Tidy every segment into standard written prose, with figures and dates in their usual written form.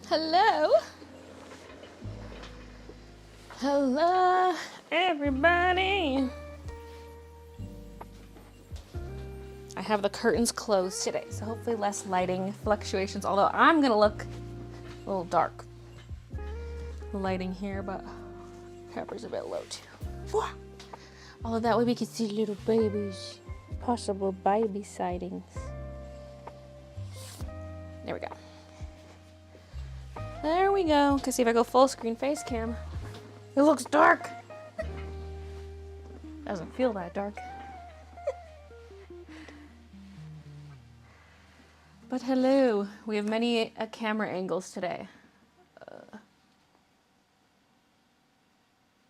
Hello? Hello, everybody. I have the curtains closed today, so hopefully less lighting fluctuations, although I'm gonna look a little dark. Lighting here, but Pepper's a bit low too. Although that way we can see little babies, possible baby sightings. There we go. There we go. Cause see if I go full screen face cam, it looks dark. Doesn't feel that dark. But hello, we have many camera angles today.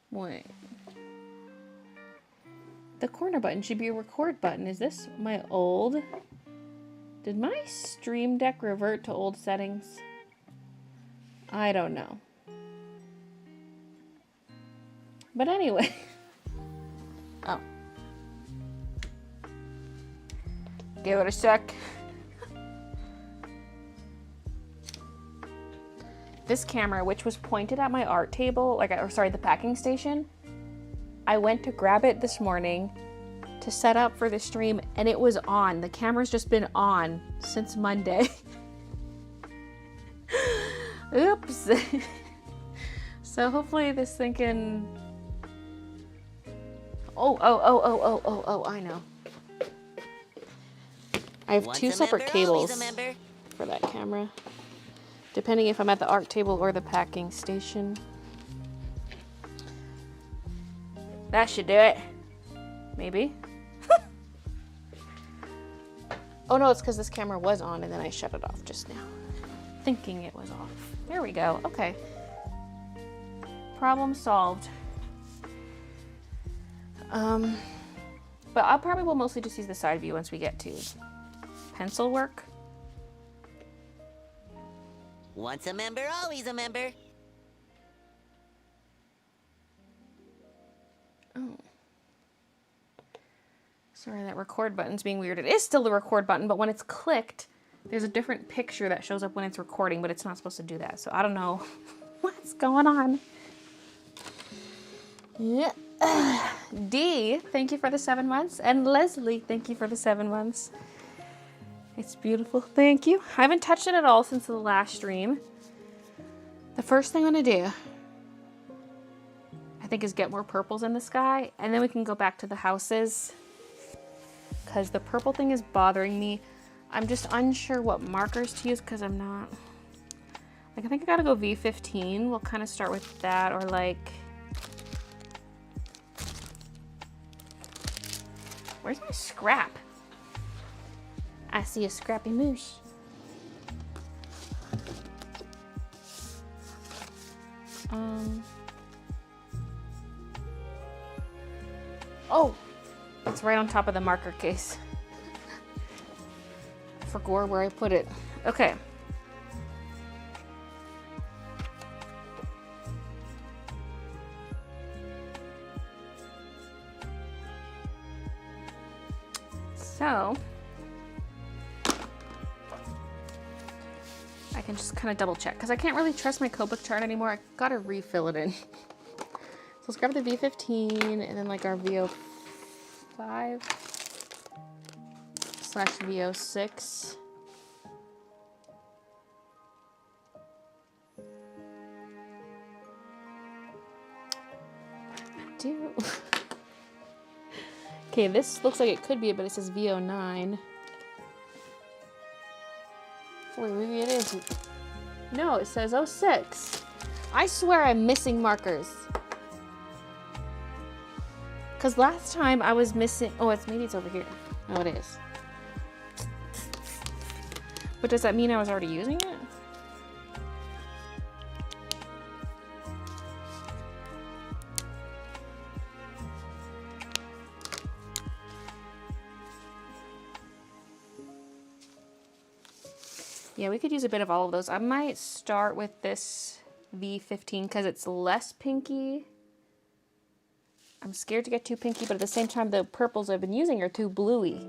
Wait. The corner button should be a record button. Is this my old? Did my stream deck revert to old settings? I don't know. But anyway. Oh. Give it a sec. This camera, which was pointed at my art table, the packing station, I went to grab it this morning to set up for the stream, and it was on. The camera's just been on since Monday. Oops. So hopefully this thing can... Oh, I know. I have two separate cables for that camera, depending if I'm at the art table or the packing station. That should do it. Maybe. Oh no, it's because this camera was on and then I shut it off just now, thinking it was off. There we go. Okay. Problem solved. But I probably will mostly just use the side view once we get to pencil work. Once a member, always a member. Oh. Sorry, that record button's being weird. It is still the record button, but when it's clicked, there's a different picture that shows up when it's recording, but it's not supposed to do that. So I don't know what's going on. Yeah. D, thank you for the 7 months. And Leslie, thank you for the 7 months. It's beautiful. Thank you. I haven't touched it at all since the last stream. The first thing I'm going to do, I think, is get more purples in the sky, and then we can go back to the houses, because the purple thing is bothering me. I'm just unsure what markers to use because I'm not... I think I gotta go V15. We'll kind of start with that, or Where's my scrap? I see a scrappy moose. Oh, it's right on top of the marker case. I forgot where I put it. Okay. So I can just kind of double check because I can't really trust my code book chart anymore. I gotta refill it in. So let's grab the V15 and then our VO5/VO6. Okay, this looks like it could be it, but it says VO9. Wait, maybe it is. No, it says 06. I swear I'm missing markers. Because last time I was missing... Oh, maybe it's over here. Oh, it is. But does that mean I was already using it? Yeah, we could use a bit of all of those. I might start with this V15 because it's less pinky. I'm scared to get too pinky, but at the same time, the purples I've been using are too bluey.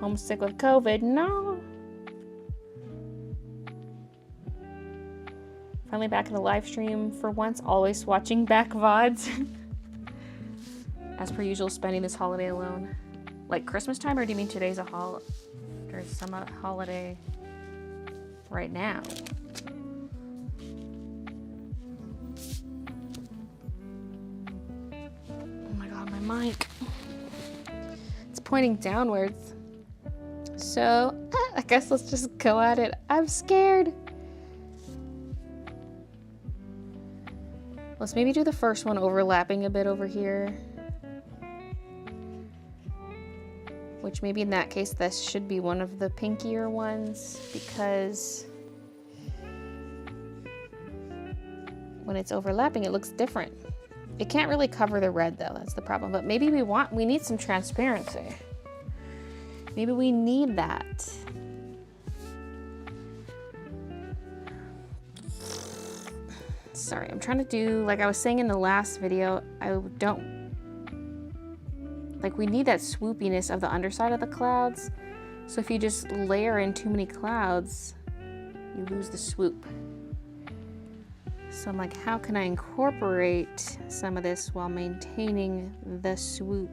homesick with COVID. No. Finally back in the live stream for once, always watching back VODs. As per usual, spending this holiday alone. Like Christmas time, or do you mean today's a there's some holiday right now? Oh my god, my mic. It's pointing downwards. So, I guess let's just go at it. I'm scared. Let's maybe do the first one overlapping a bit over here. Which maybe in that case, this should be one of the pinkier ones, because when it's overlapping, it looks different. It can't really cover the red though, that's the problem. But maybe we need some transparency. Maybe we need that. Sorry, I'm trying to do, like I was saying in the last video, we need that swoopiness of the underside of the clouds. So if you just layer in too many clouds, you lose the swoop. So I'm like, how can I incorporate some of this while maintaining the swoop?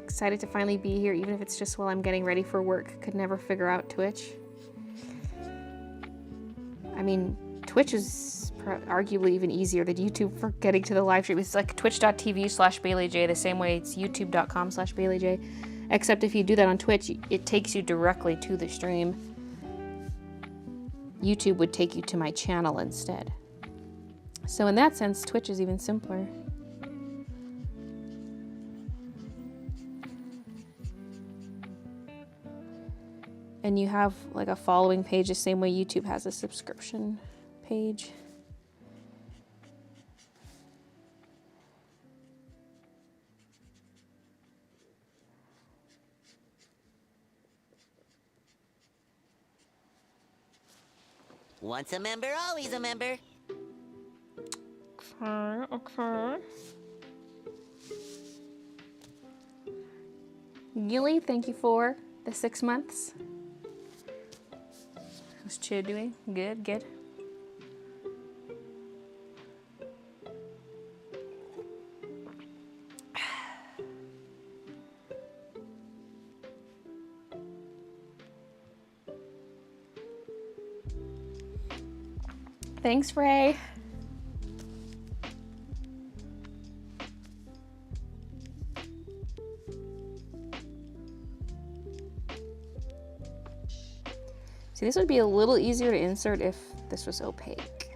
Excited to finally be here, even if it's just while I'm getting ready for work. Could never figure out Twitch. I mean, Twitch is arguably even easier than YouTube for getting to the live stream. It's like twitch.tv/BayleeJ, the same way it's youtube.com/BayleeJ. Except if you do that on Twitch, it takes you directly to the stream. YouTube would take you to my channel instead. So in that sense, Twitch is even simpler. And you have like a following page the same way YouTube has a subscription page. Once a member, always a member. Okay. Gilly, thank you for the 6 months. How's Chid doing? Good, good. Thanks, Ray. See, this would be a little easier to insert if this was opaque.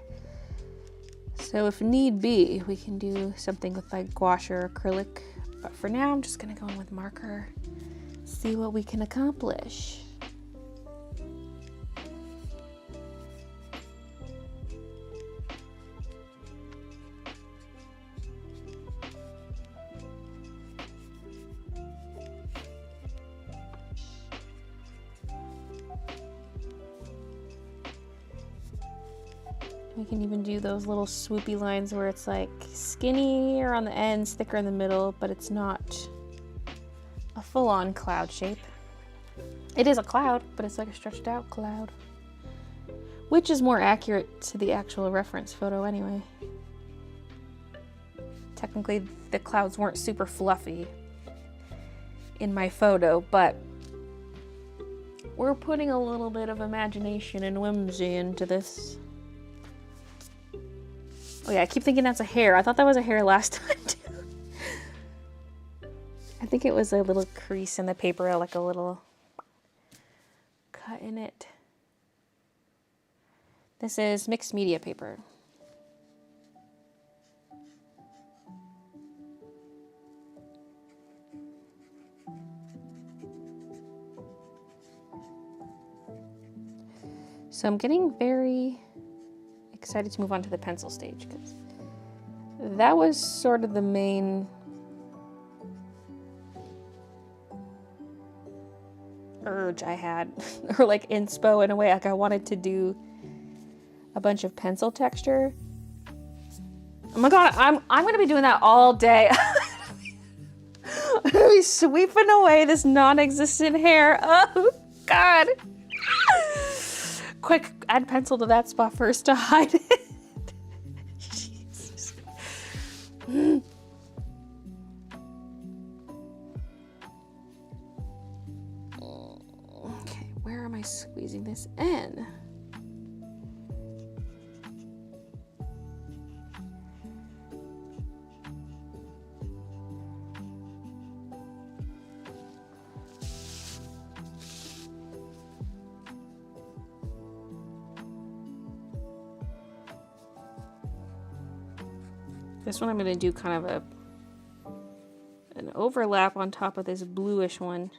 So if need be, we can do something with like gouache or acrylic. But for now, I'm just gonna go in with marker, see what we can accomplish. We can even do those little swoopy lines where it's like skinnier on the ends, thicker in the middle, but it's not a full-on cloud shape. It is a cloud, but it's like a stretched out cloud, which is more accurate to the actual reference photo anyway. Technically, the clouds weren't super fluffy in my photo, but we're putting a little bit of imagination and whimsy into this. Oh yeah, I keep thinking that's a hair. I thought that was a hair last time too. I think it was a little crease in the paper, like a little cut in it. This is mixed media paper. So I'm getting very excited to move on to the pencil stage, because that was sort of the main urge I had, or like inspo in a way. Like I wanted to do a bunch of pencil texture, Oh my god, I'm gonna be doing that all day. I'm gonna be sweeping away this non-existent hair. Oh god. Quick, add pencil to that spot first to hide it. Jesus. Okay, where am I squeezing this in? This one I'm going to do kind of an overlap on top of this bluish one.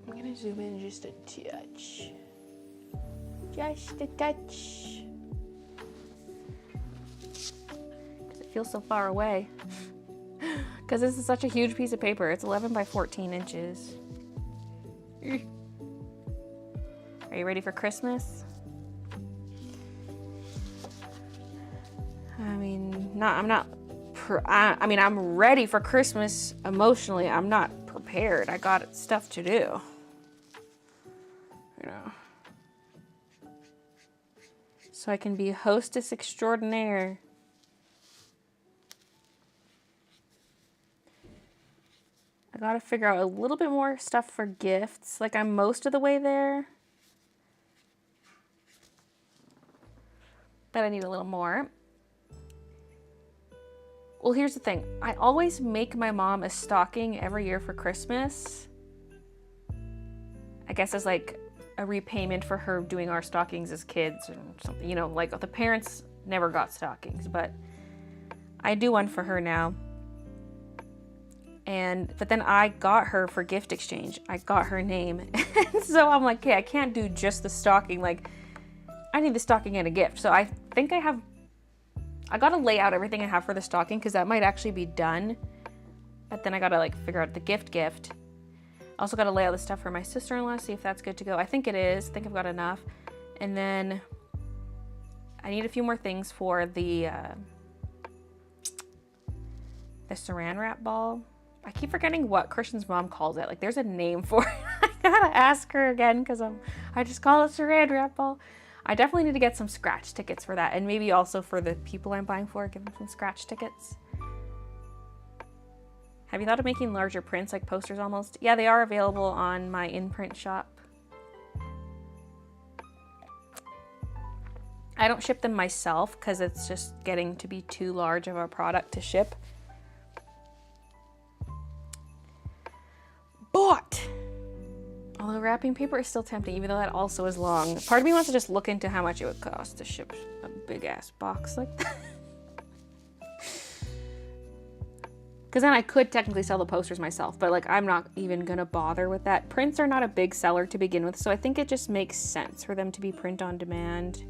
I'm going to zoom in just a touch. Just a touch. Because it feels so far away. Because this is such a huge piece of paper. It's 11 by 14 inches. Are you ready for Christmas? I'm ready for Christmas emotionally. I'm not prepared. I got stuff to do. You know. So I can be hostess extraordinaire. I gotta figure out a little bit more stuff for gifts. Like, I'm most of the way there. But I need a little more. Well, here's the thing. I always make my mom a stocking every year for Christmas. I guess as like a repayment for her doing our stockings as kids or something. You know, like the parents never got stockings, but I do one for her now. But then I got her for gift exchange. I got her name. And so I'm like, okay, I can't do just the stocking. Like, I need the stocking and a gift. So I think I gotta lay out everything I have for the stocking because that might actually be done. But then I gotta like figure out the gift. I also gotta lay out the stuff for my sister-in-law, see if that's good to go. I think it is. I think I've got enough. And then I need a few more things for the saran wrap ball. I keep forgetting what Christian's mom calls it. Like, there's a name for it. I gotta ask her again because I just call it saran wrap ball. I definitely need to get some scratch tickets for that, and maybe also for the people I'm buying for, give them some scratch tickets. Have you thought of making larger prints, like posters almost? Yeah, they are available on my in-print shop. I don't ship them myself because it's just getting to be too large of a product to ship. But although wrapping paper is still tempting, even though that also is long. Part of me wants to just look into how much it would cost to ship a big ass box like that. Because then I could technically sell the posters myself, but like I'm not even gonna bother with that. Prints are not a big seller to begin with, so I think it just makes sense for them to be print on demand.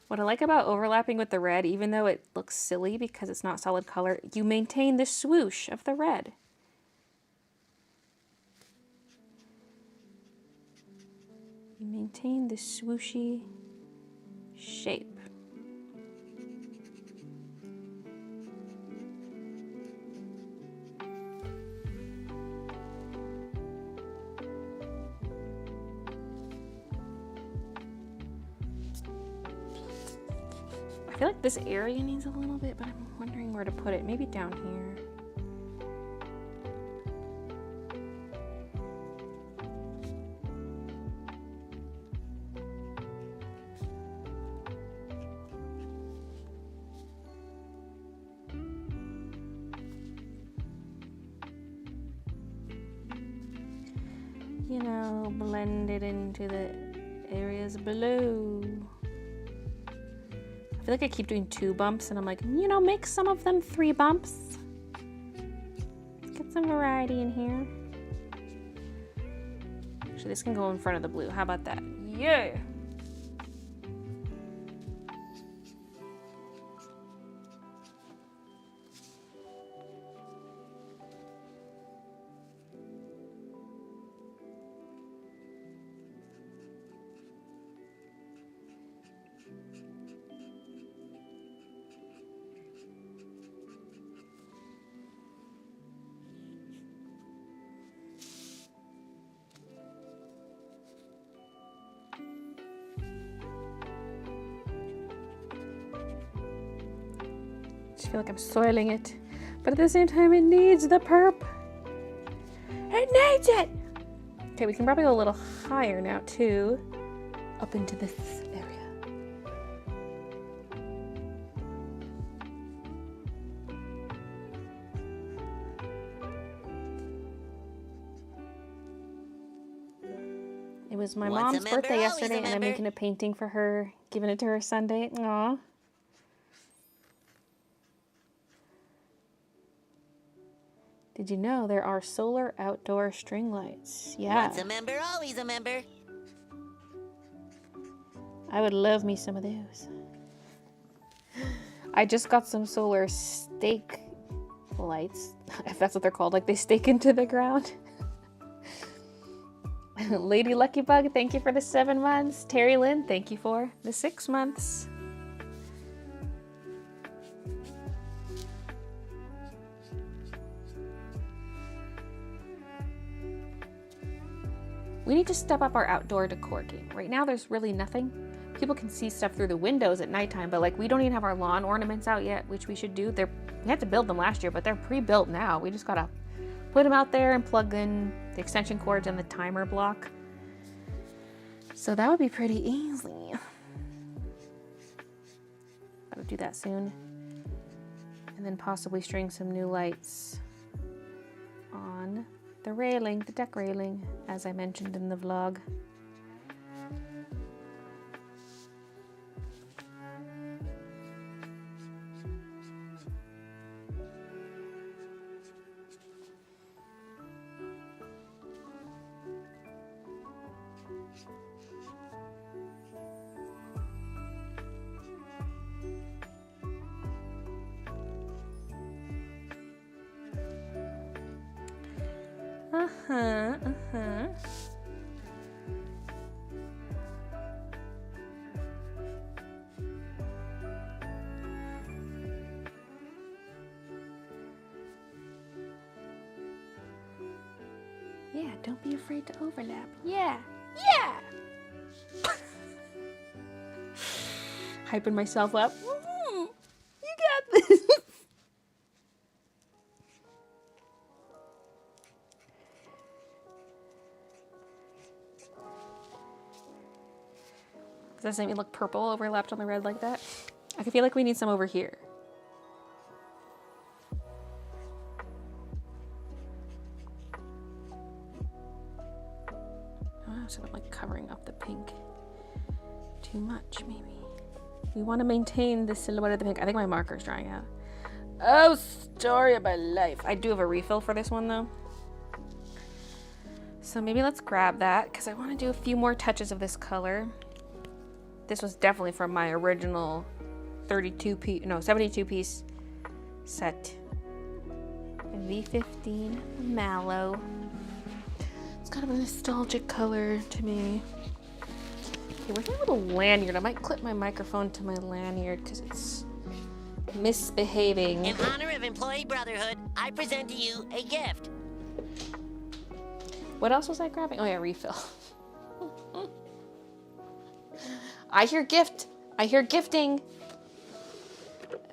What I like about overlapping with the red, even though it looks silly because it's not solid color, you maintain the swoosh of the red. You maintain the swooshy shape. I feel like this area needs a little bit, but I'm wondering where to put it. Maybe down here. You know, blend it into the areas below. I feel like I keep doing 2 bumps, and I'm like, you know, make some of them 3 bumps. Let's get some variety in here. Actually, this can go in front of the blue. How about that? Yeah! I feel like I'm soiling it, but at the same time it needs the perp. It needs it! Okay, we can probably go a little higher now too, up into this area. It was my mom's birthday yesterday, and I'm making a painting for her, giving it to her Sunday. Aww. Did you know there are solar outdoor string lights? Yeah. Once a member, always a member. I would love me some of those. I just got some solar stake lights, if that's what they're called. Like they stake into the ground. Lady Luckybug, thank you for the 7 months. Terry Lynn, thank you for the 6 months. We need to step up our outdoor decor game. Right now there's really nothing. People can see stuff through the windows at nighttime, but like we don't even have our lawn ornaments out yet, which we should do. We had to build them last year, but they're pre-built now. We just gotta put them out there and plug in the extension cords and the timer block. So that would be pretty easy. Gotta do that soon. And then possibly string some new lights on the railing, the deck railing, as I mentioned in the vlog. Yeah, don't be afraid to overlap. Yeah, yeah! Hyping myself up. You got this. Does that make me look purple overlapped on the red like that? I feel like we need some over here. Oh, so I'm like covering up the pink too much, maybe. We want to maintain the silhouette of the pink. I think my marker's drying out. Oh, story of my life. I do have a refill for this one though. So maybe let's grab that because I want to do a few more touches of this color. This was definitely from my original 72 piece set. V15 Mallow. It's kind of a nostalgic color to me. Okay, where's my little lanyard? I might clip my microphone to my lanyard because it's misbehaving. In honor of Employee Brotherhood, I present to you a gift. What else was I grabbing? Oh yeah, refill. I hear gift. I hear gifting.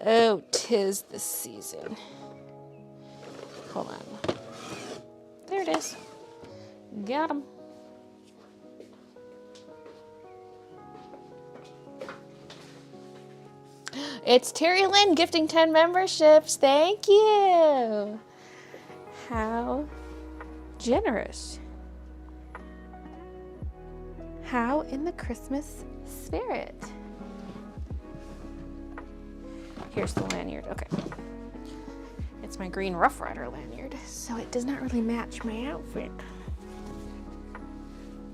Oh, 'tis the season. Hold on. There it is. Got him. It's Terry Lynn gifting 10 memberships. Thank you. How generous. How in the Christmas spirit? Here's the lanyard. Okay. It's my green Rough Rider lanyard, so it does not really match my outfit.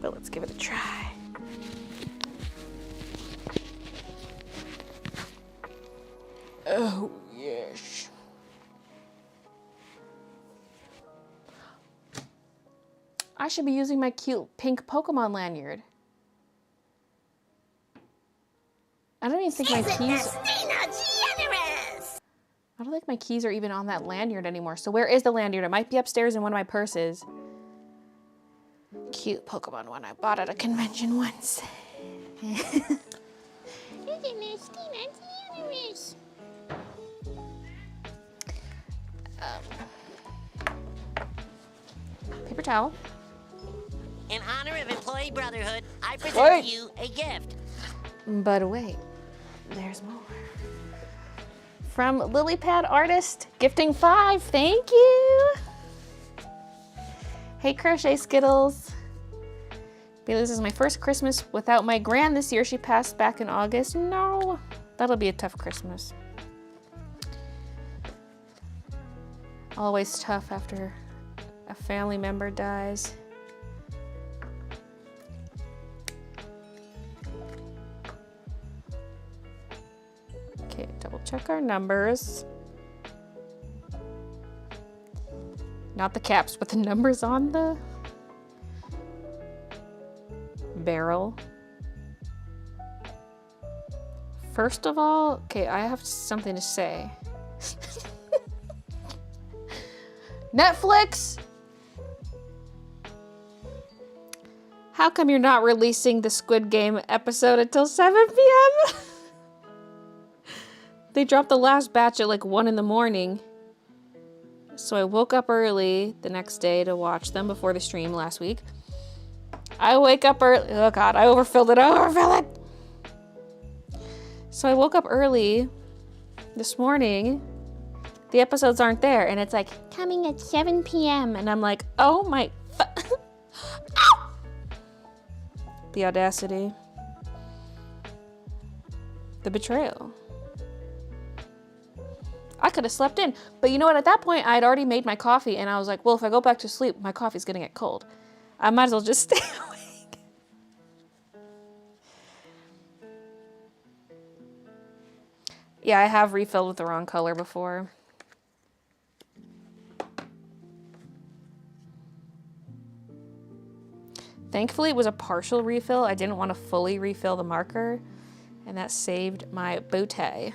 But let's give it a try. Oh, yes. I should be using my cute pink Pokemon lanyard. I don't even think my keys... I don't think my keys are even on that lanyard anymore. So where is the lanyard? It might be upstairs in one of my purses. Cute Pokemon one I bought at a convention once. Paper towel. In honor of Employee Brotherhood, I present you a gift. But wait, there's more. From Lilypad Artist, gifting 5, thank you. Hey Crochet Skittles. Baylee, this is my first Christmas without my gran this year. She passed back in August. No, that'll be a tough Christmas. Always tough after a family member dies. Okay, double check our numbers. Not the caps, but the numbers on the barrel. First of all, okay, I have something to say. Netflix! How come you're not releasing the Squid Game episode until 7 p.m.? They dropped the last batch at like 1 in the morning. So I woke up early the next day to watch them before the stream last week. I wake up early. Oh God, I overfilled it. So I woke up early this morning. The episodes aren't there. And it's like, coming at 7 p.m. And I'm like, oh my. Ow! The audacity. The betrayal. I could have slept in. But you know what? At that point, I had already made my coffee. And I was like, well, if I go back to sleep, my coffee's going to get cold. I might as well just stay awake. Yeah, I have refilled with the wrong color before. Thankfully, it was a partial refill. I didn't want to fully refill the marker. And that saved my bootay.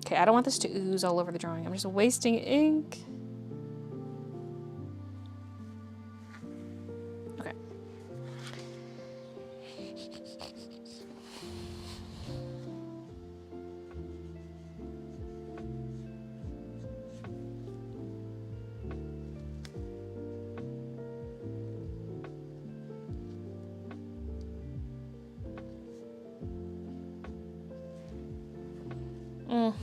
Okay, I don't want this to ooze all over the drawing. I'm just wasting ink. Okay. I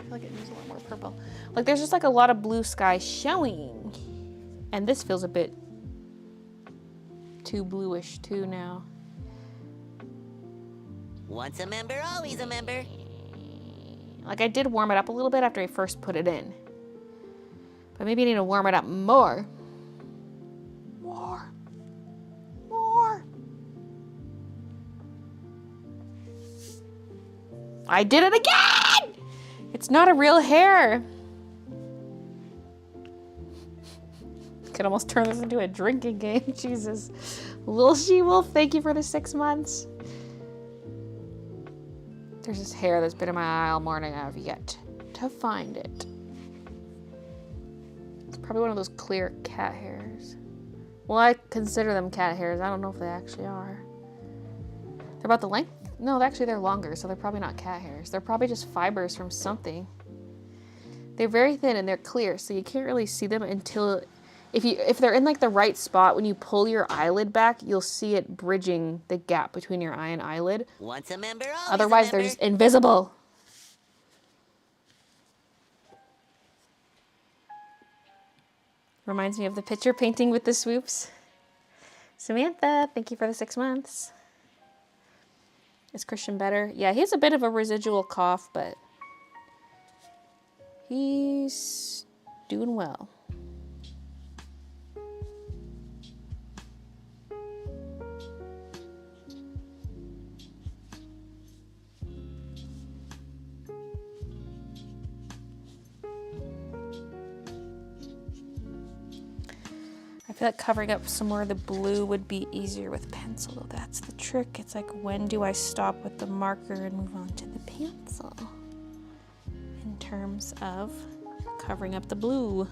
feel like it needs a lot more purple. Like there's just like a lot of blue sky showing. And this feels a bit too bluish too now. Once a member, always a member. Like I did warm it up a little bit after I first put it in. But maybe I need to warm it up more. More. I did it again! It's not a real hair. Could almost turn this into a drinking game. Jesus. Little She-Wolf, thank you for the 6 months. There's this hair that's been in my eye all morning. I have yet to find it. It's probably one of those clear cat hairs. Well, I consider them cat hairs. I don't know if they actually are. They're about the length. No, actually they're longer, so they're probably not cat hairs. They're probably just fibers from something. They're very thin and they're clear, so you can't really see them until if they're in like the right spot. When you pull your eyelid back, you'll see it bridging the gap between your eye and eyelid. Once a member, always Otherwise, a they're member. just invisible. Reminds me of the picture painting with the swoops. Samantha, thank you for the 6 months. Is Christian better? Yeah, he has a bit of a residual cough, but he's doing well. I feel like covering up some more of the blue would be easier with pencil, though that's the trick. It's like, when do I stop with the marker and move on to the pencil? In terms of covering up the blue.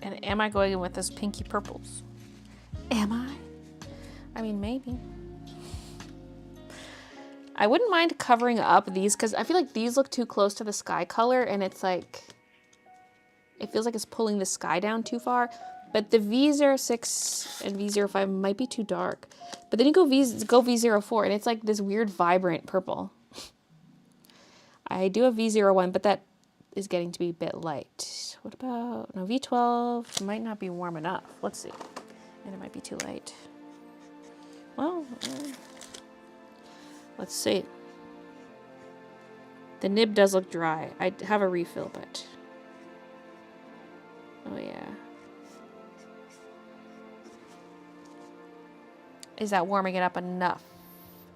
And am I going in with those pinky purples? Am I? I mean, maybe. I wouldn't mind covering up these because I feel like these look too close to the sky color, and it's like, it feels like it's pulling the sky down too far. But the V06 and V05 might be too dark. But then you go V04 and it's like this weird vibrant purple. I do a V01, but that is getting to be a bit light. What about, no, V12 might not be warm enough. Let's see. And it might be too light. Well, let's see. The nib does look dry. I have a refill, but... Oh, yeah. Is that warming it up enough?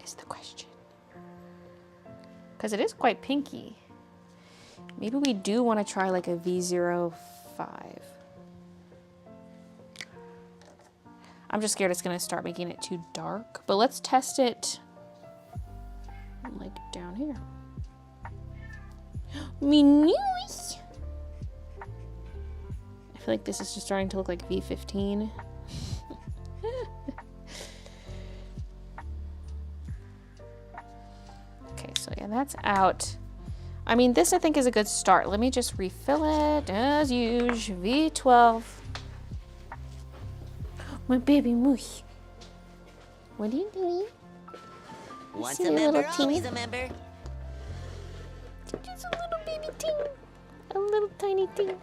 Is the question. Because it is quite pinky. Maybe we do want to try like a V05. I'm just scared it's going to start making it too dark. But let's test it like down here. Me news. I feel like this is just starting to look like V15. Okay, so yeah, that's out. I mean, this I think is a good start. Let me just refill it as usual. V12. My baby Moosh. What are you doing? Once a member, always a member. Just a little baby ting. A little tiny ting.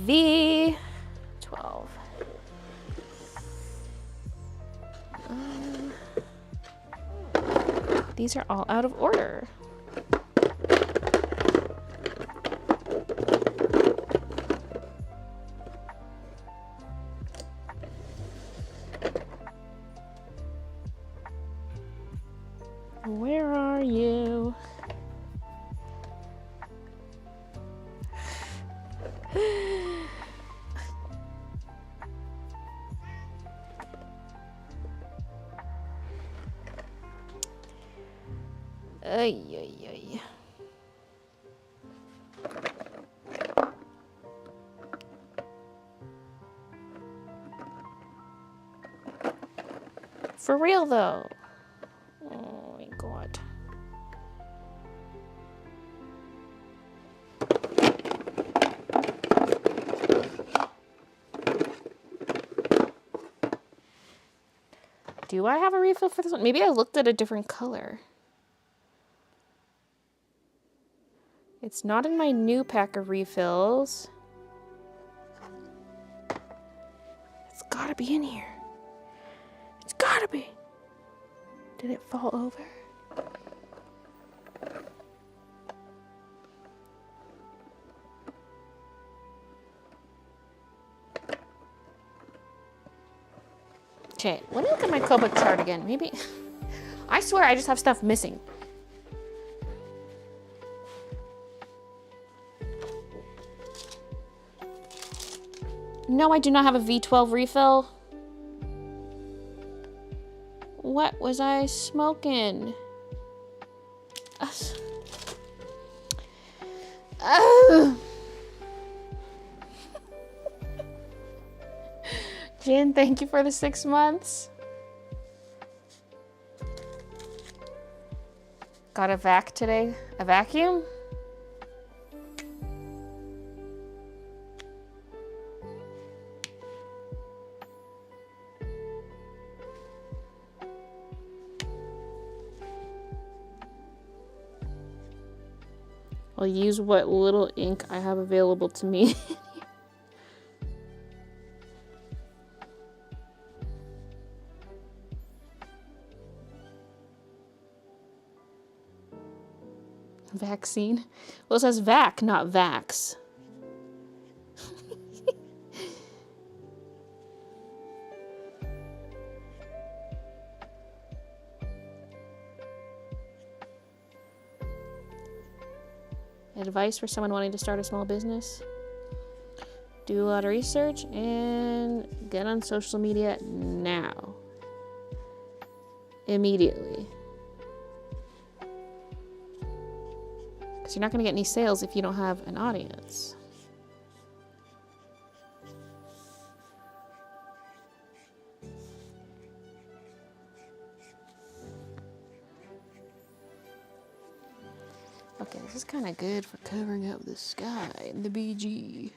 V12. These are all out of order. Where are you? Ay, ay, ay. For real though. Oh my god. Do I have a refill for this one? Maybe I looked at a different color. It's not in my new pack of refills. It's gotta be in here. It's gotta be. Did it fall over? Okay, let me look at my Copic chart again. Maybe. I swear I just have stuff missing. No, I do not have a V12 refill. What was I smoking? Jen, thank you for the 6 months. Got a vac today? A vacuum? I'll use what little ink I have available to me. Vaccine? Well, it says vac, not vax. Advice for someone wanting to start a small business? Do a lot of research and get on social media now. Immediately. Because you're not going to get any sales if you don't have an audience. Okay, this is kind of good for covering up the sky and the BG.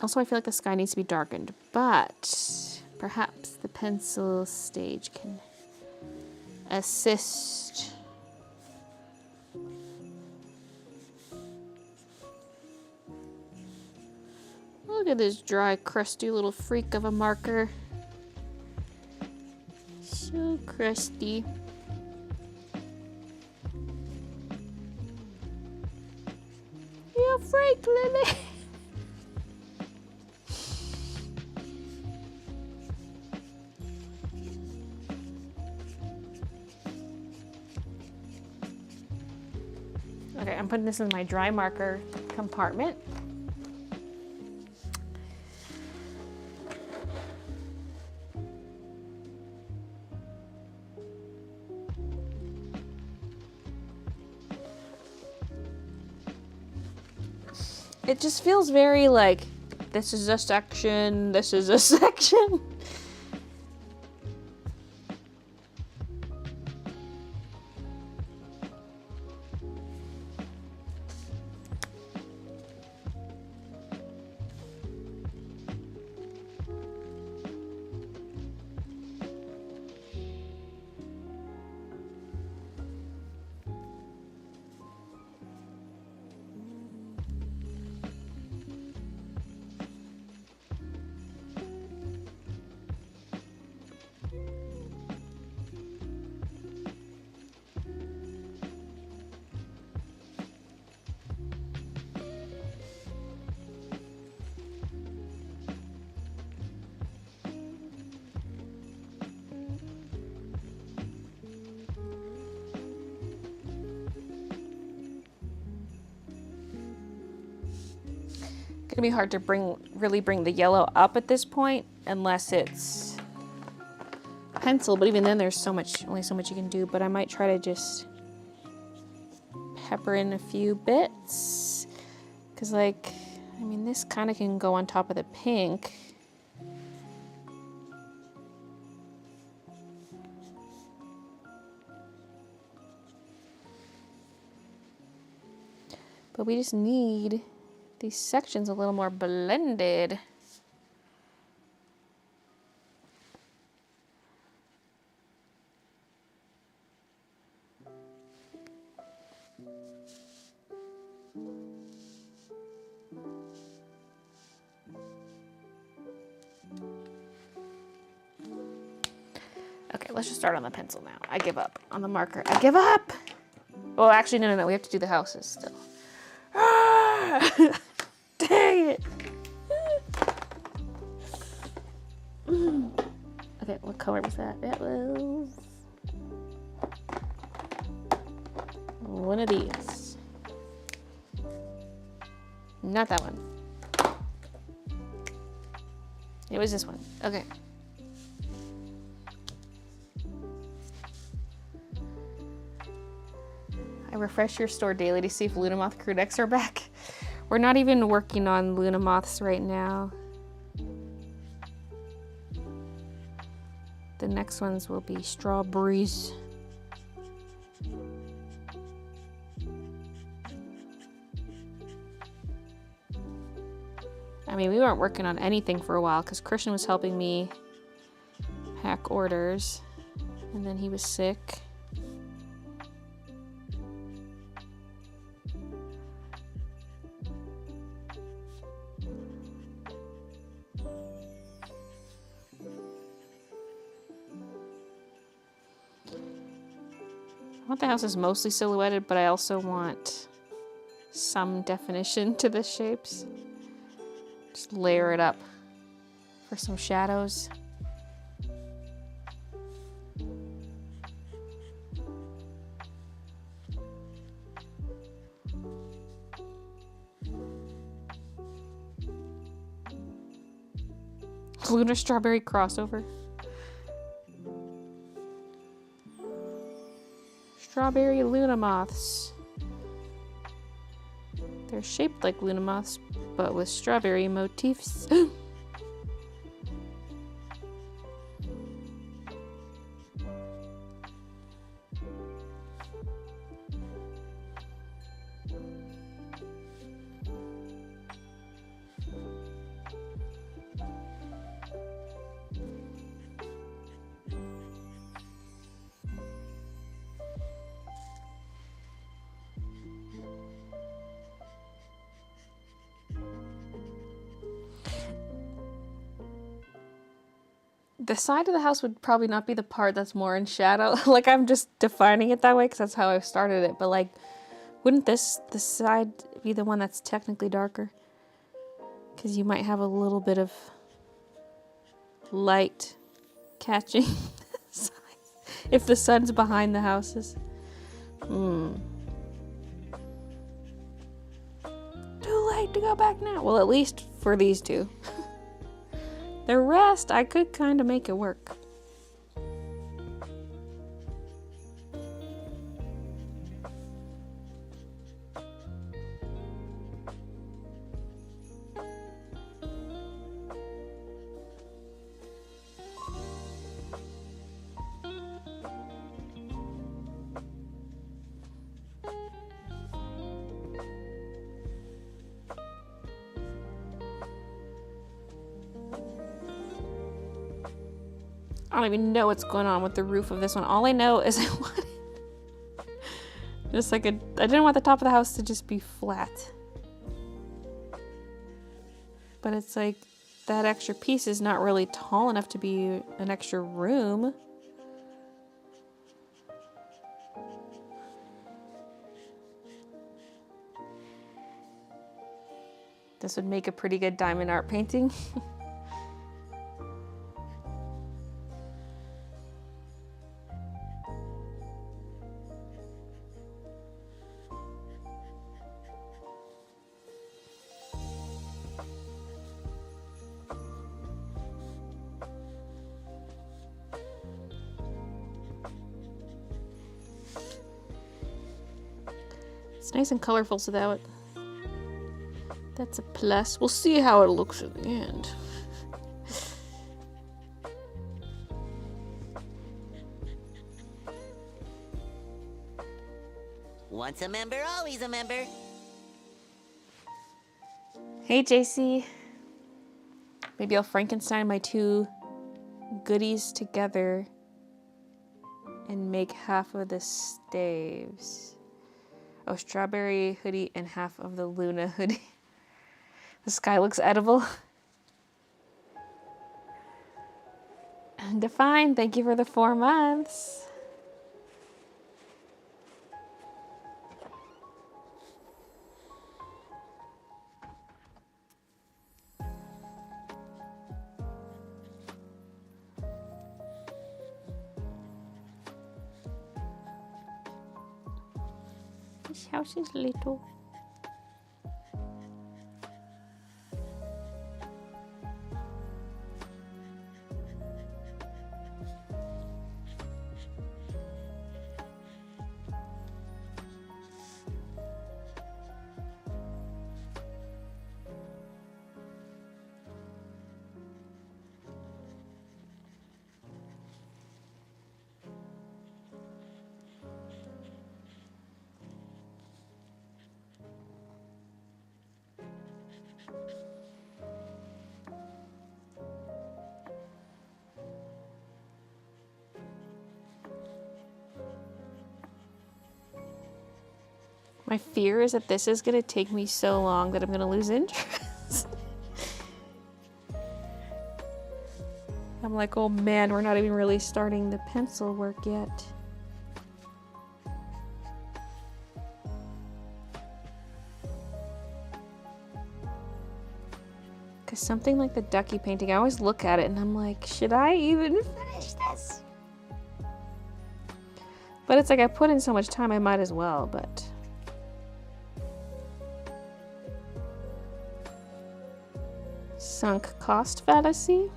Also, I feel like the sky needs to be darkened, but perhaps the pencil stage can assist. Look at this dry, crusty little freak of a marker. So crusty. You freak, Lily. Okay, I'm putting this in my dry marker compartment. It just feels very like, this is a section, this is a section. Gonna be hard to really bring the yellow up at this point unless it's pencil, but even then there's only so much you can do. But I might try to just pepper in a few bits, because like, I mean, this kind of can go on top of the pink. But we just need these sections a little more blended. Okay, let's just start on the pencil now. I give up on the marker. I give up! Well, actually, no. We have to do the houses still. Dang it. Okay, what color was that? It was one of these. Not that one. It was this one. Okay. I refresh your store daily to see if Lunamoth crew necks are back. We're not even working on Lunamoths right now. The next ones will be strawberries. I mean, we weren't working on anything for a while because Christian was helping me pack orders, and then he was sick. I want the houses mostly silhouetted, but I also want some definition to the shapes. Just layer it up for some shadows. Lunar strawberry crossover. Strawberry Luna moths. They're shaped like Luna moths, but with strawberry motifs. The side of the house would probably not be the part that's more in shadow. Like, I'm just defining it that way because that's how I started it. But like, wouldn't this side be the one that's technically darker? Because you might have a little bit of light catching if the sun's behind the houses. Too late to go back now. Well, at least for these two. The rest, I could kind of make it work. I don't even know what's going on with the roof of this one. All I know is I wanted just like I didn't want the top of the house to just be flat. But it's like that extra piece is not really tall enough to be an extra room. This would make a pretty good diamond art painting. It's nice and colorful, so that's a plus. We'll see how it looks at the end. Once a member, always a member. Hey, JC. Maybe I'll Frankenstein my two goodies together and make half of the staves. Oh, strawberry hoodie and half of the Luna hoodie. The sky looks edible. And Define, thank you for the 4 months. This house is little. My fear is that this is going to take me so long that I'm going to lose interest. I'm like, oh man, we're not even really starting the pencil work yet. Because something like the ducky painting, I always look at it and I'm like, should I even finish this? But it's like I put in so much time, I might as well, but... Sunk cost fallacy?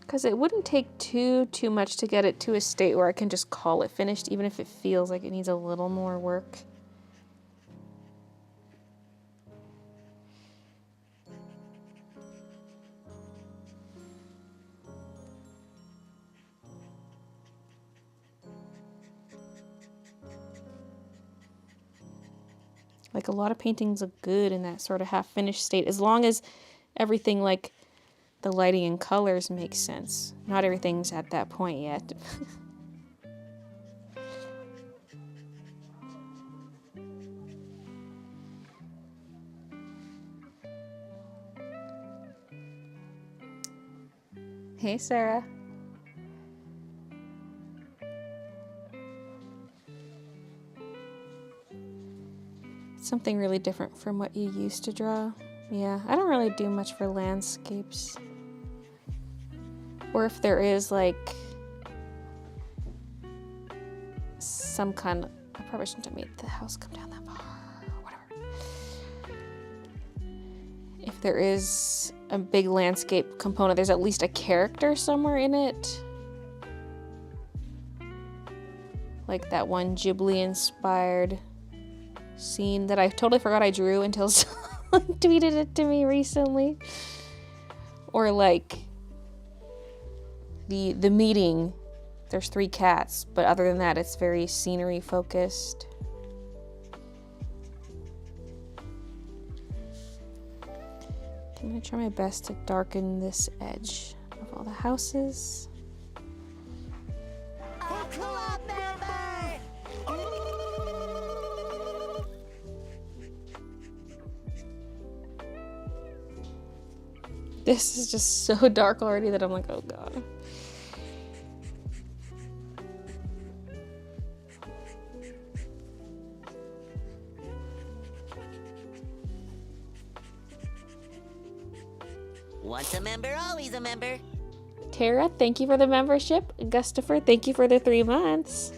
Because it wouldn't take too much to get it to a state where I can just call it finished, even if it feels like it needs a little more work. Like a lot of paintings look good in that sort of half-finished state, as long as everything like the lighting and colors makes sense. Not everything's at that point yet. Hey, Sarah. Something really different from what you used to draw. Yeah, I don't really do much for landscapes. Or if there is like some kind of... I probably shouldn't have made the house come down that far. Or whatever. If there is a big landscape component, there's at least a character somewhere in it. Like that one Ghibli-inspired scene that I totally forgot I drew until someone tweeted it to me recently. Or like the meeting, there's 3 cats, but other than that it's very scenery focused. I'm gonna try my best to darken this edge of all the houses. This is just so dark already that I'm like, oh god. Once a member, always a member. Tara, thank you for the membership. Gustafer, thank you for the 3 months.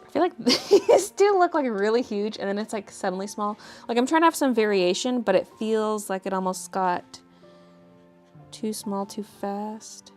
I feel like these do look like really huge and then it's like suddenly small. Like I'm trying to have some variation, but it feels like it almost got too small too fast.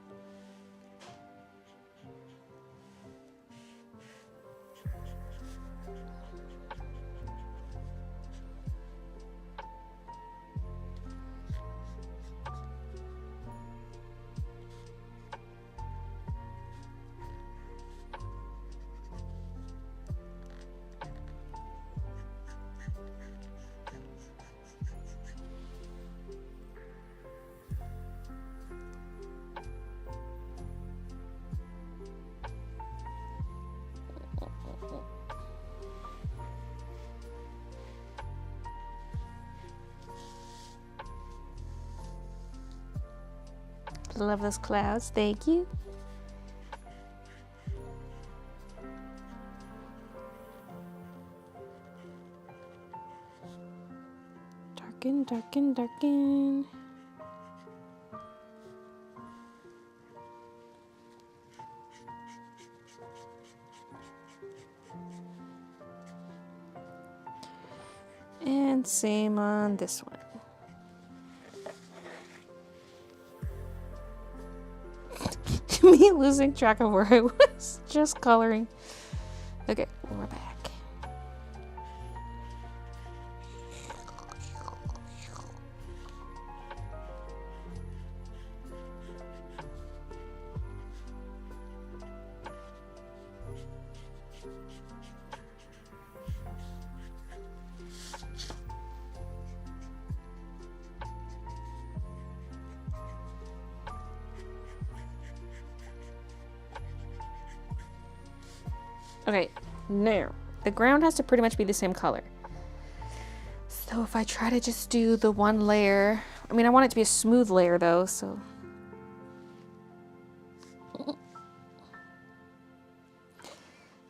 love those clouds. Thank you. Darken, darken, darken. And same on this one. Me losing track of where I was just coloring. Okay, we're back. Okay, now the ground has to pretty much be the same color. So if I try to just do the one layer, I mean, I want it to be a smooth layer though, so.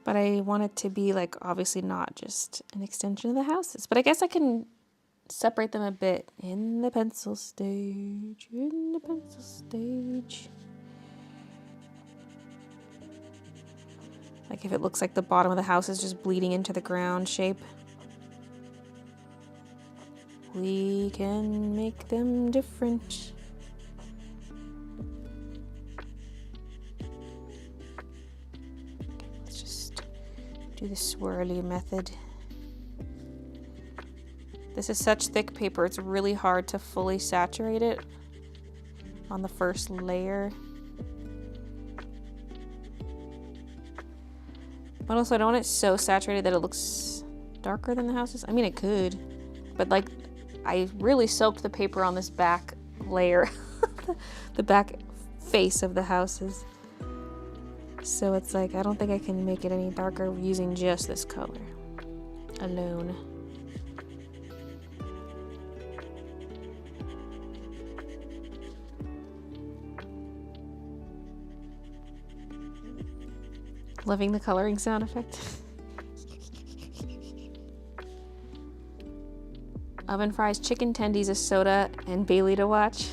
But I want it to be like, obviously not just an extension of the houses. But I guess I can separate them a bit in the pencil stage, in the pencil stage. Like if it looks like the bottom of the house is just bleeding into the ground shape. We can make them different. Okay, let's just do the swirly method. This is such thick paper, it's really hard to fully saturate it on the first layer. But also I don't want it so saturated that it looks darker than the houses. I mean, it could, but like I really soaked the paper on this back layer, the back face of the houses. So it's like, I don't think I can make it any darker using just this color alone. Loving the coloring sound effect. Oven fries, chicken tendies, a soda, and Baylee to watch.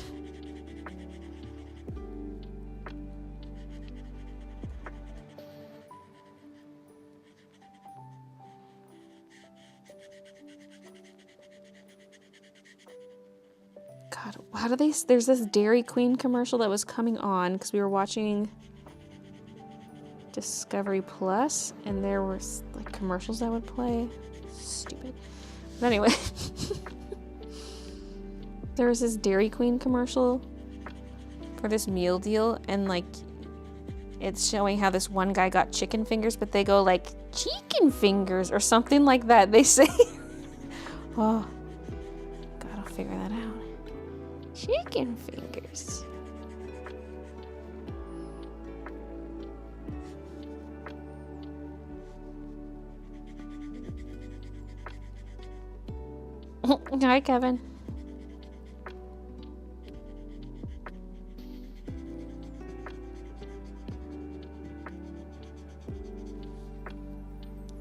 God, how do they... There's this Dairy Queen commercial that was coming on because we were watching Discovery Plus, and there were like commercials that would play. Stupid. But anyway, there was this Dairy Queen commercial for this meal deal, and like it's showing how this one guy got chicken fingers, but they go like chicken fingers or something like that. They say, oh, gotta figure that out. Chicken fingers. Hi, Kevin.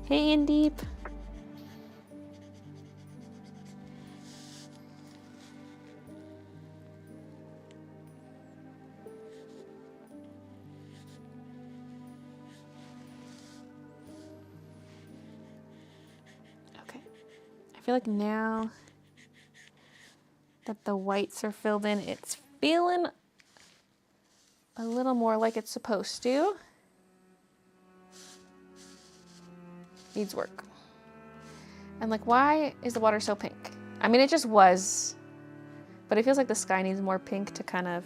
Hey, Indeep. Okay. I feel like now that the whites are filled in, it's feeling a little more like it's supposed to. Needs work. And like, why is the water so pink? I mean, it just was, but it feels like the sky needs more pink to kind of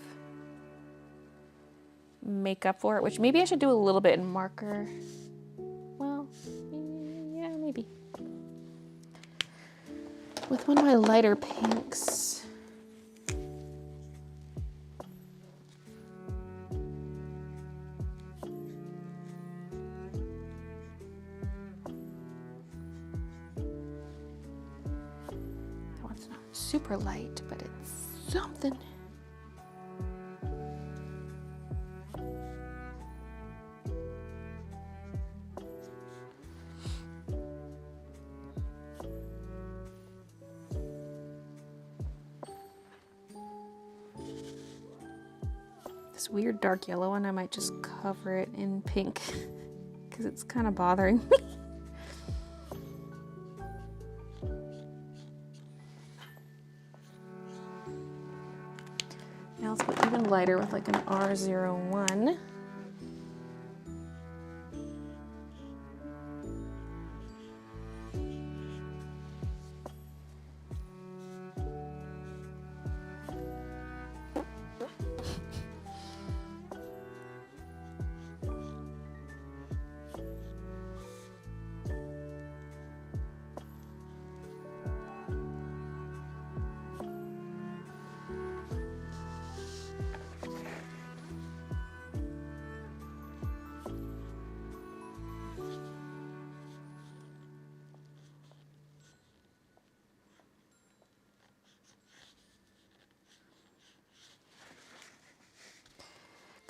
make up for it, which maybe I should do a little bit in marker. Well, yeah, maybe. With one of my lighter pinks. Super light, but it's something. This weird dark yellow one, I might just cover it in pink because it's kind of bothering me. Now let's go even lighter with like an R01.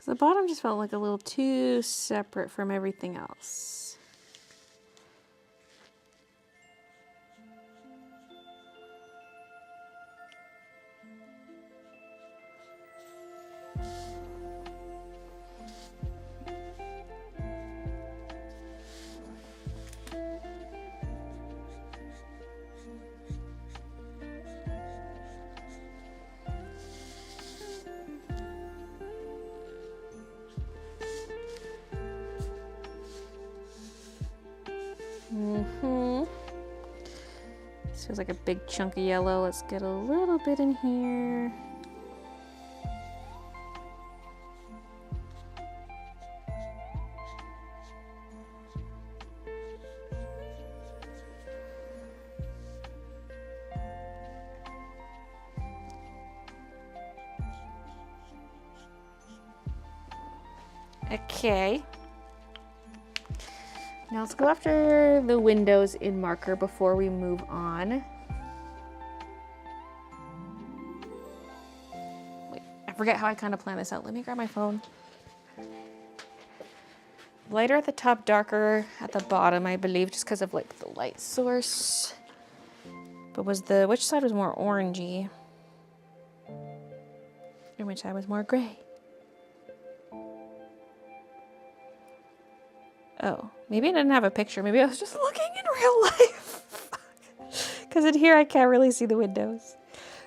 The bottom just felt like a little too separate from everything else. This feels like a big chunk of yellow. Let's get a little bit in here. Okay. Now let's go after the windows in marker before we move on. Wait, I forget how I kind of plan this out. Let me grab my phone. Lighter at the top, darker at the bottom, I believe, just because of like the light source. But which side was more orangey? And which side was more gray? Oh, maybe I didn't have a picture. Maybe I was just looking in real life. Because in here I can't really see the windows.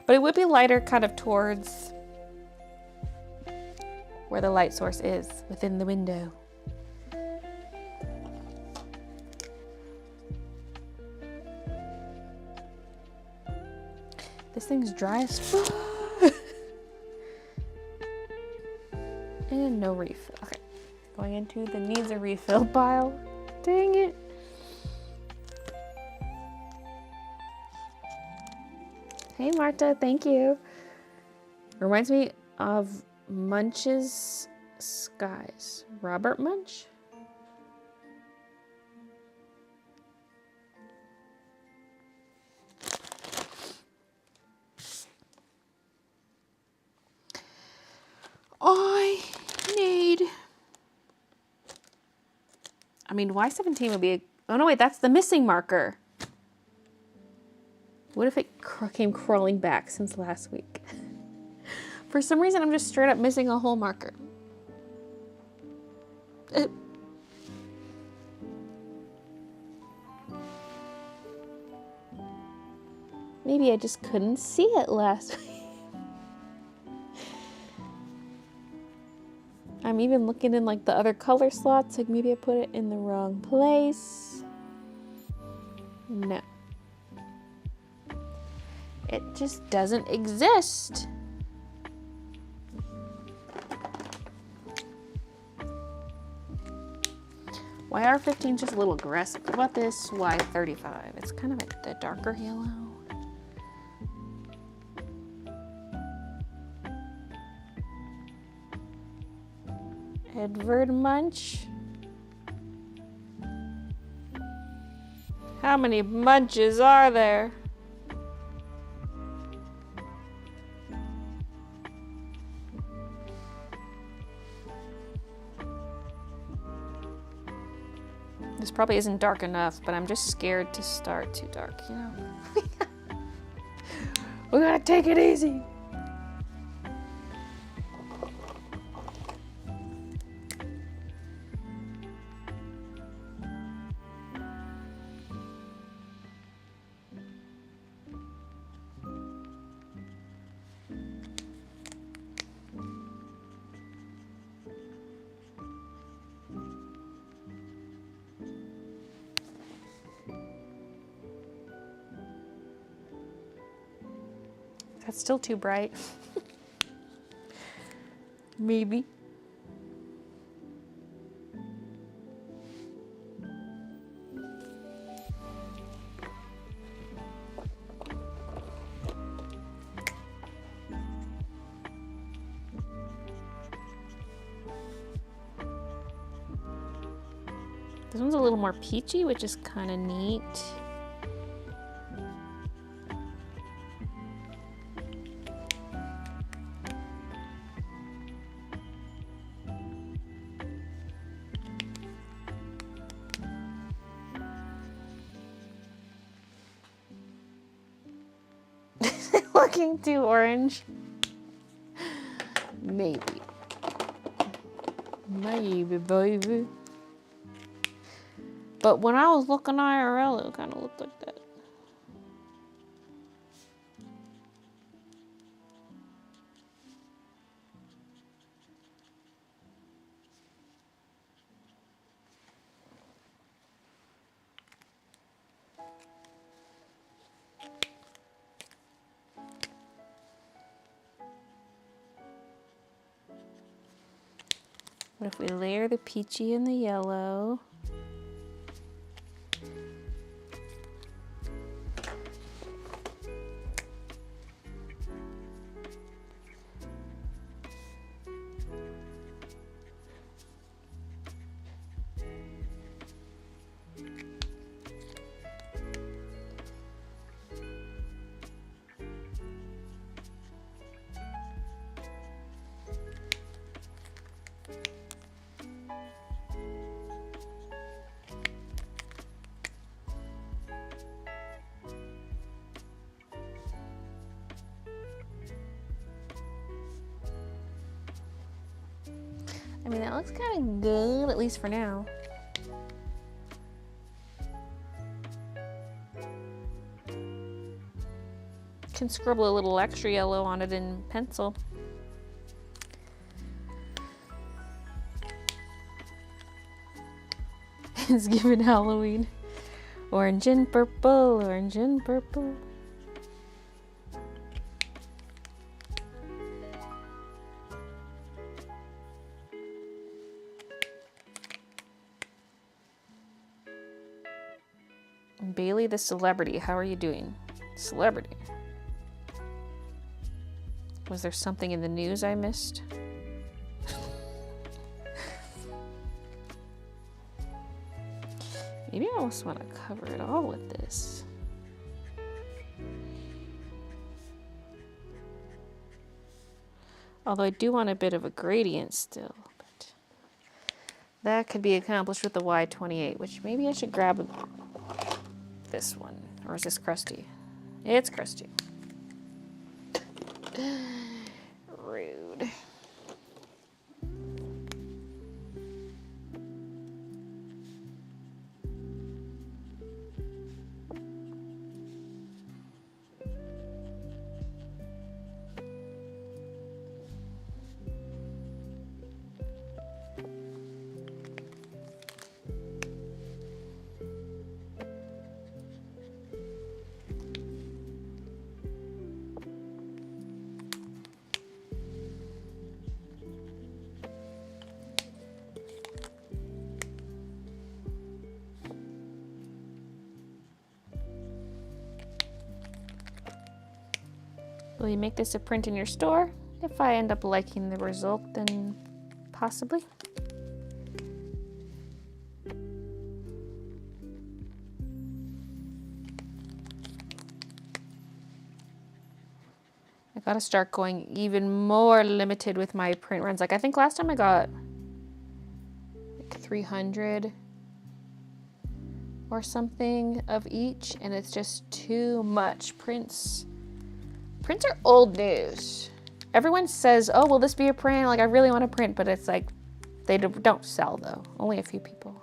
But it would be lighter kind of towards where the light source is, within the window. This thing's dry as fuck. And no refill. Okay. Going into the needs a refill pile. Dang it. Hey Marta, thank you. Reminds me of Munch's Skies. Robert Munch? I mean, Y17 would be a... Oh, no, wait, that's the missing marker. What if it came crawling back since last week? For some reason, I'm just straight up missing a whole marker. Maybe I just couldn't see it last week. I'm even looking in like the other color slots, like maybe I put it in the wrong place. No. It just doesn't exist. YR15 is just a little aggressive. What about this Y35? It's kind of a darker yellow. Edward Munch. How many Munches are there? This probably isn't dark enough, but I'm just scared to start too dark, you know? We gotta take it easy. That's still too bright. Maybe. This one's a little more peachy, which is kind of neat. Looking too orange. Maybe. Maybe, baby. But when I was looking IRL, it kind of looked like that. What if we layer the peachy and the yellow? I mean, that looks kind of good, at least for now. Can scribble a little extra yellow on it in pencil. It's giving Halloween. Orange and purple, orange and purple. Baylee the celebrity, how are you doing? Celebrity. Was there something in the news I missed? Maybe I almost want to cover it all with this. Although I do want a bit of a gradient still. But that could be accomplished with the Y28, which maybe I should grab this one. Or is this crusty? It's crusty. Rude. Will you make this a print in your store? If I end up liking the result, then possibly. I gotta start going even more limited with my print runs. Like I think last time I got like 300 or something of each, and it's just too much. Prints are old news. Everyone says, oh, will this be a print? Like, I really want to print, but it's like, they don't sell though. Only a few people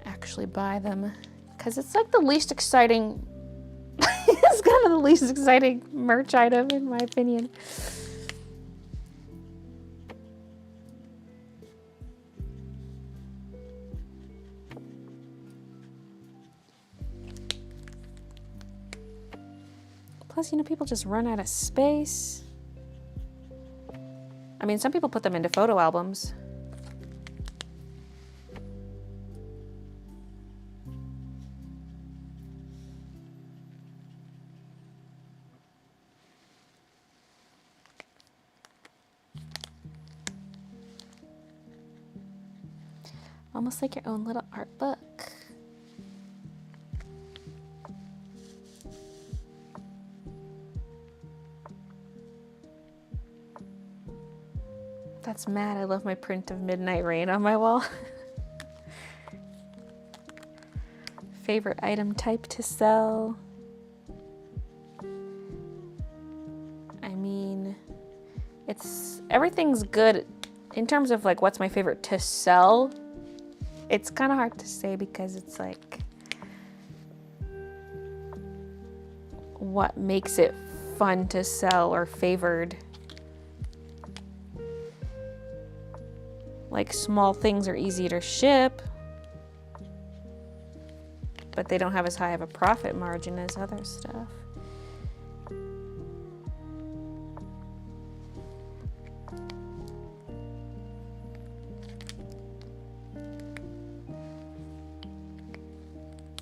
actually buy them. Because it's like the least exciting, it's kind of the least exciting merch item in my opinion. Plus Plus, you know, people just run out of space. I mean, some people put them into photo albums. Almost like your own little art book. That's mad. I love my print of Midnight Rain on my wall. Favorite item type to sell. I mean, everything's good in terms of like what's my favorite to sell. It's kind of hard to say because it's like what makes it fun to sell or favored. Like small things are easy to ship, but they don't have as high of a profit margin as other stuff.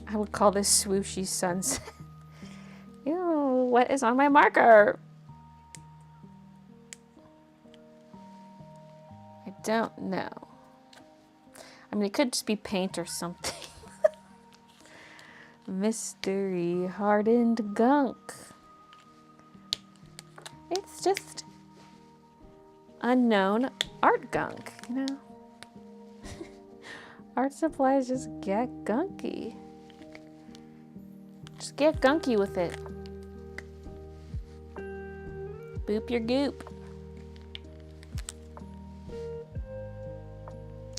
I would call this swooshy sunset. Ew, what is on my marker? I don't know. I mean, it could just be paint or something. Mystery hardened gunk. It's just unknown art gunk, you know? Art supplies just get gunky. Just get gunky with it. Boop your goop.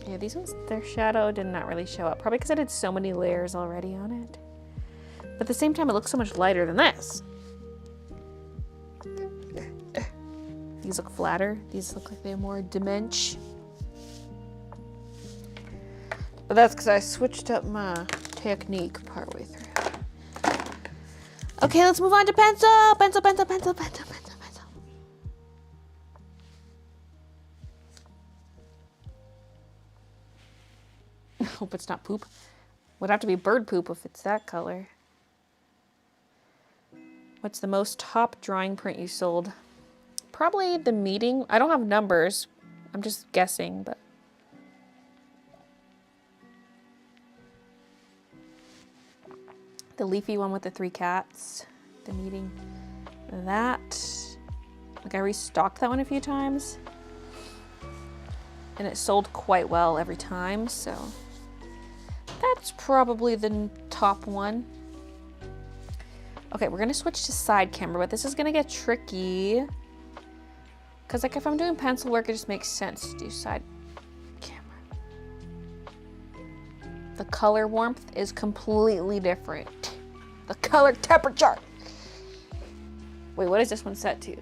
Yeah, these ones, their shadow did not really show up. Probably because I did so many layers already on it. But at the same time, it looks so much lighter than this. These look flatter. These look like they have more dimension. But that's because I switched up my technique partway through. Okay, let's move on to pencil. Pencil, pencil, pencil, pencil, pencil, pencil. Hope it's not poop. Would have to be bird poop if it's that color. What's the most top drawing print you sold? Probably the meeting. I don't have numbers. I'm just guessing, but. The leafy one with the 3 cats. The meeting. That. Like I restocked that one a few times. And it sold quite well every time, so. That's probably the top one. Okay, we're gonna switch to side camera, but this is gonna get tricky. Cause like if I'm doing pencil work, it just makes sense to do side camera. The color warmth is completely different. The color temperature. Wait, what is this one set to?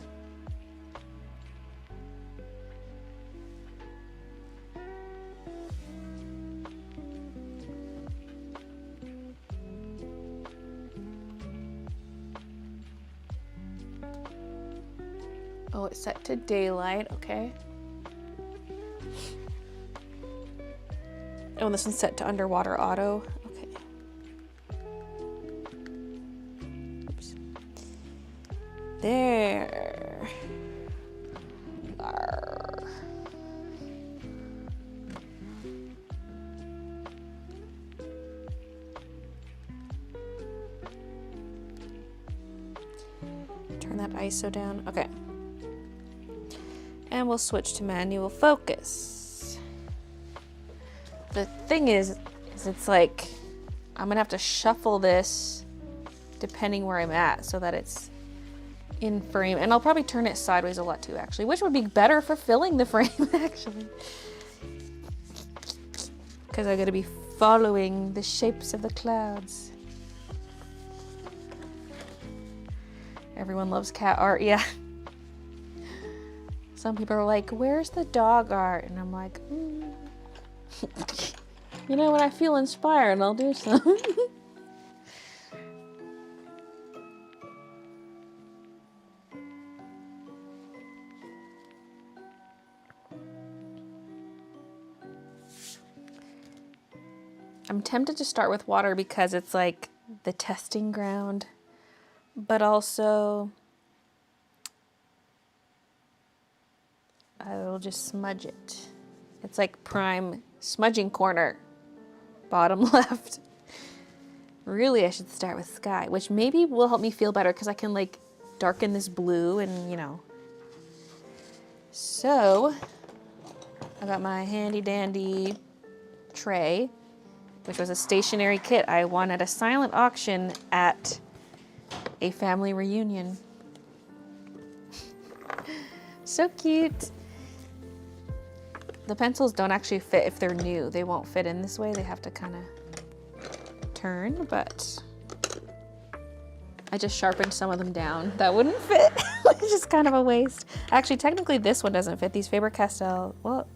Oh, it's set to daylight, okay. Oh, and this one's set to underwater auto. Okay. Oops. There. Arr. Turn that ISO down. Okay. And we'll switch to manual focus. The thing is it's like, I'm gonna have to shuffle this depending where I'm at so that it's in frame. And I'll probably turn it sideways a lot too, actually, which would be better for filling the frame, actually. Because I'm gonna be following the shapes of the clouds. Everyone loves cat art, yeah. Some people are like, where's the dog art? And I'm like, you know, when I feel inspired, I'll do some. I'm tempted to start with water because it's like the testing ground, but also I will just smudge it. It's like prime smudging corner, bottom left. Really, I should start with sky, which maybe will help me feel better because I can like darken this blue and, you know. So, I got my handy dandy tray, which was a stationary kit I won at a silent auction at a family reunion. So cute. The pencils don't actually fit if they're new. They won't fit in this way. They have to kind of turn, but I just sharpened some of them down. That wouldn't fit, which is kind of a waste. Actually, technically this one doesn't fit. These Faber-Castell, well,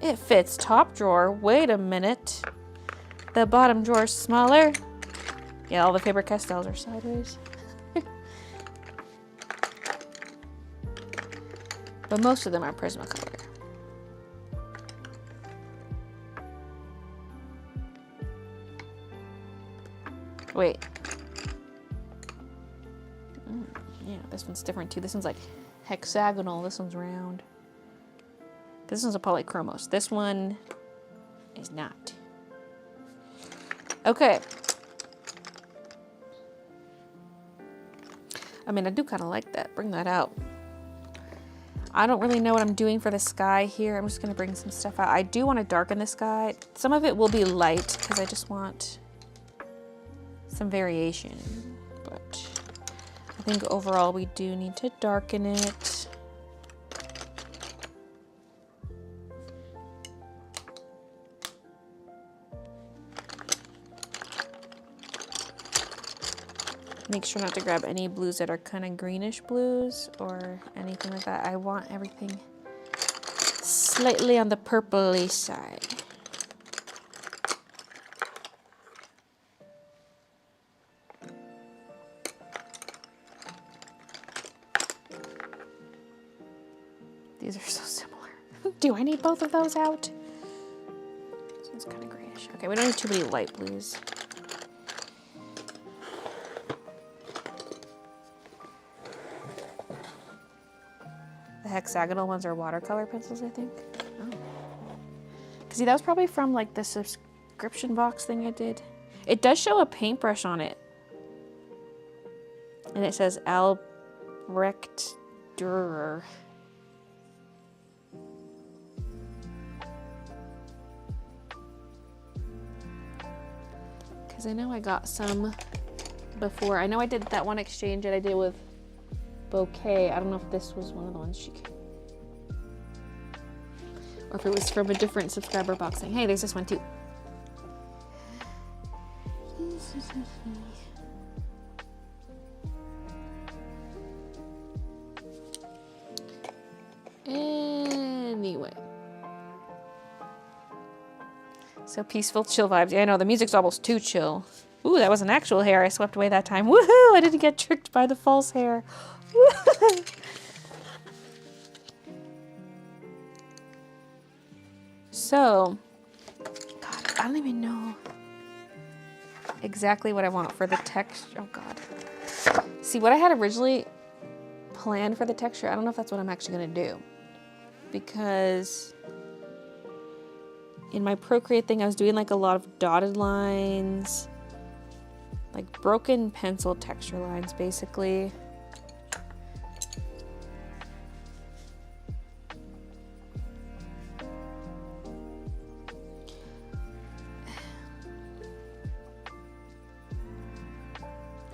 it fits top drawer. Wait a minute. The bottom drawer's smaller. Yeah, all the Faber-Castells are sideways. But most of them are Prismacolor. Wait. Yeah, this one's different too. This one's like hexagonal. This one's round. This one's a polychromos. This one is not. Okay. I mean, I do kind of like that. Bring that out. I don't really know what I'm doing for the sky here. I'm just going to bring some stuff out. I do want to darken the sky. Some of it will be light because I just want some variation. But I think overall we do need to darken it. Make sure not to grab any blues that are kind of greenish blues or anything like that. I want everything slightly on the purpley side. These are so similar. Do I need both of those out? This one's kind of greenish. Okay, we don't need too many light blues. The hexagonal ones are watercolor pencils, I think. Oh. See, that was probably from like the subscription box thing I did. It does show a paintbrush on it. And it says Albrecht Dürer. Because I know I got some before. I know I did that one exchange that I did with Bouquet. I don't know if this was one of the ones she came. Or if it was from a different subscriber box saying, hey, there's this one too. Anyway. So peaceful, chill vibes. Yeah, I know, the music's almost too chill. Ooh, that was an actual hair I swept away that time. Woohoo! I didn't get tricked by the false hair. So, God, I don't even know exactly what I want for the texture. Oh, God. See, what I had originally planned for the texture, I don't know if that's what I'm actually going to do. Because in my Procreate thing, I was doing like a lot of dotted lines, like broken pencil texture lines, basically.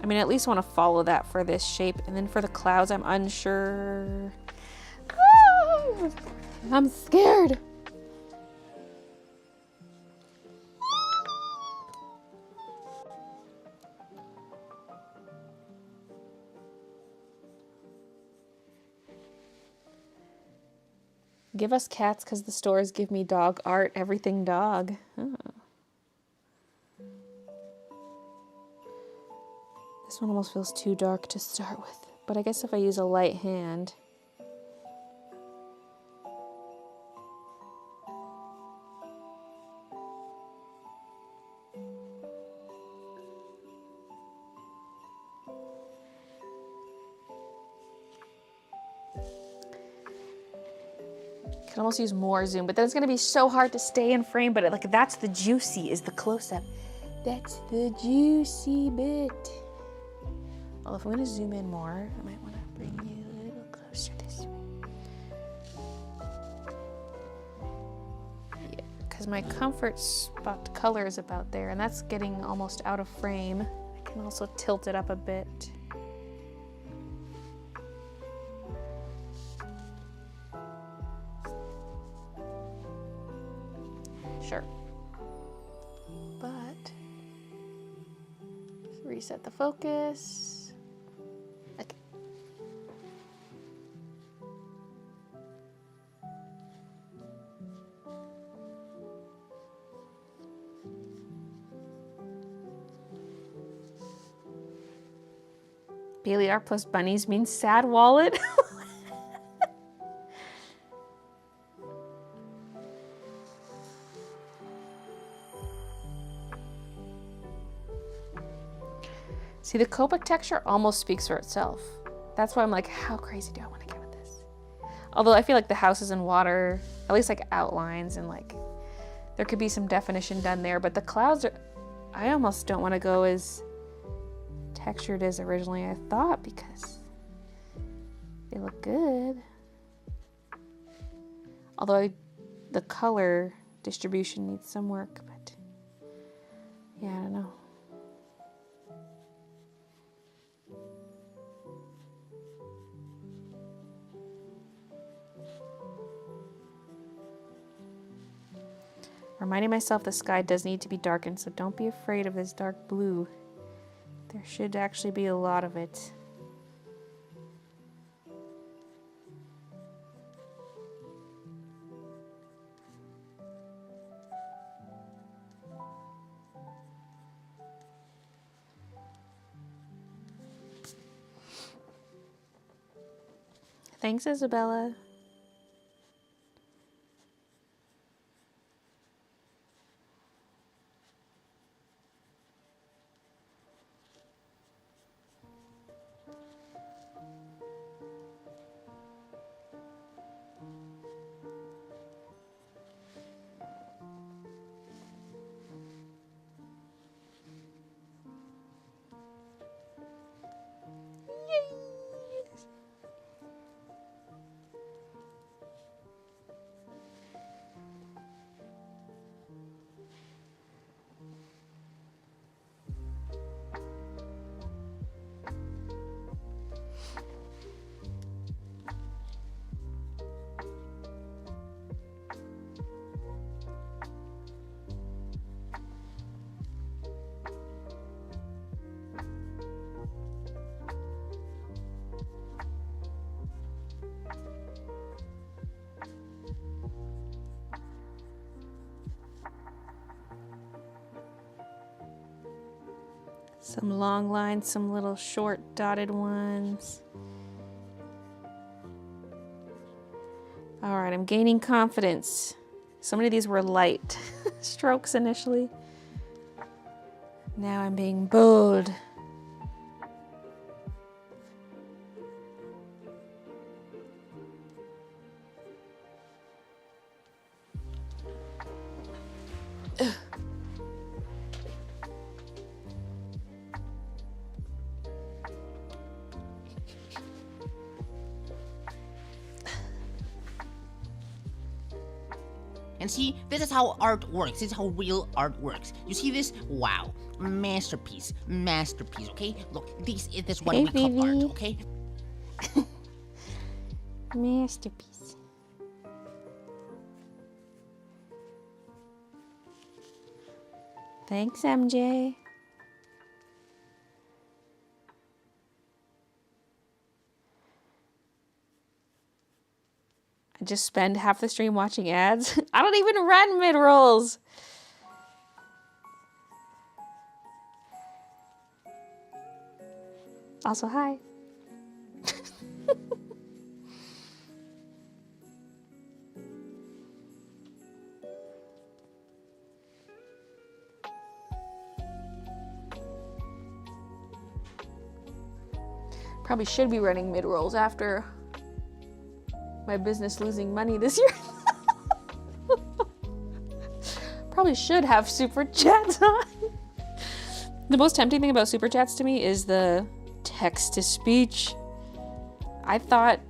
I mean, I at least want to follow that for this shape. And then for the clouds, I'm unsure. Oh, I'm scared. Give us cats because the stores give me dog art, everything dog. Oh. This one almost feels too dark to start with, but I guess if I use a light hand. Can almost use more zoom, but then it's gonna be so hard to stay in frame, but like that's the juicy, is the close-up. That's the juicy bit. Well, if I'm gonna zoom in more, I might wanna bring you a little closer this way. Yeah, because my comfort spot color is about there, and that's getting almost out of frame. I can also tilt it up a bit. Sure. But reset the focus. Okay. Baylee R plus bunnies means sad wallet. See, the Copic texture almost speaks for itself. That's why I'm like, how crazy do I want to get with this? Although I feel like the house is in water, at least like outlines, and like there could be some definition done there, but the clouds are, I almost don't want to go as textured as originally I thought because they look good. Although the color distribution needs some work, but yeah, I don't know. Reminding myself the sky does need to be darkened, so don't be afraid of this dark blue. There should actually be a lot of it. Thanks, Isabella. Some long lines, some little short dotted ones. All right, I'm gaining confidence. So many of these were light strokes initially. Now I'm being bold. And see, this is how art works. This is how real art works. You see this? Wow. Masterpiece. Masterpiece, okay? Look, this is what we call art, okay? Masterpiece. Thanks, MJ. I just spend half the stream watching ads. I don't even run mid-rolls. Also, hi. Probably should be running mid-rolls after my business losing money this year. probably should have super chats on. The most tempting thing about super chats to me is the text to speech. I thought,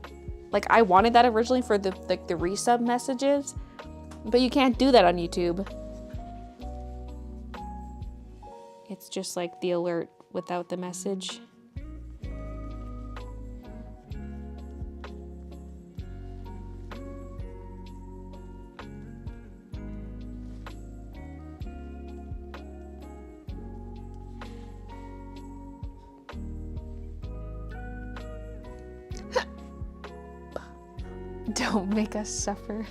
like, I wanted that originally for the resub messages, but you can't do that on YouTube. It's just like the alert without the message. Don't make us suffer.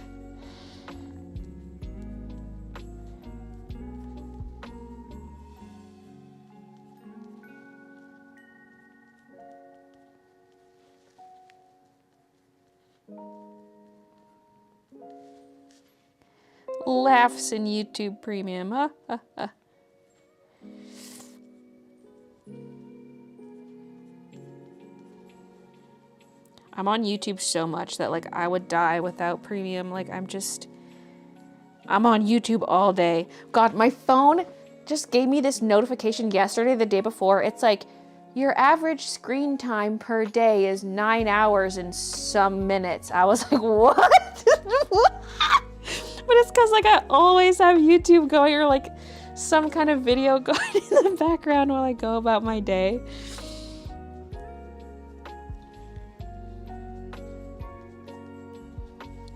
Laughs in YouTube Premium. I'm on YouTube so much that, like, I would die without Premium. Like, I'm on YouTube all day. God, my phone just gave me this notification yesterday, the day before. It's like, your average screen time per day is 9 hours and some minutes. I was like, what? But it's because, like, I always have YouTube going, or, like, some kind of video going in the background while I go about my day.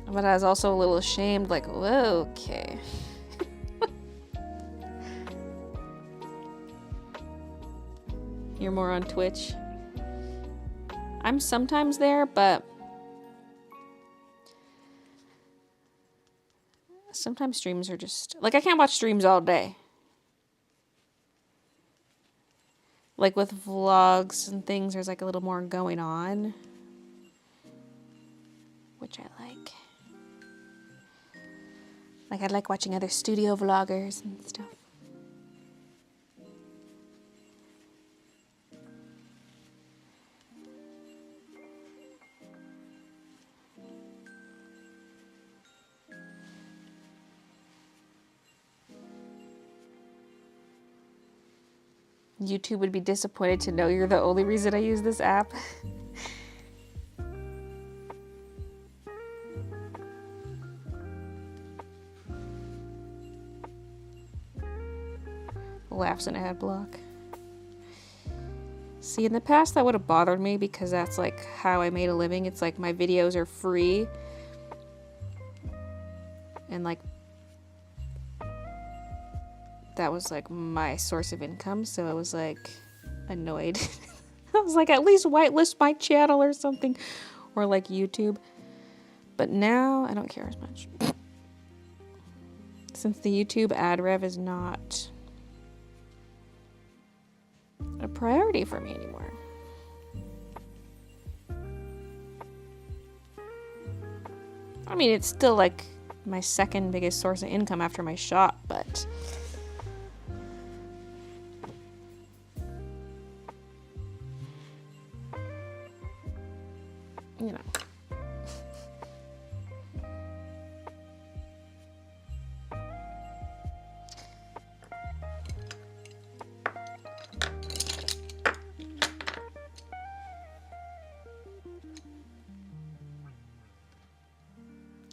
But I was also a little ashamed, like, whoa, okay. You're more on Twitch. I'm sometimes there, but sometimes streams are just, like, I can't watch streams all day. Like with vlogs and things, there's like a little more going on, which I like. Like, I like watching other studio vloggers and stuff. YouTube would be disappointed to know you're the only reason I use this app. Laughs in a ad block. See, in the past that would have bothered me because that's like how I made a living. It's like my videos are free. And like that was like my source of income, so I was like annoyed. I was like, at least whitelist my channel or something, or like YouTube. But now I don't care as much. Since the YouTube ad rev is not a priority for me anymore. I mean, it's still like my second biggest source of income after my shop, but you know.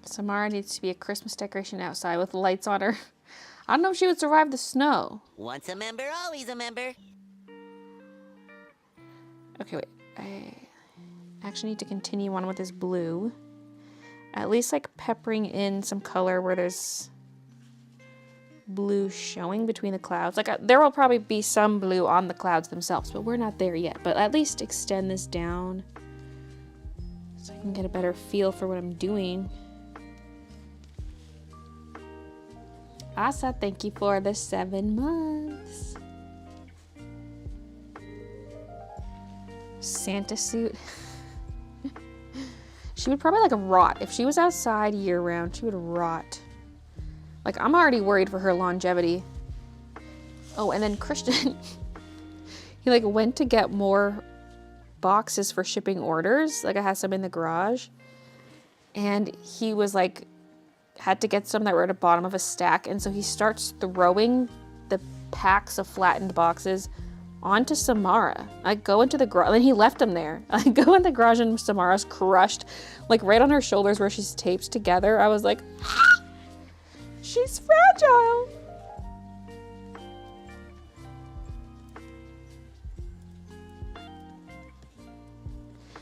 Samara needs to be a Christmas decoration outside with lights on her. I don't know if she would survive the snow. Once a member, always a member. Okay, wait. I actually need to continue on with this blue. At least like peppering in some color where there's blue showing between the clouds. Like there will probably be some blue on the clouds themselves, but we're not there yet. But at least extend this down so I can get a better feel for what I'm doing. Asa, thank you for the 7 months. Santa suit. She would probably like rot. If she was outside year round, she would rot. Like, I'm already worried for her longevity. Oh, and then Christian, he like went to get more boxes for shipping orders. Like I had some in the garage. And he was like had to get some that were at the bottom of a stack, and so he starts throwing the packs of flattened boxes onto Samara. I go into the garage, and he left them there. I go in the garage and Samara's crushed, like right on her shoulders where she's taped together. I was like, ah! She's fragile.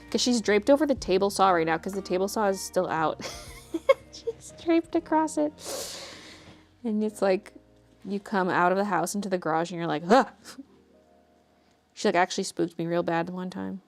Because she's draped over the table saw right now because the table saw is still out. She's draped across it. And it's like, you come out of the house into the garage and you're like, huh. She like actually spooked me real bad one time.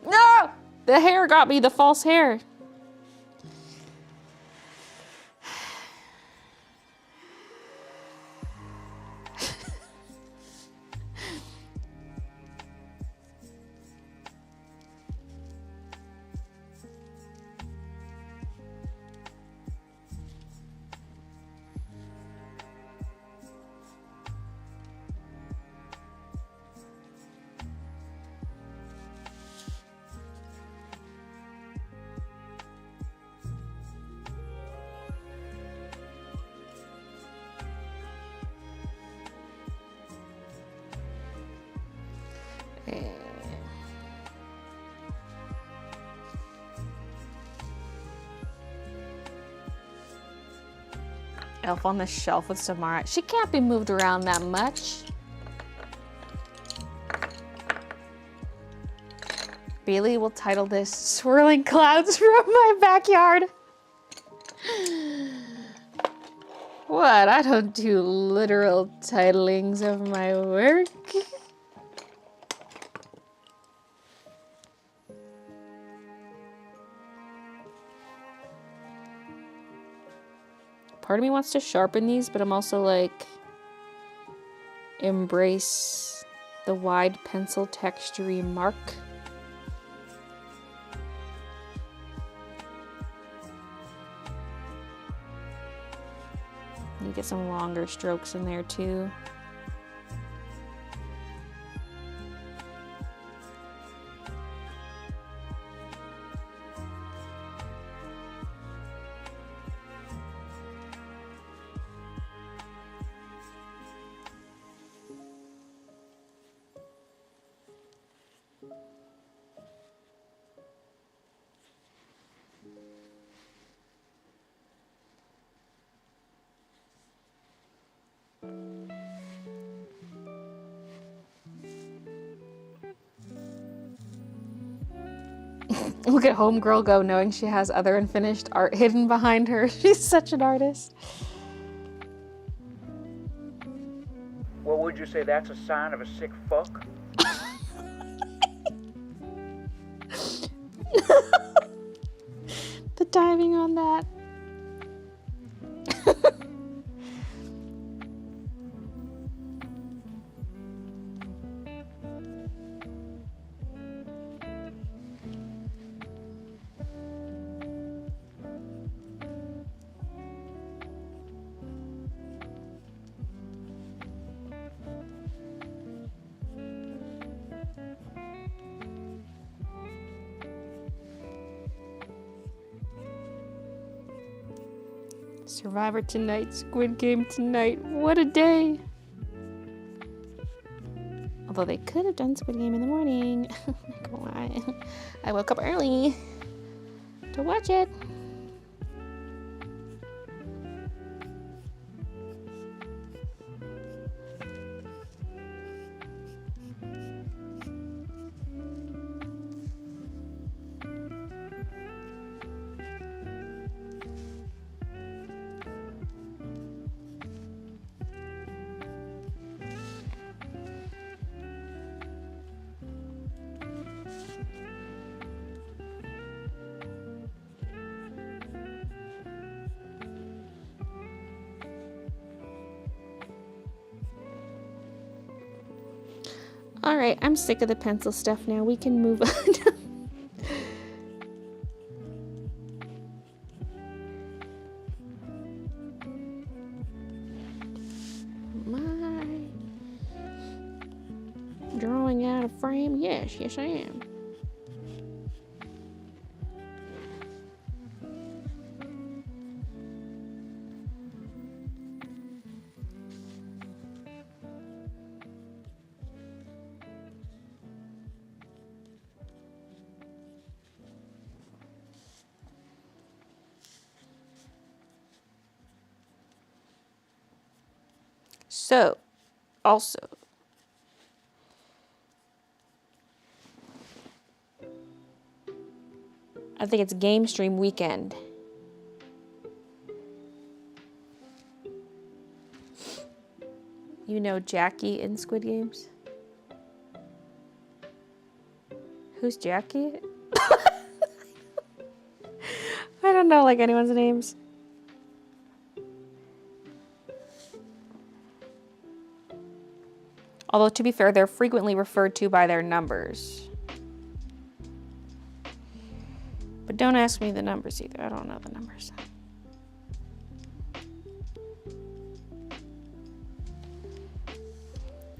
No! The hair got me, the false hair. Elf on the Shelf with Samara. She can't be moved around that much. Baylee will title this Swirling Clouds from My Backyard. What? I don't do literal titlings of my work. Part of me wants to sharpen these, but I'm also like, embrace the wide pencil texture-y mark. You get some longer strokes in there too. Look at homegirl go, knowing she has other unfinished art hidden behind her. She's such an artist. Well, would you say that's a sign of a sick fuck? The timing on that. Survivor tonight, Squid Game tonight. What a day. Although they could have done Squid Game in the morning. I woke up early to watch it. All right, I'm sick of the pencil stuff now. We can move on. My drawing out of frame? Yes, I am. So, also, I think it's game stream weekend. You know Jackie in Squid Games? Who's Jackie? I don't know like anyone's names. Although, to be fair, they're frequently referred to by their numbers. But don't ask me the numbers either. I don't know the numbers.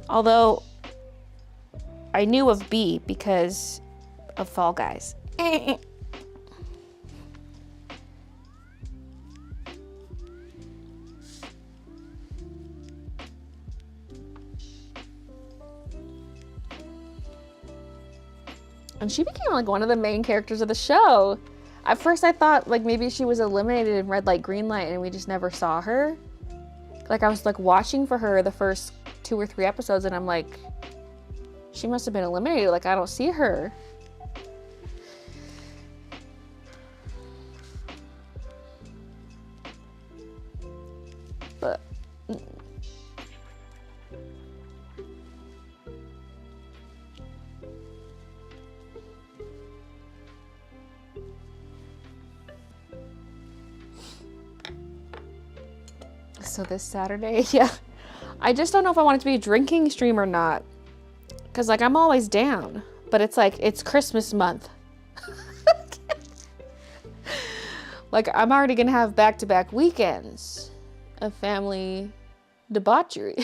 Although, I knew of B because of Fall Guys. And she became like one of the main characters of the show. At first I thought like maybe she was eliminated in Red Light, Green Light and we just never saw her. Like I was like watching for her the first 2 or 3 episodes and I'm like, she must have been eliminated. Like I don't see her. But so this Saturday, yeah. I just don't know if I want it to be a drinking stream or not. Cause like I'm always down. But it's like, it's Christmas month. Like I'm already gonna have back-to-back weekends of family debauchery.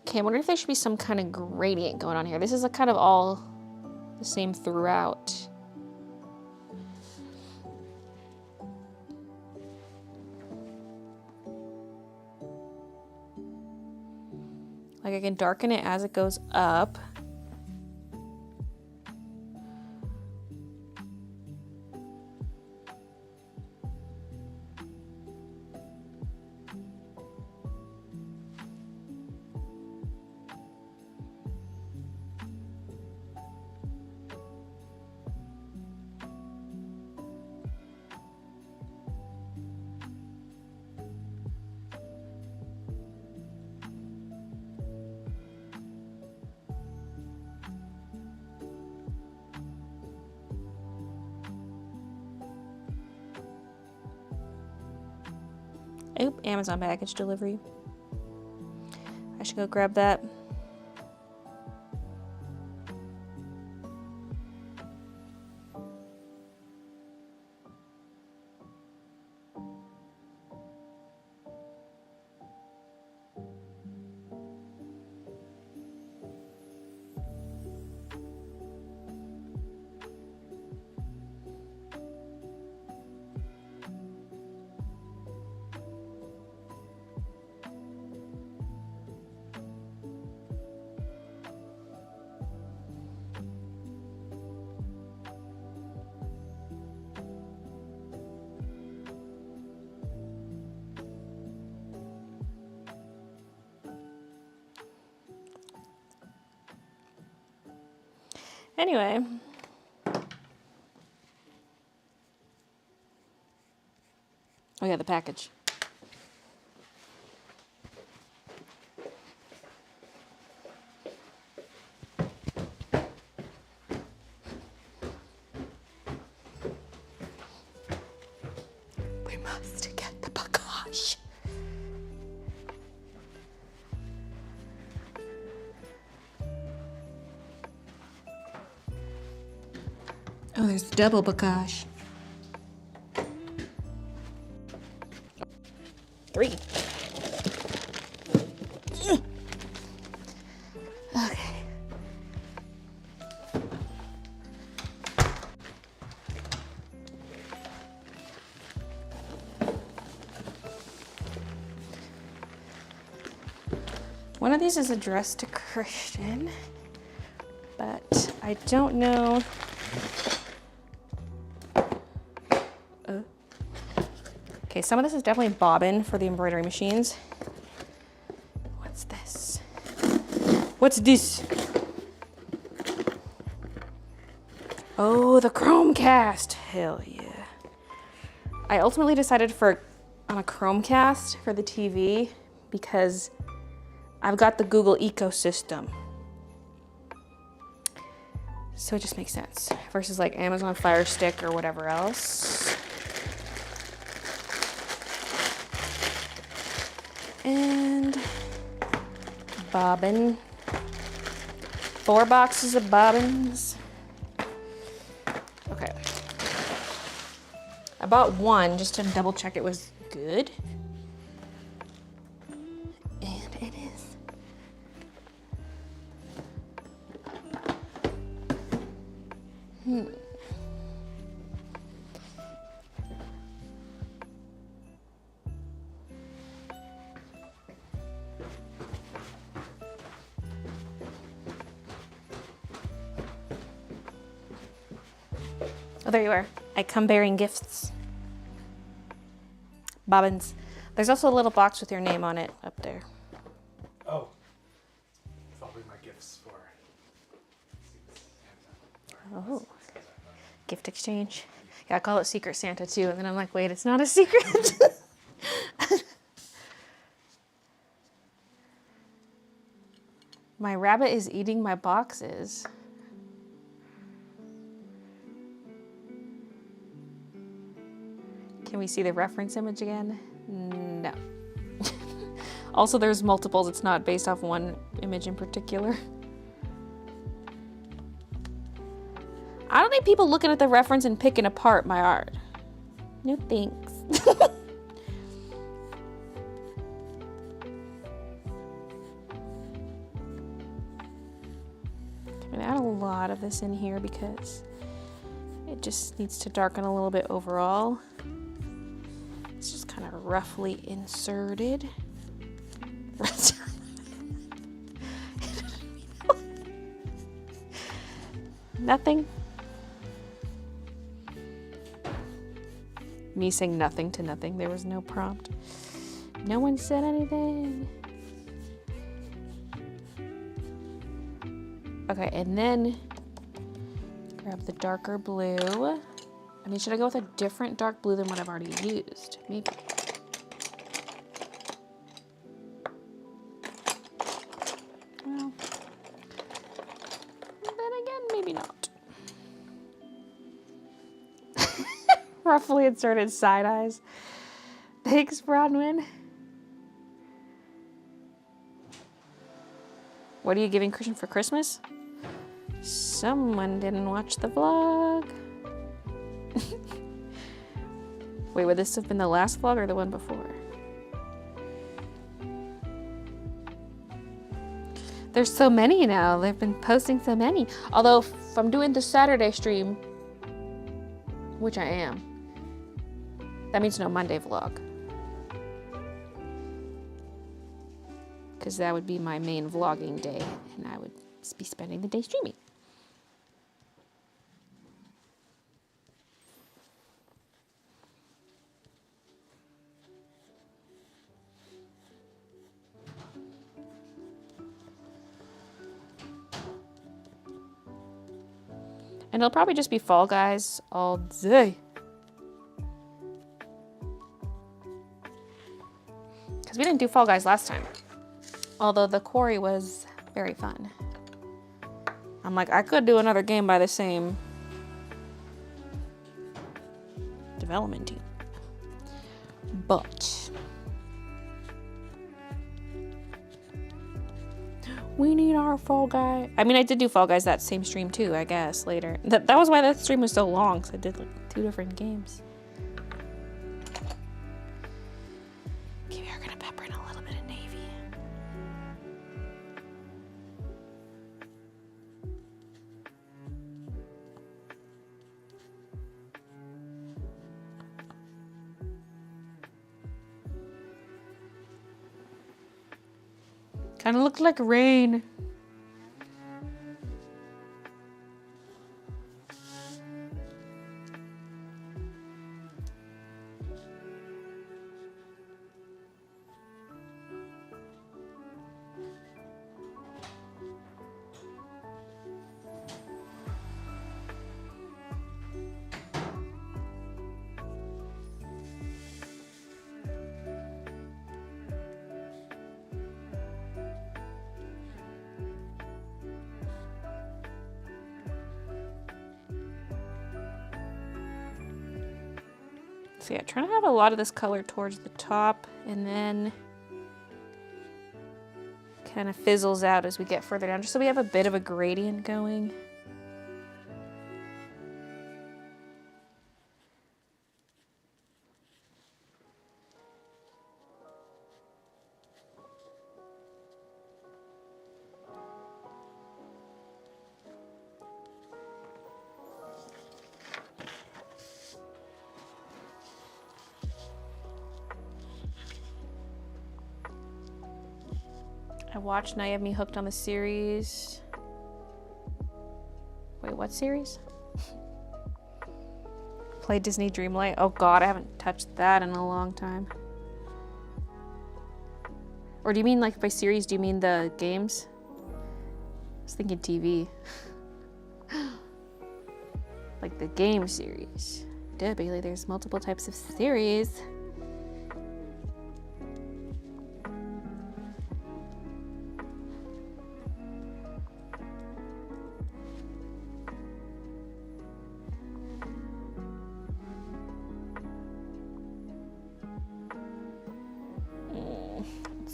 Okay, I wonder if there should be some kind of gradient going on here. This is a kind of all the same throughout. Like I can darken it as it goes up. Oop, Amazon package delivery. I should go grab that. Anyway. Oh yeah, the package. must get the bagage. Oh, there's double bagage. 3. Okay. One of these is addressed to Christian, but I don't know. Okay, some of this is definitely bobbin for the embroidery machines. What's this? What's this? Oh, the Chromecast. Hell yeah. I ultimately decided on a Chromecast for the TV because I've got the Google ecosystem. So it just makes sense versus like Amazon Fire Stick or whatever else. And bobbin. 4 boxes of bobbins. Okay. I bought one just to double check it was good. And it is. Oh, there you are. I come bearing gifts. Bobbins. There's also a little box with your name on it up there. Oh. Probably my gifts for Santa. Oh. Gift exchange. Yeah, I call it Secret Santa too, and then I'm like, wait, it's not a secret. My rabbit is eating my boxes. Can we see the reference image again? No. Also, there's multiples. It's not based off one image in particular. I don't need people looking at the reference and picking apart my art. No thanks. I'm gonna add a lot of this in here because it just needs to darken a little bit overall. It's just kind of roughly inserted. Nothing. Me saying nothing to nothing. There was no prompt. No one said anything. Okay, and then grab the darker blue. I mean, should I go with a different dark blue than what I've already used? Maybe. Well, then again, maybe not. Roughly inserted side eyes. Thanks, Bronwyn. What are you giving Christian for Christmas? Someone didn't watch the vlog. Wait, would this have been the last vlog or the one before? There's so many now. They've been posting so many. Although, if I'm doing the Saturday stream, which I am, that means no Monday vlog. Because that would be my main vlogging day, and I would be spending the day streaming. And it'll probably just be Fall Guys all day. Because we didn't do Fall Guys last time. Although the quarry was very fun. I'm like, I could do another game by the same development team. But we need our Fall Guy. I mean, I did do Fall Guys that same stream too, I guess, later. That was why that stream was so long, so I did like 2 different games. Okay, we are gonna pepper in a little bit of navy. Kind of looked like rain. So yeah, trying to have a lot of this color towards the top and then kind of fizzles out as we get further down, just so we have a bit of a gradient going. I watched Now You Have Me Hooked on the series. Wait, what series? Play Disney Dreamlight. Oh god, I haven't touched that in a long time. Or do you mean like by series, do you mean the games? I was thinking TV. Like the game series. Duh, Bailey, there's multiple types of series.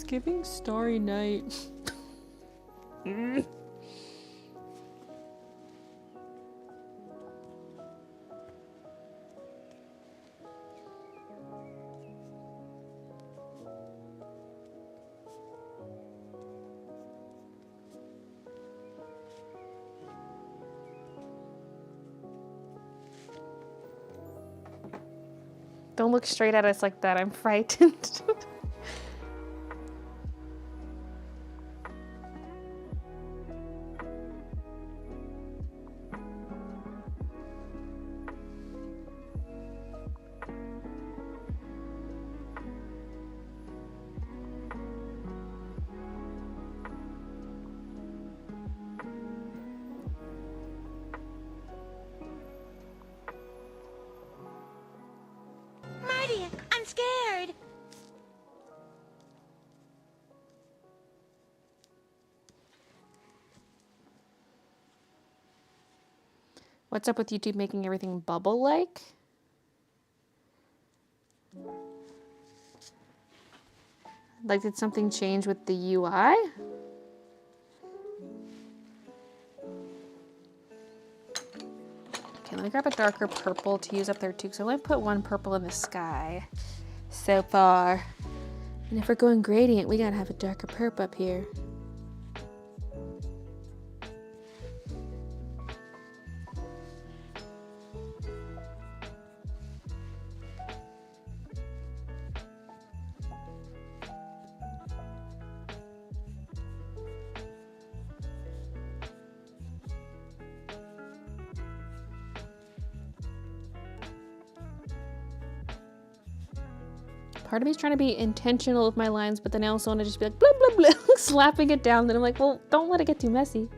Giving Starry Night. Don't look straight at us like that. I'm frightened. Marty, I'm scared. What's up with YouTube making everything bubble-like? Like, did something change with the UI? Okay, let me grab a darker purple to use up there too, because I only put one purple in the sky so far. And if we're going gradient, we gotta have a darker purple up here. Part of me is trying to be intentional with my lines, but then I also want to just be like, blah, blah, blah, slapping it down. Then I'm like, well, don't let it get too messy.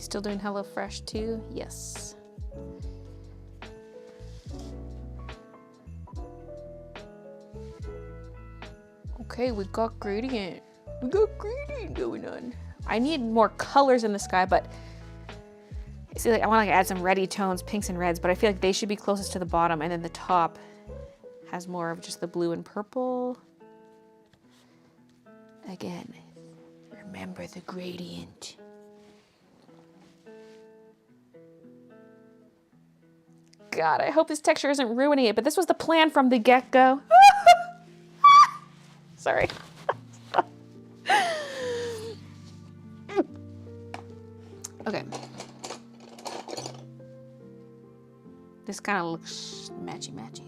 Still doing HelloFresh too? Yes. Okay, we got gradient. We got gradient going on. I need more colors in the sky, but see, like I want to add some reddy tones, pinks and reds, but I feel like they should be closest to the bottom, and then the top has more of just the blue and purple. Again, remember the gradient. God, I hope this texture isn't ruining it, but this was the plan from the get-go. Sorry. Okay. This kind of looks matchy-matchy.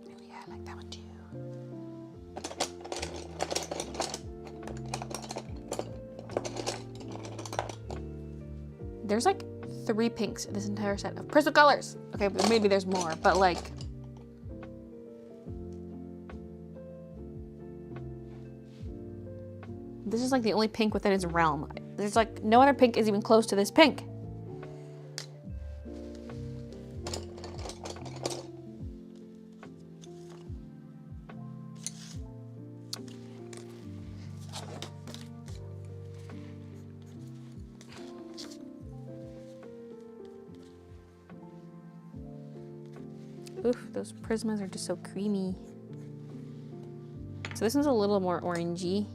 Yeah, I like that one too. There's like 3 pinks in this entire set of Prism colors. Okay, but maybe there's more, but like, this is like the only pink within its realm. There's like no other pink is even close to this pink. Oof, those Prismas are just so creamy. So this one's a little more orangey.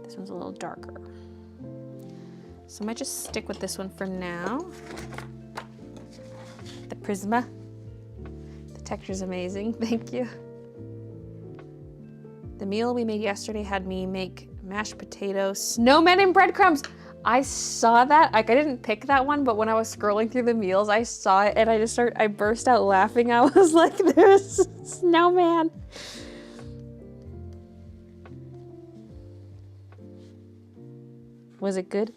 This one's a little darker. So I might just stick with this one for now. The Prisma. The texture's amazing, thank you. The meal we made yesterday had me make mashed potatoes, snowmen and breadcrumbs. I saw that, like I didn't pick that one, but when I was scrolling through the meals, I saw it and I burst out laughing. I was like, there's snowman. Was it good?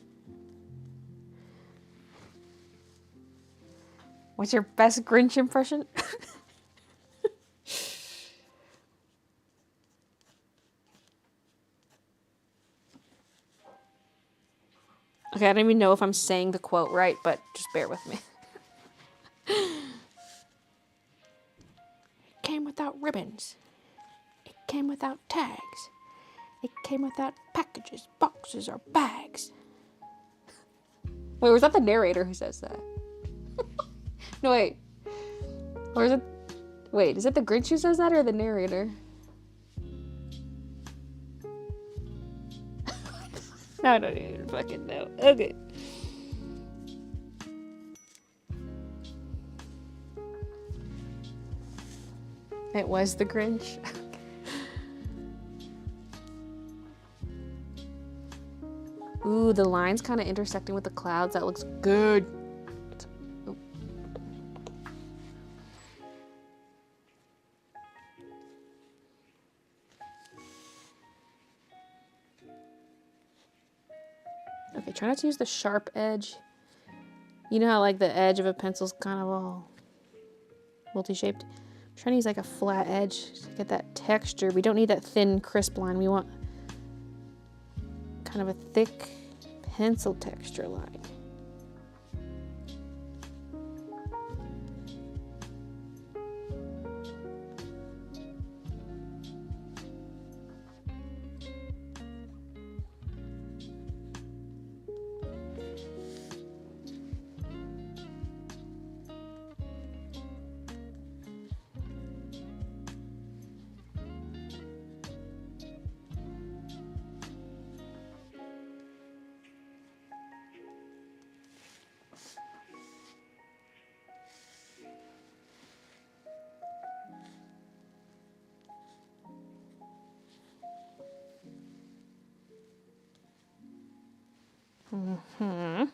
What's your best Grinch impression? Okay, I don't even know if I'm saying the quote right, but just bear with me. It came without ribbons. It came without tags. It came without packages, boxes, or bags. Wait, was that the narrator who says that? No, wait. Or is it... Wait, is it the Grinch who says that or the narrator? I don't even fucking know. Okay. It was the Grinch. Ooh, the line's kind of intersecting with the clouds. That looks good. Ooh. Okay, try not to use the sharp edge. You know how like the edge of a pencil's kind of all multi-shaped? I'm trying to use like a flat edge to get that texture. We don't need that thin, crisp line. We want kind of a thick pencil texture line. Mm-hmm.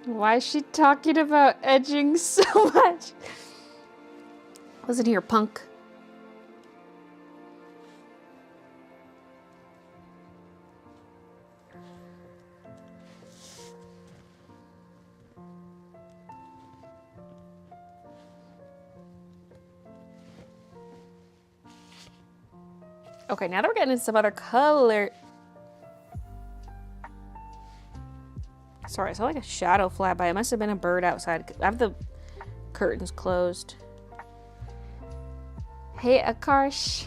Why is she talking about edging so much? Listen here, punk. Okay, now that we're getting into some other color. Sorry, I saw like a shadow fly by. It must have been a bird outside. I have the curtains closed. Hey, Akarsh.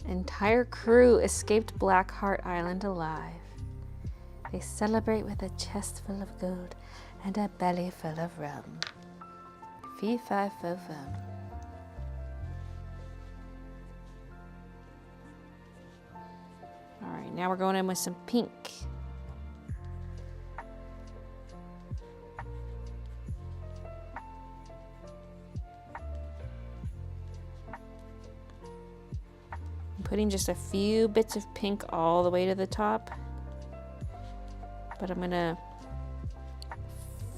Entire crew escaped Blackheart Island alive. They celebrate with a chest full of gold and a belly full of rum. Fee, fi, fo, fum. Alright, now we're going in with some pink. I'm putting just a few bits of pink all the way to the top. But I'm gonna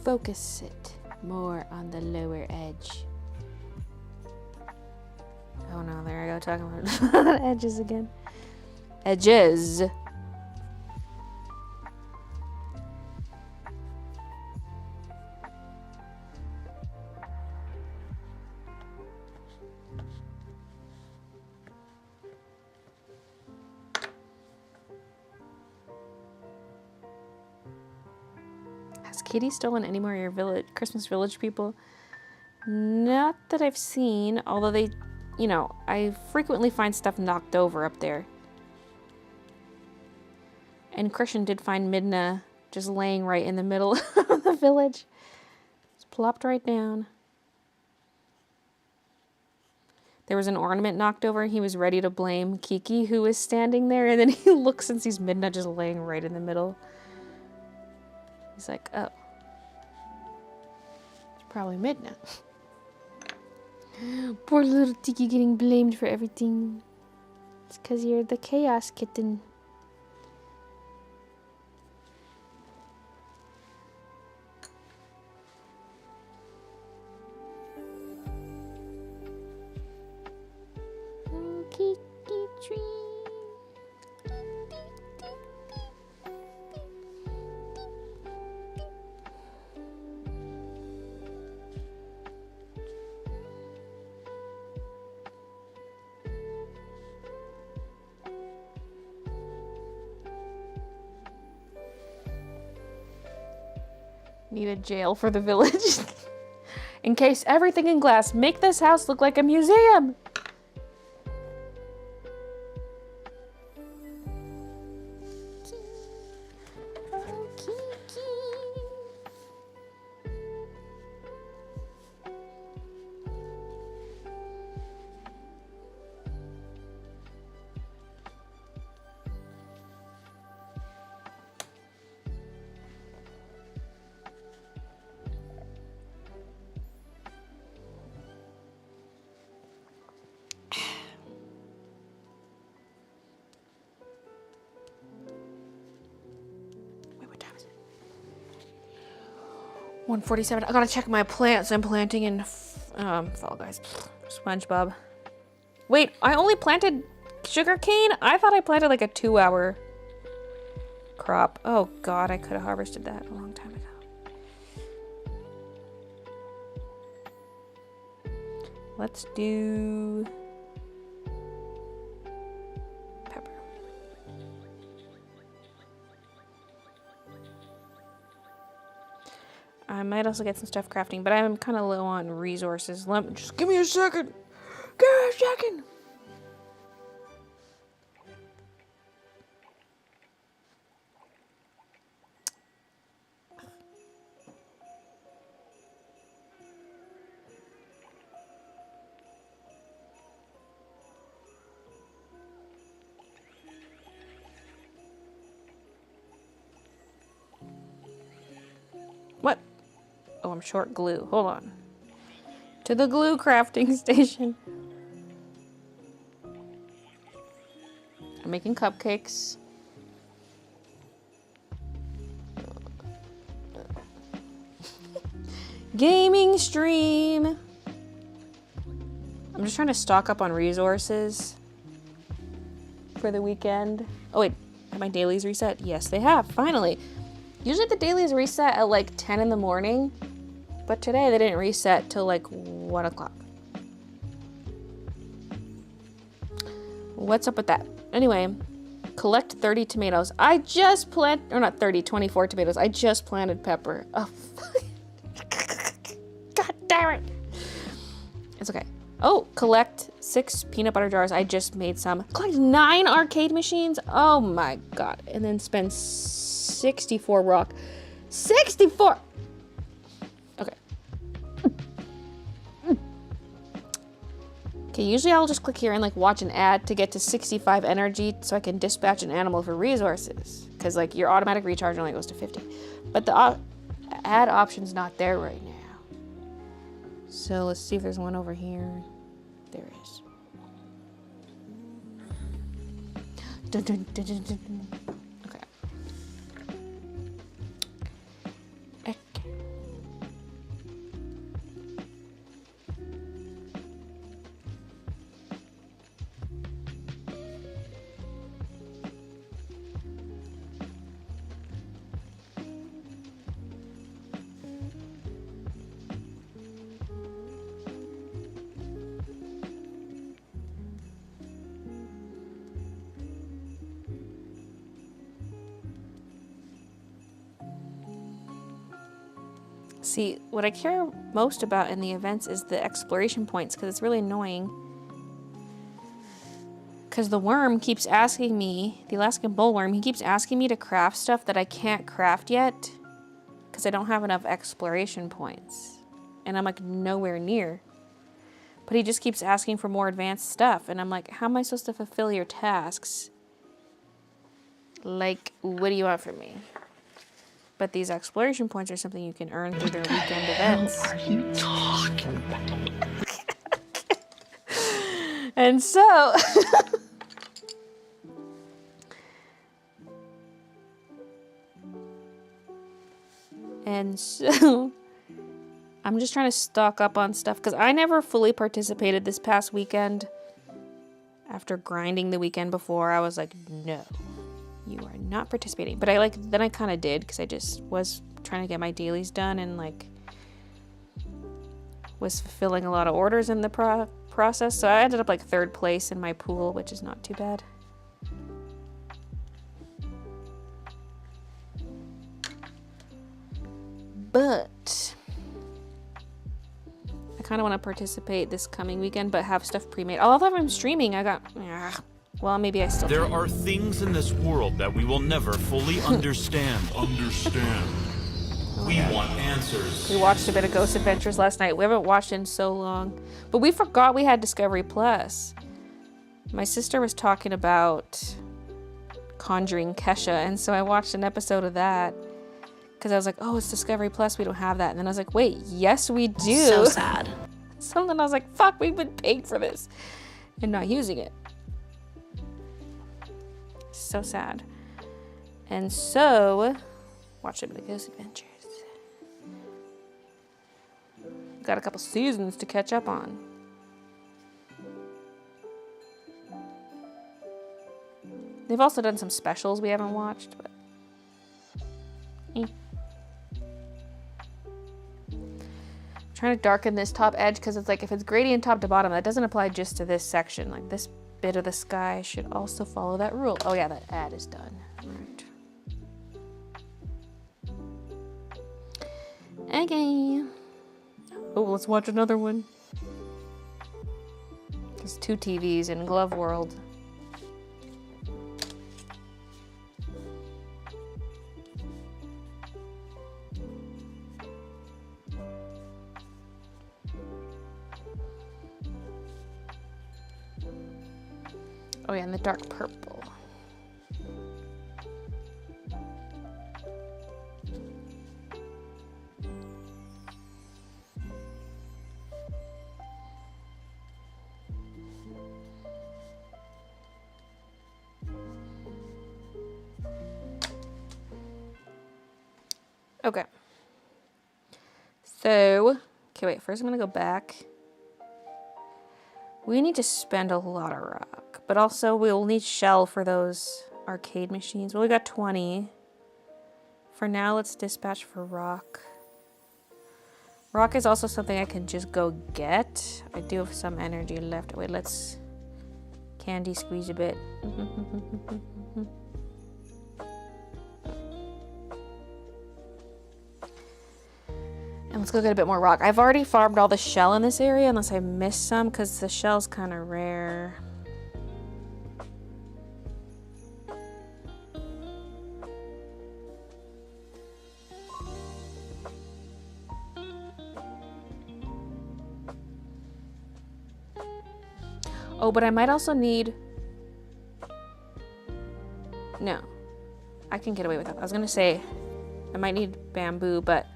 focus it more on the lower edge. Oh no, there I go, talking about edges again. Edges. Has Katie stolen any more of your village, Christmas Village people? Not that I've seen, although they, you know, I frequently find stuff knocked over up there. And Christian did find Midna just laying right in the middle of the village. Just plopped right down. There was an ornament knocked over. He was ready to blame Kiki, who was standing there. And then he looks and sees Midna just laying right in the middle. He's like, oh. It's probably Midna. Poor little Tiki getting blamed for everything. It's because you're the chaos kitten. Need a jail for the village. Encase everything in glass. Make this house look like a museum. Wait, what time is it? 1:47. I gotta check my plants. I'm planting in Fall Guys. SpongeBob. Wait, I only planted sugarcane? I thought I planted like a 2-hour crop. Oh god, I could have harvested that a long time ago. Let's do pepper. I might also get some stuff crafting, but I'm kind of low on resources. Just give me a second. Give me a second. What? Oh, I'm short glue. Hold on. To the glue crafting station. I'm making cupcakes. Gaming stream. I'm just trying to stock up on resources for the weekend. Oh wait, have my dailies reset? Yes, they have, finally. Usually the dailies reset at like 10 in the morning, but today they didn't reset till like 1 o'clock. What's up with that? Anyway, collect 30 tomatoes. I just planted, or not 30, 24 tomatoes. I just planted pepper. Oh, God damn it. It's okay. Oh, collect 6 peanut butter jars. I just made some. Collect 9 arcade machines. Oh my God. And then spend 64 rock. 64! Okay. Okay, usually I'll just click here and like watch an ad to get to 65 energy so I can dispatch an animal for resources. Because like your automatic recharge only goes to 50. But the ad option's not there right now. So let's see if there's one over here. There is. Dun, dun, dun, dun, dun, dun. Okay. See, what I care most about in the events is the exploration points, because it's really annoying. Because the worm keeps asking me, the Alaskan bullworm, he keeps asking me to craft stuff that I can't craft yet, because I don't have enough exploration points. And I'm like nowhere near. But he just keeps asking for more advanced stuff, and I'm like, how am I supposed to fulfill your tasks? Like, what do you want from me? But these exploration points are something you can earn through their weekend events. What are you talking about? And so... and so... I'm just trying to stock up on stuff, because I never fully participated this past weekend. After grinding the weekend before, I was like, no. You are not participating. But then I kind of did, because I just was trying to get my dailies done and like was fulfilling a lot of orders in the process. So I ended up like 3rd place in my pool, which is not too bad. But I kind of want to participate this coming weekend, but have stuff pre-made. Although if I'm streaming, I got... well, maybe I still... There are things in this world that we will never fully understand. We want answers. We watched a bit of Ghost Adventures last night. We haven't watched in so long. But we forgot we had Discovery Plus. My sister was talking about Conjuring Kesha, and so I watched an episode of that. Because I was like, oh, it's Discovery Plus, we don't have that. And then I was like, wait, yes, we do. So sad. Something I was like, fuck, we've been paying for this. And not using it. So sad. And so, watch a bit of Ghost Adventures. Got a couple seasons to catch up on. They've also done some specials we haven't watched, but... I'm trying to darken this top edge, because it's like, if it's gradient top to bottom, that doesn't apply just to this section. Like, this bit of the sky should also follow that rule. Oh yeah, that ad is done. Right. Okay. Oh, let's watch another one. There's 2 TVs in Glove World. Oh yeah, and the dark purple. Okay. So, okay, wait. First, I'm gonna go back. We need to spend a lot of rock, but also we'll need shell for those arcade machines. Well, we got 20. For now, let's dispatch for rock. Rock is also something I can just go get. I do have some energy left. Wait, let's candy squeeze a bit. And let's go get a bit more rock. I've already farmed all the shell in this area, unless I missed some, because the shell's kind of rare. Oh, but I might also need... No. I can get away with that. I was going to say I might need bamboo, but...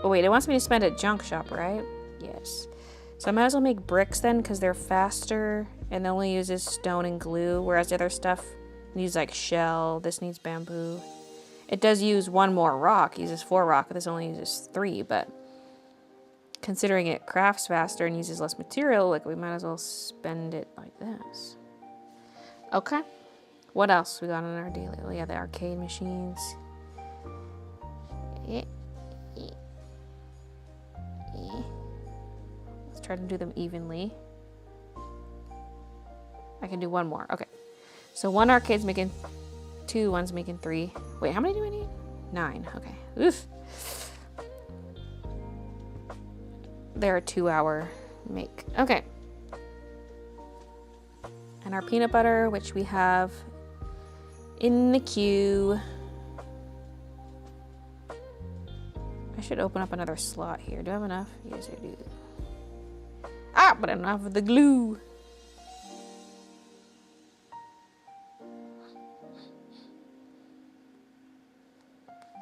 Oh, wait. It wants me to spend at junk shop, right? Yes. So I might as well make bricks then, because they're faster and it only uses stone and glue, whereas the other stuff needs, like, shell. This needs bamboo. It does use 1 more rock. It uses 4 rock. This only uses 3, but... Considering it crafts faster and uses less material, like, we might as well spend it like this. Okay. What else we got on our daily? Oh, yeah, the arcade machines. Let's try to do them evenly. I can do 1 more. Okay. So 1 arcade's making 2, 1's making 3. Wait, how many do I need? 9. Okay. Oof. They're a 2-hour make. Okay. And our peanut butter, which we have in the queue. I should open up another slot here. Do I have enough? Yes, I do. Ah, but I don't have the glue.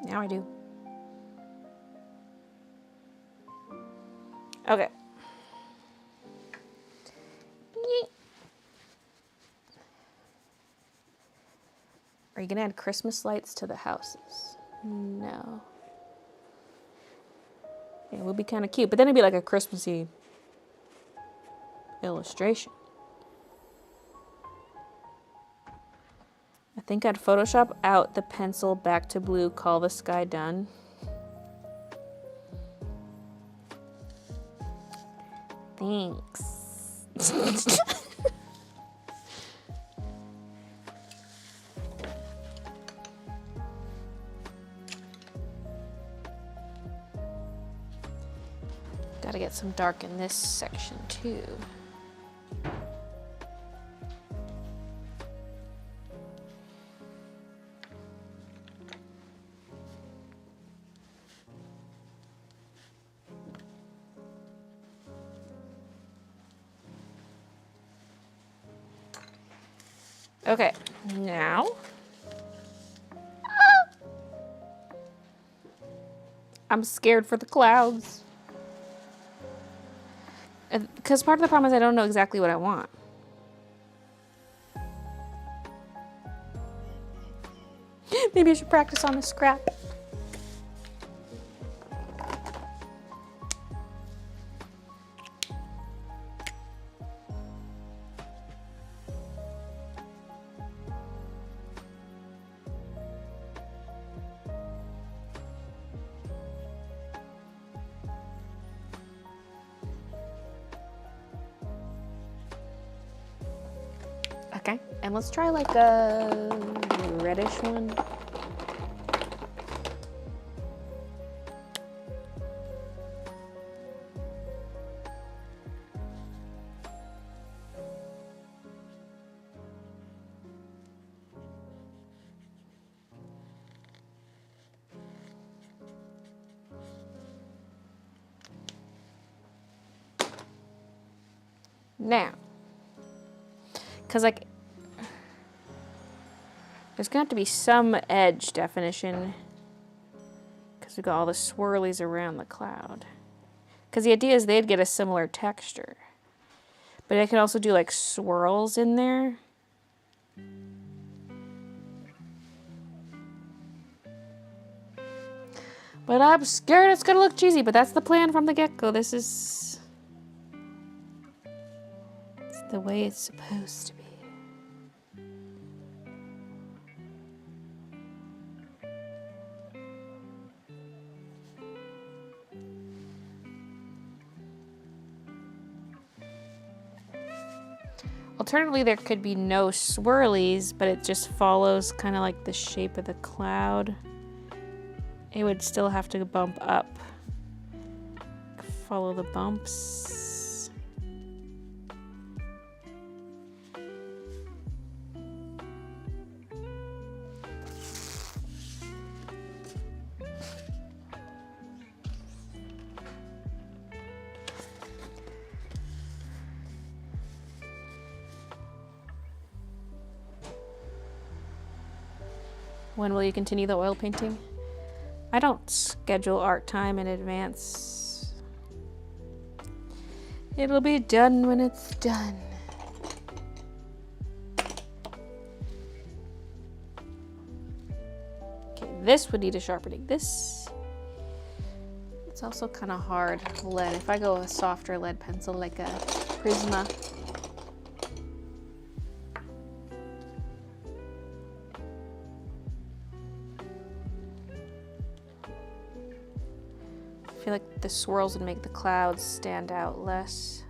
Now I do. Okay. Are you gonna add Christmas lights to the houses? No. Yeah, it would be kind of cute, but then it'd be like a Christmassy illustration. I think I'd Photoshop out the pencil back to blue, call the sky done. Thanks. Gotta get some dark in this section too. Okay, now I'm scared for the clouds. Because part of the problem is I don't know exactly what I want. Maybe I should practice on a scrap. Okay, and let's try like a reddish one. Now, because like there's gonna have to be some edge definition because we got all the swirlies around the cloud. Because the idea is they'd get a similar texture, but I could also do like swirls in there. But But I'm scared it's gonna look cheesy, but that's the plan from the get-go. This is it's the way it's supposed to be. Alternatively, there could be no swirlies, but it just follows kind of like the shape of the cloud. It would still have to bump up. Follow the bumps. When will you continue the oil painting? I don't schedule art time in advance. It'll be done when it's done. Okay, this would need a sharpening. This, it's also kind of hard lead. If I go a softer lead pencil like a Prisma, I feel like the swirls would make the clouds stand out less.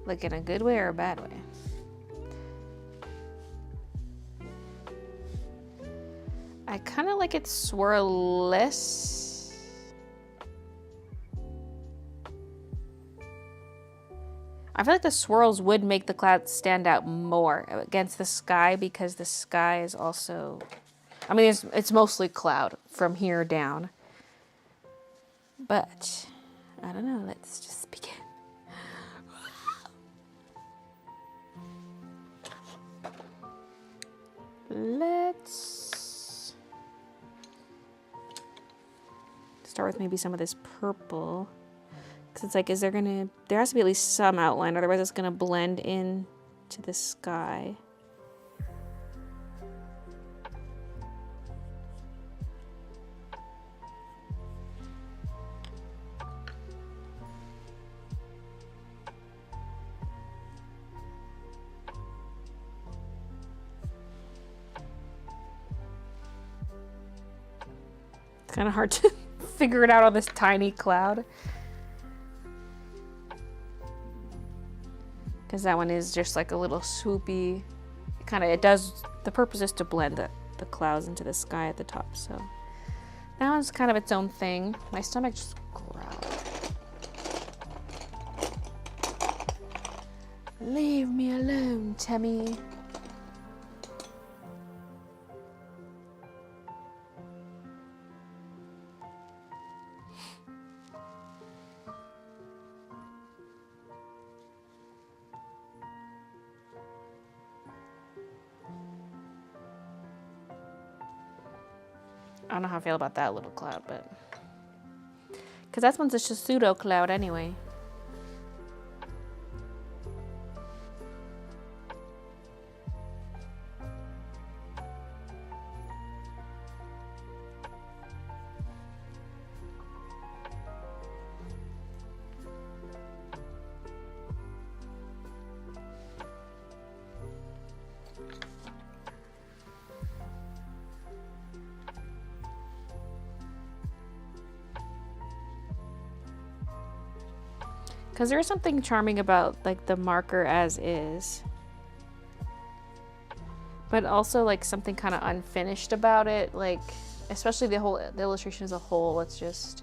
Like in a good way or a bad way? I kind of like it swirlless. I feel like the swirls would make the clouds stand out more against the sky because the sky is also... I mean, it's mostly cloud from here down. But, I don't know, let's just begin. Let's start with maybe some of this purple. Because it's like, is there gonna... There has to be at least some outline, otherwise it's gonna blend in to the sky. Kind of hard to figure it out on this tiny cloud. Because that one is just like a little swoopy. It does, the purpose is to blend the clouds into the sky at the top. So that one's kind of its own thing. My stomach just growled. Leave me alone, Timmy. I don't know how I feel about that little cloud, but... Because that one's just a pseudo cloud anyway. Because there is something charming about like the marker as is, but also like something kind of unfinished about it, like especially the illustration as a whole. It's just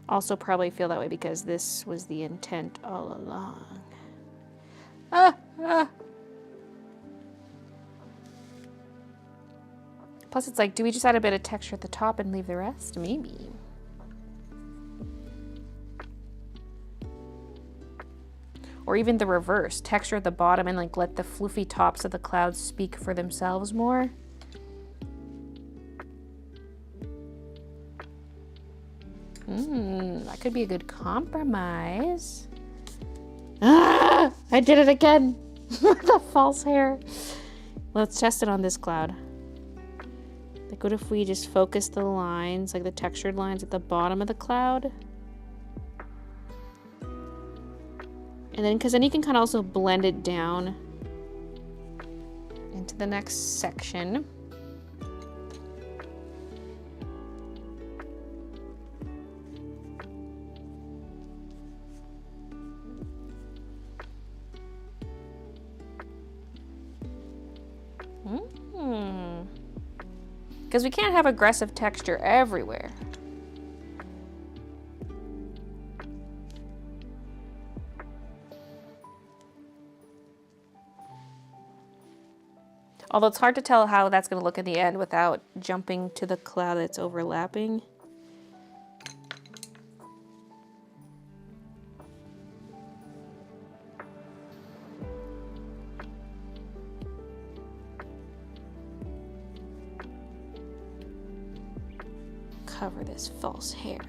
also probably feel that way because this was the intent all along. Plus it's like, do we just add a bit of texture at the top and leave the rest? Maybe. Or even the reverse, texture at the bottom and like let the floofy tops of the clouds speak for themselves more. That could be a good compromise. Ah, I did it again with the false hair. Let's test it on this cloud. Like, what if we just focus the lines, like the textured lines at the bottom of the cloud? And then, because then you can kind of also blend it down into the next section. Because we can't have aggressive texture everywhere. Although it's hard to tell how that's going to look in the end without jumping to the cloud that's overlapping. Cover this false hair.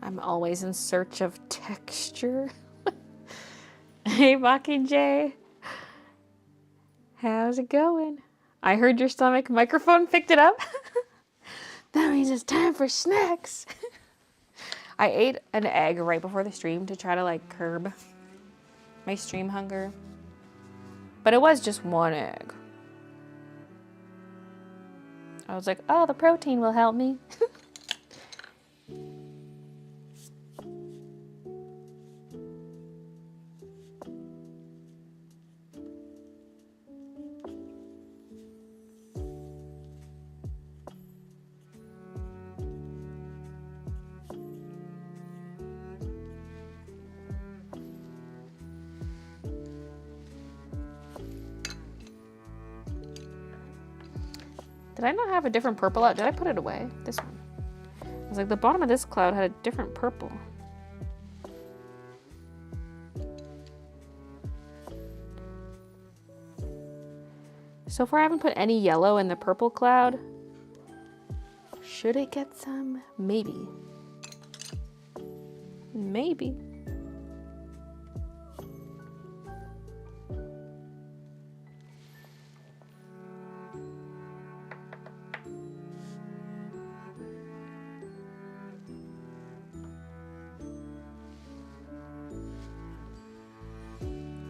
I'm always in search of texture. Hey, Mockingjay. How's it going? I heard your stomach microphone picked it up. That means it's time for snacks. I ate an egg right before the stream to try to like curb my stream hunger. But it was just one egg. I was like, oh, the protein will help me. Did I not have a different purple out? Did I put it away? This one. I was like, the bottom of this cloud had a different purple. So far I haven't put any yellow in the purple cloud. Should it get some? Maybe. Maybe.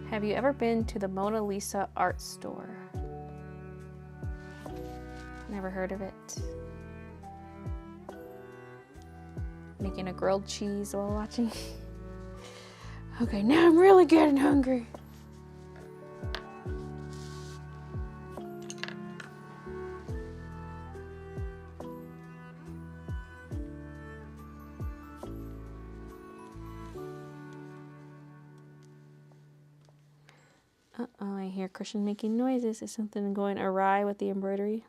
Have you ever been to the Mona Lisa art store? Never heard of it. Making a grilled cheese while watching. Okay, now I'm really getting hungry. Uh-oh, I hear Christian making noises. Is something going awry with the embroidery?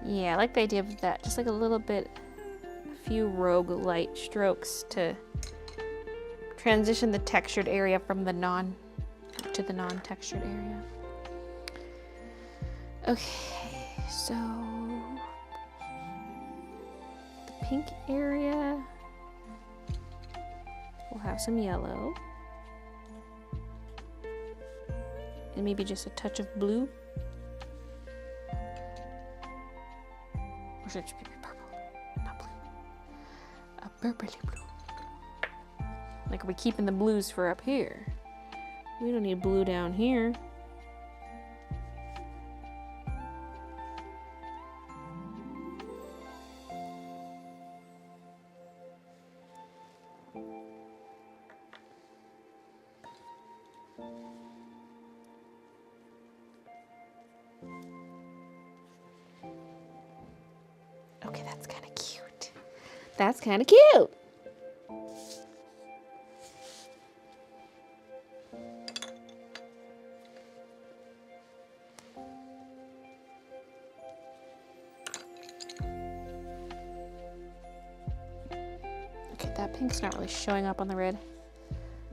Yeah, I like the idea of that. Just like a little bit, a few rogue light strokes to transition the textured area from the to the non-textured area. Okay, so the pink area. We'll have some yellow. And maybe just a touch of blue. Or should it just be purple? Not blue. A purpley blue. Like, are we keeping the blues for up here? We don't need blue down here. Okay, that's kind of cute. That's kind of cute. Okay, that pink's not really showing up on the red.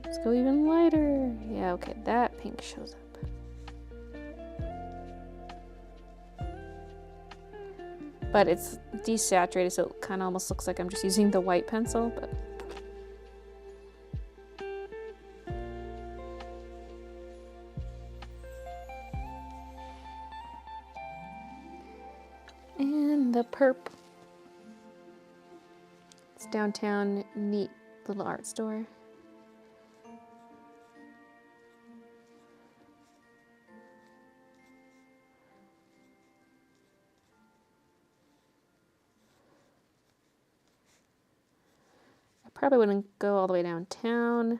Let's go even lighter. Yeah, okay, that pink shows up. But it's desaturated, so it kind of almost looks like I'm just using the white pencil, but... And the perp. It's downtown, neat little art store. Probably wouldn't go all the way downtown.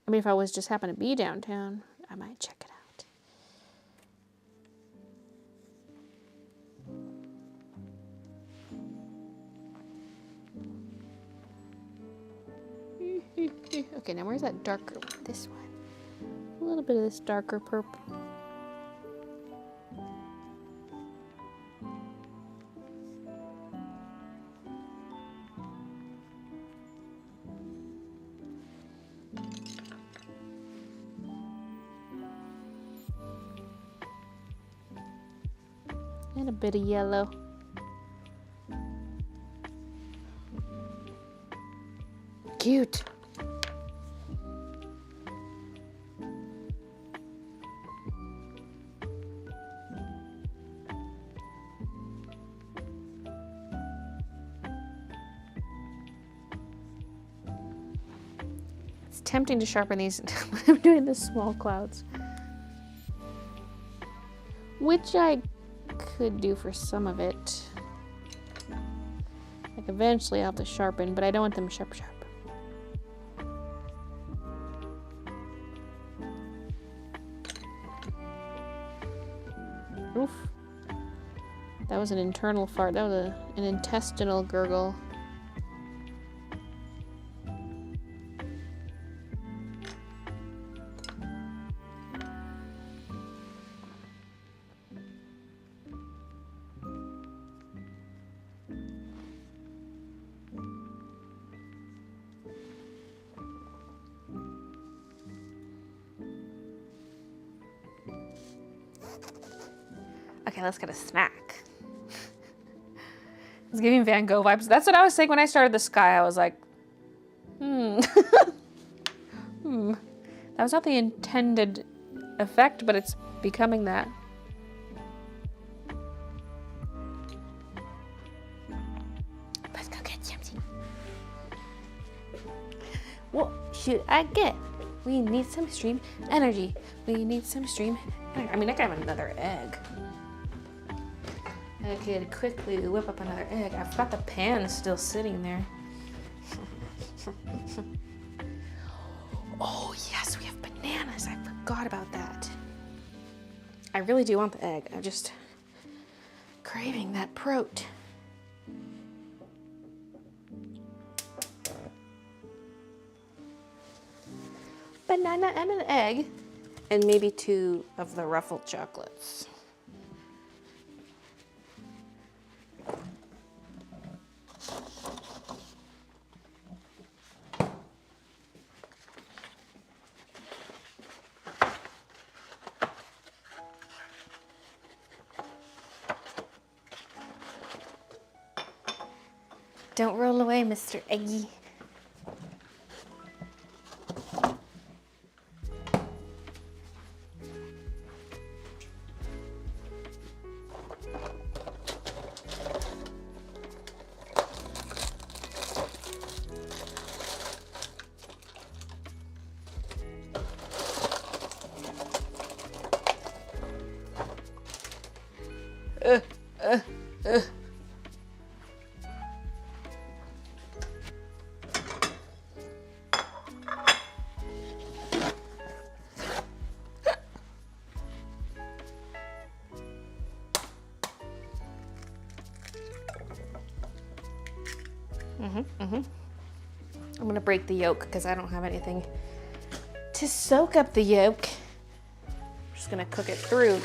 I mean, if I was just happen to be downtown, I might check it out. Okay, now where's that darker one? This one. A little bit of this darker purple. And a bit of yellow. Cute. It's tempting to sharpen these when I'm doing the small clouds, which I could do for some of it. Like eventually I'll have to sharpen, but I don't want them sharp. Oof. That was an internal fart. That was an intestinal gurgle. Okay, let's get a snack. It's giving Van Gogh vibes. That's what I was saying when I started the sky. I was like, That was not the intended effect, but it's becoming that. Let's go get something. What should I get? We need some stream energy. We need some stream energy. I mean, I could have another egg. I could quickly whip up another egg. I've got the pan still sitting there. Oh yes, we have bananas. I forgot about that. I really do want the egg. I'm just craving that prote. Banana and an egg, and maybe 2 of the ruffled chocolates. Don't roll away, Mr. Eggy. I'm gonna break the yolk because I don't have anything to soak up the yolk. I'm just gonna cook it through.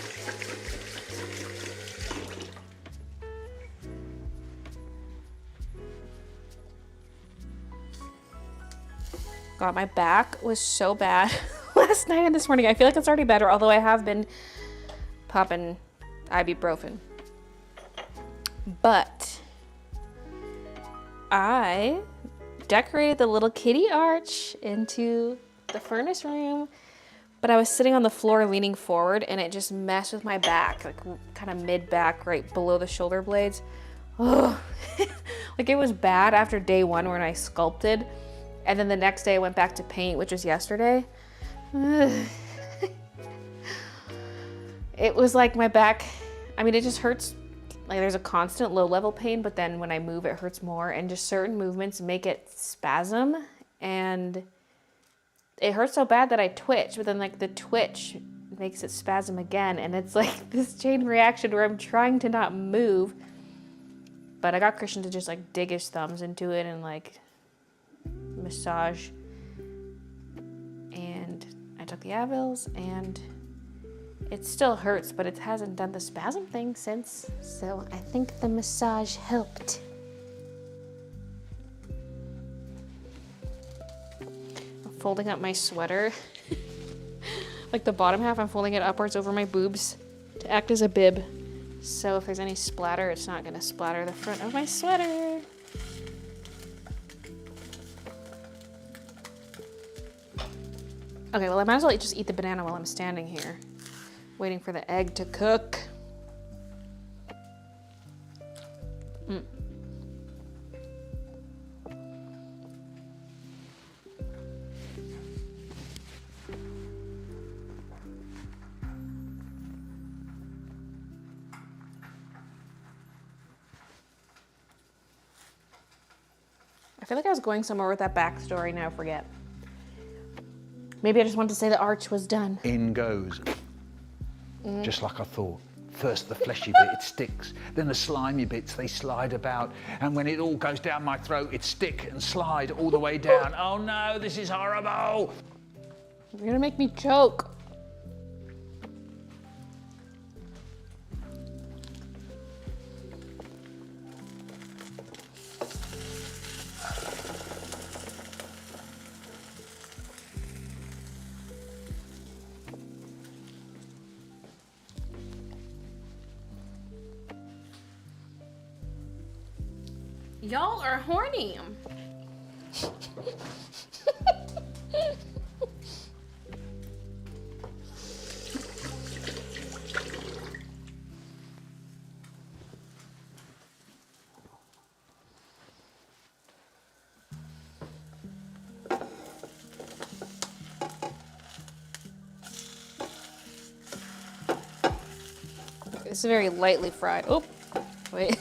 God, my back was so bad last night and this morning. I feel like it's already better, although I have been popping ibuprofen. But I decorated the little kitty arch into the furnace room, but I was sitting on the floor leaning forward and it just messed with my back, like kind of mid-back right below the shoulder blades. Oh, like it was bad after day one when I sculpted, and then the next day I went back to paint, which was yesterday. It was like my back, I mean, it just hurts. Like there's a constant low level pain, but then when I move, it hurts more, and just certain movements make it spasm, and it hurts so bad that I twitch, but then like the twitch makes it spasm again, and it's like this chain reaction where I'm trying to not move, but I got Christian to just like dig his thumbs into it and like massage, and I took the Advils, and it still hurts, but it hasn't done the spasm thing since, so I think the massage helped. I'm folding up my sweater. Like the bottom half, I'm folding it upwards over my boobs to act as a bib. So if there's any splatter, it's not gonna splatter the front of my sweater. Okay, well I might as well just eat the banana while I'm standing here, waiting for the egg to cook. I feel like I was going somewhere with that backstory, now I forget. Maybe I just wanted to say the arch was done. In goes. Just like I thought. First the fleshy bit, it sticks. Then the slimy bits, they slide about. And when it all goes down my throat, it stick and slide all the way down. Oh no, this is horrible. You're gonna make me choke. Y'all are horny. It's very lightly fried. Oh, wait.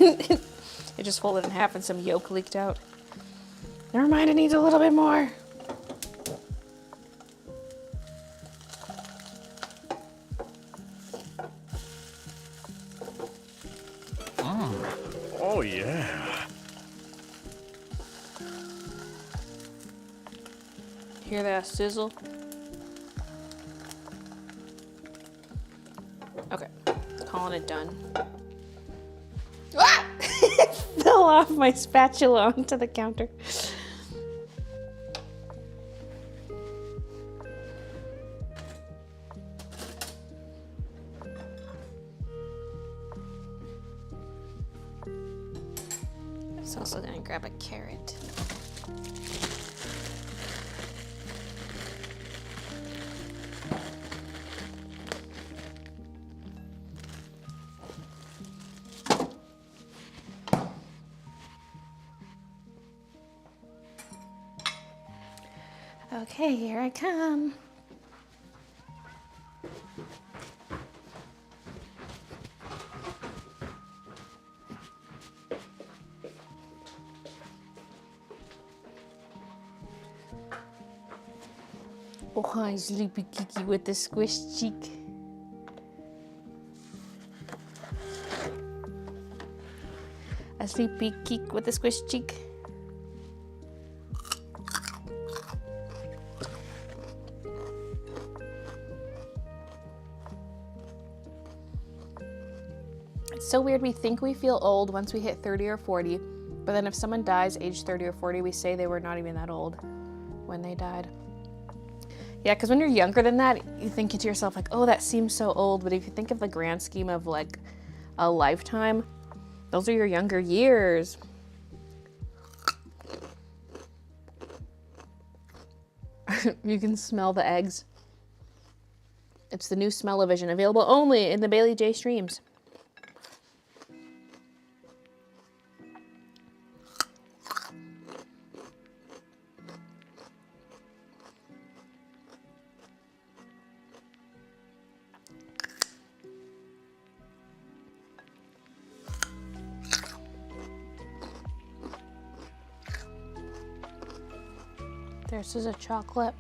It just folded in half and some yolk leaked out. Never mind, it needs a little bit more. Oh, yeah. Hear that sizzle? Okay, calling it done. Ah! It fell off my spatula onto the counter. So also gonna grab a carrot. Okay, here I come. Oh, hi, sleepy Kiki with the squished cheek. A sleepy Kiki with the squished cheek. It's so weird. We think we feel old once we hit 30 or 40, but then if someone dies age 30 or 40, we say they were not even that old when they died. Yeah, because when you're younger than that, you think to yourself like, oh, that seems so old. But if you think of the grand scheme of like a lifetime, those are your younger years. You can smell the eggs. It's the new smell-o-vision, available only in the Baylee J streams. This is a chocolate.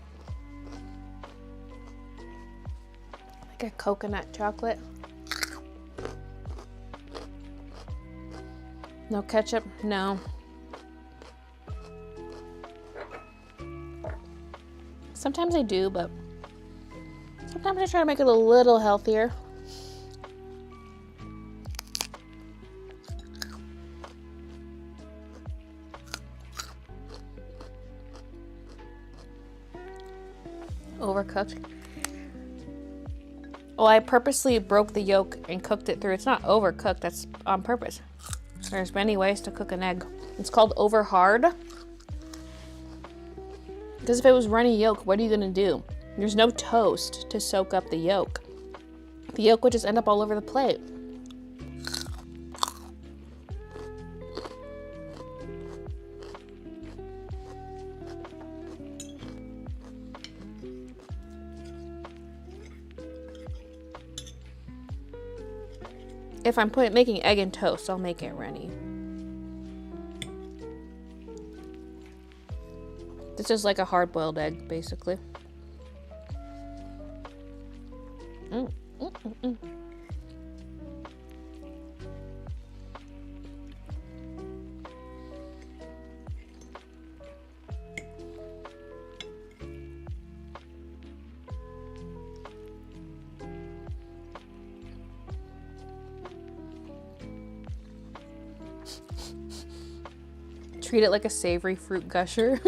Like a coconut chocolate. No ketchup? No. Sometimes I do, but sometimes I try to make it a little healthier. Overcooked. Oh, I purposely broke the yolk and cooked it through. It's not overcooked, that's on purpose. There's many ways to cook an egg. It's called over hard. Because if it was runny yolk, what are you gonna do? There's no toast to soak up the yolk. The yolk would just end up all over the plate. If I'm making egg and toast, I'll make it runny. This is like a hard-boiled egg, basically. Treat it like a savory fruit gusher.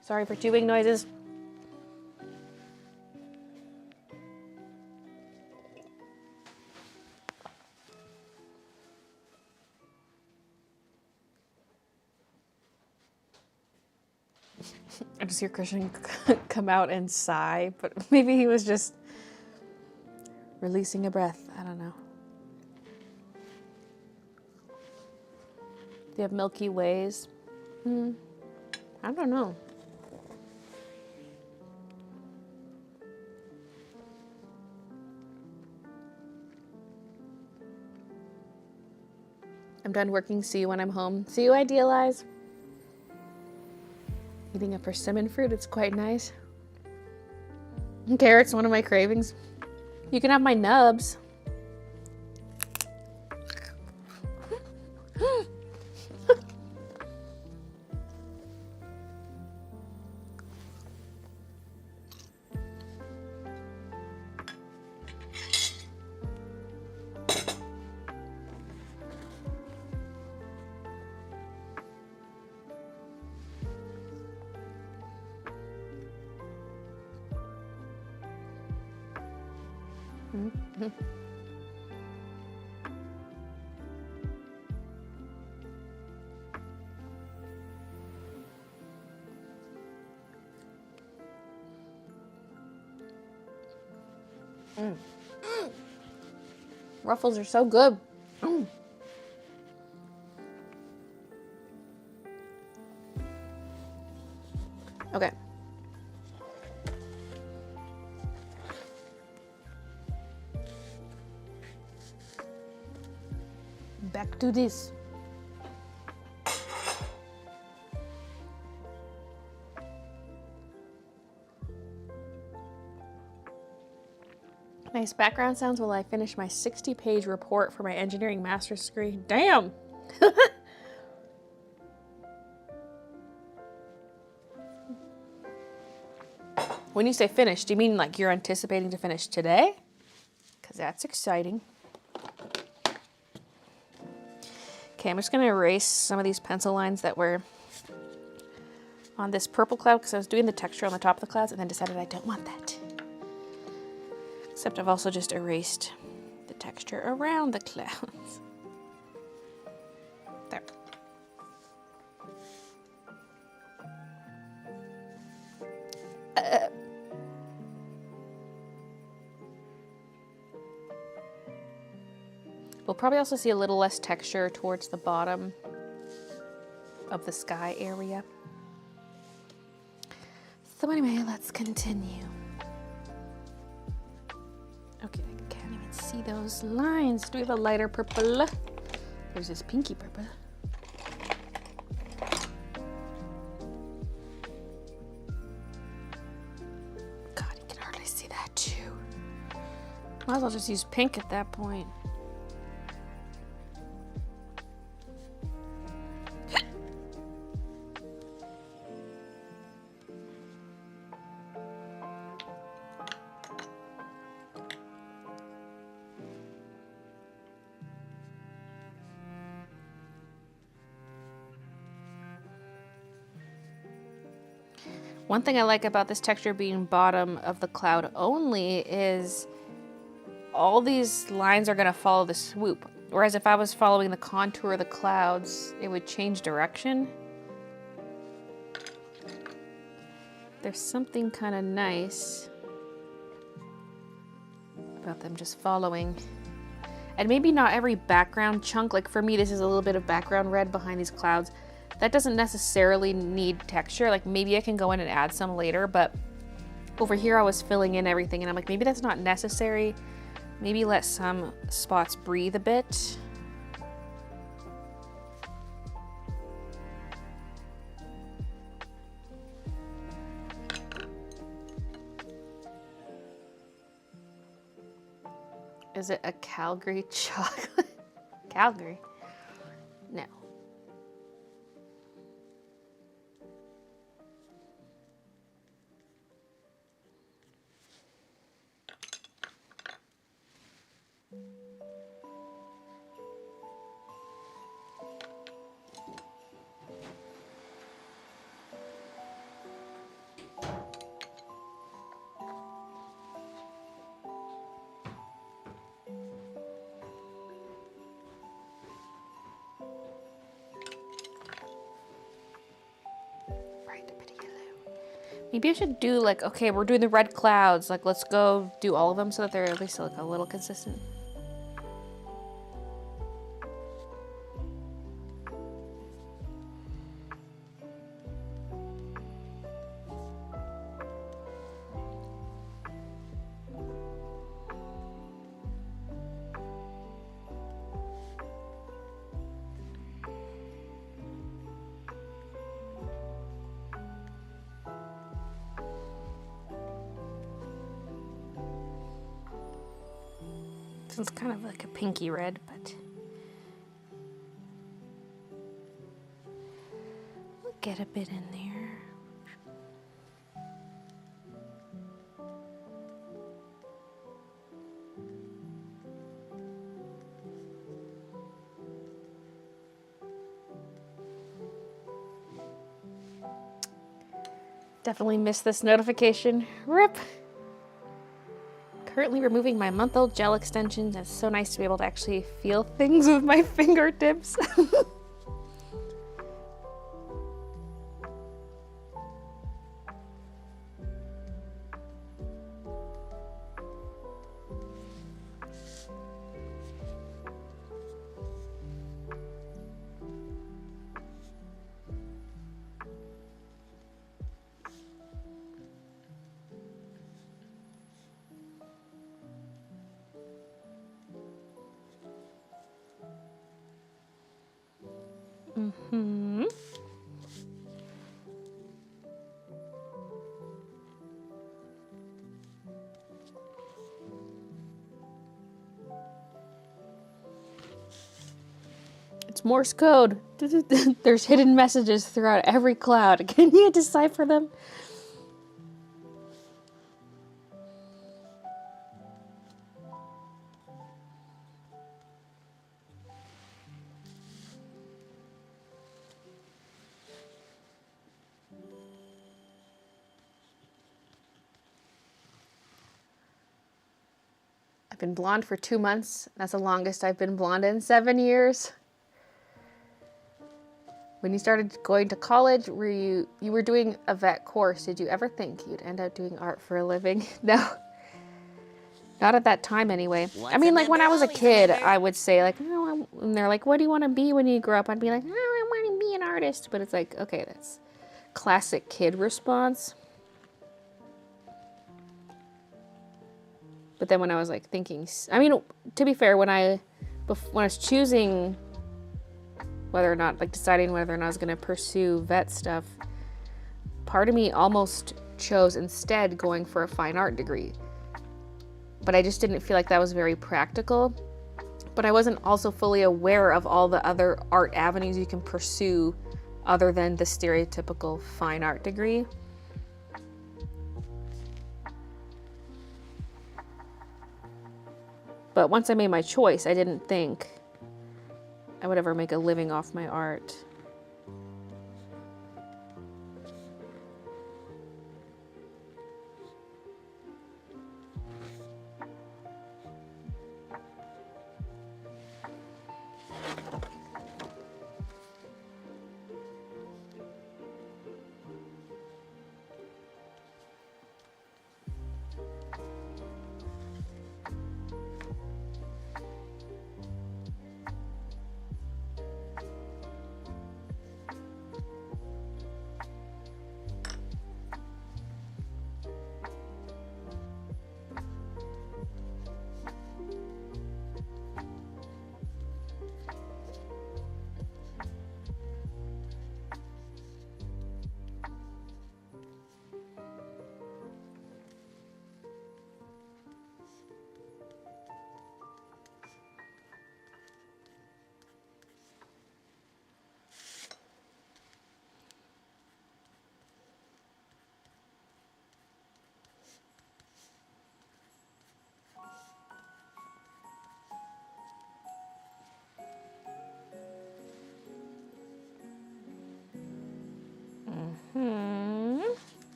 Sorry for chewing noises. I just hear Christian come out and sigh, but maybe he was just releasing a breath. I don't know. Do you have Milky Ways? I don't know. I'm done working. See you when I'm home. See you, Idealize. Eating a persimmon fruit, it's quite nice. Carrots, one of my cravings. You can have my nubs. Ruffles are so good. Okay. Back to this. Nice background sounds while I finish my 60-page report for my engineering master's degree. Damn! When you say finish, do you mean like you're anticipating to finish today? Because that's exciting. Okay, I'm just going to erase some of these pencil lines that were on this purple cloud because I was doing the texture on the top of the clouds and then decided I don't want that. Except I've also just erased the texture around the clouds. There. We'll probably also see a little less texture towards the bottom of the sky area. So anyway, let's continue. Okay, I can't even see those lines. Do we have a lighter purple? There's this pinky purple. God, you can hardly see that too. Might as well just use pink at that point. One thing I like about this texture being bottom of the cloud only is all these lines are going to follow the swoop. Whereas if I was following the contour of the clouds, it would change direction. There's something kind of nice about them just following. And maybe not every background chunk, like for me this is a little bit of background red behind these clouds. That doesn't necessarily need texture. Like maybe I can go in and add some later, but over here I was filling in everything and I'm like, maybe that's not necessary. Maybe let some spots breathe a bit. Is it a Calgary chocolate? Calgary? No. Maybe I should do like, okay, we're doing the red clouds. Like, let's go do all of them so that they're at least like a little consistent. It's kind of like a pinky red, but we'll get a bit in there. Definitely missed this notification. RIP. currently removing my month-old gel extensions. It's so nice to be able to actually feel things with my fingertips. Mm-hmm. It's Morse code. There's hidden messages throughout every cloud. Can you decipher them? I've been blonde for 2 months. That's the longest I've been blonde in 7 years. When you started going to college, you were doing a vet course. Did you ever think you'd end up doing art for a living? No. Not at that time anyway. I mean, like when I was a kid, I would say like, oh, and they're like, what do you want to be when you grow up? I'd be like, oh, I want to be an artist. But it's like, okay, that's classic kid response. But then when I was like thinking, I mean, to be fair, when I was choosing whether or not, like deciding whether or not I was going to pursue vet stuff, part of me almost chose instead going for a fine art degree. But I just didn't feel like that was very practical. But I wasn't also fully aware of all the other art avenues you can pursue other than the stereotypical fine art degree. But once I made my choice, I didn't think I would ever make a living off my art.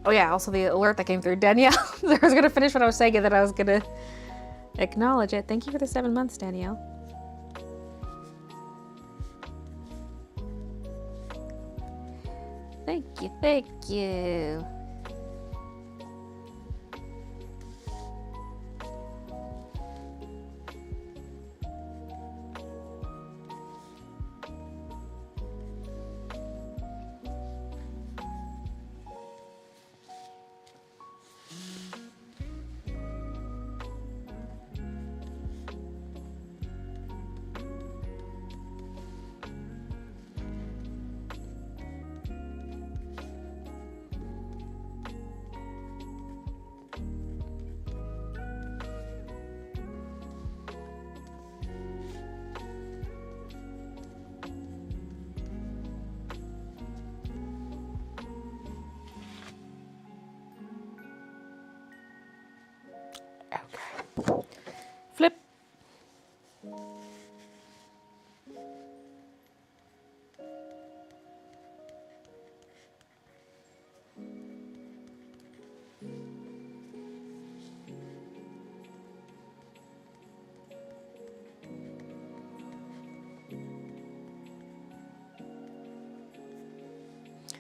Oh yeah, also the alert that came through. Danielle, I was gonna finish what I was saying and then I was gonna acknowledge it. Thank you for the 7 months, Danielle. Thank you, thank you.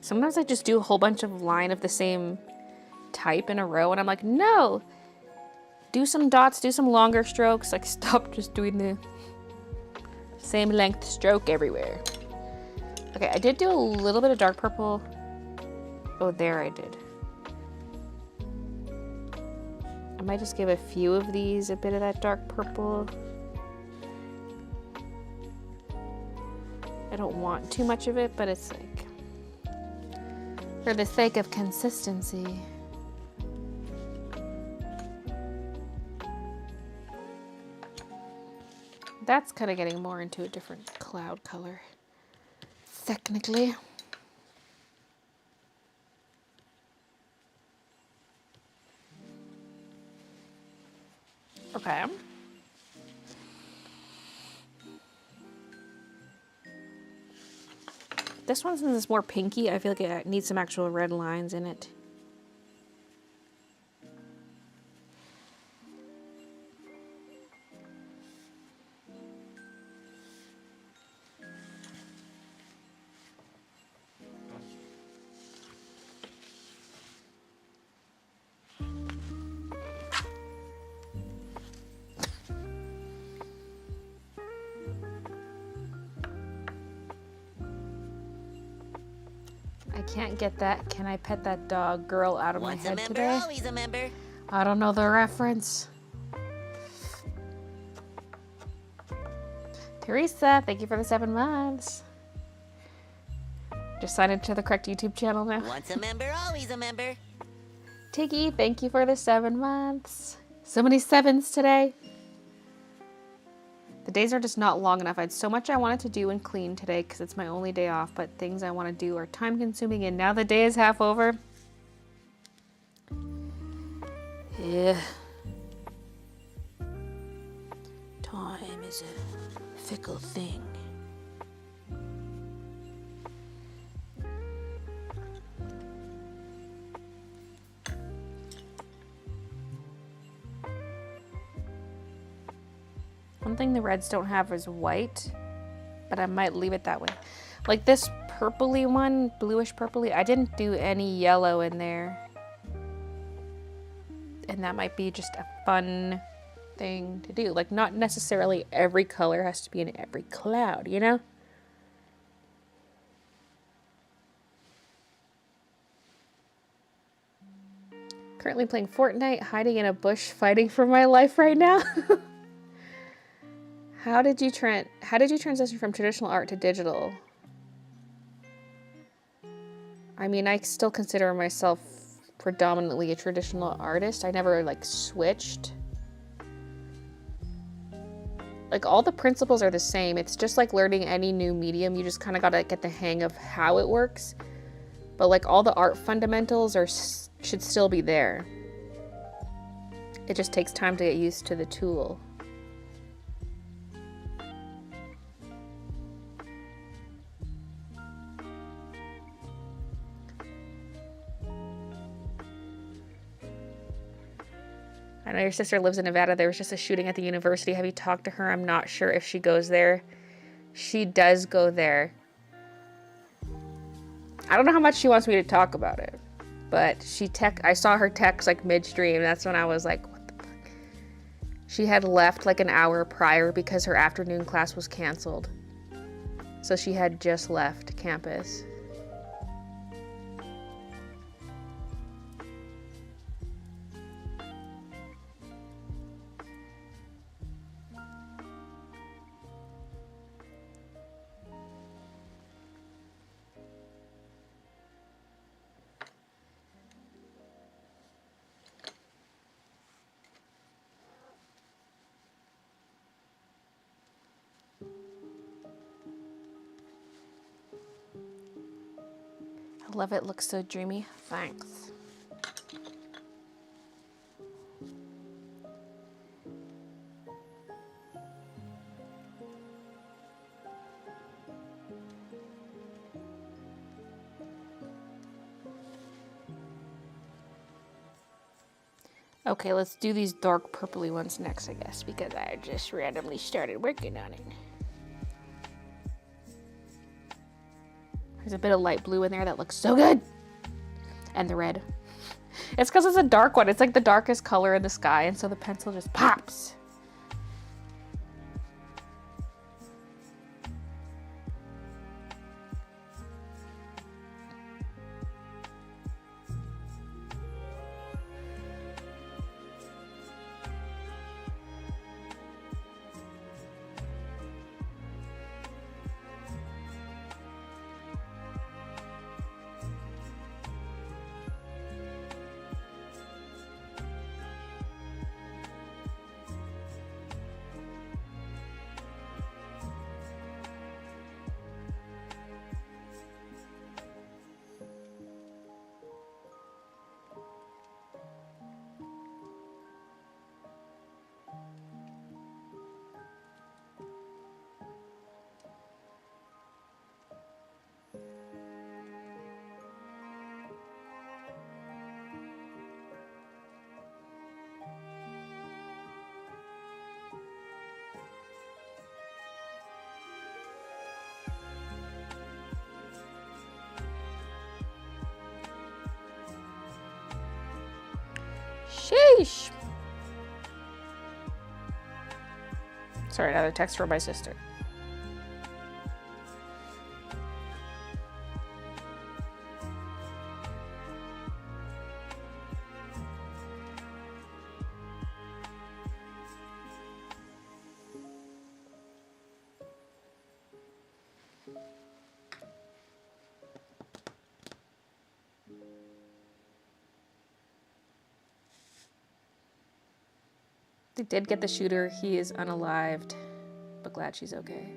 Sometimes I just do a whole bunch of line of the same type in a row, and I'm like, no! Do some dots, do some longer strokes. Like, stop just doing the same length stroke everywhere. Okay, I did do a little bit of dark purple. Oh, there I did. I might just give a few of these a bit of that dark purple. I don't want too much of it, but it's like, for the sake of consistency. That's kind of getting more into a different cloud color, technically. Okay. This one, since it's more pinky, I feel like it needs some actual red lines in it. I can't get that "Can I pet that dog" girl out of my Once a head member, today. always a member. I don't know the reference. Teresa, thank you for the 7 months. Just signed into the correct YouTube channel now. Once a member, always a member. Tiggy, thank you for the 7 months. So many sevens today. The days are just not long enough. I had so much I wanted to do and clean today because it's my only day off, but things I want to do are time consuming, and now the day is half over. Yeah. Time is a fickle thing. One thing the reds don't have is white, but I might leave it that way. Like this purpley one, bluish purpley, I didn't do any yellow in there. And that might be just a fun thing to do. Like, not necessarily every color has to be in every cloud, you know? Currently playing Fortnite, hiding in a bush, fighting for my life right now. How did you transition from traditional art to digital? I mean, I still consider myself predominantly a traditional artist. I never like switched. Like, all the principles are the same. It's just like learning any new medium. You just kind of got to get the hang of how it works. But like, all the art fundamentals should still be there. It just takes time to get used to the tool. I know your sister lives in Nevada. There was just a shooting at the university. Have you talked to her? I'm not sure if she goes there. She does go there. I don't know how much she wants me to talk about it, but I saw her text like midstream. That's when I was like, what the fuck? She had left like an hour prior because her afternoon class was canceled. So she had just left campus. I love it. Looks so dreamy. Thanks. Okay, let's do these dark purpley ones next, I guess, because I just randomly started working on it. There's a bit of light blue in there that looks so good. And the red. It's because it's a dark one. It's like the darkest color in the sky, and so the pencil just pops. Sheesh. Sorry, another text from my sister. They did get the shooter. He is unalived, but glad she's okay.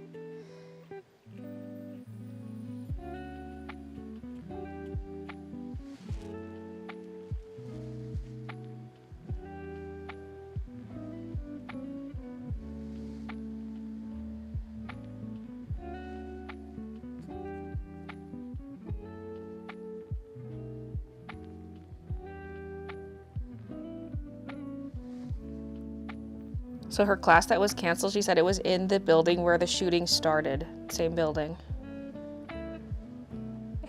So her class that was canceled, she said it was in the building where the shooting started. Same building.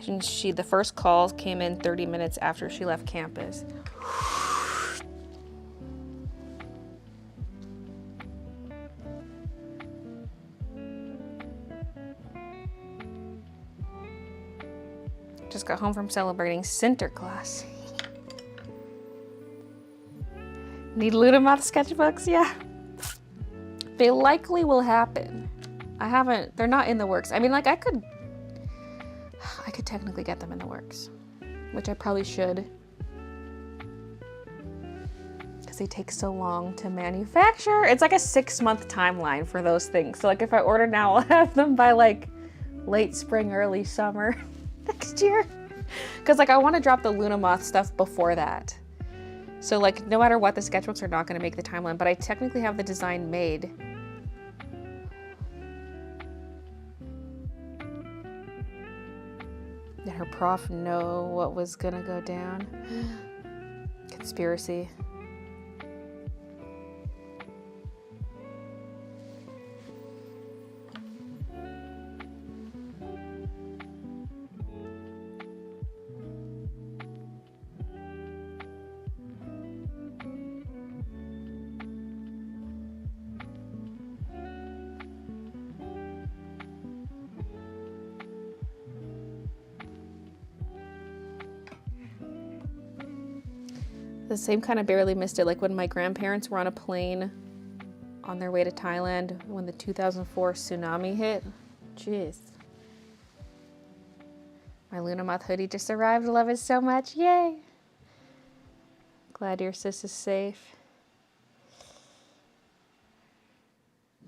And the first call came in 30 minutes after she left campus. Just got home from celebrating Center class. Need Lunamath sketchbooks? Yeah. They likely will happen. They're not in the works. I mean, like I could technically get them in the works, which I probably should. Because they take so long to manufacture. It's like a 6-month timeline for those things. So like if I order now, I'll have them by like late spring, early summer next year. Because like I want to drop the Lunamath stuff before that. So like no matter what, the sketchbooks are not going to make the timeline, but I technically have the design made. Did her prof know what was going to go down? Conspiracy. The same kind of barely missed it, like when my grandparents were on a plane on their way to Thailand when the 2004 tsunami hit. Jeez. My Lunamath hoodie just arrived. Love it so much. Yay. Glad your sis is safe.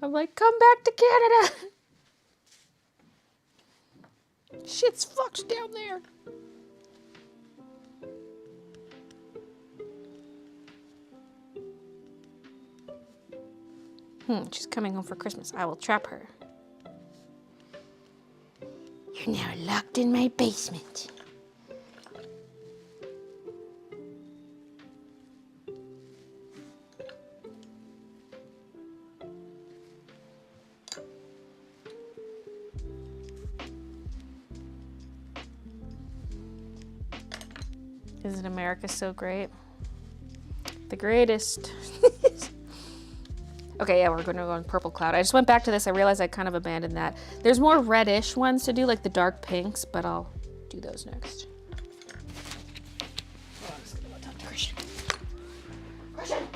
I'm like, come back to Canada. Shit's fucked down there. She's coming home for Christmas. I will trap her. You're now locked in my basement. Isn't America so great? The greatest. Okay, yeah, we're gonna go on purple cloud. I just went back to this. I realized I kind of abandoned that. There's more reddish ones to do, like the dark pinks, but I'll do those next. Oh, I'm just gonna go talk to Christian. Christian!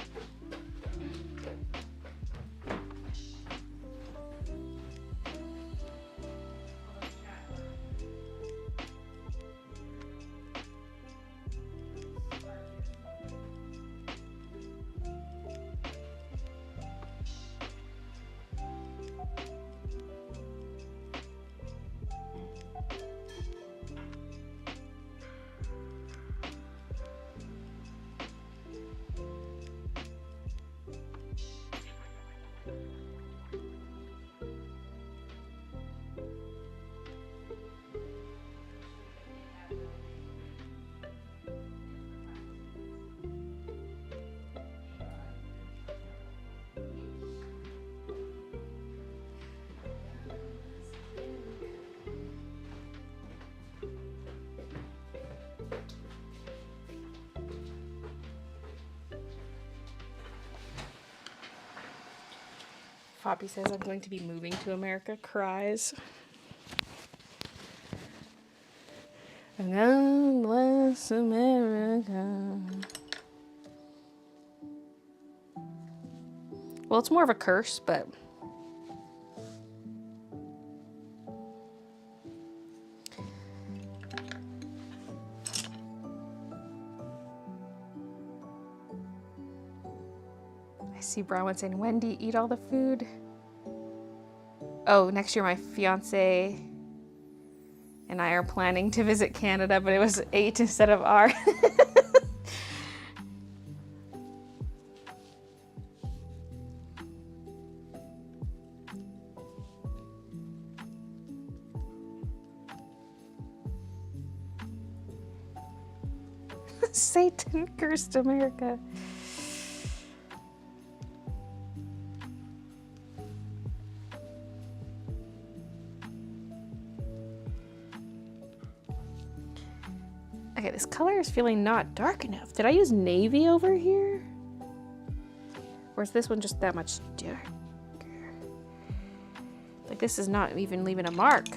Poppy says I'm going to be moving to America. Cries. And God bless America. Well, it's more of a curse, but I see Brown saying, Wendy, eat all the food. Oh, next year my fiance and I are planning to visit Canada, but it was 8 instead of R. Satan cursed America. Okay, this color is feeling not dark enough. Did I use navy over here? Or is this one just that much darker? Like this is not even leaving a mark.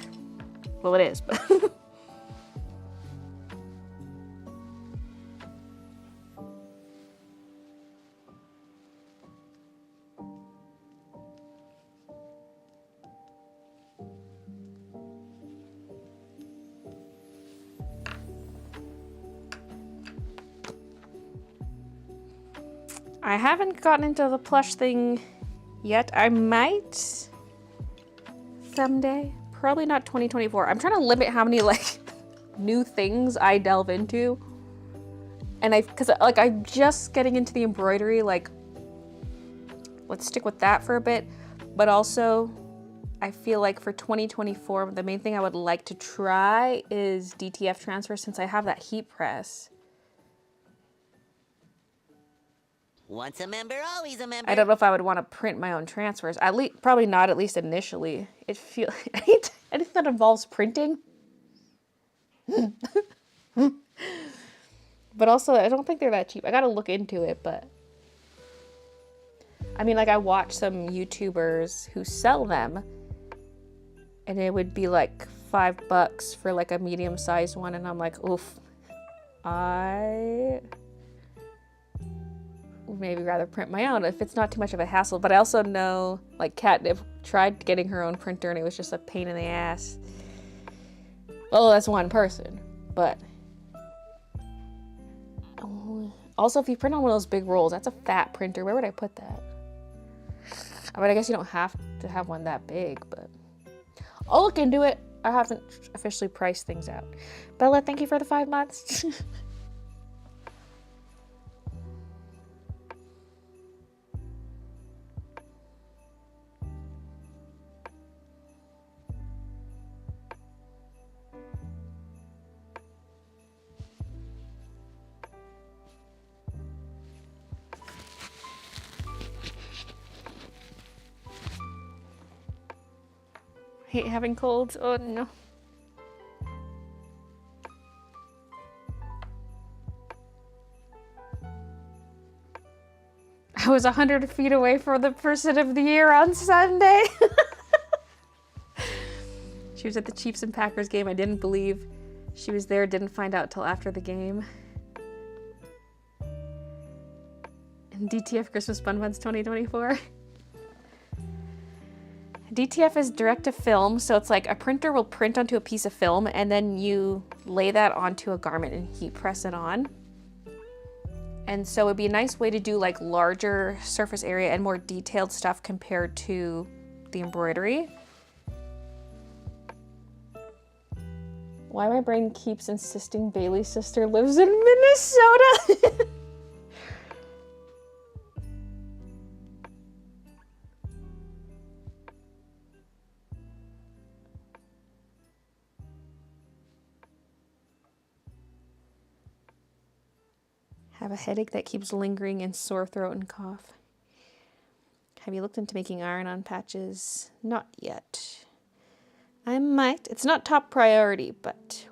Well, it is, but I haven't gotten into the plush thing yet. I might someday. Probably not 2024. I'm trying to limit how many like new things I delve into. And cause like I'm just getting into the embroidery, like let's stick with that for a bit. But also I feel like for 2024, the main thing I would like to try is DTF transfer since I have that heat press. Once a member, always a member. I don't know if I would want to print my own transfers. At least, probably not. At least initially, it feels anything that involves printing. But also, I don't think they're that cheap. I gotta look into it. But I mean, like I watch some YouTubers who sell them, and it would be like $5 for like a medium-sized one, and I'm like, oof. I maybe rather print my own if it's not too much of a hassle. But I also know like Catnip tried getting her own printer and it was just a pain in the ass. Well, that's one person, but also if you print on one of those big rolls, that's a fat printer. Where would I put that? I mean, I guess you don't have to have one that big, but I'll look into it. I haven't officially priced things out. Bella, thank you for the 5 months. Hate having colds. Oh no. I was 100 feet away from the person of the year on Sunday. She was at the Chiefs and Packers game. I didn't believe she was there. Didn't find out till after the game. And DTF Christmas Fun Funds 2024. DTF is direct to film, so it's like a printer will print onto a piece of film and then you lay that onto a garment and heat press it on. And so it'd be a nice way to do like larger surface area and more detailed stuff compared to the embroidery. Why my brain keeps insisting Baylee's sister lives in Minnesota. Have a headache that keeps lingering and sore throat and cough. Have you looked into making iron-on patches? Not yet. I might. It's not top priority, but...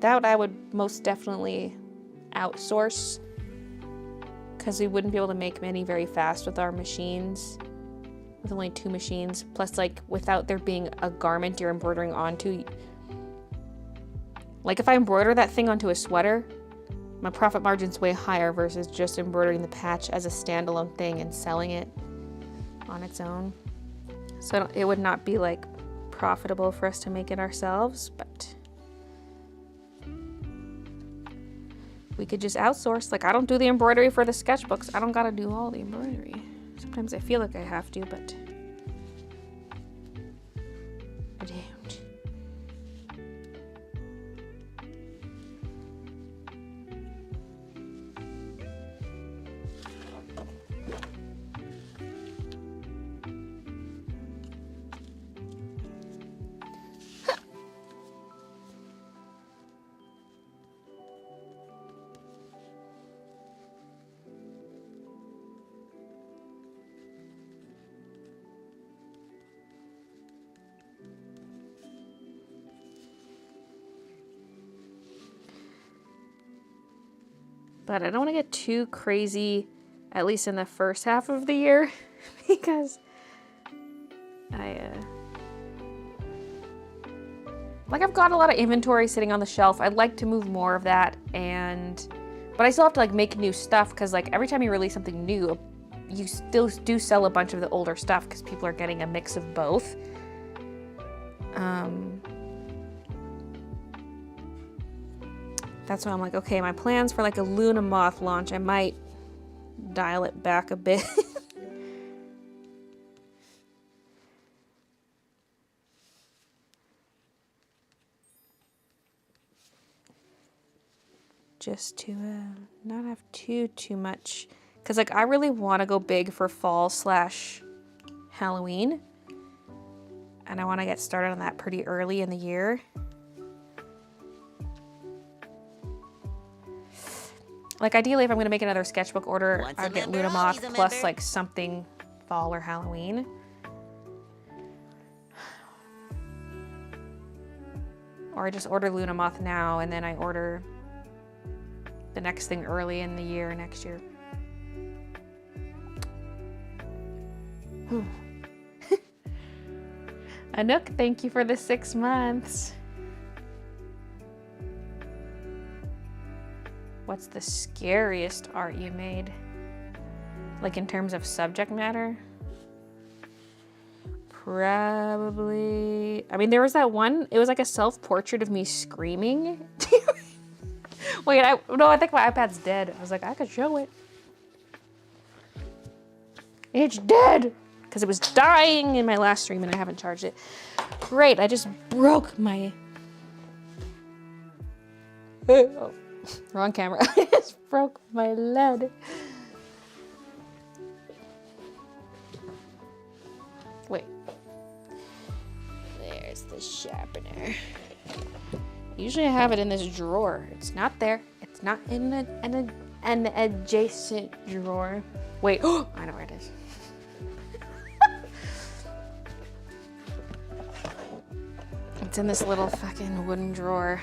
that I would most definitely outsource, because we wouldn't be able to make many very fast with our machines. With only 2 machines, plus like without there being a garment you're embroidering onto. Like if I embroider that thing onto a sweater, my profit margin's way higher versus just embroidering the patch as a standalone thing and selling it on its own. So it would not be like profitable for us to make it ourselves, but we could just outsource. Like I don't do the embroidery for the sketchbooks. I don't gotta do all the embroidery. Sometimes I feel like I have to, but I don't. But I don't want to get too crazy, at least in the first half of the year, because I've got a lot of inventory sitting on the shelf. I'd like to move more of that, but I still have to like make new stuff, because like every time you release something new, you still do sell a bunch of the older stuff because people are getting a mix of both. That's why I'm like, okay, my plans for like a Luna Moth launch, I might dial it back a bit. Just to not have too much. Because like I really want to go big for fall / Halloween. And I want to get started on that pretty early in the year. Like ideally, if I'm going to make another sketchbook order, I'd get Luna Moth plus like something fall or Halloween. Or I just order Luna Moth now and then I order the next thing early in the year next year. Anouk, thank you for the 6 months. What's the scariest art you made? Like in terms of subject matter? Probably, I mean, there was that one, it was like a self-portrait of me screaming. Wait, I think my iPad's dead. I was like, I could show it. It's dead! Because it was dying in my last stream and I haven't charged it. Great, I just broke my... Oh, wrong camera. I just broke my lead. Wait. There's the sharpener. Usually I have it in this drawer. It's not there. It's not in an adjacent drawer. Wait, oh, I know where it is. It's in this little fucking wooden drawer.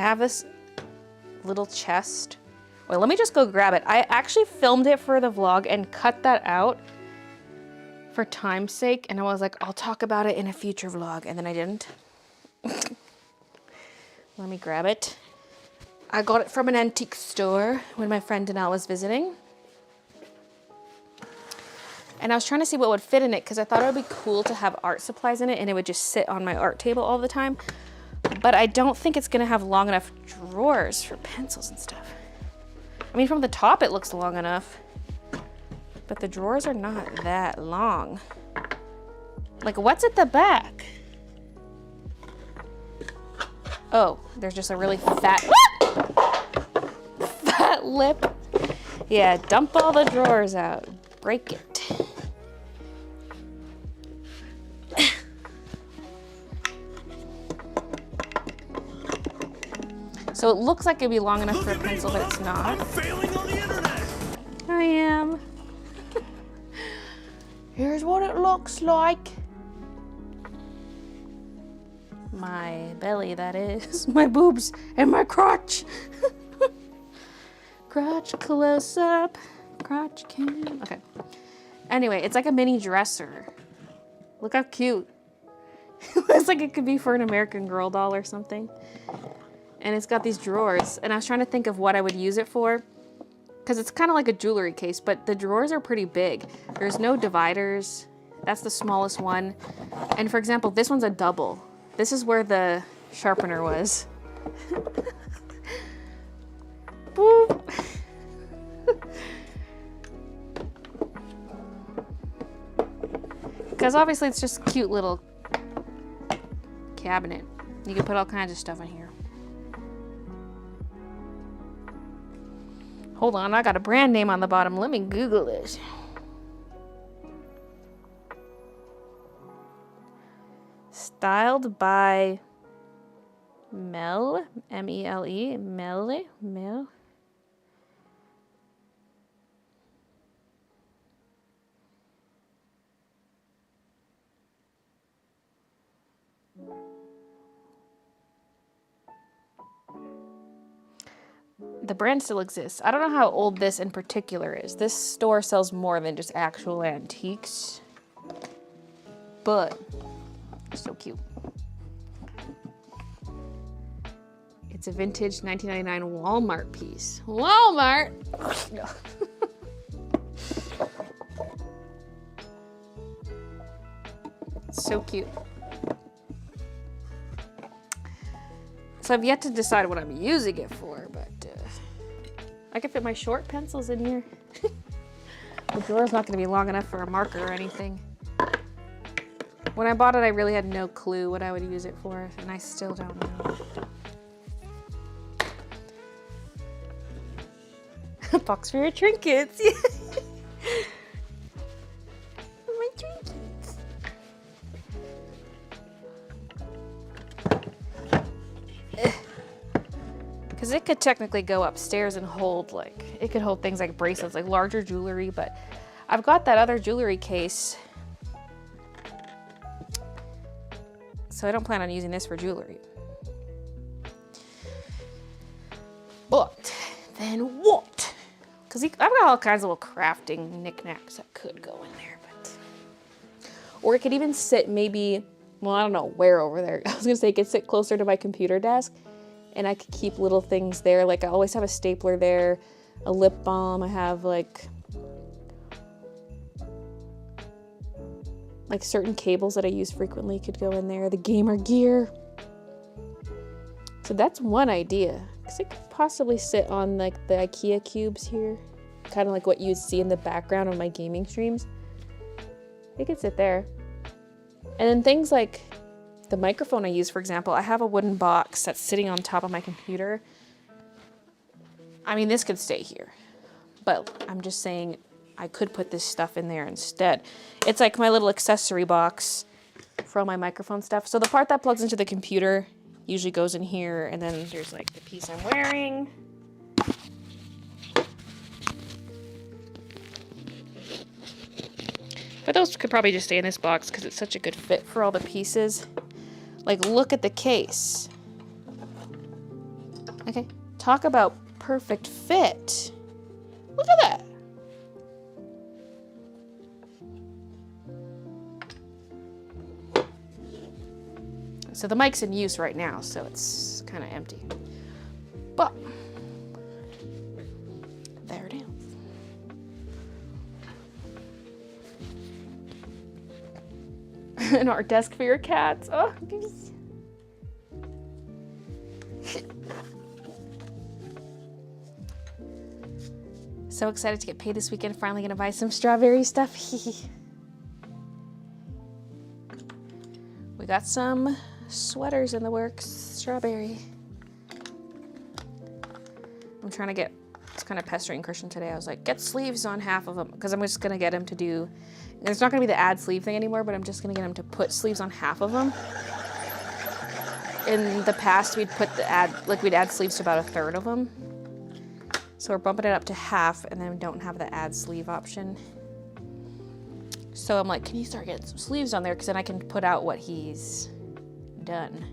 have this little chest. Wait, let me just go grab it. I actually filmed it for the vlog and cut that out for time's sake. And I was like, I'll talk about it in a future vlog. And then I didn't. Let me grab it. I got it from an antique store when my friend Danelle was visiting. And I was trying to see what would fit in it because I thought it would be cool to have art supplies in it and it would just sit on my art table all the time. But I don't think it's gonna have long enough drawers for pencils and stuff. I mean, from the top it looks long enough, but the drawers are not that long. Like, what's at the back? Oh, there's just a really fat lip. Yeah, dump all the drawers out. Break it. So it looks like it'd be long enough for a pencil, but it's not. I'm failing on the internet. I am. Here's what it looks like. My belly, that is. My boobs and my crotch. Crotch close up. Crotch cam. Okay. Anyway, it's like a mini dresser. Look how cute. It looks like it could be for an American Girl doll or something. And it's got these drawers. And I was trying to think of what I would use it for. Because it's kind of like a jewelry case, but the drawers are pretty big. There's no dividers. That's the smallest one. And for example, this one's a double. This is where the sharpener was. Boop. Because obviously it's just a cute little cabinet. You can put all kinds of stuff in here. Hold on, I got a brand name on the bottom. Let me Google this. Styled by Mel, M-E-L-E, Mel. The brand still exists. I don't know how old this in particular is. This store sells more than just actual antiques. But it's so cute. It's a vintage 1999 Walmart piece. Walmart! No. So cute. So I've yet to decide what I'm using it for, but I could fit my short pencils in here. The drawer's not gonna be long enough for a marker or anything. When I bought it, I really had no clue what I would use it for, and I still don't know. A box for your trinkets. My trinkets. Because it could technically go upstairs and hold, like, it could hold things like bracelets, like larger jewelry, but I've got that other jewelry case, so I don't plan on using this for jewelry. But then what? Because I've got all kinds of little crafting knickknacks that could go in there, but... Or it could even sit maybe, well, I don't know where over there. I was gonna say it could sit closer to my computer desk, and I could keep little things there. Like I always have a stapler there, a lip balm. I have like certain cables that I use frequently could go in there. The gamer gear. So that's one idea. Because it could possibly sit on like the IKEA cubes here. Kind of like what you'd see in the background of my gaming streams. It could sit there. And then things like the microphone I use, for example, I have a wooden box that's sitting on top of my computer. I mean, this could stay here. But I'm just saying I could put this stuff in there instead. It's like my little accessory box for all my microphone stuff. So the part that plugs into the computer usually goes in here, and then there's like the piece I'm wearing. But those could probably just stay in this box because it's such a good fit for all the pieces. Like, look at the case. Okay. Talk about perfect fit. Look at that. So the mic's in use right now, so it's kind of empty. But there it is. An art desk for your cats. Oh, geez. So excited to get paid this weekend. Finally gonna buy some strawberry stuff. We got some sweaters in the works. Strawberry. I'm trying to get, it's kind of pestering Christian today. I was like, get sleeves on half of them. Because I'm just gonna get him to do, it's not gonna be the add sleeve thing anymore, but I'm just gonna get him to put sleeves on half of them. In the past, we'd add sleeves to about a third of them. So we're bumping it up to half, and then we don't have the add sleeve option. So I'm like, can you start getting some sleeves on there? Because then I can put out what he's done.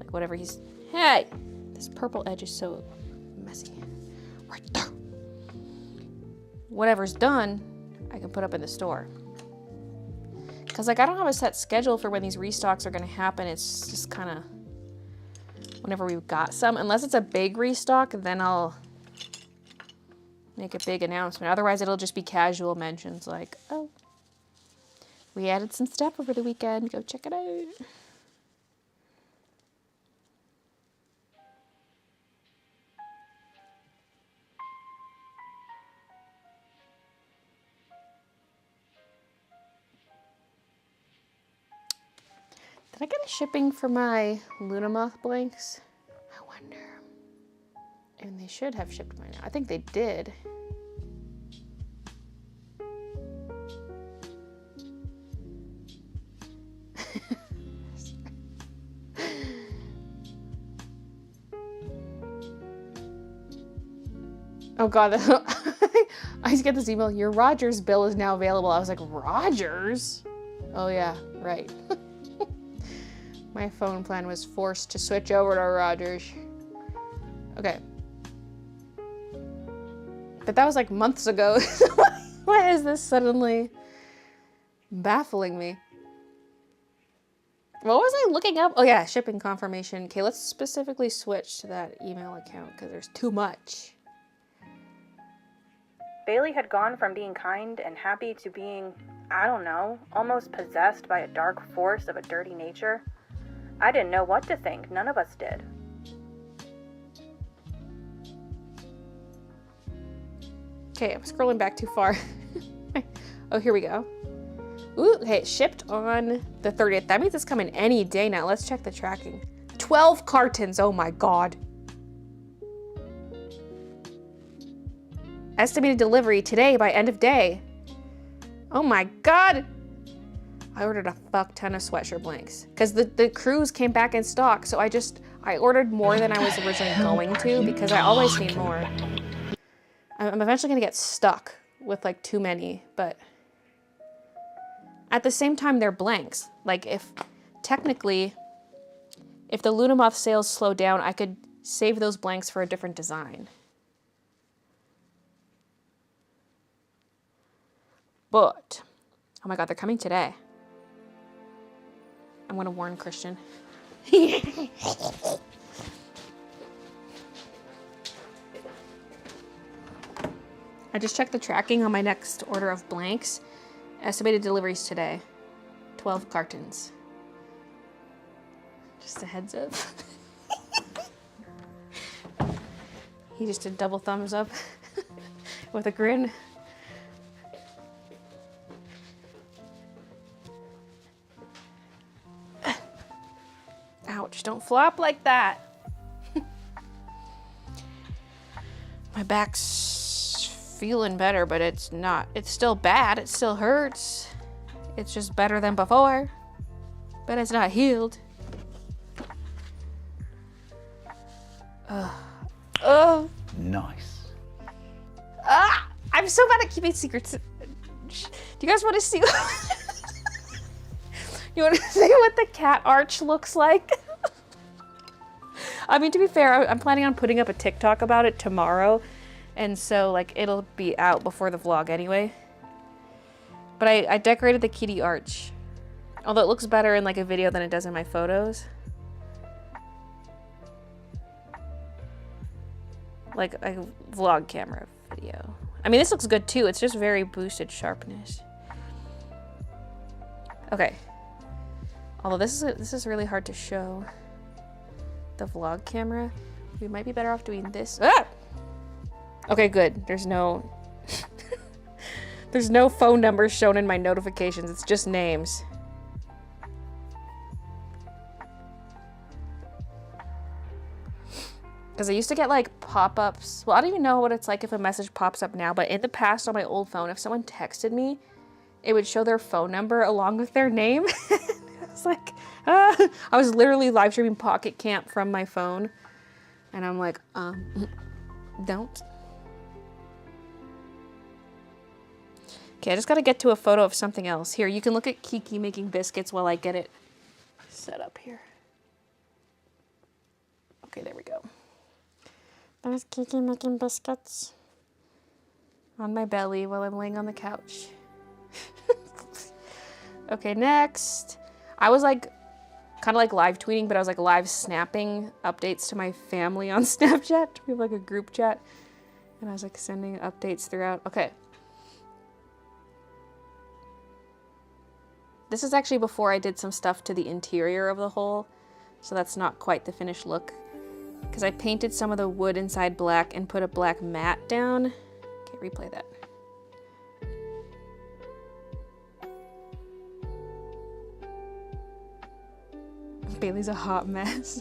Like whatever he's, hey! This purple edge is so messy. Right there. Whatever's done, I can put up in the store. Because like I don't have a set schedule for when these restocks are going to happen. It's just kind of whenever we've got some. Unless it's a big restock, then I'll make a big announcement. Otherwise, it'll just be casual mentions like, oh, we added some stuff over the weekend. Go check it out. Did I get a shipping for my Luna Moth blanks? I wonder. And they should have shipped by now. I think they did. Oh God, I just get this email. Your Rogers bill is now available. I was like, Rogers? Oh yeah, right. My phone plan was forced to switch over to Rogers. Okay. But that was like months ago. Why is this suddenly baffling me? What was I looking up? Oh yeah, shipping confirmation. Okay, let's specifically switch to that email account because there's too much. Baylee had gone from being kind and happy to being, I don't know, almost possessed by a dark force of a dirty nature. I didn't know what to think. None of us did. Okay, I'm scrolling back too far. Oh, here we go. Ooh, okay, it shipped on the 30th. That means it's coming any day now. Let's check the tracking. 12 cartons, oh my God. Estimated delivery today by end of day. Oh my God. I ordered a fuck ton of sweatshirt blanks because the crews came back in stock. So I ordered more than I was originally going to because I always need more. I'm eventually gonna get stuck with like too many, but at the same time, they're blanks. Like if technically, if the Luna Moth sales slow down, I could save those blanks for a different design. But, oh my God, they're coming today. I'm gonna warn Christian. I just checked the tracking on my next order of blanks. Estimated deliveries today. 12 cartons. Just a heads up. He just did double thumbs up with a grin. Ouch, don't flop like that. My back's feeling better, but it's not. It's still bad. It still hurts. It's just better than before, but it's not healed. Nice. I'm so bad at keeping secrets. Do you guys want to see? You want to see what the cat arch looks like? I mean, to be fair, I'm planning on putting up a TikTok about it tomorrow. And so, like, it'll be out before the vlog anyway. But I decorated the kitty arch. Although it looks better in, like, a video than it does in my photos. Like a vlog camera video. I mean, this looks good too. It's just very boosted sharpness. Okay. Although this is really hard to show. The vlog camera. We might be better off doing this. Ah! Okay, good. There's no there's no phone numbers shown in my notifications. It's just names. Because I used to get like pop-ups. Well, I don't even know what it's like if a message pops up now, but in the past on my old phone, if someone texted me, it would show their phone number along with their name. I was like, ah. I was literally live streaming Pocket Camp from my phone. And I'm like, don't. Okay, I just gotta get to a photo of something else. Here, you can look at Kiki making biscuits while I get it set up here. Okay, there we go. There's Kiki making biscuits on my belly while I'm laying on the couch. Okay, next. I was like, kind of like live tweeting, but I was like live snapping updates to my family on Snapchat. We have like a group chat. And I was like sending updates throughout. Okay. This is actually before I did some stuff to the interior of the hole. So that's not quite the finished look. Because I painted some of the wood inside black and put a black mat down. Okay, replay that. Bailey's a hot mess.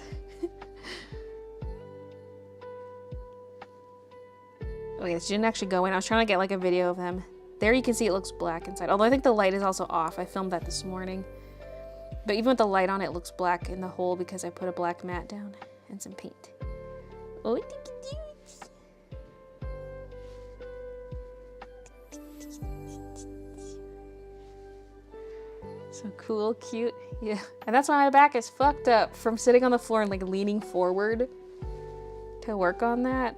Okay, this didn't actually go in. I was trying to get like a video of them. There you can see it looks black inside. Although I think the light is also off. I filmed that this morning. But even with the light on, it looks black in the hole because I put a black mat down and some paint. Oh, so cool, cute. Yeah. And that's why my back is fucked up from sitting on the floor and like leaning forward to work on that.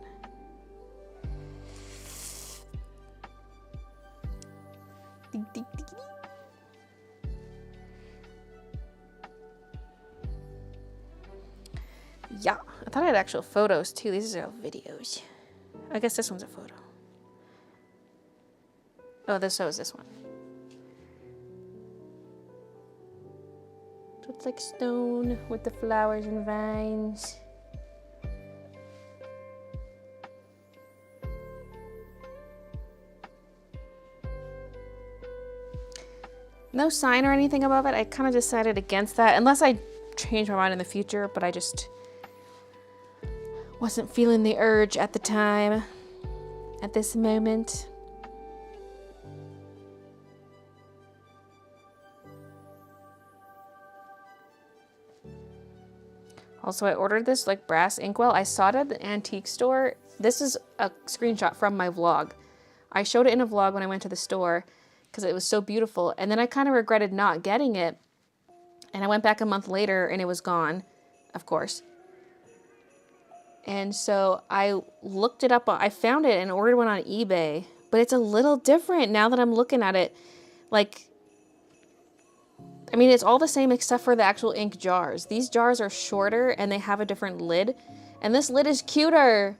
Yeah, I thought I had actual photos too. These are all videos. I guess this one's a photo. Oh, so is this one. So it's like stone with the flowers and vines. No sign or anything above it. I kind of decided against that, unless I change my mind in the future, but I just wasn't feeling the urge at the time, at this moment. Also, I ordered this like brass inkwell. I saw it at the antique store. This is a screenshot from my vlog. I showed it in a vlog when I went to the store because it was so beautiful. And then I kind of regretted not getting it. And I went back a month later and it was gone, of course. And so I looked it up. I found it and ordered one on eBay. But it's a little different now that I'm looking at it. Like, I mean, it's all the same except for the actual ink jars. These jars are shorter and they have a different lid. And this lid is cuter.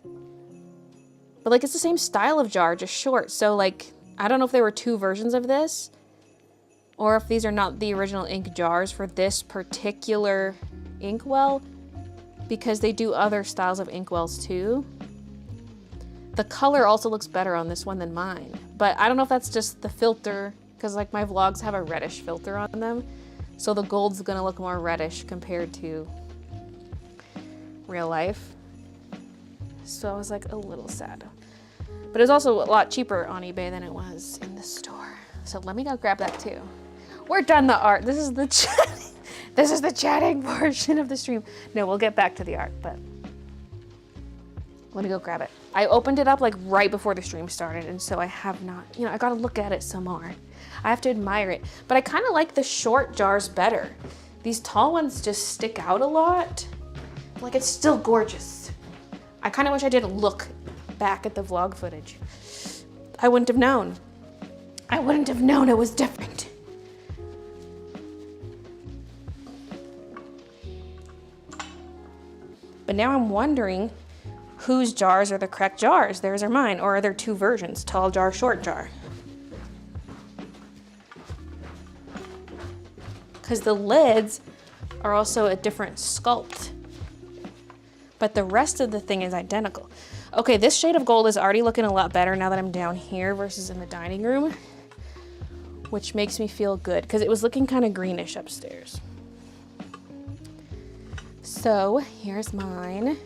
But like, it's the same style of jar, just short. So like, I don't know if there were two versions of this. Or if these are not the original ink jars for this particular inkwell. Because they do other styles of inkwells too. The color also looks better on this one than mine. But I don't know if that's just the filter. Because like my vlogs have a reddish filter on them. So the gold's gonna look more reddish compared to real life. So I was like a little sad. But it was also a lot cheaper on eBay than it was in the store. So let me go grab that too. We're done the art. This is the this is the chatting portion of the stream. No, we'll get back to the art, but let me go grab it. I opened it up like right before the stream started, and so I have not, you know, I gotta look at it some more. I have to admire it. But I kind of like the short jars better. These tall ones just stick out a lot. Like, it's still gorgeous. I kind of wish I didn't look back at the vlog footage. I wouldn't have known. I wouldn't have known it was different. But now I'm wondering whose jars are the correct jars, theirs or mine, or are there two versions, tall jar, short jar? Because the lids are also a different sculpt, but the rest of the thing is identical. Okay, this shade of gold is already looking a lot better now that I'm down here versus in the dining room, which makes me feel good because it was looking kind of greenish upstairs. So here's mine.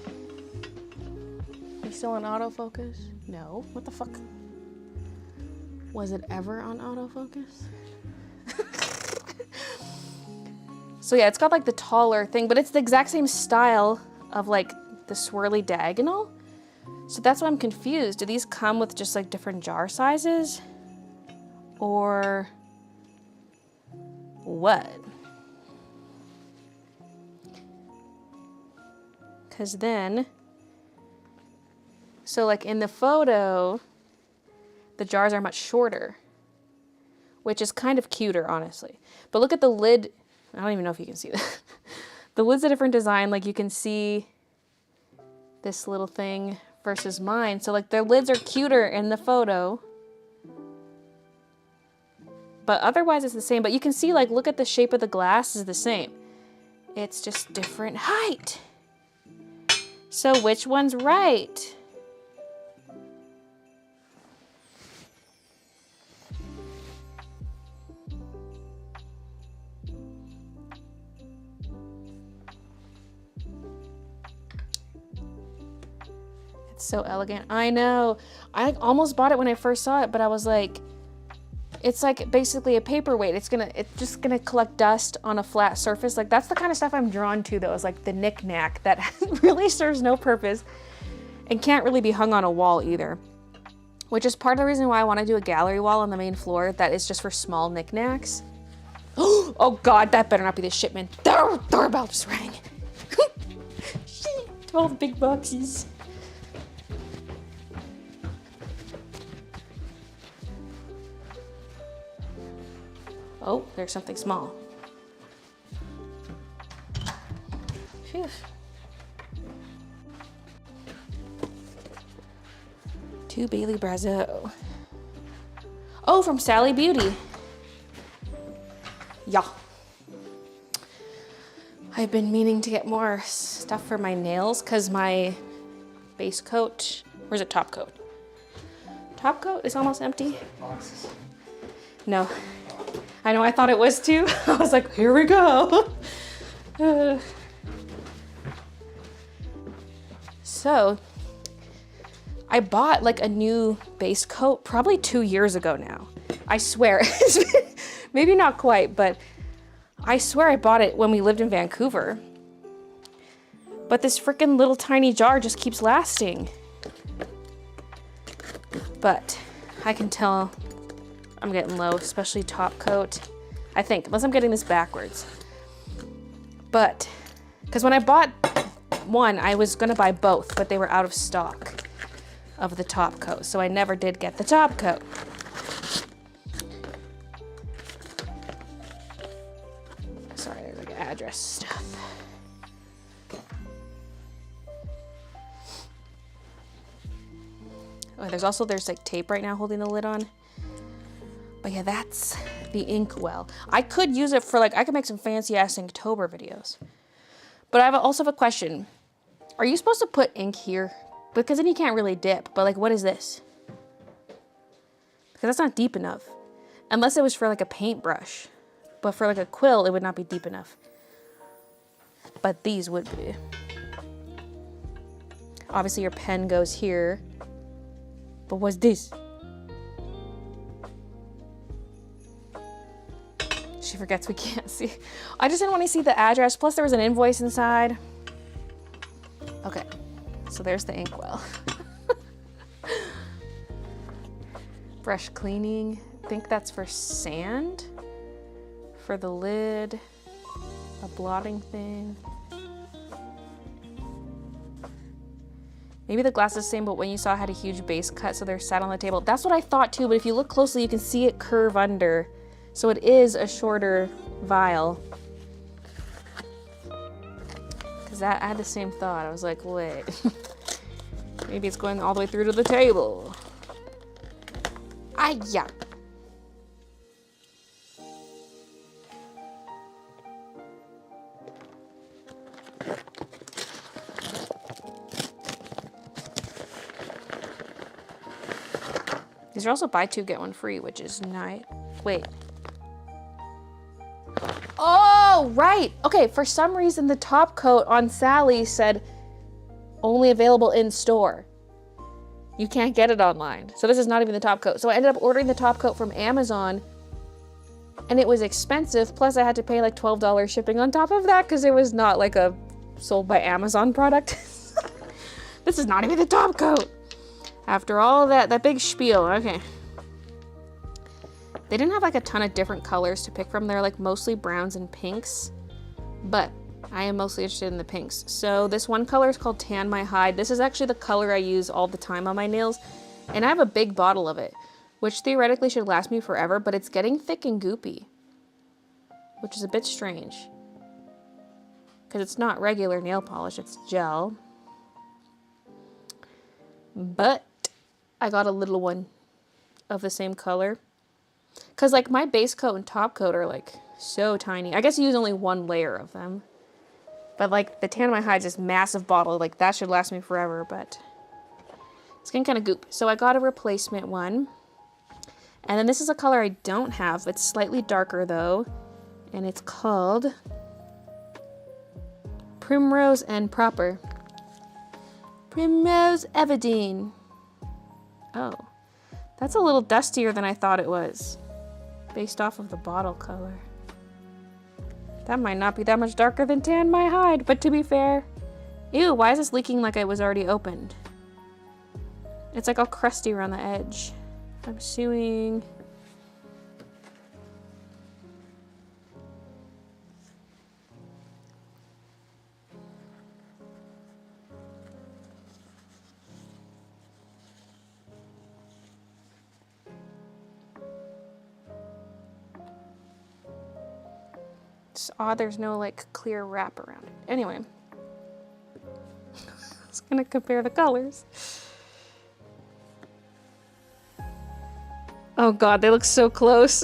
Are you still on autofocus? No, what the fuck? Was it ever on autofocus? So yeah, it's got like the taller thing, but it's the exact same style of like the swirly diagonal. So that's why I'm confused. Do these come with just like different jar sizes? Or what? Because then, so like in the photo, the jars are much shorter, which is kind of cuter, honestly. But look at the lid. I don't even know if you can see that. The lid's a different design. Like you can see this little thing versus mine. So like their lids are cuter in the photo, but otherwise it's the same. But you can see, like, look at the shape of the glass is the same. It's just different height. So which one's right? It's so elegant. I know. I almost bought it when I first saw it, but I was like, it's like basically a paperweight. It's just gonna collect dust on a flat surface. Like, that's the kind of stuff I'm drawn to, though, is like the knick-knack that really serves no purpose and can't really be hung on a wall either. Which is part of the reason why I want to do a gallery wall on the main floor that is just for small knickknacks. Oh God, that better not be the shipment. Doorbell just rang. 12 big boxes. Oh, there's something small. Phew. To Baylee Brazo. Oh, from Sally Beauty. Yeah. I've been meaning to get more stuff for my nails because my base coat, where's it, top coat? Top coat is almost empty. No. I know, I thought it was too. I was like, here we go. So, I bought like a new base coat probably 2 years ago now. I swear. Maybe not quite, but I swear I bought it when we lived in Vancouver. But this freaking little tiny jar just keeps lasting. But I can tell I'm getting low, especially top coat. I think, unless I'm getting this backwards. But, because when I bought one, I was gonna buy both, but they were out of stock of the top coat, so I never did get the top coat. Sorry, there's like address stuff. Oh, there's like tape right now holding the lid on. But yeah, that's the inkwell. I could use it for I could make some fancy ass Inktober videos. But I also have a question. Are you supposed to put ink here? Because then you can't really dip, but what is this? Because that's not deep enough. Unless it was for a paintbrush. But for a quill, it would not be deep enough. But these would be. Obviously your pen goes here. But what's this? She forgets we can't see. I just didn't want to see the address. Plus there was an invoice inside. Okay, so there's the inkwell. Brush cleaning. I think that's for sand. For the lid. A blotting thing. Maybe the glass is the same, but when you saw it had a huge base cut, so they're sat on the table. That's what I thought too, but if you look closely, you can see it curve under. So it is a shorter vial. Because I had the same thought. I was like, wait. Maybe it's going all the way through to the table. Yeah. These are also buy two, get one free, which is nice. Wait. Oh, right. Okay, for some reason the top coat on Sally said only available in store. You can't get it online. So this is not even the top coat. So I ended up ordering the top coat from Amazon and it was expensive. Plus I had to pay like $12 shipping on top of that because it was not like a sold by Amazon product. This is not even the top coat. After all of that big spiel, okay. They didn't have like a ton of different colors to pick from. They're like mostly browns and pinks, but I am mostly interested in the pinks. So this one color is called Tan My Hide. This is actually the color I use all the time on my nails, and I have a big bottle of it, which theoretically should last me forever, but it's getting thick and goopy, which is a bit strange because it's not regular nail polish, it's gel. But I got a little one of the same color. Because like my base coat and top coat are like so tiny. I guess you use only one layer of them. But like the Tan My Hide's this massive bottle. Like that should last me forever, but it's getting kind of goop. So I got a replacement one. And then this is a color I don't have. It's slightly darker though. And it's called Primrose and Proper. Primrose Everdeen. Oh, that's a little dustier than I thought it was, based off of the bottle color. That might not be that much darker than Tan My Hide, but to be fair, ew, why is this leaking like it was already opened? It's like all crusty around the edge. I'm suing. It's odd there's no like clear wrap around it. Anyway, I was gonna compare the colors. Oh god, they look so close.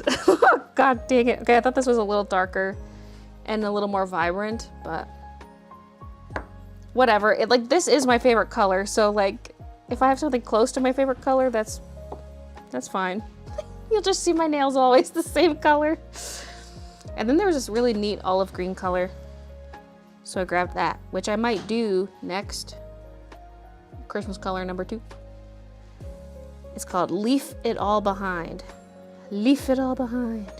God dang it. Okay, I thought this was a little darker and a little more vibrant, but whatever. It like this is my favorite color, so like if I have something close to my favorite color, that's fine. You'll just see my nails always the same color. And then there was this really neat olive green color. So I grabbed that, which I might do next. Christmas color number 2. It's called Leave It All Behind. Leave it all behind.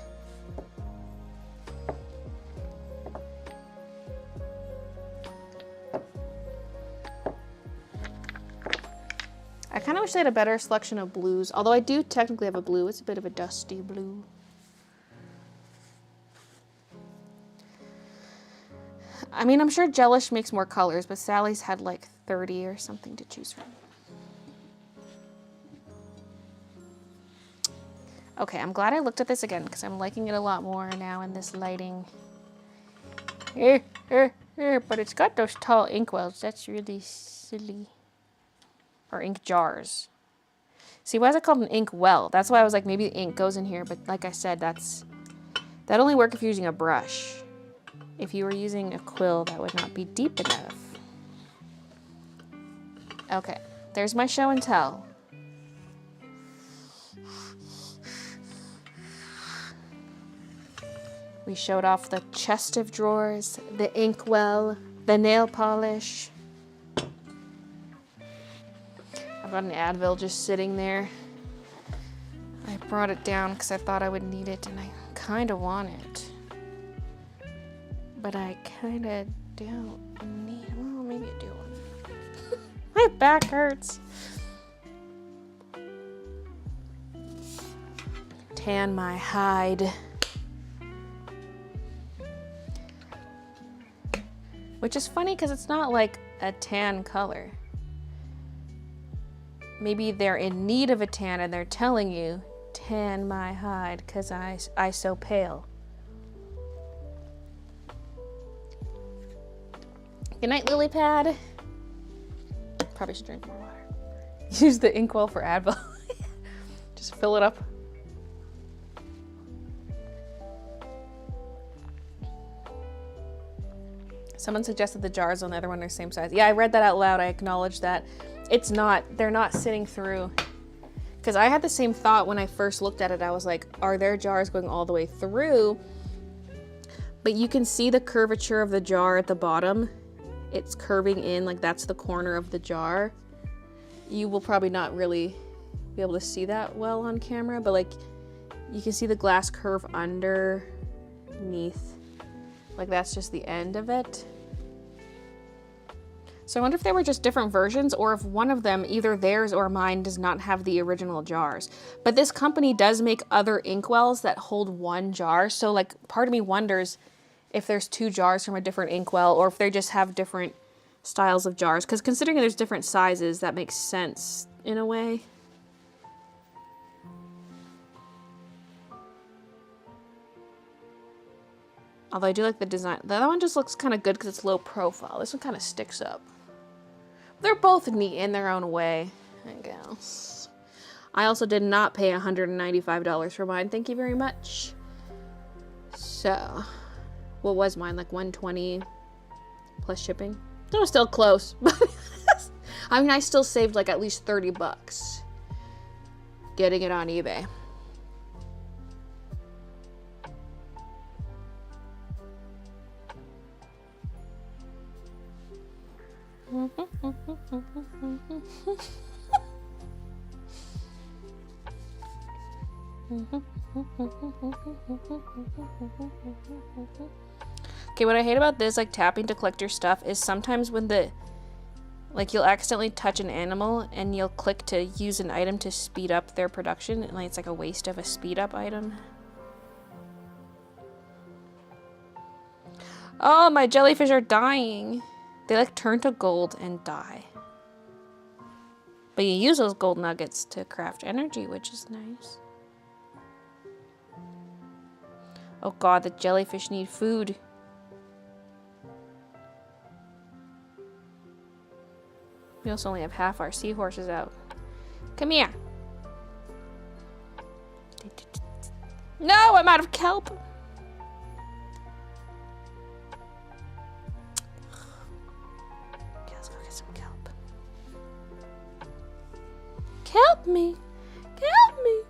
I kind of wish they had a better selection of blues, although I do technically have a blue. It's a bit of a dusty blue. I mean, I'm sure Gelish makes more colors, but Sally's had like 30 or something to choose from. Okay, I'm glad I looked at this again because I'm liking it a lot more now in this lighting. But it's got those tall ink wells. That's really silly. Or ink jars. See, why is it called an ink well? That's why I was like, maybe the ink goes in here, but like I said, that only work if you're using a brush. If you were using a quill, that would not be deep enough. Okay, there's my show and tell. We showed off the chest of drawers, the inkwell, the nail polish. I've got an Advil just sitting there. I brought it down because I thought I would need it, and I kind of want it. But I kind of don't need, well, maybe I do. My back hurts. Tan My Hide. Which is funny because it's not like a tan color. maybe they're in need of a tan and they're telling you, tan my hide because I so pale. Good night, lily pad. Probably should drink more water. Use the inkwell for Advil. Just fill it up. Someone suggested the jars on the other one are the same size. Yeah, I read that out loud. I acknowledge that. It's not, they're not sitting through. Because I had the same thought when I first looked at it. I was like, are there jars going all the way through? But you can see the curvature of the jar at the bottom. It's curving in, like that's the corner of the jar. You will probably not really be able to see that well on camera, but like you can see the glass curve underneath. Like that's just the end of it. So I wonder if they were just different versions or if one of them, either theirs or mine, does not have the original jars. But this company does make other inkwells that hold one jar. So like part of me wonders if there's two jars from a different inkwell or if they just have different styles of jars. Because considering there's different sizes, that makes sense in a way. Although I do like the design. The other one just looks kind of good because it's low profile. This one kind of sticks up. They're both neat in their own way, I guess. I also did not pay $195 for mine. Thank you very much. So, what was mine? Like $120 plus shipping? That was still close. I mean, I still saved like at least $30 getting it on eBay. Okay, what I hate about this, like tapping to collect your stuff, is sometimes when you'll accidentally touch an animal and you'll click to use an item to speed up their production, and like it's like a waste of a speed up item. Oh, my jellyfish are dying. They like turn to gold and die. But you use those gold nuggets to craft energy, which is nice. Oh god, the jellyfish need food. We also only have half our seahorses out. Come here. No, I'm out of kelp. Okay, let's go get some kelp. Help me. Help me.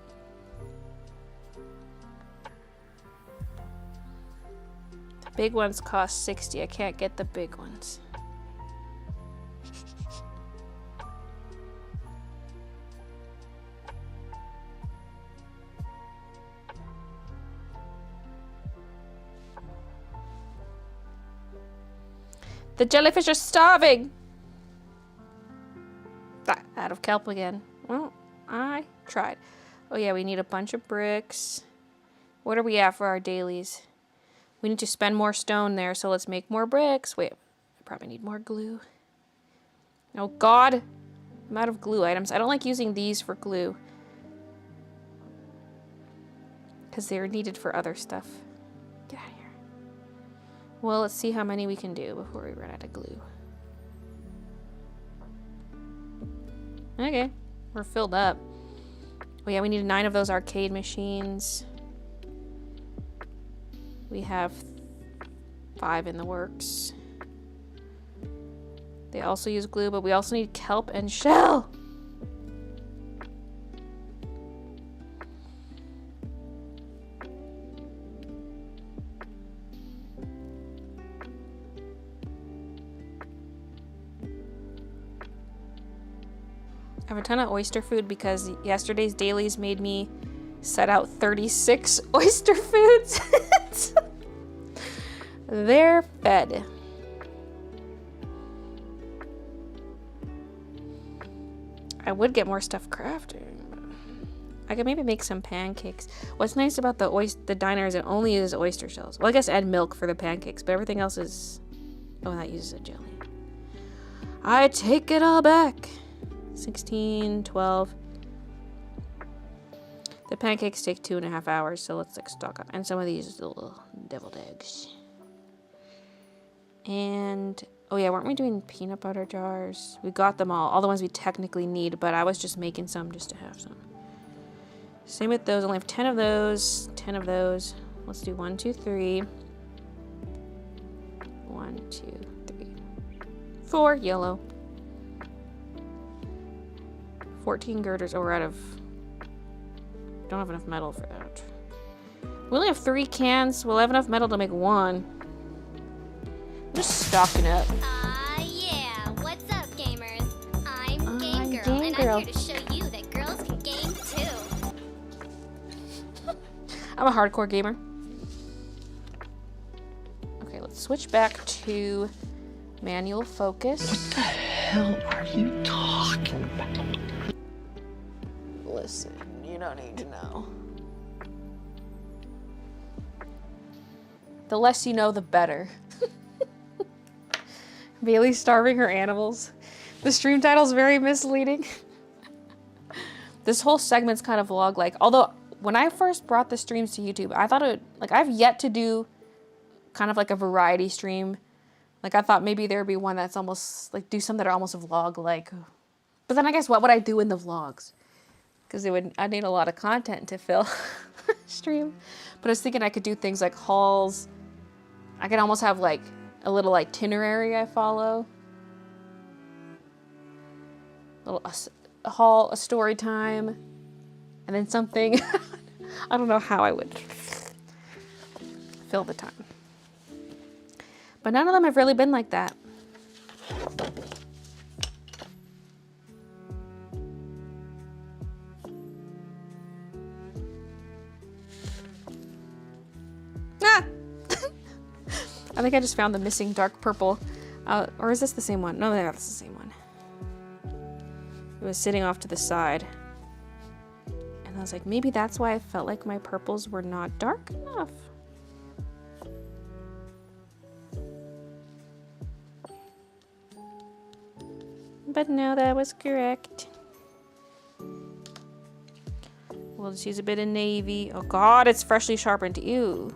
The big ones cost 60. I can't get the big ones. The jellyfish are starving! Out of kelp again. Well, I tried. Oh yeah, we need a bunch of bricks. What are we at for our dailies? We need to spend more stone there, so let's make more bricks. Wait, I probably need more glue. Oh god! I'm out of glue items. I don't like using these for glue. Because they're needed for other stuff. Get out of here. Well, let's see how many we can do before we run out of glue. Okay, we're filled up. Oh yeah, we need 9 of those arcade machines. We have 5 in the works. They also use glue, but we also need kelp and shell. I have a ton of oyster food because yesterday's dailies made me set out 36 oyster foods. They're fed. I would get more stuff crafted. I could maybe make some pancakes. What's nice about the diner is it only uses oyster shells. Well, I guess add milk for the pancakes, but everything else is... Oh, that uses a jelly. I take it all back. 16, 12. The pancakes take 2.5 hours, so let's like stock up. And some of these little deviled eggs. And, oh yeah, weren't we doing peanut butter jars? We got them all the ones we technically need, but I was just making some just to have some. Same with those, I only have 10 of those, 10 of those. Let's do 1, 2, 3. 1, 2, 3. 4, yellow. 14 girders, oh, we're out of, don't have enough metal for that. We only have 3 cans, we'll have enough metal to make 1. I'm just stocking up. Yeah, what's up, gamers? I'm Game Girl, and I'm here to show you that girls can game too. I'm a hardcore gamer. Okay, let's switch back to manual focus. What the hell are you talking about? Listen, you don't need to know. The less you know, the better. Baylee starving her animals. The stream title's very misleading. This whole segment's kind of vlog-like. Although, when I first brought the streams to YouTube, I thought it, like, I've yet to do kind of like a variety stream. Like, I thought maybe there would be one that's almost, like, do some that are almost a vlog-like. But then I guess what would I do in the vlogs? Because I'd need a lot of content to fill stream. But I was thinking I could do things like hauls. I could almost have, like, a little itinerary I follow. A haul, a story time, and then something. I don't know how I would fill the time. But none of them have really been like that. Ah! I think I just found the missing dark purple. Or is this the same one? No, that's the same one. It was sitting off to the side. And I was like, maybe that's why I felt like my purples were not dark enough. But no, that was correct. We'll just use a bit of navy. Oh god, it's freshly sharpened. Ew.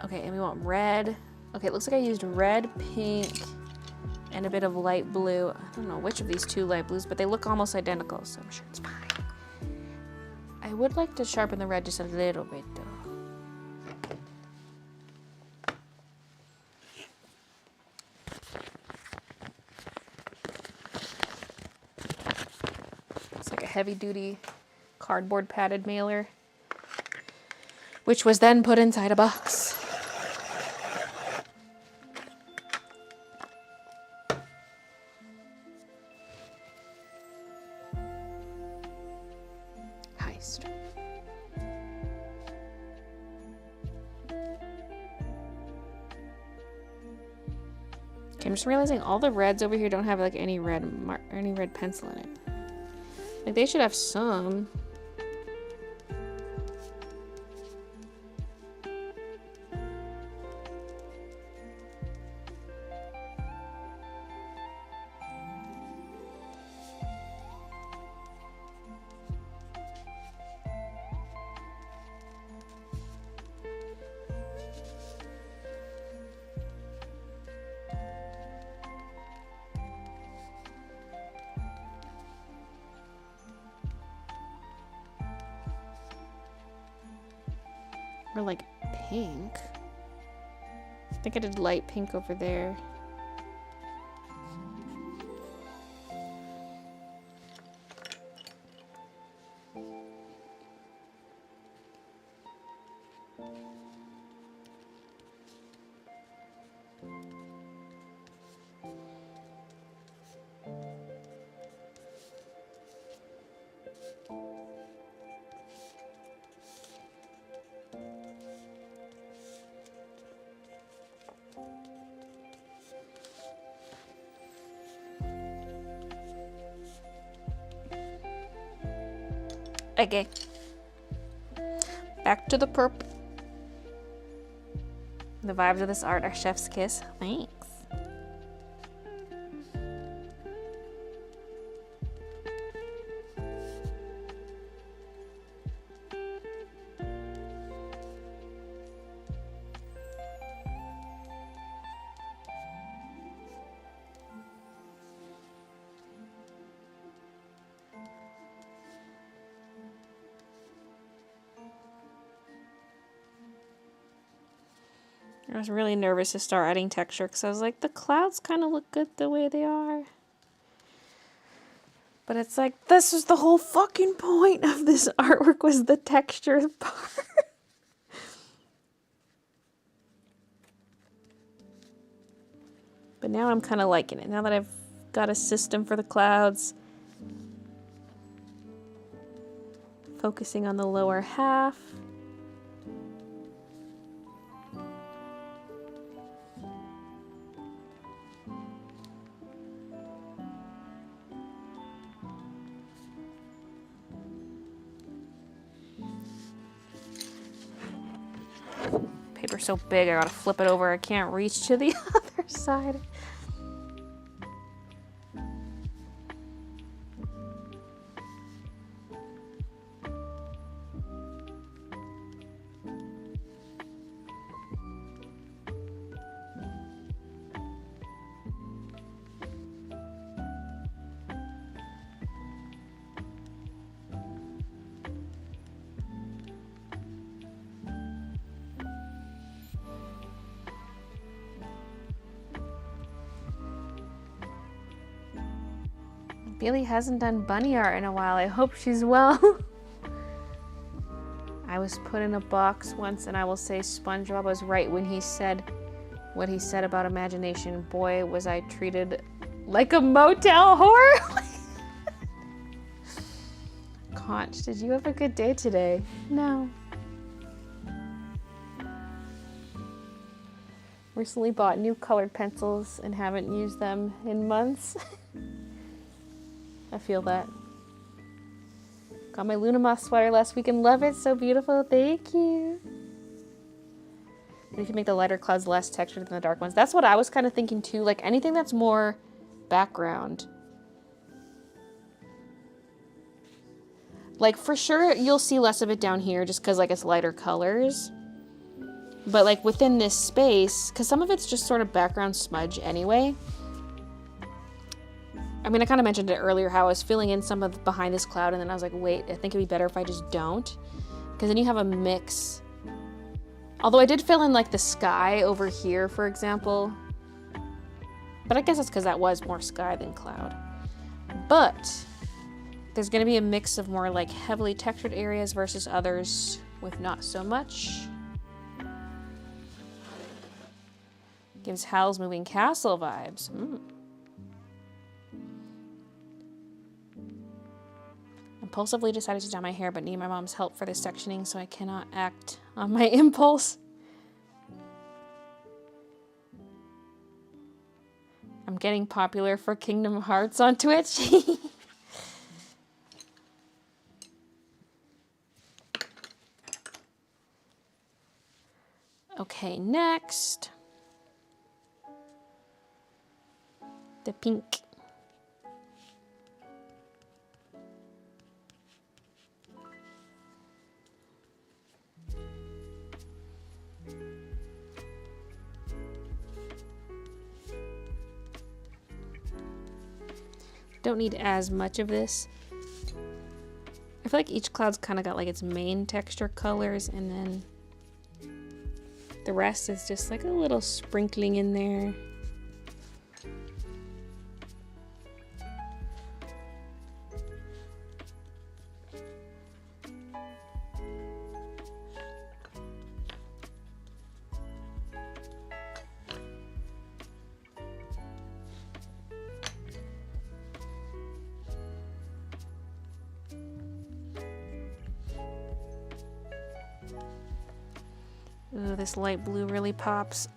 Okay, and we want red. Okay, it looks like I used red, pink, and a bit of light blue. I don't know which of these 2 light blues, but they look almost identical, so I'm sure it's fine. I would like to sharpen the red just a little bit, though. It's like a heavy-duty cardboard padded mailer, which was then put inside a box. Heist. Okay, I'm just realizing all the reds over here don't have like any red pencil in it. Like they should have some. Or like pink. I think I did light pink over there. Okay. Back to the perp. The vibes of this art are chef's kiss. Thanks. I was really nervous to start adding texture because I was like, the clouds kind of look good the way they are. But it's like, this is the whole fucking point of this artwork, was the texture part. But now I'm kind of liking it. Now that I've got a system for the clouds. Focusing on the lower half. Paper's so big, I gotta flip it over. I can't reach to the other side. Baylee hasn't done bunny art in a while. I hope she's well. I was put in a box once, and I will say SpongeBob was right when he said what he said about imagination. Boy, was I treated like a motel whore. Conch, did you have a good day today? No. Recently bought new colored pencils and haven't used them in months. I feel that. Got my Luna Moth sweater last week and love it. So beautiful. Thank you. And you can make the lighter clouds less textured than the dark ones. That's what I was kind of thinking too. Like anything that's more background. Like for sure you'll see less of it down here just because like it's lighter colors. But like within this space, because some of it's just sort of background smudge anyway. I mean, I kind of mentioned it earlier how I was filling in some of behind this cloud, and then I was like, wait, I think it'd be better if I just don't. Because then you have a mix. Although I did fill in like the sky over here, for example. But I guess that's because that was more sky than cloud. But there's going to be a mix of more like heavily textured areas versus others with not so much. Gives Howl's Moving Castle vibes. Impulsively decided to dye my hair, but need my mom's help for this sectioning, so I cannot act on my impulse. I'm getting popular for Kingdom Hearts on Twitch. Okay, next. The pink. Don't need as much of this. I feel like each cloud's kind of got like its main texture colors, and then the rest is just like a little sprinkling in there. Ooh, this light blue really pops.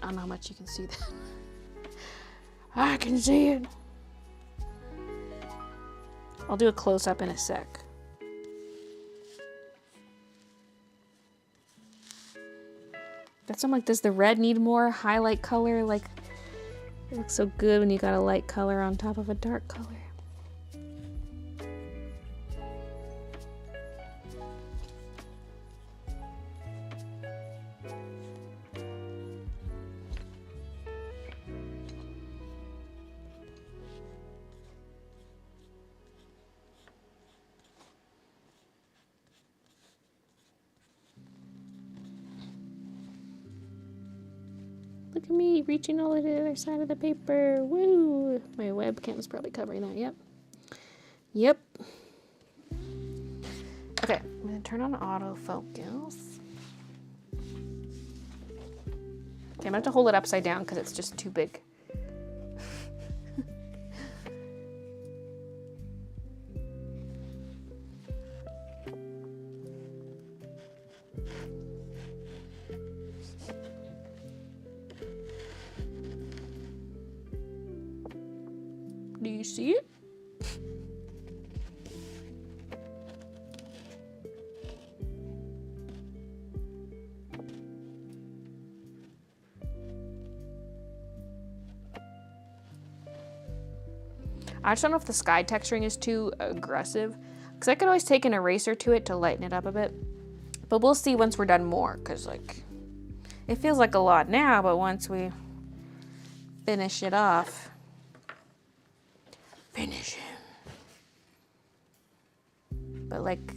I don't know how much you can see that. I can see it. I'll do a close-up in a sec. That's, I'm like, does the red need more highlight color? Like, it looks so good when you got a light color on top of a dark color. Look at me reaching all the way to the other side of the paper. Woo! My webcam is probably covering that. Yep. Yep. Okay, I'm gonna turn on autofocus. Okay, I'm gonna have to hold it upside down because it's just too big. Do you see it? I just don't know if the sky texturing is too aggressive, because I could always take an eraser to it to lighten it up a bit. But we'll see once we're done more, because like it feels like a lot now, but once we finish it off. Finish him. But like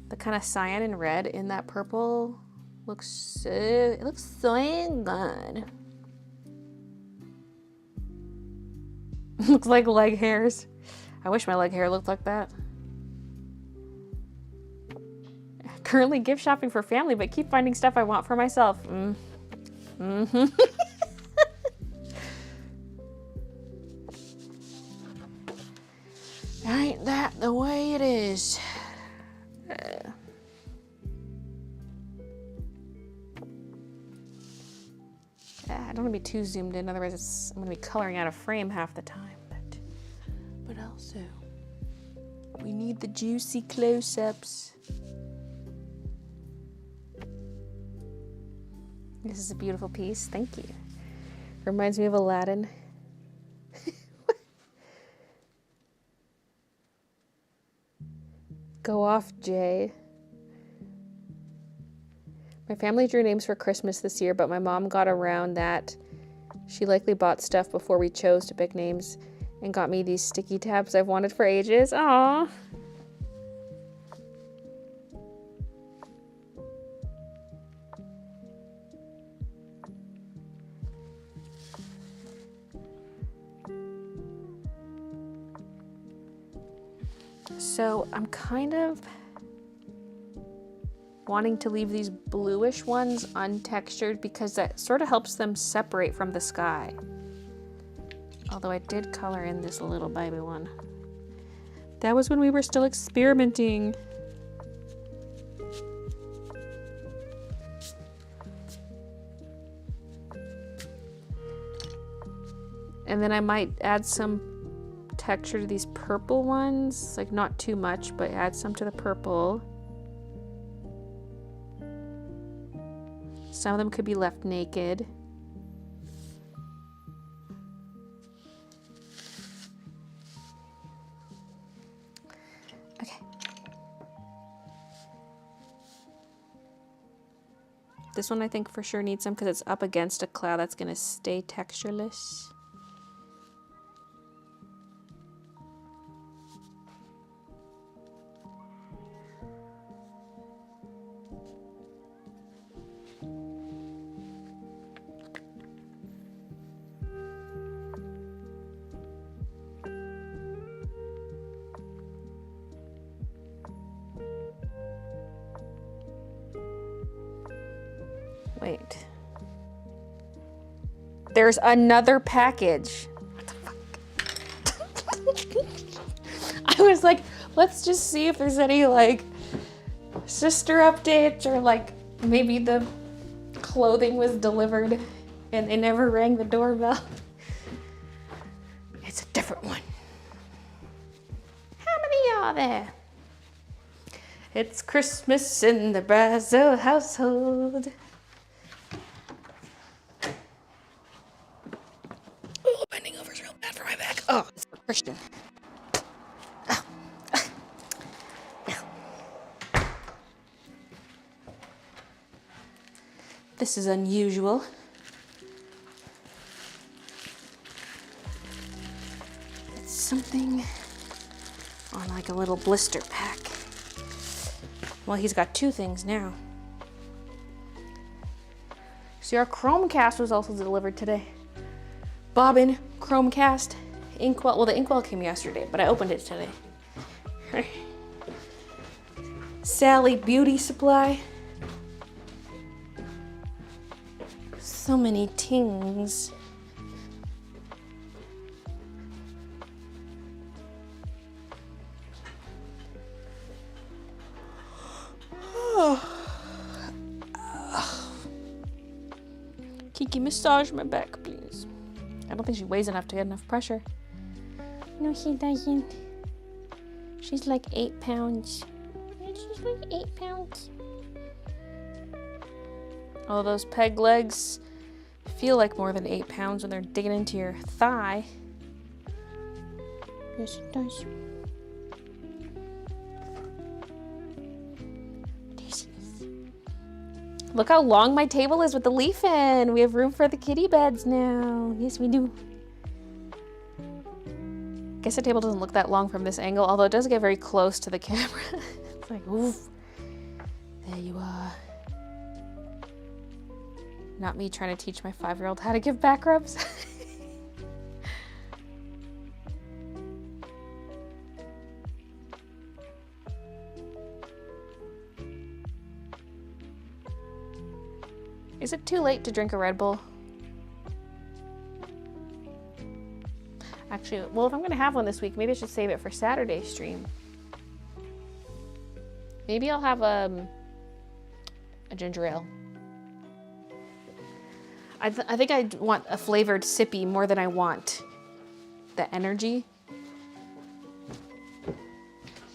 the kind of cyan and red in that purple looks so, it looks so good. Looks like leg hairs. I wish my leg hair looked like that. Currently gift shopping for family, but keep finding stuff I want for myself. Mm-hmm. Ain't that the way it is? I don't want to be too zoomed in, otherwise I'm going to be coloring out of frame half the time. But also, we need the juicy close-ups. This is a beautiful piece. Thank you. Reminds me of Aladdin. Go off, Jay. My family drew names for Christmas this year, but my mom got around that. She likely bought stuff before we chose to pick names and got me these sticky tabs I've wanted for ages. Aww. So I'm kind of wanting to leave these bluish ones untextured because that sort of helps them separate from the sky. Although I did color in this little baby one. That was when we were still experimenting. And then I might add some texture to these purple ones, like not too much, but add some to the purple. Some of them could be left naked. Okay. This one I think for sure needs some because it's up against a cloud that's going to stay textureless. Wait. There's another package. What the fuck? I was like, let's just see if there's any like sister updates or like maybe the clothing was delivered And they never rang the doorbell. It's a different one. How many are there? It's Christmas in the Brazil household. Oh, bending over is real bad for my back. Oh, it's for Christian. This is unusual. It's something on like a little blister pack. Well, he's got two things now. See, our Chromecast was also delivered today. Bobbin Chromecast inkwell. Well, the inkwell came yesterday, but I opened it today. Sally Beauty Supply. So many tings. Kiki, massage my back, please. I don't think she weighs enough to get enough pressure. No, she doesn't. She's like 8 pounds. She's like 8 pounds. All those peg legs feel like more than 8 pounds when they're digging into your thigh. Yes, it does. There she is. Look how long my table is with the leaf in. We have room for the kitty beds now. Yes, we do. Guess the table doesn't look that long from this angle, although it does get very close to the camera. It's like, oof. There you are. Not me trying to teach my 5-year-old how to give back rubs. Is it too late to drink a Red Bull? Actually, well, if I'm gonna have one this week, maybe I should save it for Saturday's stream. Maybe I'll have a ginger ale. I think I want a flavored sippy more than I want the energy.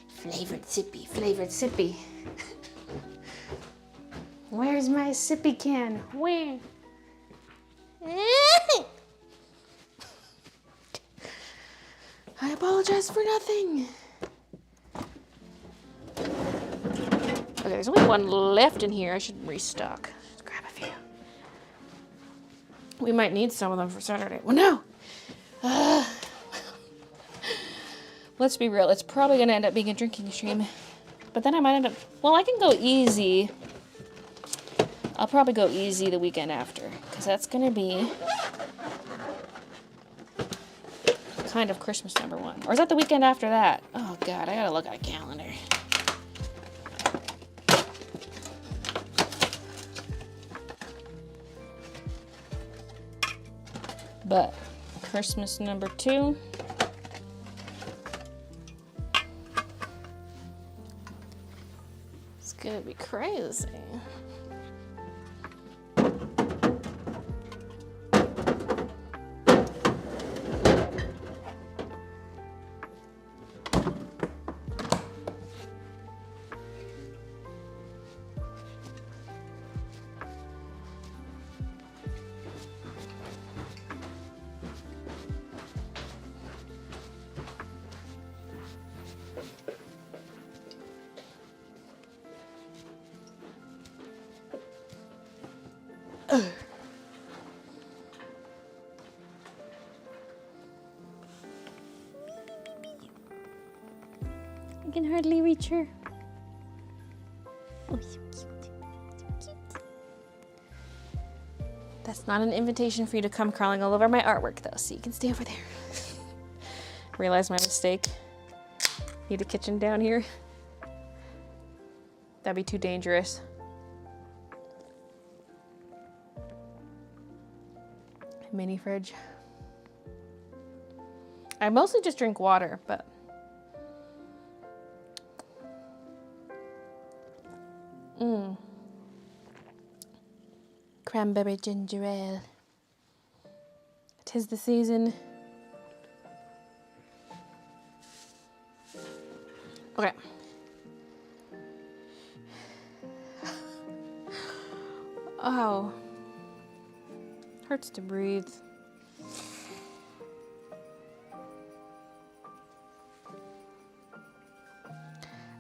Flavored sippy, flavored sippy. Where's my sippy can? Where? I apologize for nothing. Okay, there's only one left in here. I should restock. Just grab a few. We might need some of them for Saturday. Well, no. Let's be real. It's probably going to end up being a drinking stream. But then I might end up... Well, I can go easy. I'll probably go easy the weekend after. Because that's going to be... kind of Christmas #1. Or is that the weekend after that? Oh, God. I got to look at a calendar. But Christmas #2. It's gonna be crazy. I can hardly reach her. Oh, so cute. So cute. That's not an invitation for you to come crawling all over my artwork, though, so you can stay over there. Realize my mistake. Need a kitchen down here. That'd be too dangerous. Mini fridge. I mostly just drink water, but cranberry ginger ale. 'tis the season. Okay. Oh. Hurts to breathe.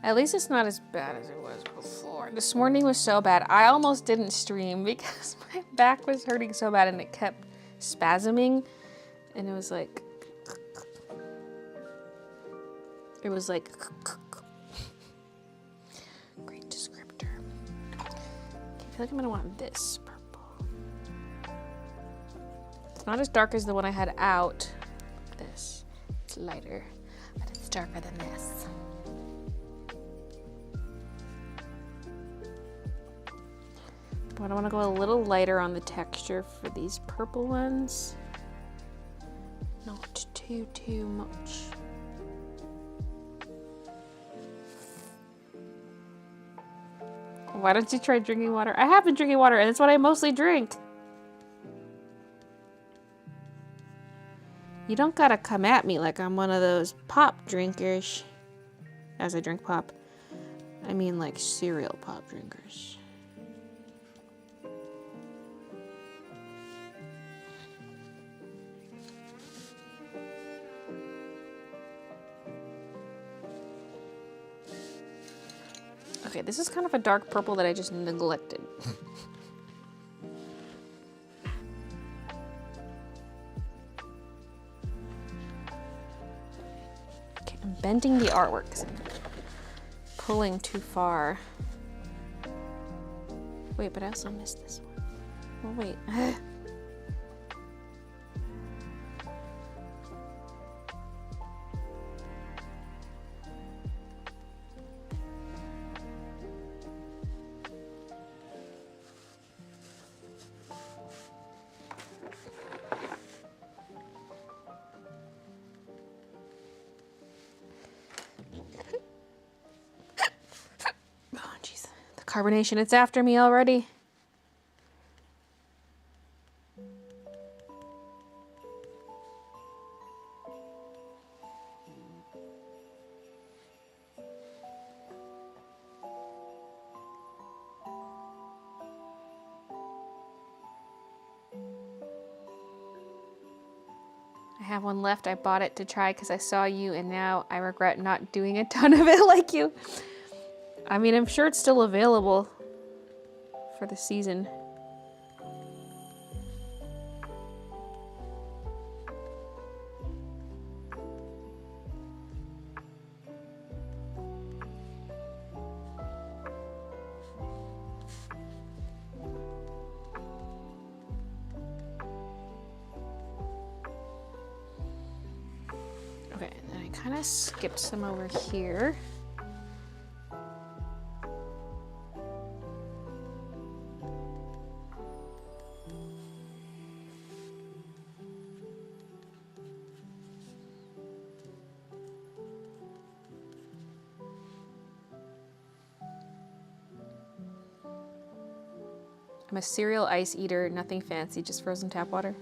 At least it's not as bad as it was before. This morning was so bad. I almost didn't stream because my back was hurting so bad and it kept spasming. And it was like... Great descriptor. Okay, I feel like I'm gonna want this purple. It's not as dark as the one I had out. This. It's lighter, but it's darker than this. But I want to go a little lighter on the texture for these purple ones. Not too much. Why don't you try drinking water? I have been drinking water, and it's what I mostly drink. You don't gotta come at me like I'm one of those pop drinkers. As I drink pop, I mean like cereal pop drinkers. Okay, this is kind of a dark purple that I just neglected. Okay, I'm bending the artwork because I'm pulling too far. Wait, but I also missed this one. Oh, wait. Carbonation, it's after me already. I have one left. I bought it to try because I saw you, and now I regret not doing a ton of it like you. I mean, I'm sure it's still available for the season. Okay, and then I kind of skipped some over here. I'm a cereal ice eater, nothing fancy, just frozen tap water.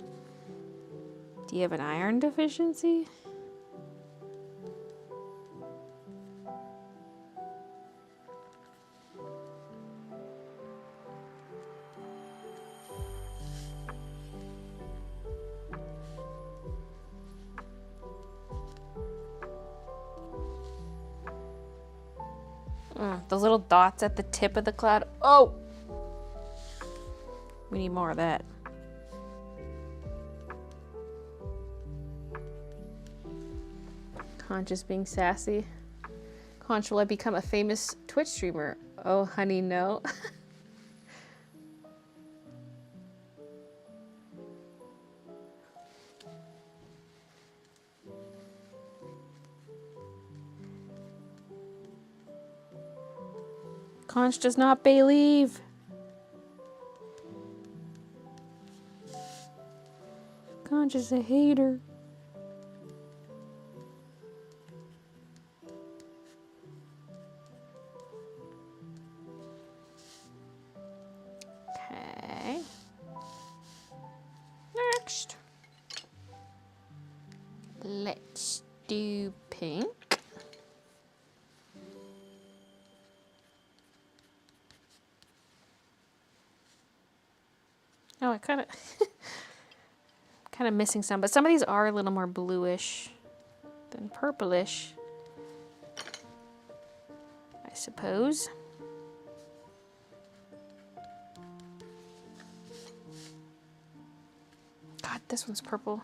Do you have an iron deficiency? Those little dots at the tip of the cloud. Oh! We need more of that. Conch is being sassy. Conch, will I become a famous Twitch streamer? Oh, honey, no. Conch does not Baylee. Conch is a hater. Okay. Next. Let's do pink. Oh, I kind of missing some, but some of these are a little more bluish than purplish, I suppose. God, this one's purple.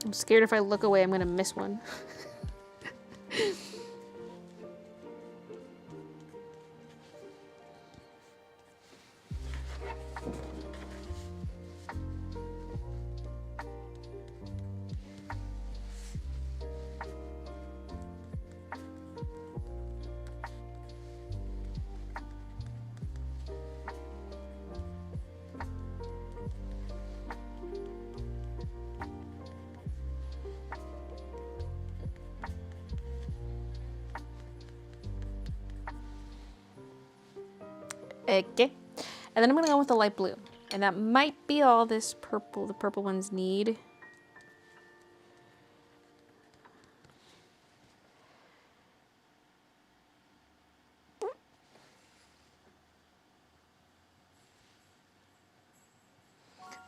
I'm scared if I look away, I'm gonna miss one. Okay, and then I'm gonna go with the light blue, and that might be all this purple, the purple ones need.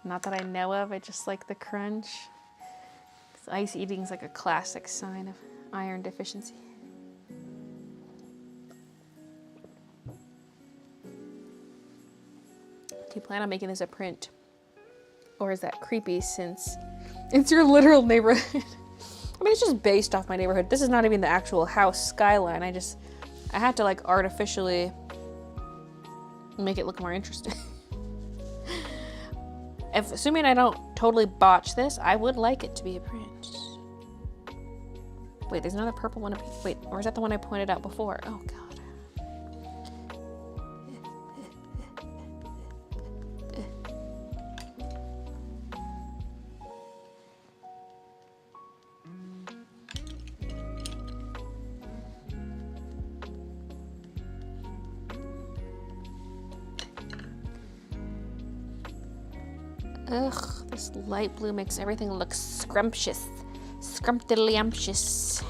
Not that I know of, I just like the crunch. 'Cause ice eating is like a classic sign of iron deficiency. Do you plan on making this a print? Or is that creepy since it's your literal neighborhood? I mean, it's just based off my neighborhood. This is not even the actual house skyline. I had to like artificially make it look more interesting. Assuming I don't totally botch this, I would like it to be a print. Wait, there's another purple one. Wait, or is that the one I pointed out before? Oh, God. Ugh, this light blue makes everything look scrumptious. Scrumptious.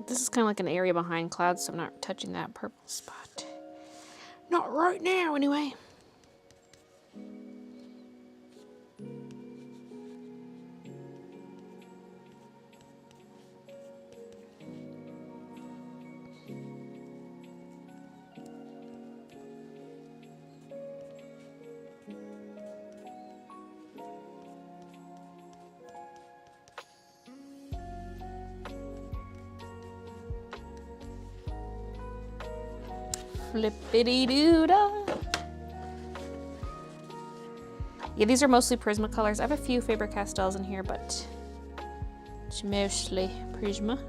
This is kind of like an area behind clouds, so I'm not touching that purple spot. Not right now, anyway. Flippity-doo-dah. Yeah, these are mostly Prismacolors. I have a few Faber-Castells in here, but it's mostly Prisma.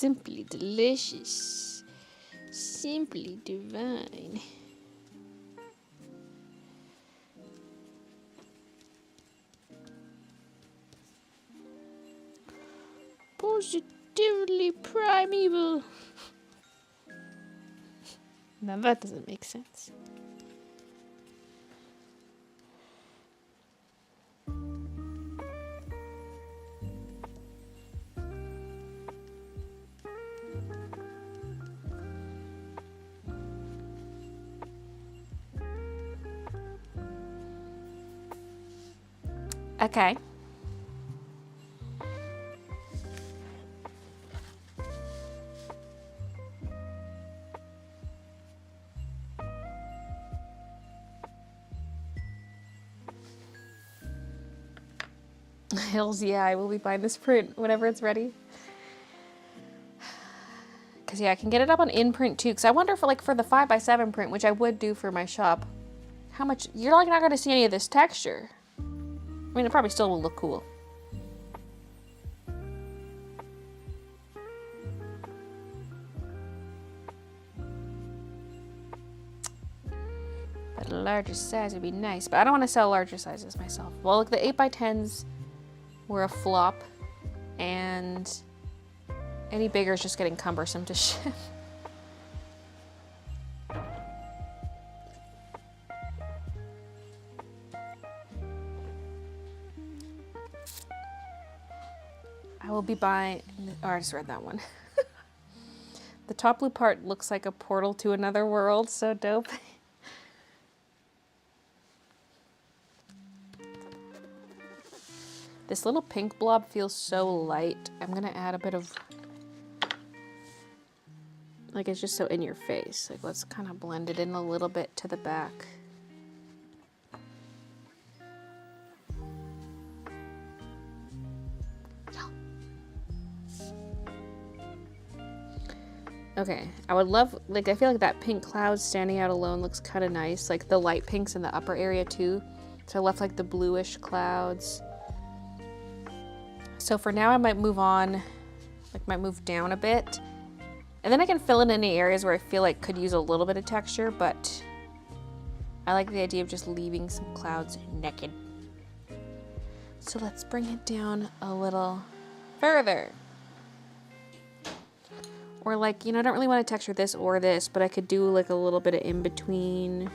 simply delicious. Simply divine. Positively primeval. Now that doesn't make sense. Okay. Hills, yeah, I will be buying this print whenever it's ready. Because, yeah, I can get it up on in-print, too. Because I wonder if, like, for the 5x7 print, which I would do for my shop, how much... You're, like, not going to see any of this texture. I mean, it probably still will look cool. But a larger size would be nice. But I don't want to sell larger sizes myself. Well, look, the 8x10s were a flop. And any bigger is just getting cumbersome to ship. I will be buying... Oh, I just read that one. The top blue part looks like a portal to another world. So dope. This little pink blob feels so light. I'm going to add a bit of... Like, it's just so in your face. Like, let's kind of blend it in a little bit to the back. Okay, I would love, like, I feel like that pink cloud standing out alone looks kind of nice. Like, the light pinks in the upper area, too. So I left, like, the bluish clouds. So for now, I might move on, like, might move down a bit. And then I can fill in any areas where I feel like could use a little bit of texture, but I like the idea of just leaving some clouds naked. So let's bring it down a little further. Or like, you know, I don't really want to texture this or this, but I could do like a little bit of in between.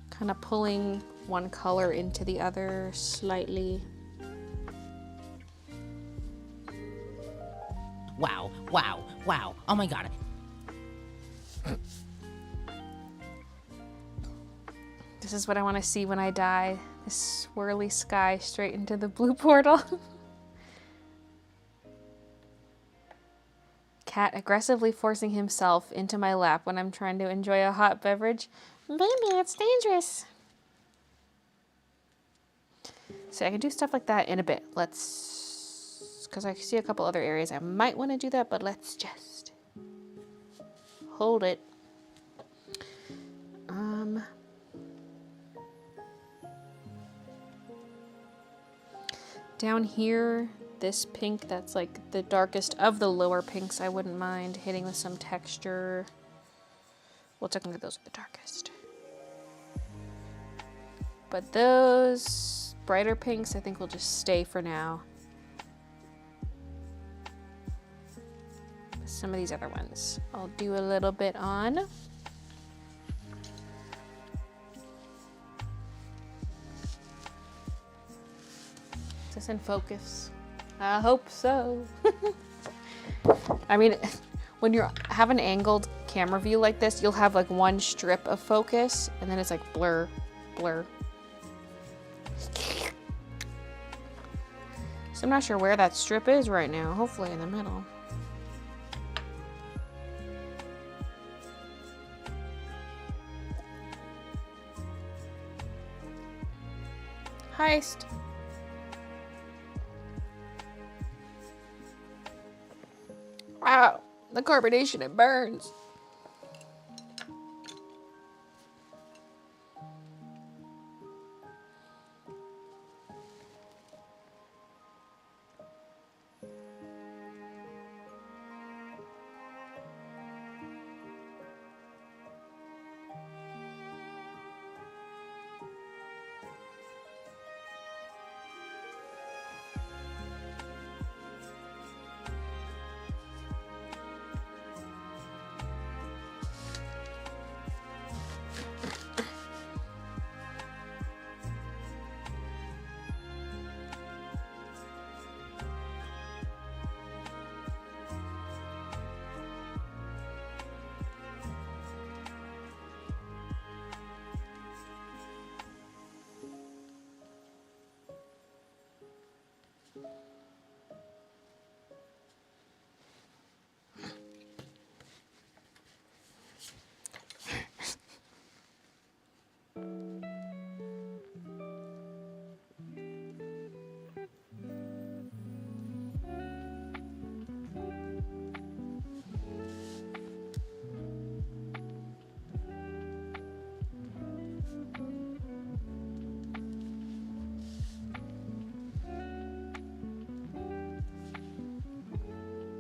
Kind of pulling one color into the other slightly. Wow, wow, wow. Oh my god. This is what I want to see when I die. This swirly sky straight into the blue portal. Cat aggressively forcing himself into my lap when I'm trying to enjoy a hot beverage. Baby, it's dangerous. So I can do stuff like that in a bit. Let's... Because I see a couple other areas I might want to do that, but let's just hold it. Down here, this pink that's like the darkest of the lower pinks, I wouldn't mind hitting with some texture. Well, technically those are the darkest. But those brighter pinks, I think will just stay for now. Some of these other ones, I'll do a little bit on. Is this in focus? I hope so. I mean, when you have an angled camera view like this, you'll have like one strip of focus, and then it's like blur, blur. So I'm not sure where that strip is right now. Hopefully in the middle. Heist. Wow, the carbonation, it burns.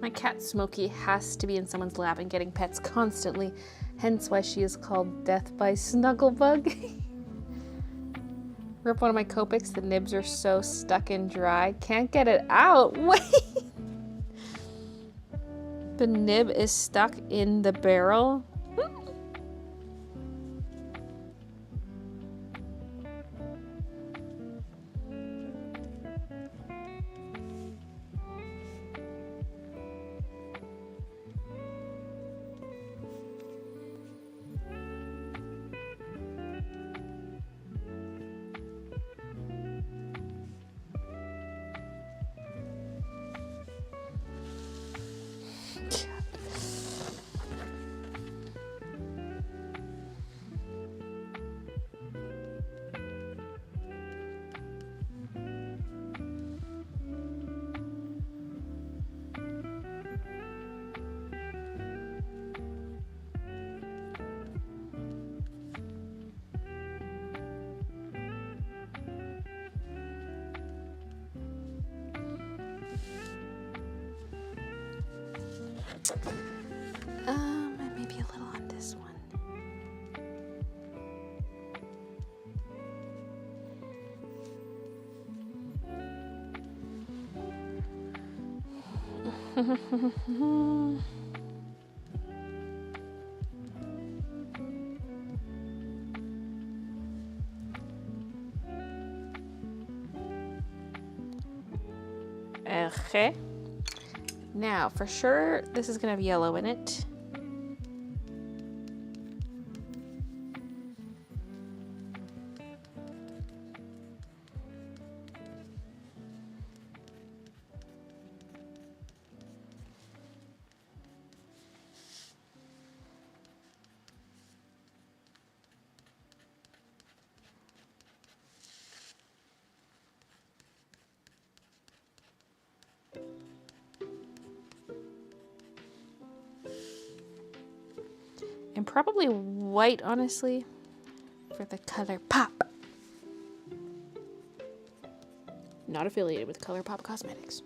My cat Smokey has to be in someone's lap and getting pets constantly, hence why she is called Death by Snugglebug. Rip one of my Copics, the nibs are so stuck and dry. Can't get it out. Wait! The nib is stuck in the barrel. Maybe a little on this one. Okay. Now, for sure, this is gonna have yellow in it. And probably white, honestly, for the color pop. Not affiliated with Color Pop Cosmetics.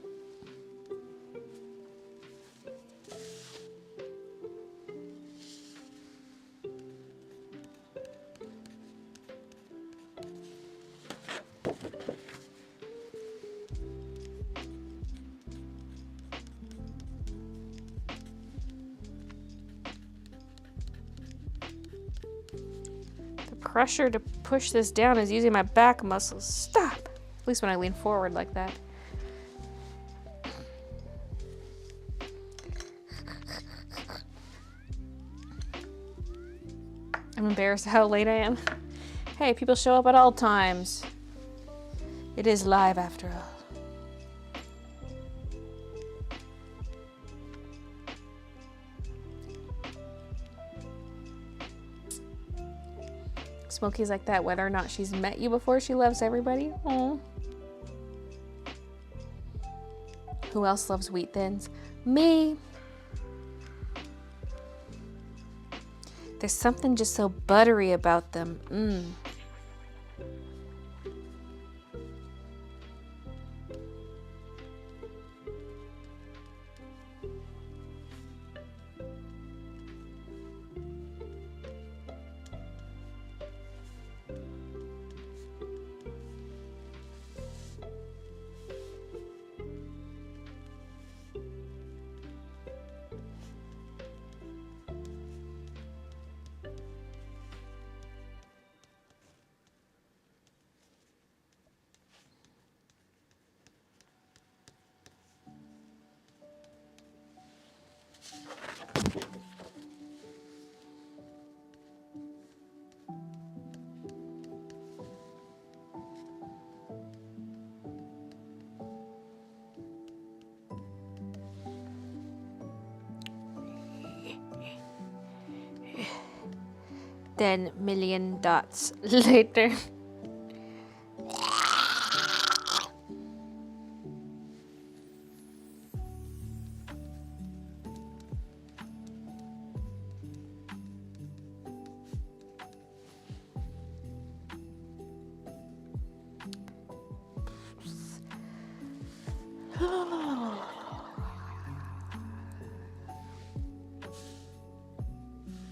Pressure to push this down is using my back muscles. Stop! At least when I lean forward like that. I'm embarrassed how late I am. Hey, people show up at all times. It is live after all. Smokey's like that, whether or not she's met you before, she loves everybody. Aww. Who else loves wheat thins? Me. There's something just so buttery about them. $10,000,000 dots later.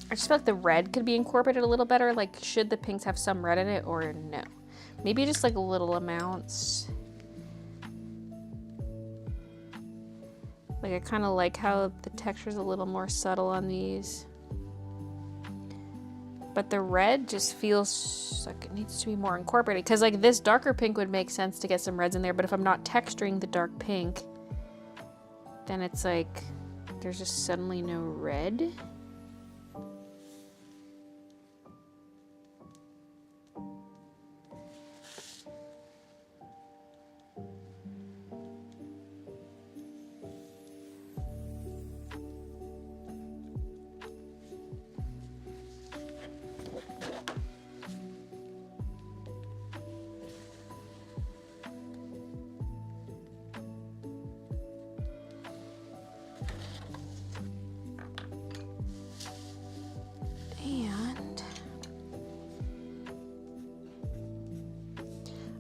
I just feel like the red could be incorporated a little better. Like, should the pinks have some red in it or no? Maybe just like little amounts. Like, I kind of like how the texture's a little more subtle on these. But the red just feels like it needs to be more incorporated. Because, like, this darker pink would make sense to get some reds in there. But if I'm not texturing the dark pink, then it's like there's just suddenly no red.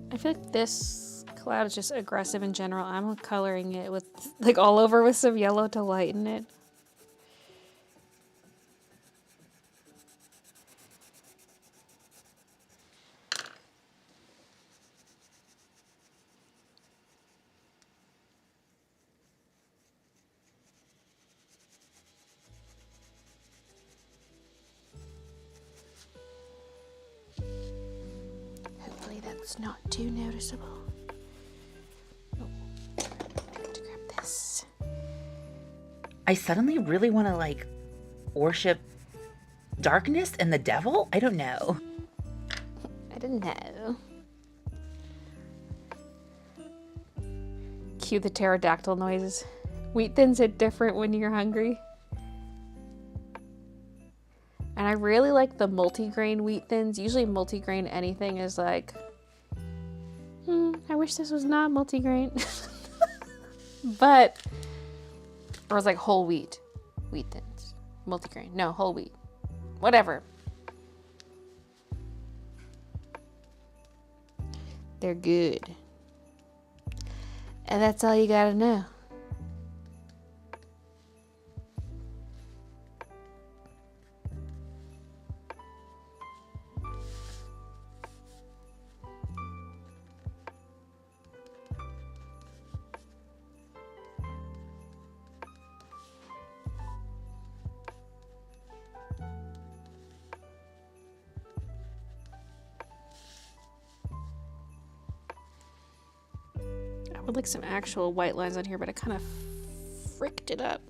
I feel like this cloud is just aggressive in general. I'm coloring it with, like, all over with some yellow to lighten it. It's not too noticeable. Oh, I have to grab this. I suddenly really want to, like, worship darkness and the devil? I don't know. I don't know. Cue the pterodactyl noises. Wheat thins hit different when you're hungry. And I really like the multigrain wheat thins. Usually multigrain anything is like, I wish this was not multigrain. But, or it's like whole wheat thins. Multigrain. No, whole wheat. Whatever. They're good. And that's all you gotta know. I would like some actual white lines on here, but I kind of fricked it up.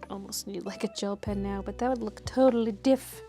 Almost need like a gel pen now, but that would look totally different.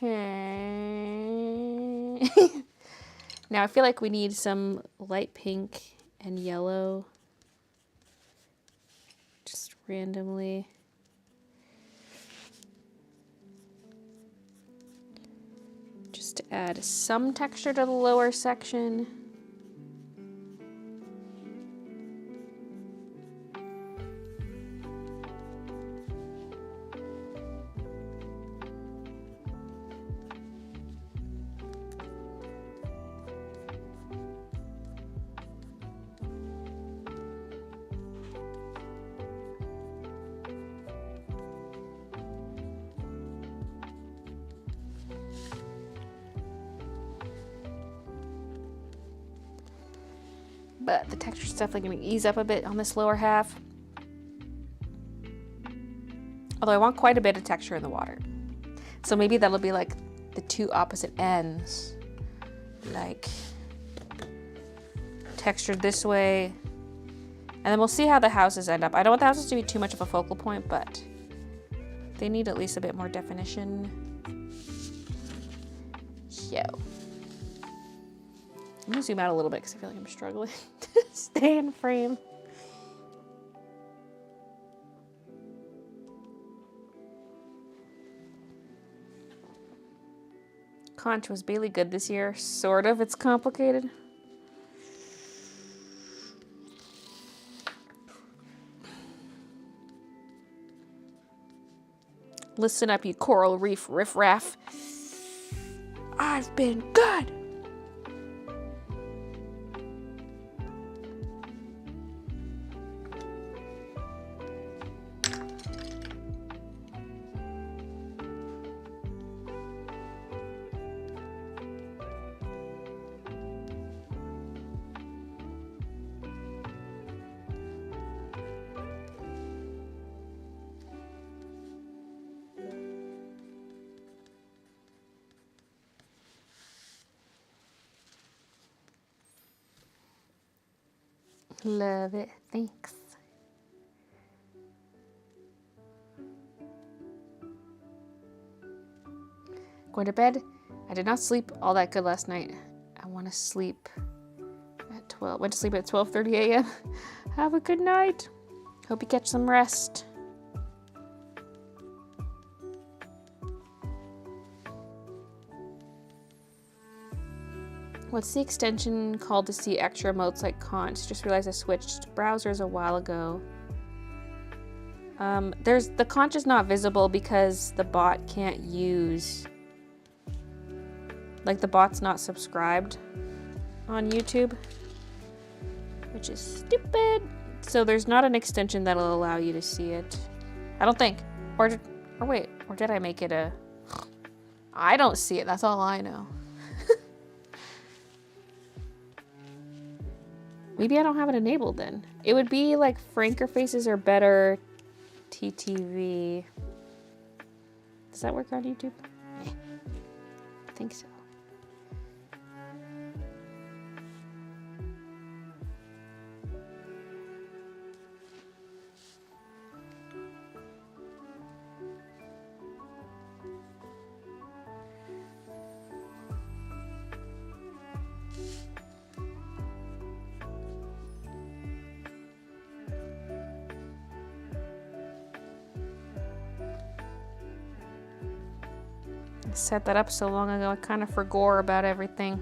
Okay. Now I feel like we need some light pink and yellow. Just randomly. Just to add some texture to the lower section. but the texture's definitely going to ease up a bit on this lower half. Although I want quite a bit of texture in the water. So maybe that'll be like the two opposite ends. Like textured this way. And then we'll see how the houses end up. I don't want the houses to be too much of a focal point, but they need at least a bit more definition. So I'm gonna zoom out a little bit because I feel like I'm struggling to stay in frame. Conch, was Baylee good this year? Sort of. It's complicated. Listen up, you coral reef riffraff. I've been good. Love it. Thanks. Going to bed. I did not sleep all that good last night. I want to sleep at 12. Went to sleep at 12:30 a.m. Have a good night. Hope you catch some rest. What's the extension called to see extra emotes like Conch? Just realized I switched browsers a while ago. The Conch is not visible because the bot can't use... Like, the bot's not subscribed on YouTube, which is stupid. So there's not an extension that'll allow you to see it. I don't think. Or did I make it a... I don't see it, that's all I know. Maybe I don't have it enabled then. It would be like franker faces or better TTV. Does that work on YouTube? Yeah. I think so. I set that up so long ago, I kind of forgot about everything.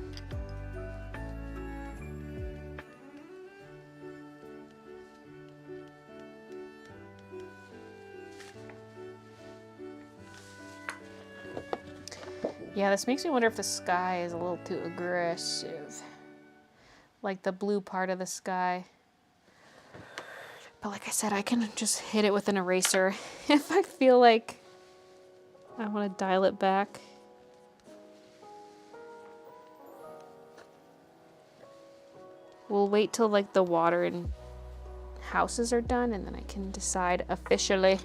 Yeah, this makes me wonder if the sky is a little too aggressive. Like the blue part of the sky. But like I said, I can just hit it with an eraser if I feel like I want to dial it back. We'll wait till like the water and houses are done and then I can decide officially.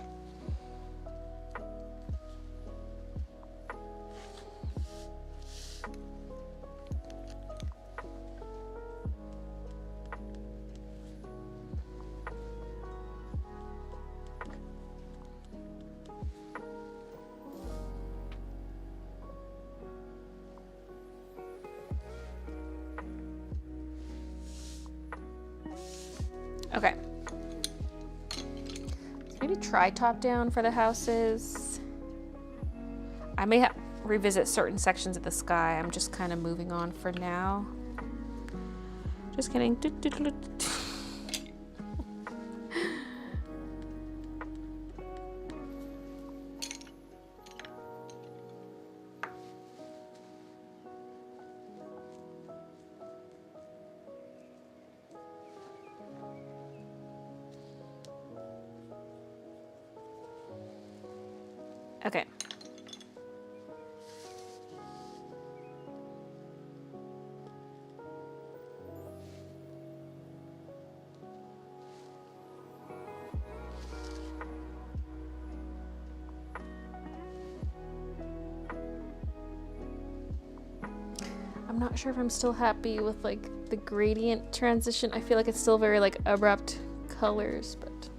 Okay. Maybe try top down for the houses. I may revisit certain sections of the sky. I'm just kind of moving on for now. Just kidding. Okay. I'm not sure if I'm still happy with like the gradient transition. I feel like it's still very like abrupt colors, but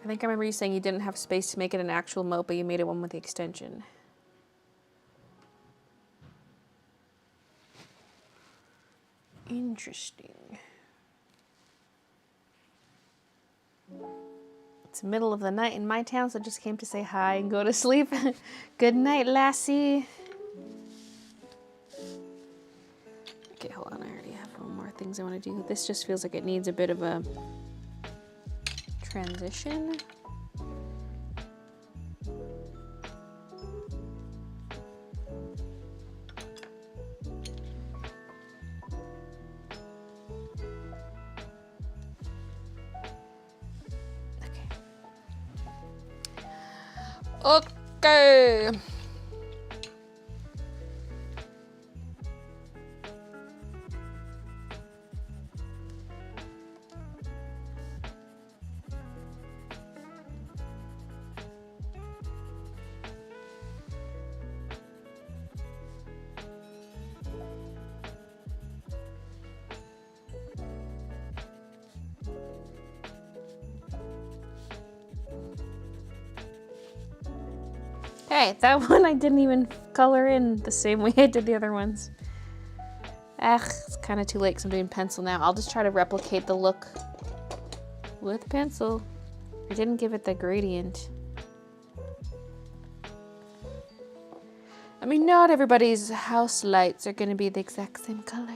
I think I remember you saying you didn't have space to make it an actual moat, but you made it one with the extension. Interesting. It's the middle of the night in my town, so I just came to say hi and go to sleep. Good night, lassie. Okay, hold on. I already have one more things I want to do. This just feels like it needs a bit of a transition. Okay. Hey, that one I didn't even color in the same way I did the other ones. It's kind of too late because I'm doing pencil now. I'll just try to replicate the look with pencil. I didn't give it the gradient. I mean, not everybody's house lights are going to be the exact same color.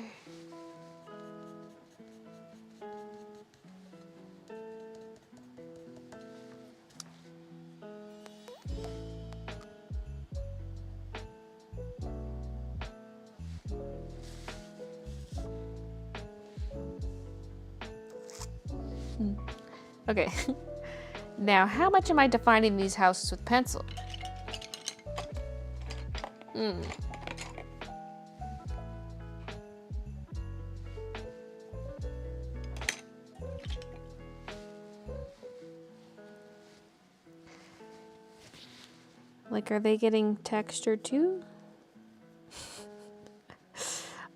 Okay, now how much am I defining these houses with pencil? Like, are they getting texture too?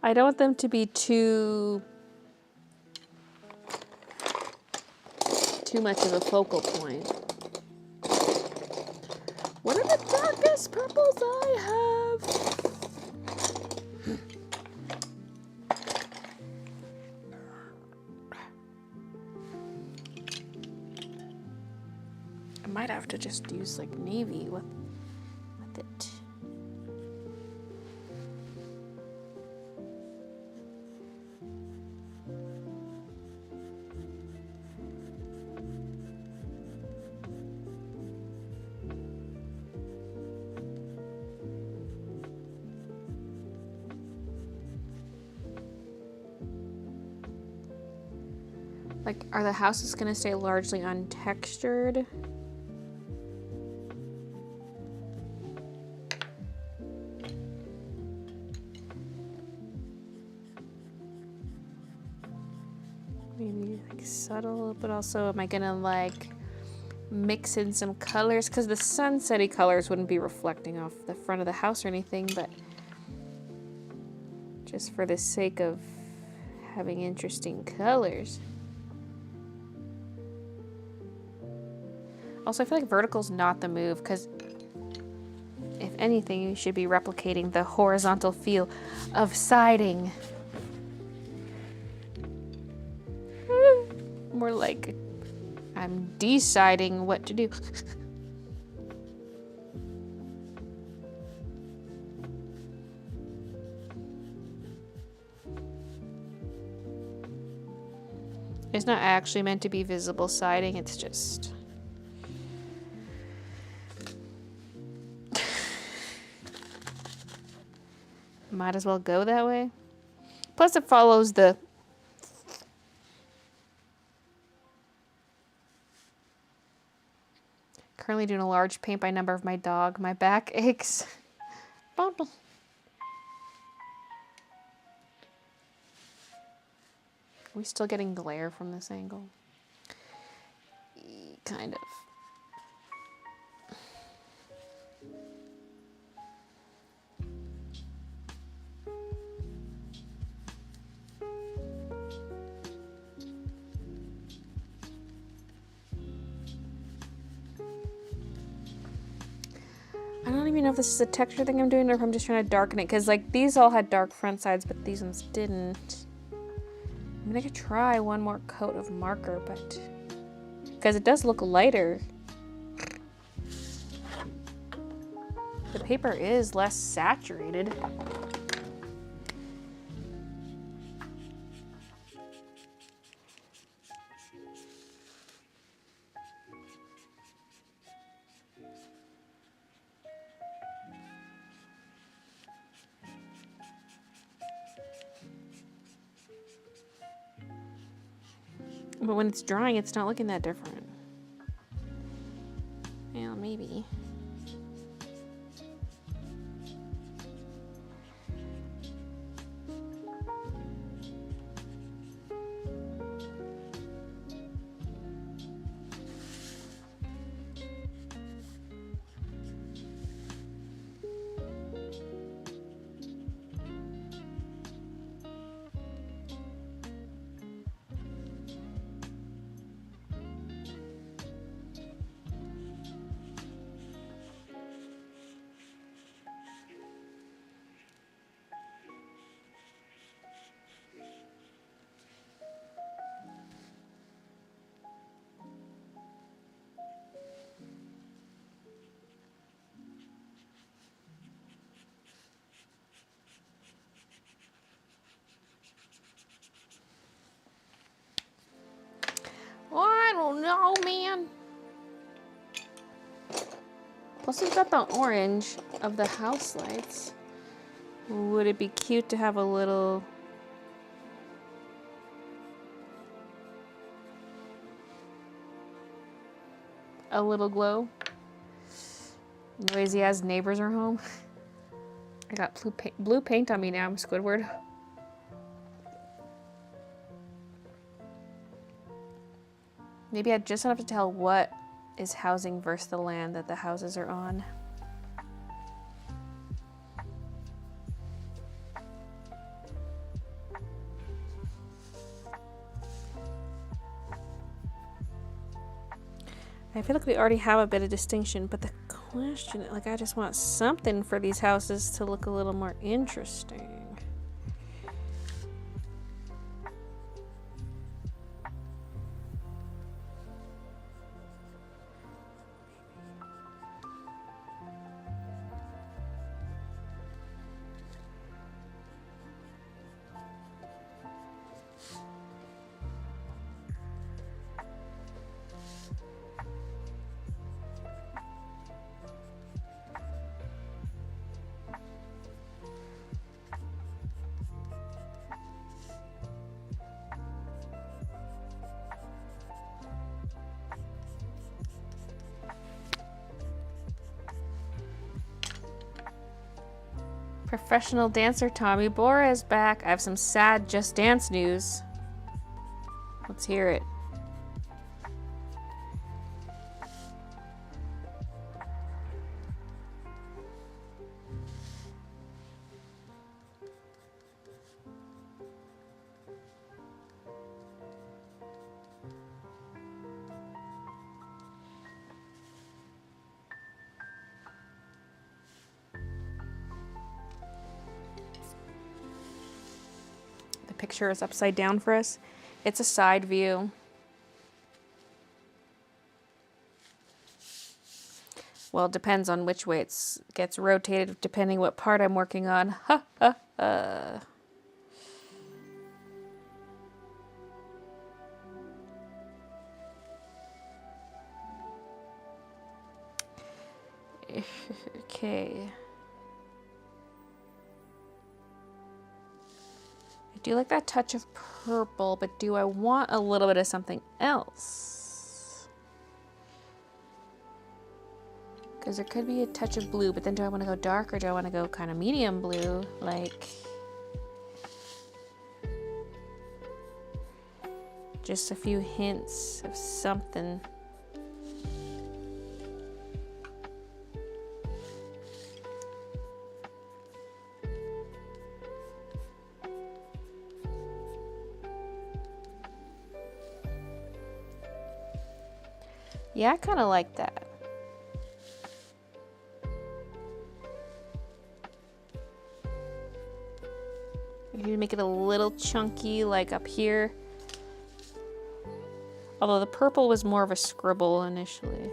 I don't want them to be too much of a focal point. What are the darkest purples I have? I might have to just use like navy with it. Like, are the houses gonna stay largely untextured? Maybe like subtle, but also am I gonna like mix in some colors? Because the sunsetty colors wouldn't be reflecting off the front of the house or anything, but just for the sake of having interesting colors. Also, I feel like vertical's not the move, because if anything, you should be replicating the horizontal feel of siding. More like I'm deciding what to do. It's not actually meant to be visible siding, it's just... Might as well go that way. Plus it follows the... Currently doing a large paint by number of my dog. My back aches. we still getting glare from this angle? Kind of. I don't even know if this is a texture thing I'm doing or if I'm just trying to darken it, because like these all had dark front sides but these ones didn't. I mean, I could try one more coat of marker, but because it does look lighter. The paper is less saturated. But when it's drying, it's not looking that different. Yeah, maybe. I don't know, man. Plus we've got the orange of the house lights. Would it be cute to have a little... glow? Noisy as neighbors are home. I got blue paint on me now, I'm Squidward. Maybe I just enough to tell what is housing versus the land that the houses are on. I feel like we already have a bit of distinction, but the question, like, I just want something for these houses to look a little more interesting. Professional dancer Tommy Bora is back. I have some sad Just Dance news. Let's hear it. Picture is upside down for us. It's a side view. Well, it depends on which way it gets rotated, depending what part I'm working on. Ha ha ha. Okay. I do like that touch of purple, but do I want a little bit of something else? Because there could be a touch of blue, but then do I want to go dark or do I want to go kind of medium blue? Like... Just a few hints of something. Yeah, I kind of like that. You can make it a little chunky, like up here. Although the purple was more of a scribble initially.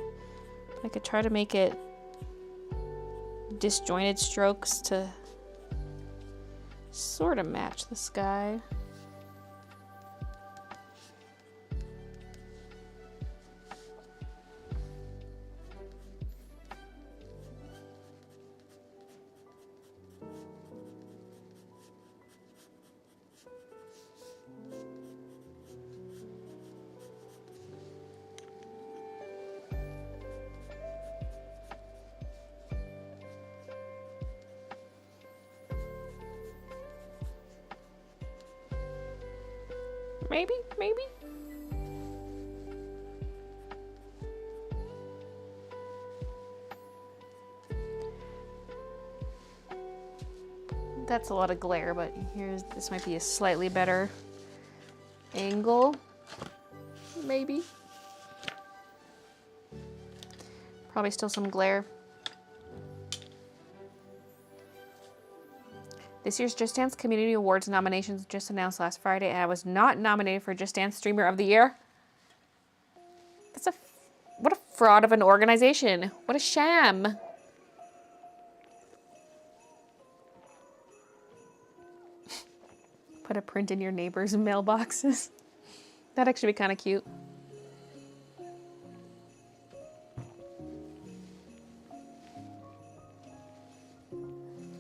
I could try to make it disjointed strokes to sort of match the sky. Maybe? That's a lot of glare, but this might be a slightly better angle. Maybe. Probably still some glare. This year's Just Dance Community Awards nominations just announced last Friday, and I was not nominated for Just Dance Streamer of the Year. What a fraud of an organization. What a sham. Put a print in your neighbor's mailboxes. That'd actually be kind of cute.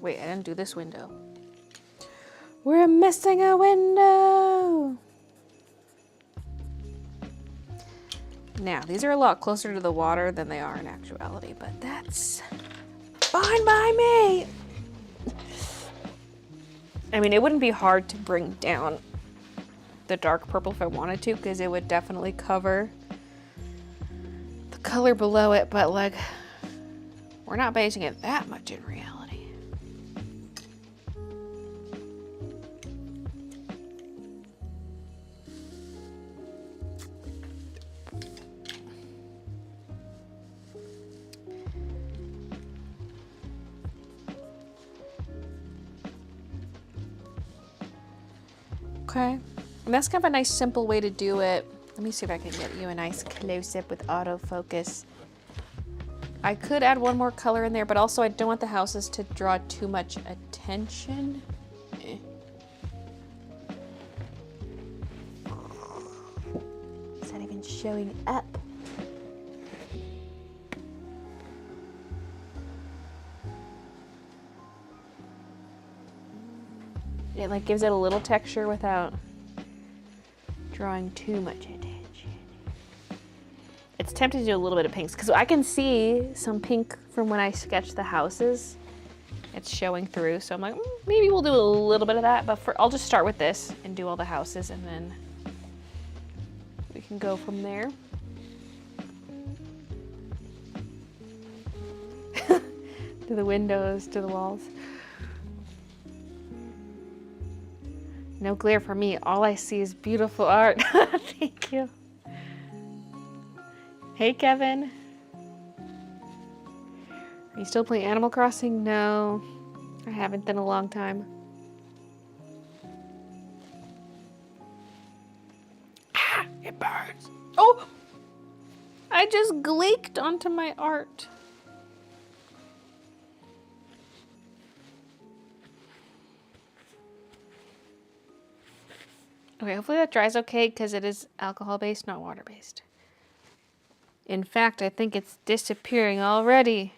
Wait, I didn't do this window. We're missing a window. Now, these are a lot closer to the water than they are in actuality, but that's fine by me. I mean, it wouldn't be hard to bring down the dark purple if I wanted to, because it would definitely cover the color below it, but like, we're not basing it that much in reality. Okay, and that's kind of a nice simple way to do it. Let me see if I can get you a nice close-up with autofocus. I could add one more color in there, but also I don't want the houses to draw too much attention. It's not even showing up. It like gives it a little texture without drawing too much attention. It's tempting to do a little bit of pinks because I can see some pink from when I sketched the houses. It's showing through, so I'm like, maybe we'll do a little bit of that, but I'll just start with this and do all the houses, and then we can go from there. To the windows, to the walls. No glare for me. All I see is beautiful art. Thank you. Hey, Kevin. Are you still playing Animal Crossing? No, I haven't in a long time. Ah, it burns. Oh, I just gleeked onto my art. Okay, hopefully that dries okay because it is alcohol-based, not water-based. In fact, I think it's disappearing already.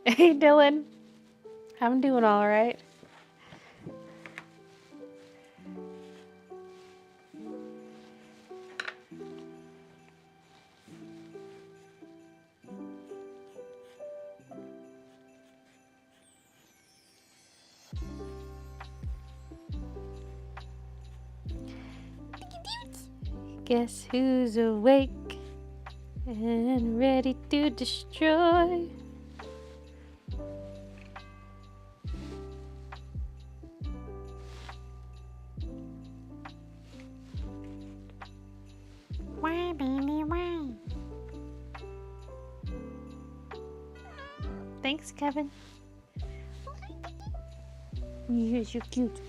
Hey, Dylan. I'm doing all right. Guess who's awake and ready to destroy? Why, baby, why? Thanks, Kevin. You're so cute.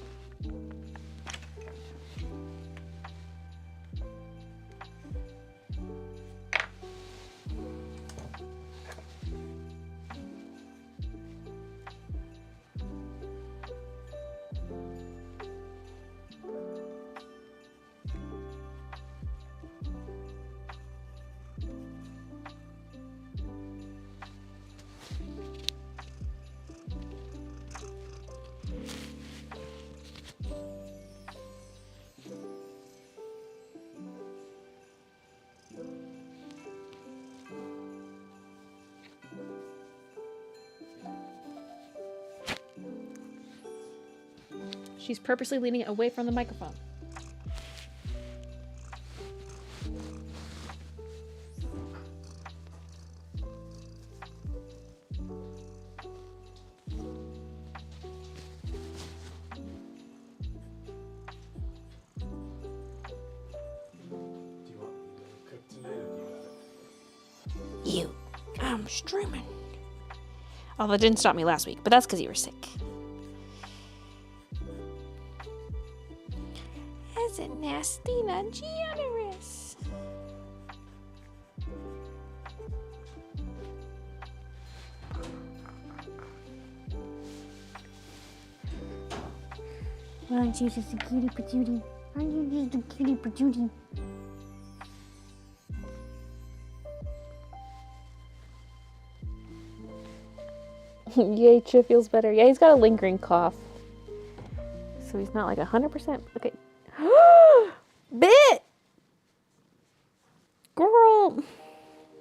She's purposely leaning away from the microphone. You. I'm streaming. Oh, that didn't stop me last week, but that's because you were sick. Isn't Nastina generous? Aren't you just a cutie patootie? Aren't you just a cutie patootie? Yay, Chip feels better. Yeah, he's got a lingering cough. So he's not like 100%. Okay. Bit! Girl!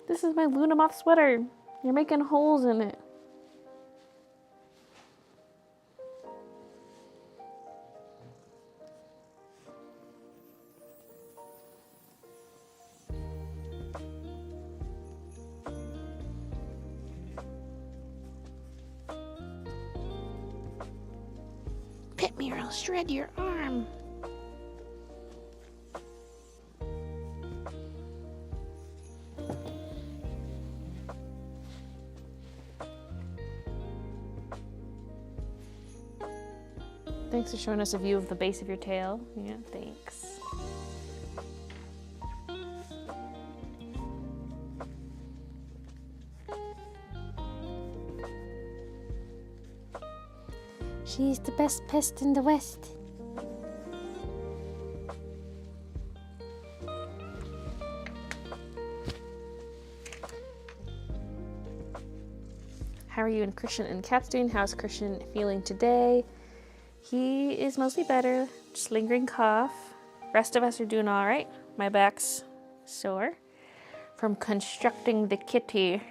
This is my Luna Moth sweater. You're making holes in it. Pet me or I'll shred your arm. Thanks for showing us a view of the base of your tail. Yeah, thanks. She's the best pest in the West. How are you and Christian and Kat's doing? How's Christian feeling today? He is mostly better, just lingering cough. Rest of us are doing all right. My back's sore from constructing the kitty.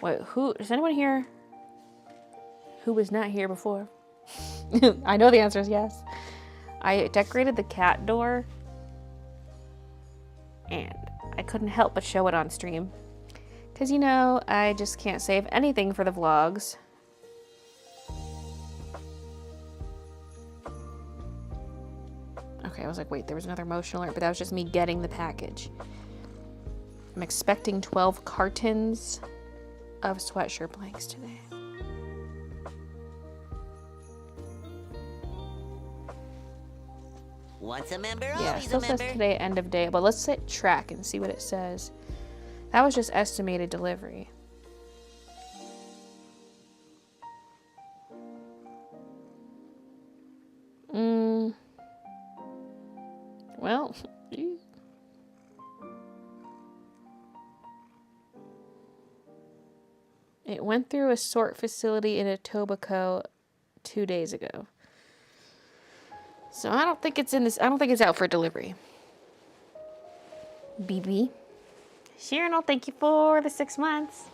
Wait, who? Is anyone here who was not here before? I know the answer is yes. I decorated the cat door and I couldn't help but show it on stream. Because, you know, I just can't save anything for the vlogs. Okay, I was like, wait, there was another motion alert, but that was just me getting the package. I'm expecting 12 cartons of sweatshirt blanks today. Once a member, Yeah, it always still a says member. today, end of day, but let's hit track and see what it says. That was just estimated delivery. Well, it went through a sort facility in Etobicoke 2 days ago. So I don't think it's in this. I don't think it's out for delivery. BB. Sharon, I'll thank you for the 6 months.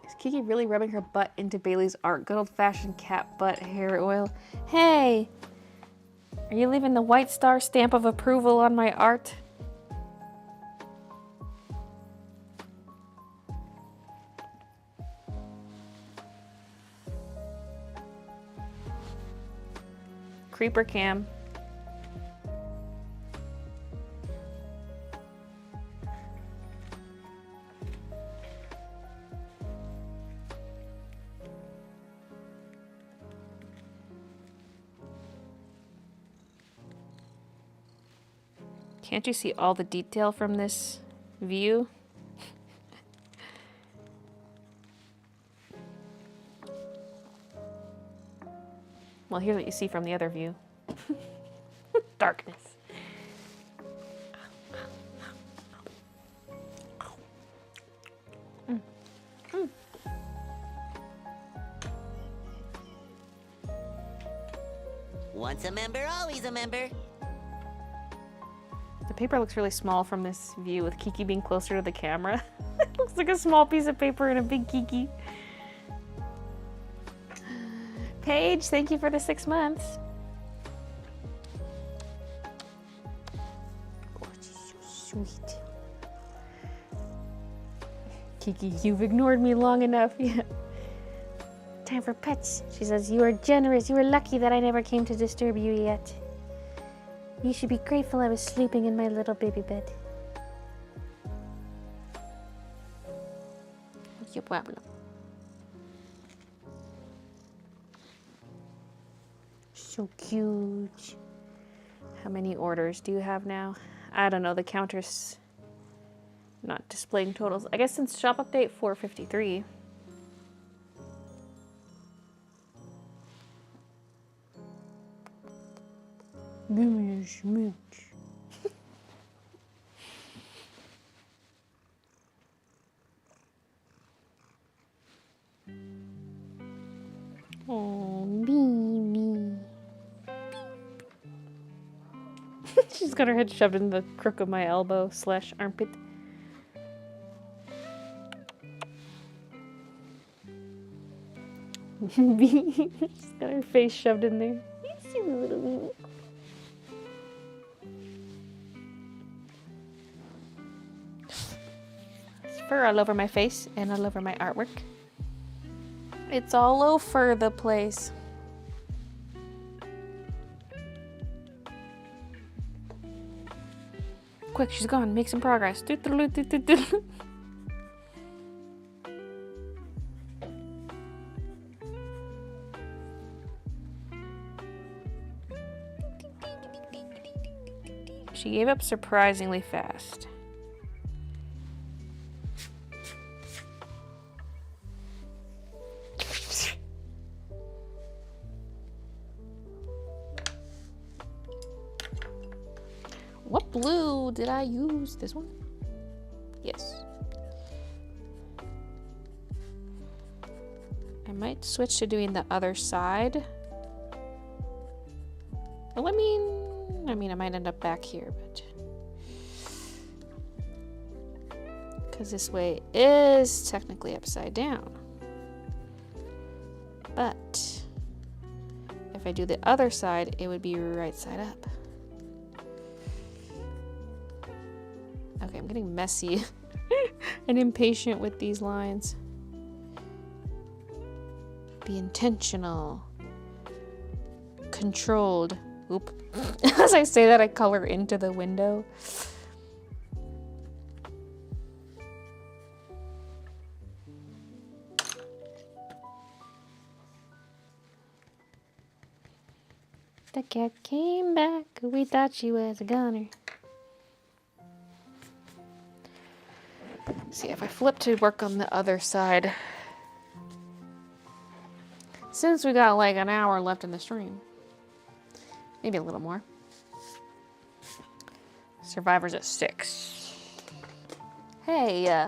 Is Kiki really rubbing her butt into Bailey's art? Good old-fashioned cat butt hair oil. Hey! Are you leaving the white star stamp of approval on my art? Creeper cam. Can't you see all the detail from this view? Well, here's what you see from the other view. Darkness. Once a member, always a member. The paper looks really small from this view with Kiki being closer to the camera. It looks like a small piece of paper and a big Kiki. Paige, thank you for the 6 months. Oh, she's so sweet. Kiki, you've ignored me long enough. Yeah. Time for pets. She says, you are generous. You are lucky that I never came to disturb you yet. You should be grateful I was sleeping in my little baby bed. What's your problem? So cute. How many orders do you have now? I don't know. The counter's not displaying totals. I guess since shop update 453. Give me a smooch. Oh, baby. She's got her head shoved in the crook of my elbow / armpit. She's got her face shoved in there. Fur all over my face and all over my artwork. It's all over the place. Quick, she's gone. Make some progress. She gave up surprisingly fast. What blue did I use? This one? Yes. I might switch to doing the other side. Well, I mean, I might end up back here, but... because this way is technically upside down. But if I do the other side, it would be right side up. Okay, I'm getting messy and impatient with these lines. Be intentional. Controlled. Oop. As I say that, I color into the window. The cat came back. We thought she was a gunner. See, if I flip to work on the other side, since we got like an hour left in the stream, maybe a little more. Survivor's at 6. Hey,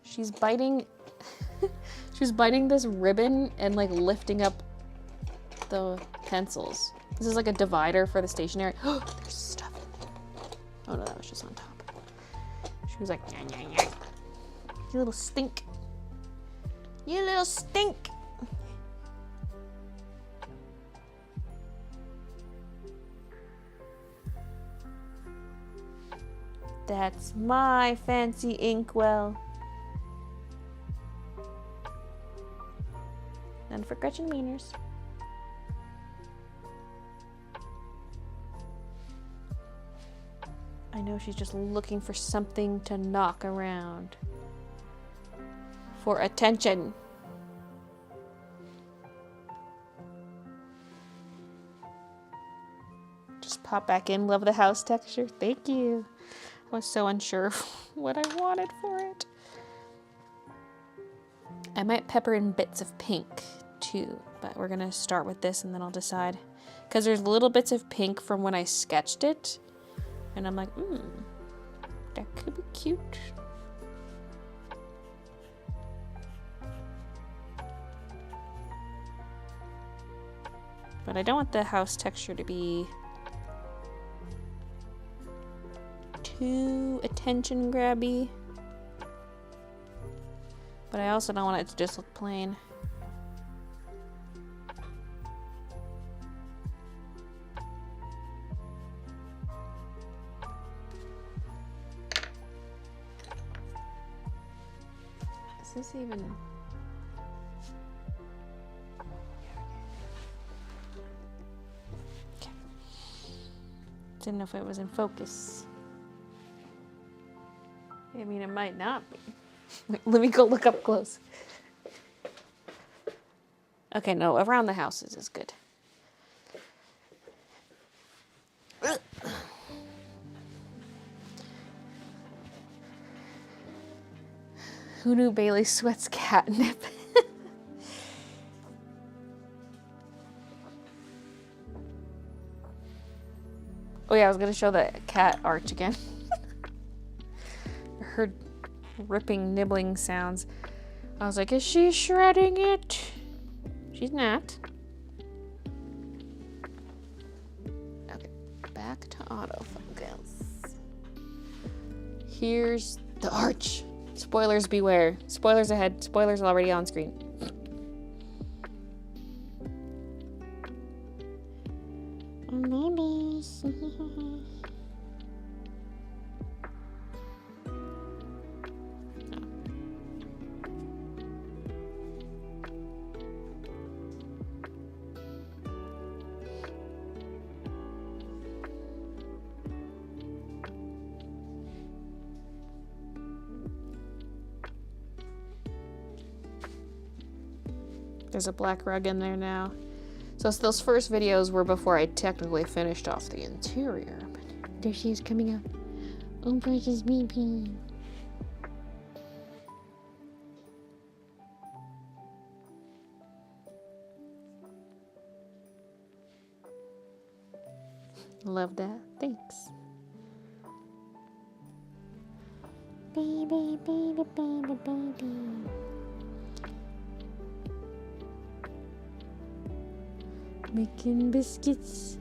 she's biting. She's biting this ribbon and like lifting up the pencils. This is like a divider for the stationery. There's stuff in there. Oh no, that was just on top. She was like, "Nyah, nyah, nyah. You little stink. You little stink." That's my fancy inkwell. None for Gretchen Wieners. I know she's just looking for something to knock around. For attention. Just pop back in. Love the house texture. Thank you. I was so unsure of what I wanted for it. I might pepper in bits of pink too, but we're gonna start with this and then I'll decide. Because there's little bits of pink from when I sketched it. And I'm like, that could be cute. But I don't want the house texture to be too attention grabby. But I also don't want it to just look plain. Is this even... Okay. Didn't know if it was in focus. I mean, it might not be. Wait, let me go look up close. Okay, no, around the houses is good. Who knew Baylee sweats catnip? Oh yeah, I was gonna show the cat arch again. I heard ripping, nibbling sounds. I was like, is she shredding it? She's not. Okay, back to autofocus. Here's the arch. Spoilers beware. Spoilers ahead. Spoilers already on screen. Maybe. There's a black rug in there now. So those first videos were before I technically finished off the interior. But there she is coming up. Oh, precious baby. Love that. Thanks. Baby, baby, baby, baby. Making biscuits.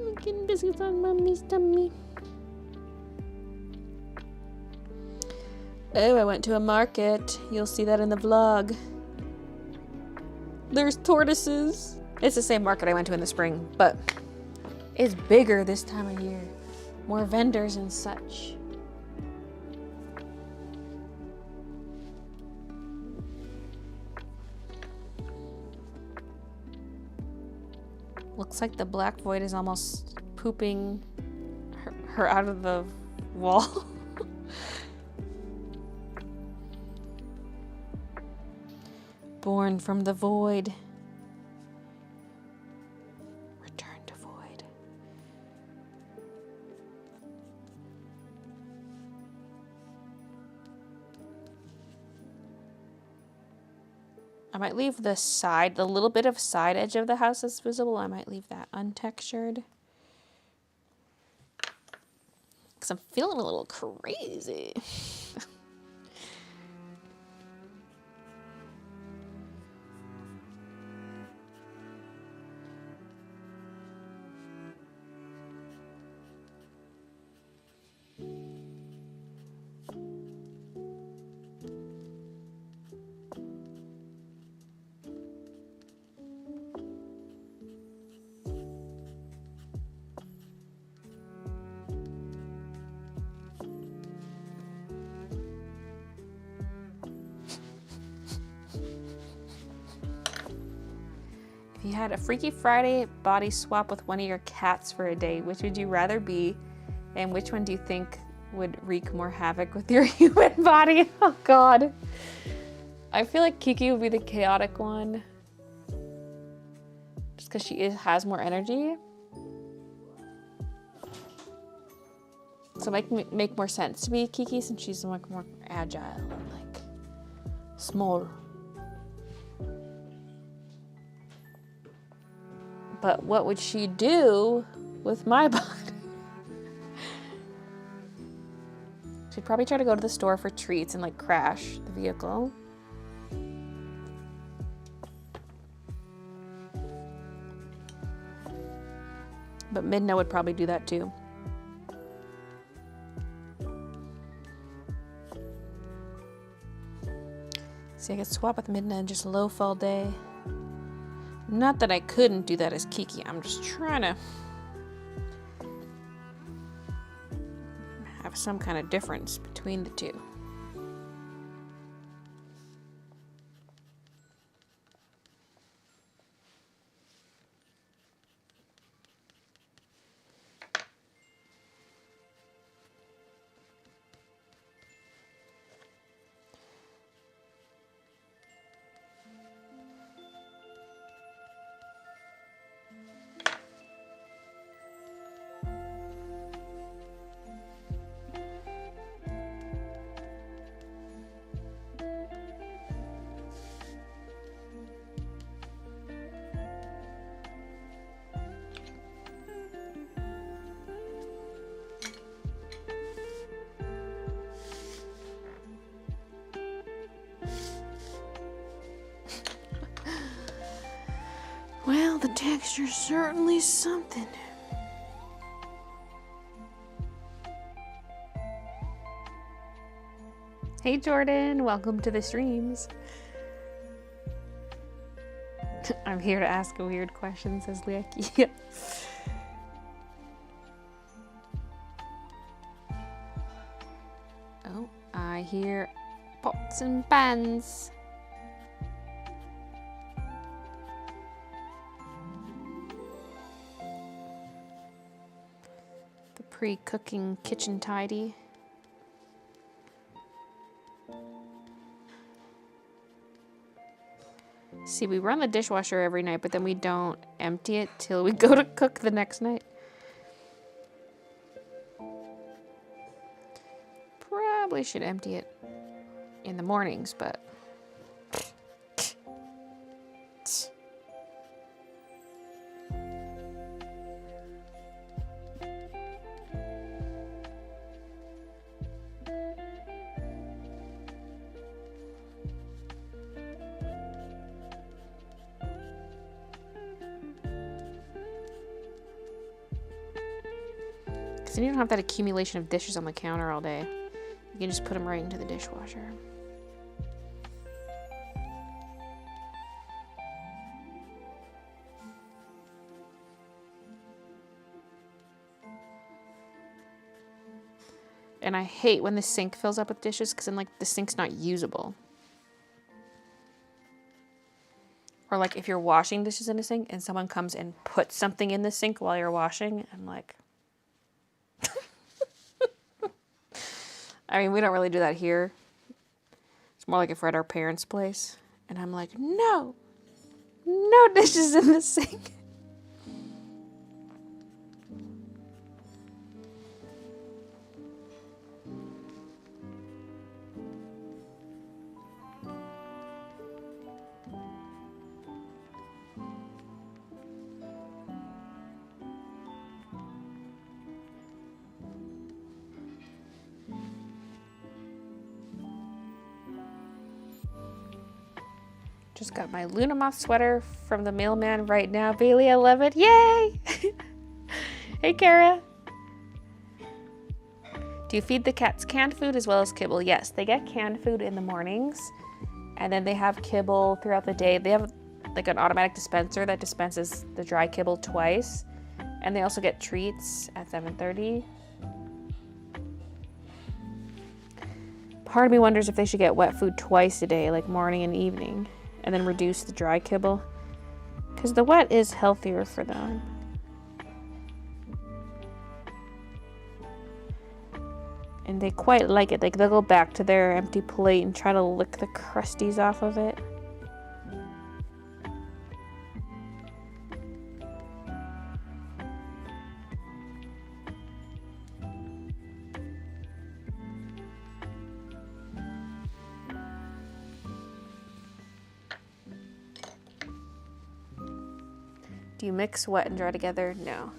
Making biscuits on mommy's tummy. Oh, I went to a market. You'll see that in the vlog. There's tortoises. It's the same market I went to in the spring, but it's bigger this time of year. More vendors and such. Looks like the black void is almost pooping her out of the wall. Born from the void. Return to void. I might leave the side, the little bit of side edge of the house that's visible, I might leave that untextured. Because I'm feeling a little crazy. If you had a Freaky Friday body swap with one of your cats for a day, which would you rather be? And which one do you think would wreak more havoc with your human body? Oh God. I feel like Kiki would be the chaotic one. Just because she has more energy. So it make more sense to be Kiki since she's like more agile and like small. But what would she do with my body? She'd probably try to go to the store for treats and like crash the vehicle. But Midna would probably do that too. See, I could swap with Midna and just loaf all day. Not that I couldn't do that as Kiki. I'm just trying to have some kind of difference between the two. Well, the texture's certainly something. Hey Jordan, welcome to the streams. I'm here to ask a weird question, says Liaki. Oh, I hear pots and pans. Pre-cooking kitchen tidy. See, we run the dishwasher every night, but then we don't empty it till we go to cook the next night. Probably should empty it in the mornings, but then you don't have that accumulation of dishes on the counter all day. You can just put them right into the dishwasher. And I hate when the sink fills up with dishes because then like the sink's not usable. Or like if you're washing dishes in a sink and someone comes and puts something in the sink while you're washing, I'm like, I mean, we don't really do that here. It's more like if we're at our parents' place. And I'm like, no dishes in the sink. Just got my Luna Moth sweater from the mailman right now. Baylee, I love it. Yay! Hey, Kara. Do you feed the cats canned food as well as kibble? Yes, they get canned food in the mornings, and then they have kibble throughout the day. They have like an automatic dispenser that dispenses the dry kibble twice, and they also get treats at 7:30. Part of me wonders if they should get wet food twice a day, like morning and evening, and then reduce the dry kibble. Because the wet is healthier for them. And they quite like it. Like, they'll go back to their empty plate and try to lick the crusties off of it. Do you mix wet and dry together? No.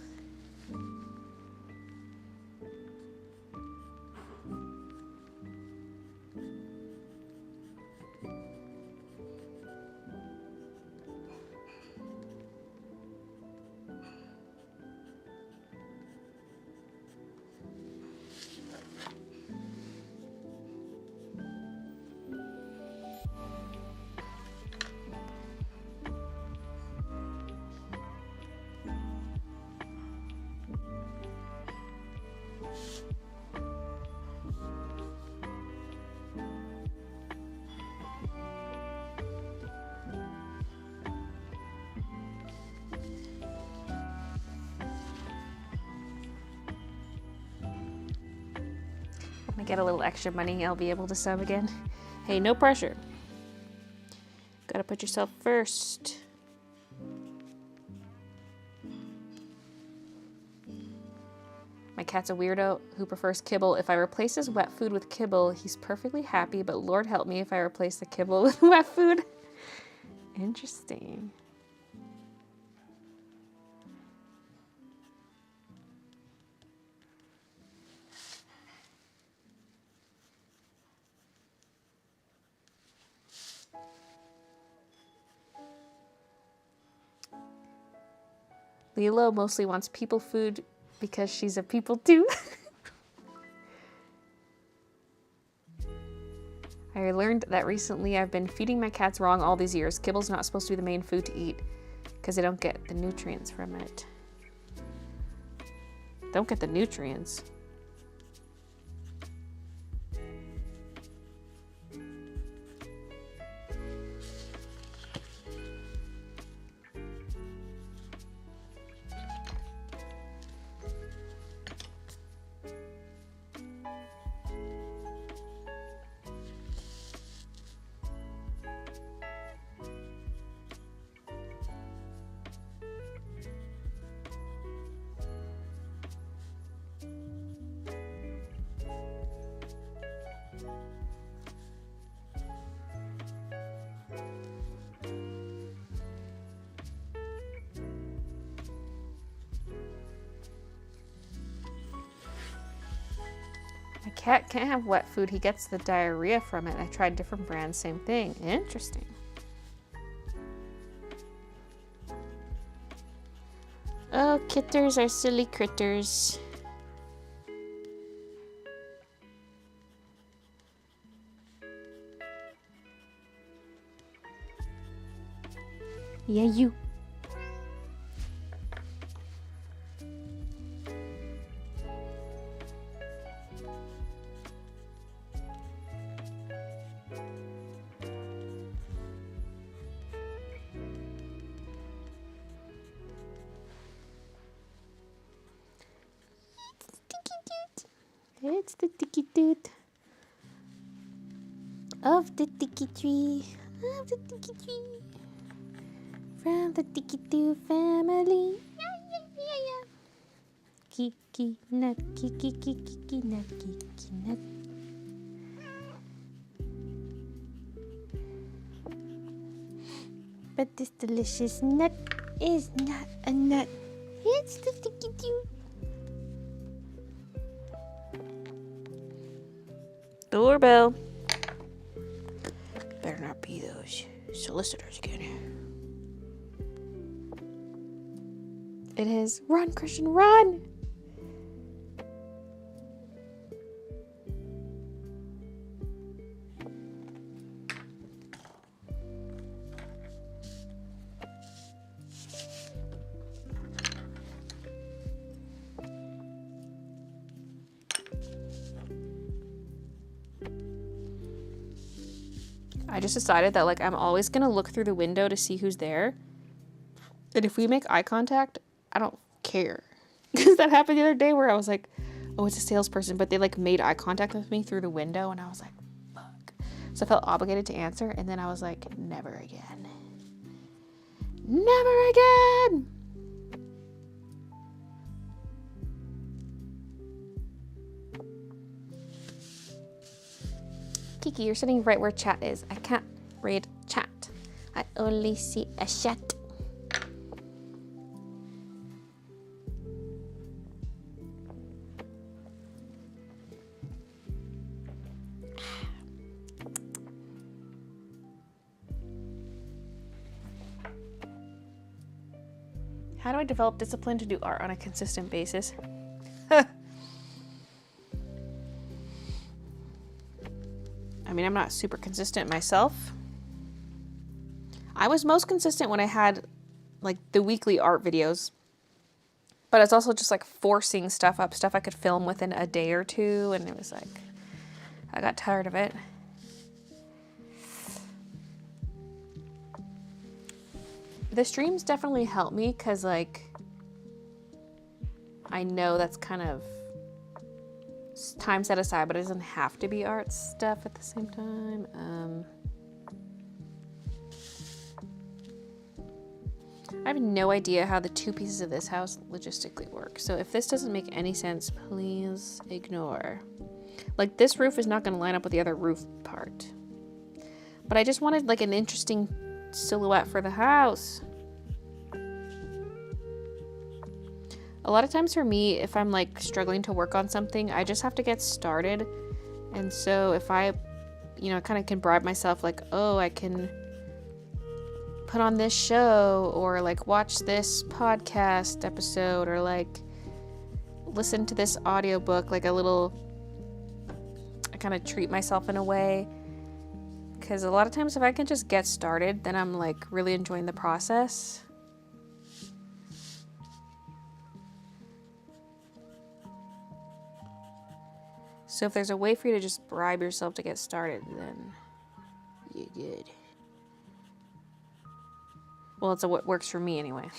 When I get a little extra money, I'll be able to sub again. Hey, no pressure. Gotta put yourself first. My cat's a weirdo who prefers kibble. If I replace his wet food with kibble, he's perfectly happy, but Lord help me if I replace the kibble with wet food. Interesting. Lilo mostly wants people food because she's a people too. I learned that recently. I've been feeding my cats wrong all these years. Kibble's not supposed to be the main food to eat because they don't get the nutrients from it. Don't get the nutrients. My cat can't have wet food. He gets the diarrhea from it. I tried different brands, same thing. Interesting. Oh, kitters are silly critters. Yeah, you. It's the sticky dude of the sticky tree, of the sticky tree, from the sticky dude family. Kiki nut, kiki kiki nut, kiki nut. But this delicious nut is not a nut. It's the sticky dude. Doorbell. Better not be those solicitors again. It is. Run, Christian, run! I just decided that, like, I'm always gonna look through the window to see who's there. And if we make eye contact, I don't care. Because that happened the other day where I was like, oh, it's a salesperson, but they like made eye contact with me through the window, and I was like, fuck. So I felt obligated to answer, and then I was like, never again. Never again! Kiki, you're sitting right where chat is. I can't read chat. I only see a chat. How do I develop discipline to do art on a consistent basis? I mean, I'm not super consistent myself. I was most consistent when I had like the weekly art videos, but it's also just like forcing stuff up, stuff I could film within a day or two, and it was like, I got tired of it. The streams definitely help me because like I know that's kind of time set aside, but it doesn't have to be art stuff at the same time. I have no idea how the two pieces of this house logistically work. So if this doesn't make any sense, please ignore. Like this roof is not going to line up with the other roof part. But I just wanted like an interesting silhouette for the house. A lot of times for me, if I'm like struggling to work on something, I just have to get started. And so if I, you know, kind of can bribe myself like, oh, I can put on this show or like watch this podcast episode or like listen to this audiobook, like a little, I kind of treat myself in a way. Because a lot of times if I can just get started, then I'm like really enjoying the process. So if there's a way for you to just bribe yourself to get started, then you're good. Well, it's what works for me anyway.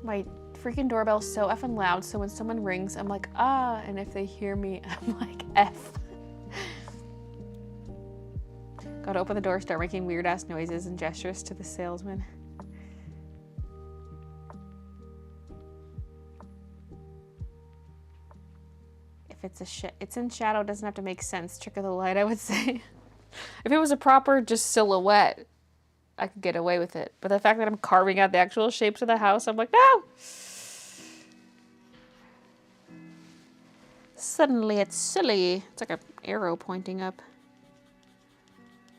My freaking doorbell's so effing loud, so when someone rings, I'm like, ah, and if they hear me, I'm like, F. Gotta open the door, start making weird ass noises and gestures to the salesman. If it's in shadow, it doesn't have to make sense. Trick of the light, I would say. If it was a proper just silhouette, I could get away with it. But the fact that I'm carving out the actual shapes of the house, I'm like, no! Suddenly it's silly. It's like an arrow pointing up.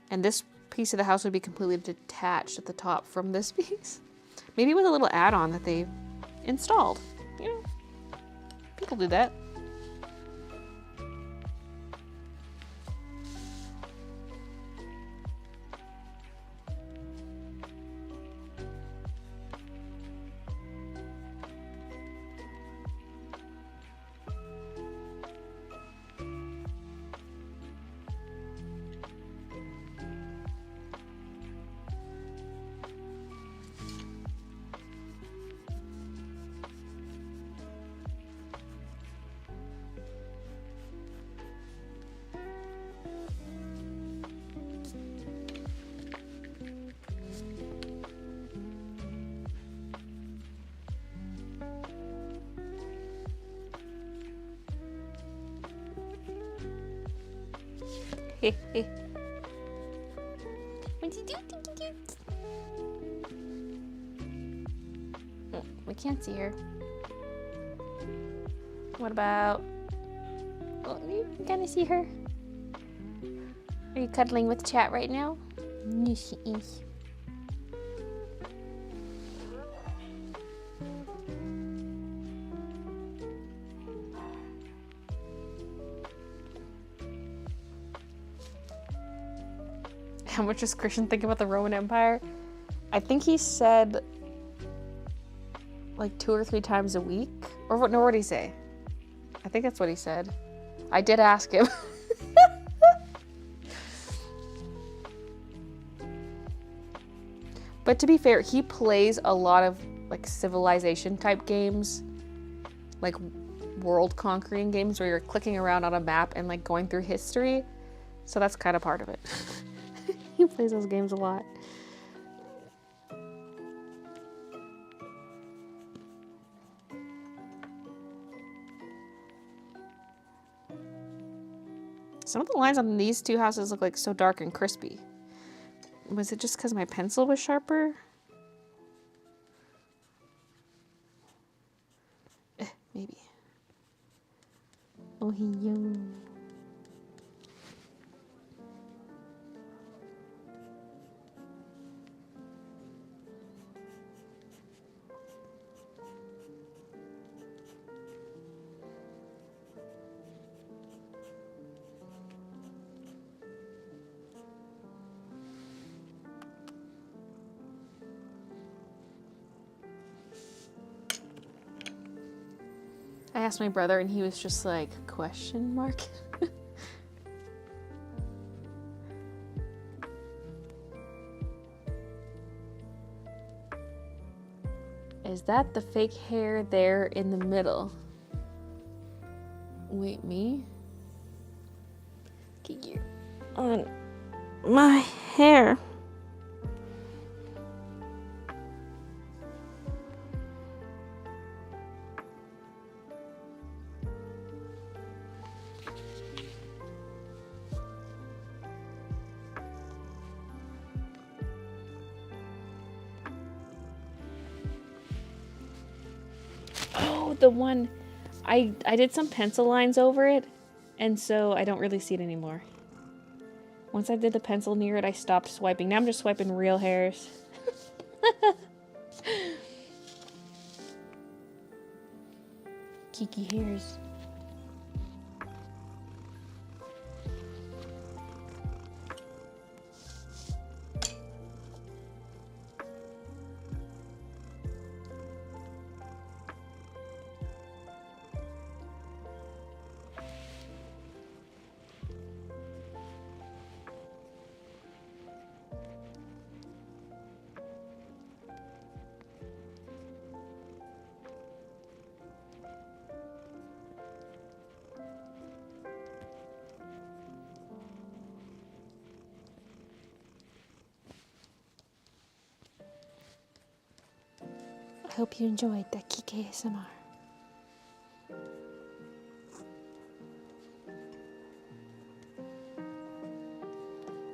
And this piece of the house would be completely detached at the top from this piece. Maybe with a little add-on that they installed. You know, people do that. What'd you do? Oh, we can't see her. What about... Oh, you kind of see her. Are you cuddling with chat right now? No, she is. how much does Christian think about the Roman Empire? I think he said like 2 or 3 times a week. Or what? No, what did he say? I think that's what he said. I did ask him. But to be fair, he plays a lot of like civilization type games, like world conquering games where you're clicking around on a map and like going through history. So that's kind of part of it. He plays those games a lot. Some of the lines on these 2 houses look like so dark and crispy. Was it just because my pencil was sharper? Maybe. Oh, he young. I asked my brother and he was just like, question mark? Is that the fake hair there in the middle? Wait, me? Get you on my hair. The one I did some pencil lines over it, and so I don't really see it anymore. Once I did the pencil near it, I stopped swiping. Now I'm just swiping real hairs. Kiki hairs. I hope you enjoyed that Kiki ASMR.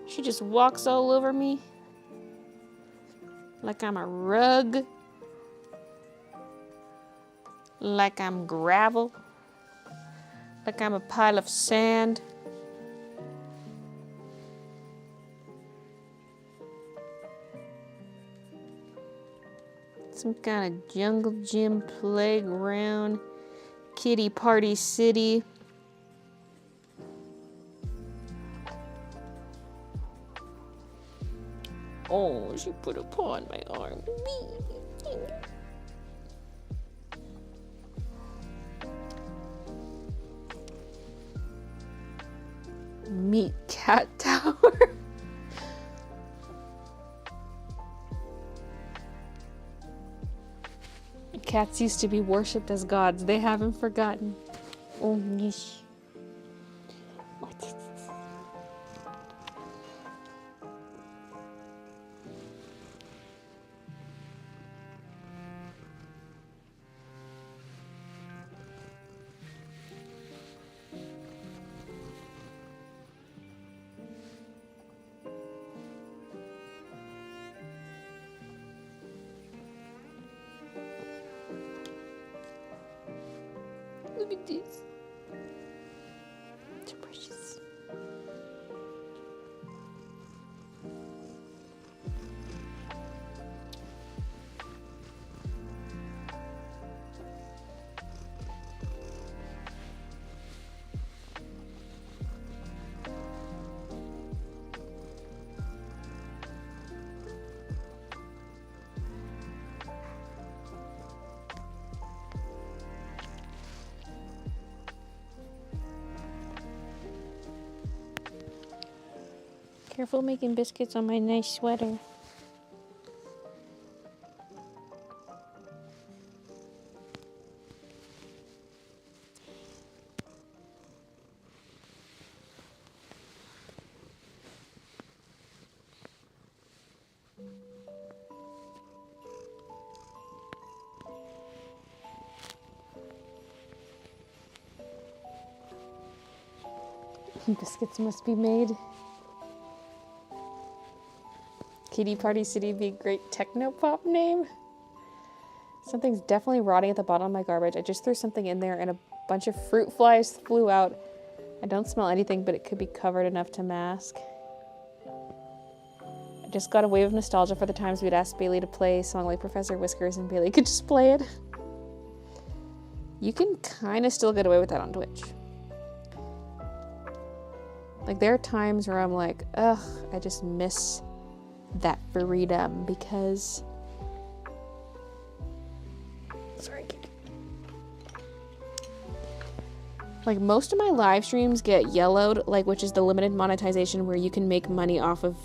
She just walks all over me like I'm a rug, like I'm gravel, like I'm a pile of sand. Some kind of jungle gym playground, kitty party city. Oh, she put a paw on my arm. Meet Cat Tower. Cats used to be worshipped as gods. They haven't forgotten. Oh, yes. Look at this. So precious. Careful making biscuits on my nice sweater. Biscuits must be made. Kitty Party City would be a great techno pop name. Something's definitely rotting at the bottom of my garbage. I just threw something in there and a bunch of fruit flies flew out. I don't smell anything, but it could be covered enough to mask. I just got a wave of nostalgia for the times we'd ask Baylee to play a song like Professor Whiskers and Baylee could just play it. You can kind of still get away with that on Twitch. Like, there are times where I'm like, ugh, I just miss that freedom because... Sorry, kitty. Like, most of my live streams get yellowed, like, which is the limited monetization where you can make money off of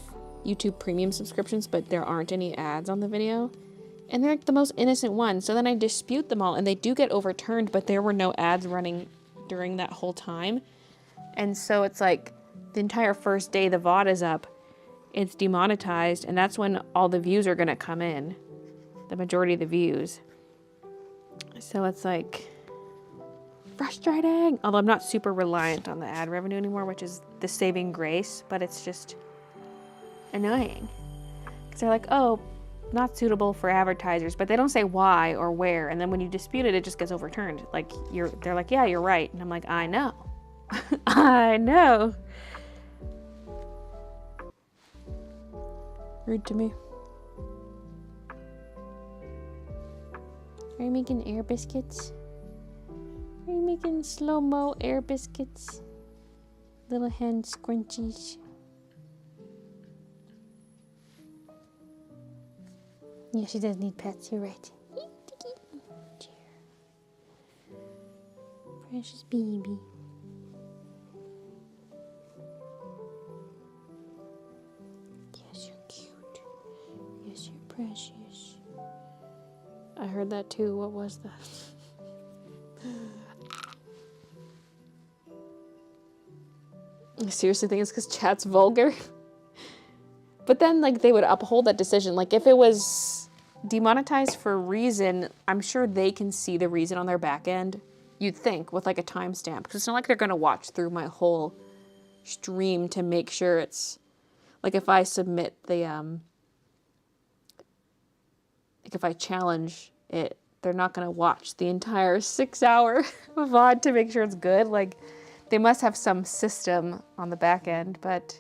YouTube premium subscriptions, but there aren't any ads on the video. And they're, like, the most innocent ones. So then I dispute them all, and they do get overturned, but there were no ads running during that whole time. And so it's like... the entire first day the VOD is up, it's demonetized, and that's when all the views are gonna come in. The majority of the views. So it's like frustrating. Although I'm not super reliant on the ad revenue anymore, which is the saving grace, but it's just annoying. Because they're like, oh, not suitable for advertisers, but they don't say why or where, and then when you dispute it, it just gets overturned. Like they're like, yeah, you're right. And I'm like, I know. I know. Rude to me. Are you making air biscuits? Are you making slow-mo air biscuits? Little hand scrunchies. Yeah, she does need pets, you're right. Precious baby. Precious. I heard that too. What was that? I seriously think it's because chat's vulgar. But then, like, they would uphold that decision. Like, if it was demonetized for a reason, I'm sure they can see the reason on their back end. You'd think, with, like, a timestamp. Because it's not like they're going to watch through my whole stream to make sure it's... Like, if I submit the, like, if I challenge it, they're not going to watch the entire 6-hour VOD to make sure it's good. Like, they must have some system on the back end, but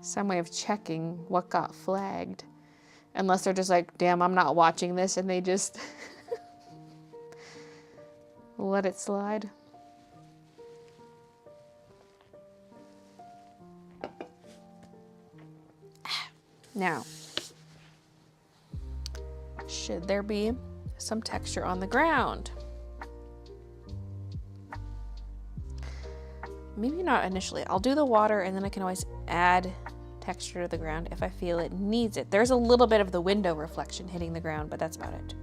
some way of checking what got flagged. Unless they're just like, damn, I'm not watching this, and they just let it slide. Now, should there be some texture on the ground? Maybe not initially. I'll do the water and then I can always add texture to the ground if I feel it needs it. There's a little bit of the window reflection hitting the ground, but that's about it.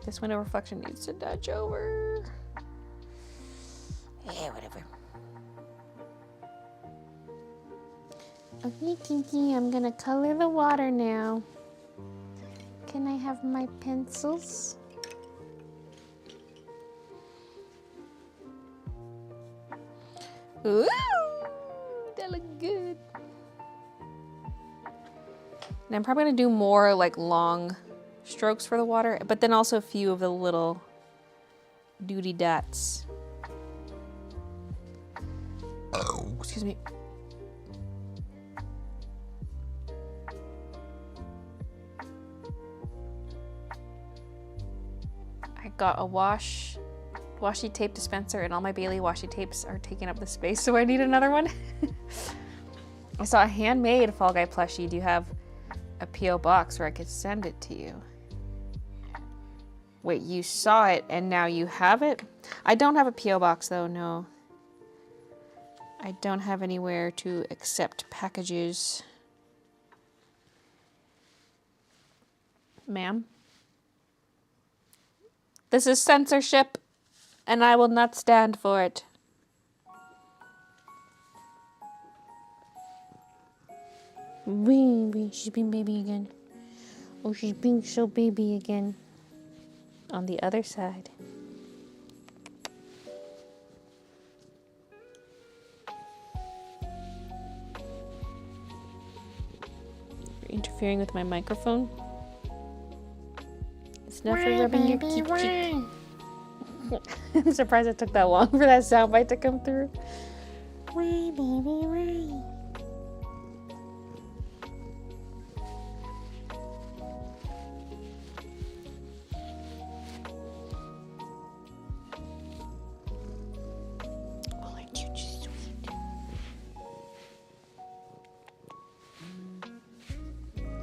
This window reflection needs to nudge over. Yeah, whatever. Okay, Kinky, I'm gonna color the water now. Can I have my pencils? Ooh, that looks good. And I'm probably gonna do more like long strokes for the water, but then also a few of the little duty dots. Oh, excuse me. I got a washi tape dispenser, and all my Baylee washi tapes are taking up the space, so I need another one. I saw a handmade Fall Guy plushie. Do you have a P.O. box where I could send it to you? Wait, you saw it and now you have it? I don't have a P.O. box though, no. I don't have anywhere to accept packages. Ma'am? This is censorship, and I will not stand for it. Baby, she's being baby again. Oh, she's being so baby again. On the other side. You're interfering with my microphone. It's not for rubbing your cheek. I'm surprised it took that long for that soundbite to come through. Why, baby, why?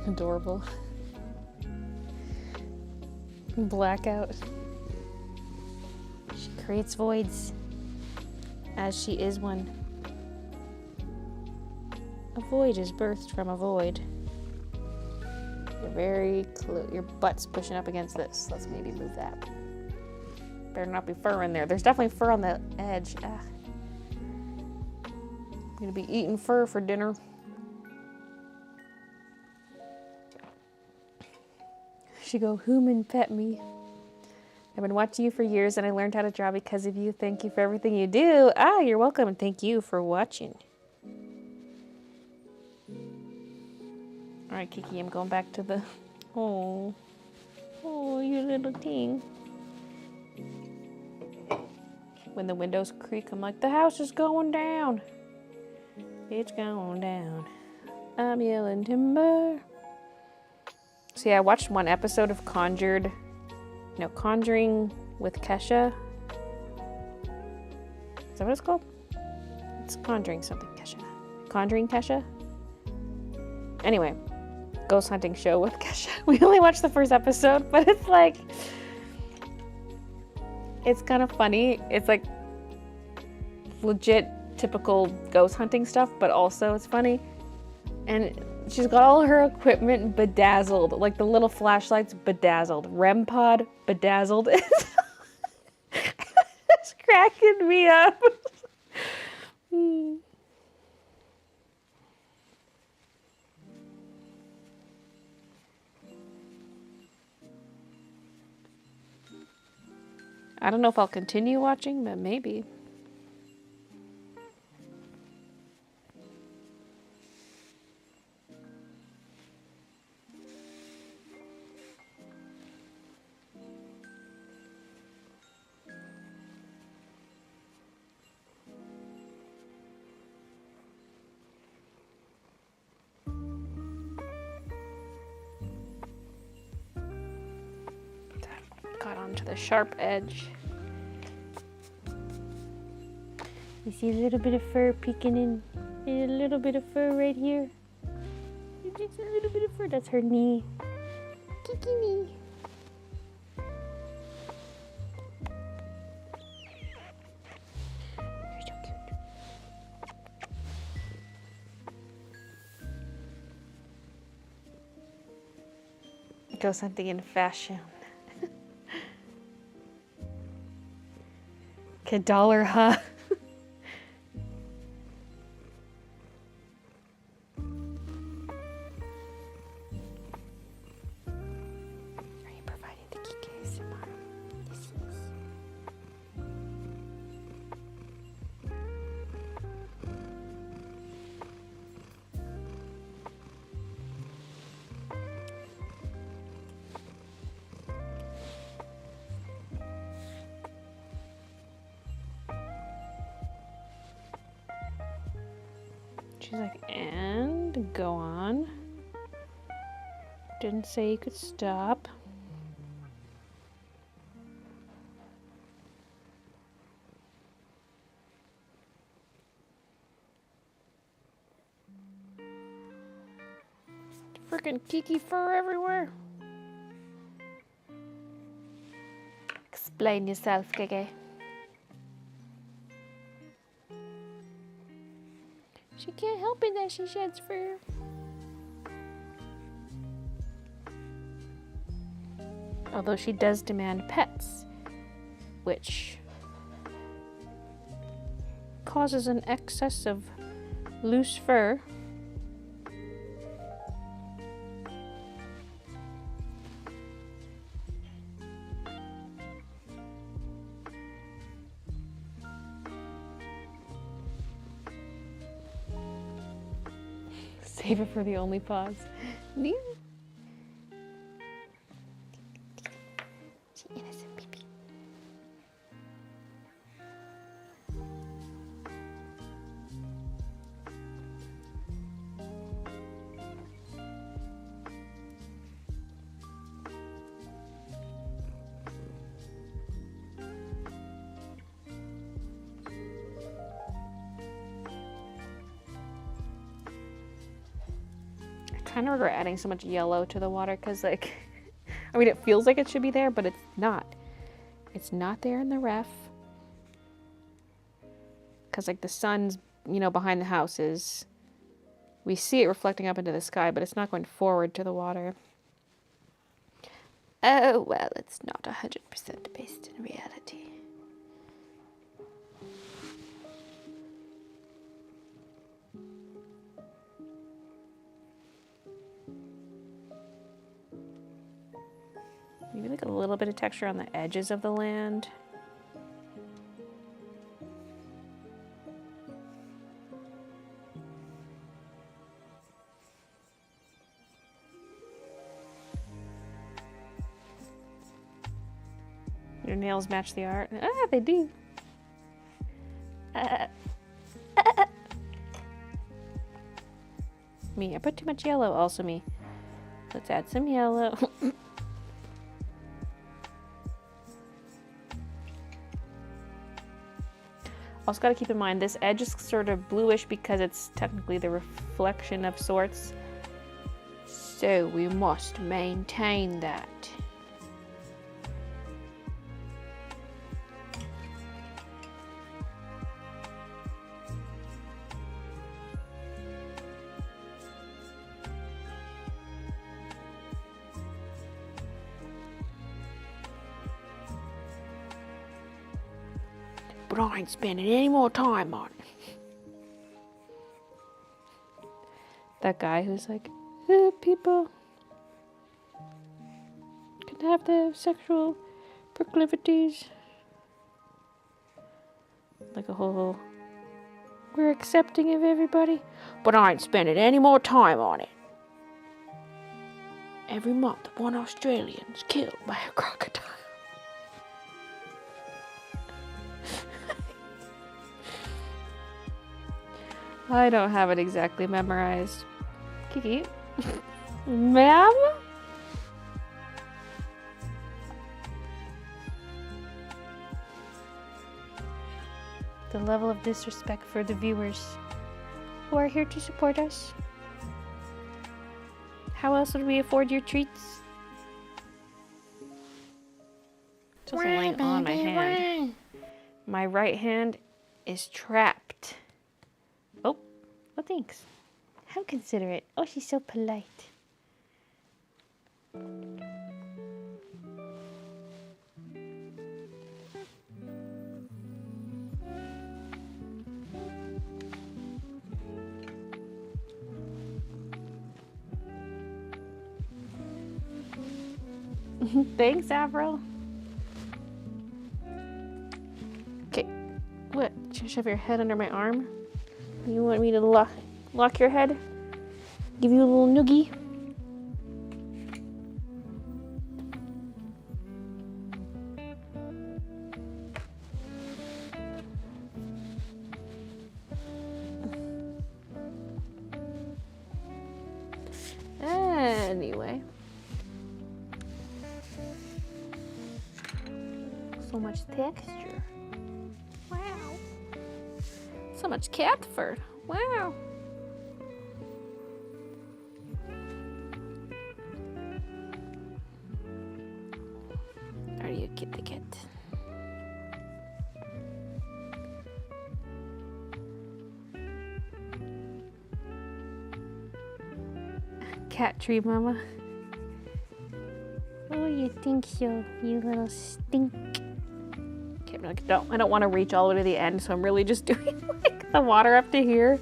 Adorable. Blackout. She creates voids, as she is one. A void is birthed from a void. You're very close. Your butt's pushing up against this. Let's maybe move that. Better not be fur in there. There's definitely fur on the edge. I'm gonna be eating fur for dinner. She go, human pet me. I've been watching you for years and I learned how to draw because of you. Thank you for everything you do. Ah, you're welcome and thank you for watching. Alright, Kiki, I'm going back to the... Oh, you little thing. When the windows creak, I'm like, the house is going down. It's going down. I'm yelling timber. So yeah, I watched one episode of Conjuring with Kesha. Is that what it's called? It's Conjuring something, Kesha. Conjuring Kesha? Anyway, ghost hunting show with Kesha. We only watched the first episode, but it's like... It's kind of funny. It's like legit typical ghost hunting stuff, but also it's funny. And she's got all her equipment bedazzled, like the little flashlights bedazzled, REM pod bedazzled. It's cracking me up. I don't know if I'll continue watching, but maybe. Got onto the sharp edge. You see a little bit of fur peeking in. A little bit of fur right here. Just a little bit of fur. That's her knee. Kiki knee. You're so cute. Go something in fashion. $1, huh? Are you providing the Kiki ASMR? Yes, yes. She's like, and go on. Didn't say you could stop. Freaking Kiki fur everywhere. explain yourself, Gege. She can't help it that she sheds fur. Although she does demand pets, which causes an excess of loose fur. Save it for the only pause. Innocent baby. I kind of regret adding so much yellow to the water because, like, I mean, it feels like it should be there, but it's not. It's not there in the ref. Because, like, the sun's, you know, behind the houses. We see it reflecting up into the sky, but it's not going forward to the water. Oh, well, it's not 100% based in reality. Maybe like a little bit of texture on the edges of the land. Your nails match the art. Ah, they do. Me, I put too much yellow. Also me. Let's add some yellow. Also got to keep in mind this edge is sort of bluish because it's technically the reflection of sorts. So we must maintain that. But I ain't spending any more time on it. That guy who's like, people can have their sexual proclivities. Like a whole, we're accepting of everybody, but I ain't spending any more time on it. Every month, one Australian's killed by a crocodile. I don't have it exactly memorized. Kiki? Ma'am? The level of disrespect for the viewers who are here to support us. How else would we afford your treats? Just laying on my hand. My right hand is trapped. Oh, well, thanks. How considerate. Oh, she's so polite. Thanks, Avril. Okay, what? Should I shove your head under my arm? You want me to lock your head? Give you a little noogie? Anyway. So much texture. Wow. So much cat fur. Wow. Are you a kitty cat? cat tree mama. Oh, you think so, you little stink. Okay, I'm like, I don't want to reach all the way to the end, so I'm really just doing like the water up to here.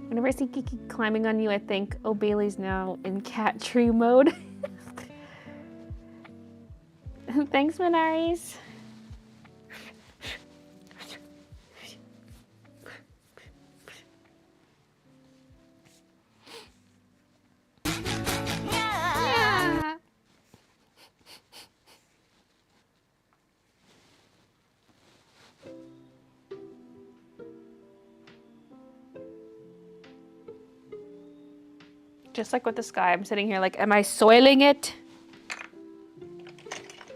Whenever I see Kiki climbing on you, I think, oh, Bailey's now in cat tree mode. Thanks, Minaris. Yeah. Just like with the sky, I'm sitting here like, am I soiling it?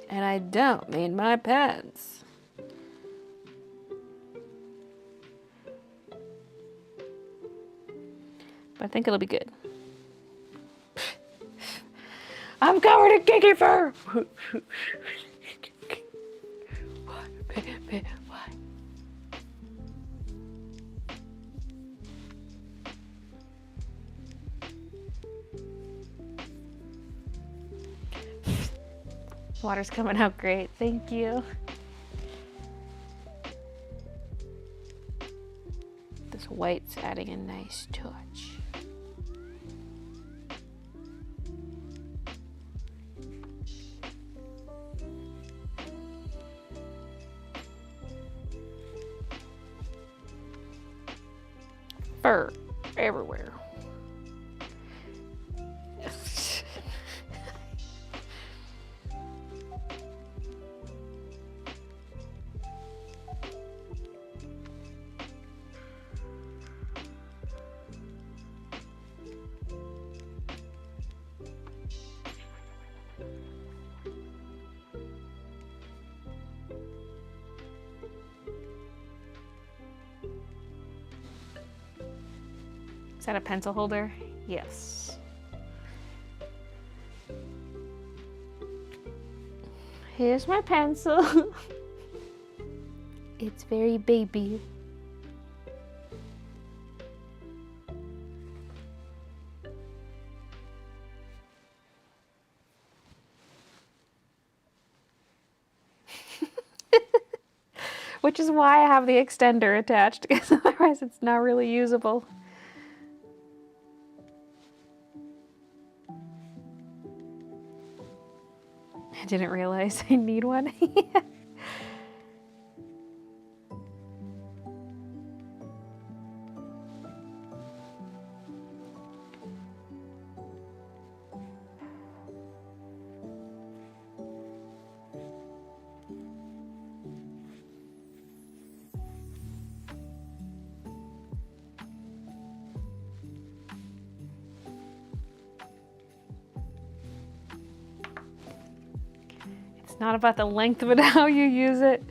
And I don't mean my pants. But I think it'll be good. I'm covered in kinky fur! What? Water's coming out great, thank you. This white's adding a nice touch. Fur everywhere. Is that a pencil holder? Yes. Here's my pencil. It's very baby. Which is why I have the extender attached, because otherwise it's not really usable. I didn't realize I need one. It's not about the length of it, how you use it.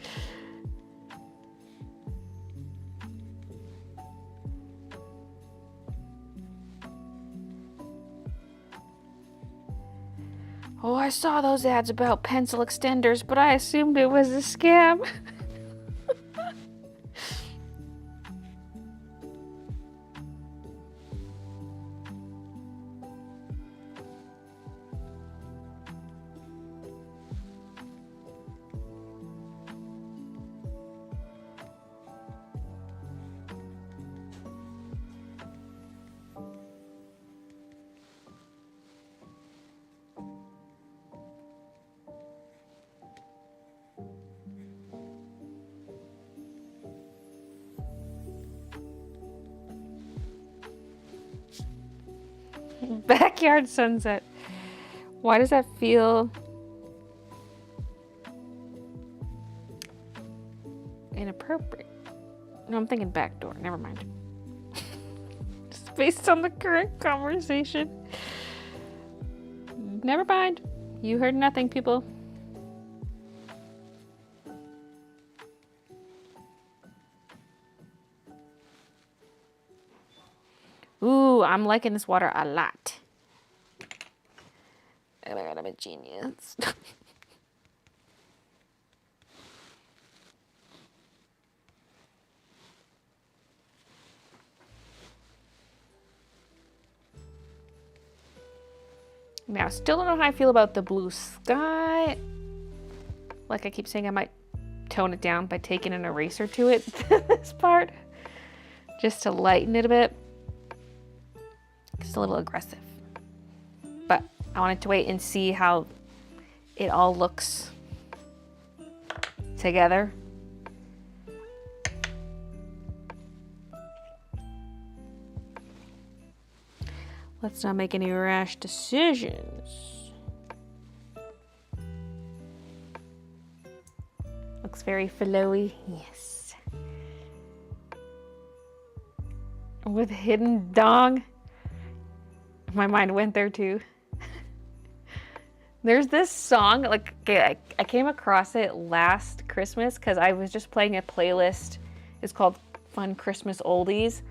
Oh, I saw those ads about pencil extenders, but I assumed it was a scam. Backyard sunset. Why does that feel inappropriate? No, I'm thinking back door. Never mind. Just based on the current conversation. Never mind. You heard nothing, people. Ooh, I'm liking this water a lot. Oh my god, I'm a genius. Now, still don't know how I feel about the blue sky. Like I keep saying, I might tone it down by taking an eraser to it, this part. Just to lighten it a bit. Just a little aggressive. But I wanted to wait and see how it all looks together. Let's not make any rash decisions. Looks very flowy. Yes. With hidden dong. My mind went there too. There's this song, like, okay, I came across it last Christmas because I was just playing a playlist. It's called Fun Christmas Oldies.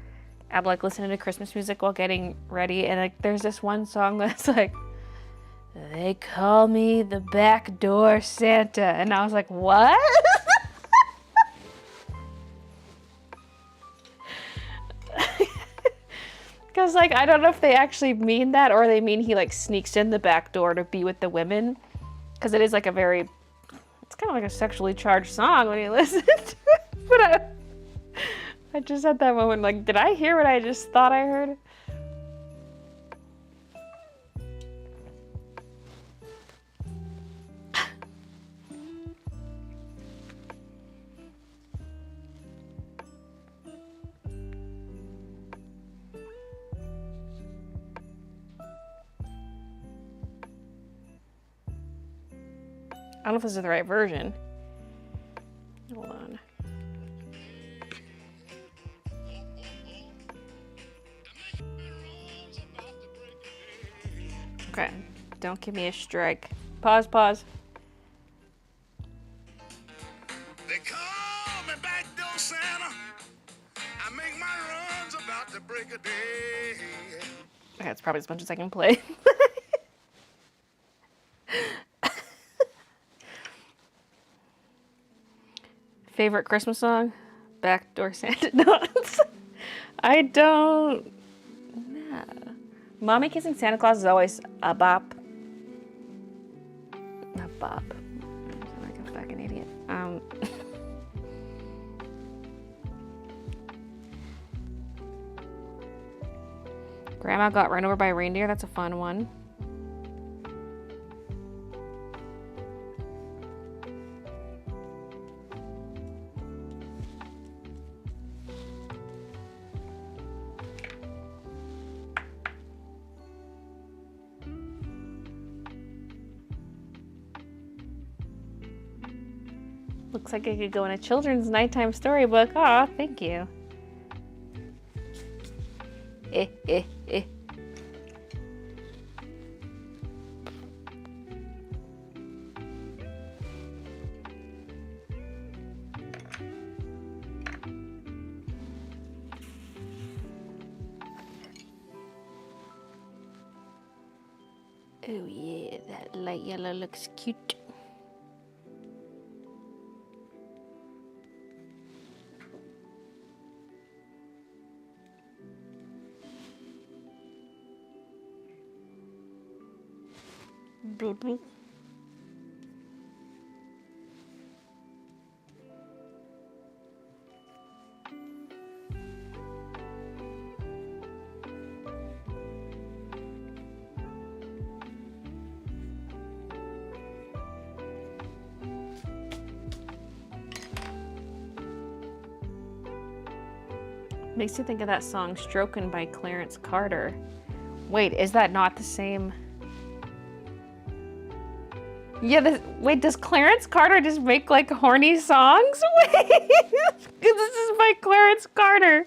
I'm like listening to Christmas music while getting ready, and like there's this one song that's like, they call me the backdoor Santa, and I was like, what? Because like I don't know if they actually mean that or they mean he like sneaks in the back door to be with the women, because it is like a very, it's kind of like a sexually charged song when you listen to it. But I just had that moment, like, did I hear what I just thought I heard? I don't know if this is the right version. Hold on. Okay, don't give me a strike. Pause, pause. They call me backdoor Santa. I make my runs about the break of day. Okay, that's probably as much as I can play. Favorite Christmas song? Backdoor Santa. No, I don't know. Mommy Kissing Santa Claus is always a bop. A bop. I'm like a fucking idiot. Grandma Got Run Over by a Reindeer. That's a fun one. Looks like it could go in a children's nighttime storybook. Aw, thank you. Eh. Oh yeah, that light yellow looks cute. Baby. Makes you think of that song "Strokin'" by Clarence Carter, Wait, is that not the same? Yeah, wait, does Clarence Carter just make like horny songs? Wait, this is by Clarence Carter.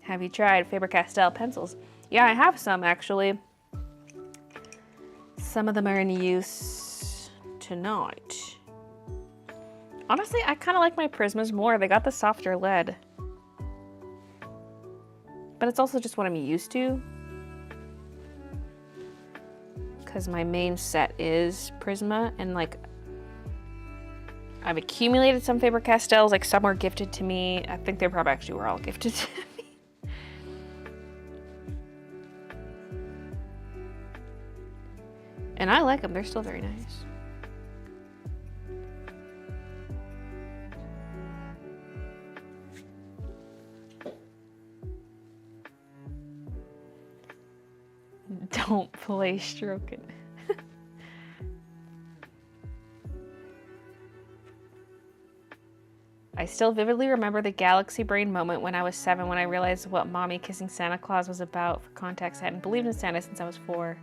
Have you tried Faber-Castell pencils? Yeah, I have some actually. Some of them are in use tonight. Honestly, I kind of like my Prismas more. They got the softer lead. But it's also just what I'm used to. Because my main set is Prisma, and like I've accumulated some Faber-Castells, like some were gifted to me. I think they probably actually were all gifted to me. And I like them, they're still very nice. Don't play stroking. I still vividly remember the galaxy brain moment when I was 7 when I realized what mommy kissing Santa Claus was about. For context, I hadn't believed in Santa since I was 4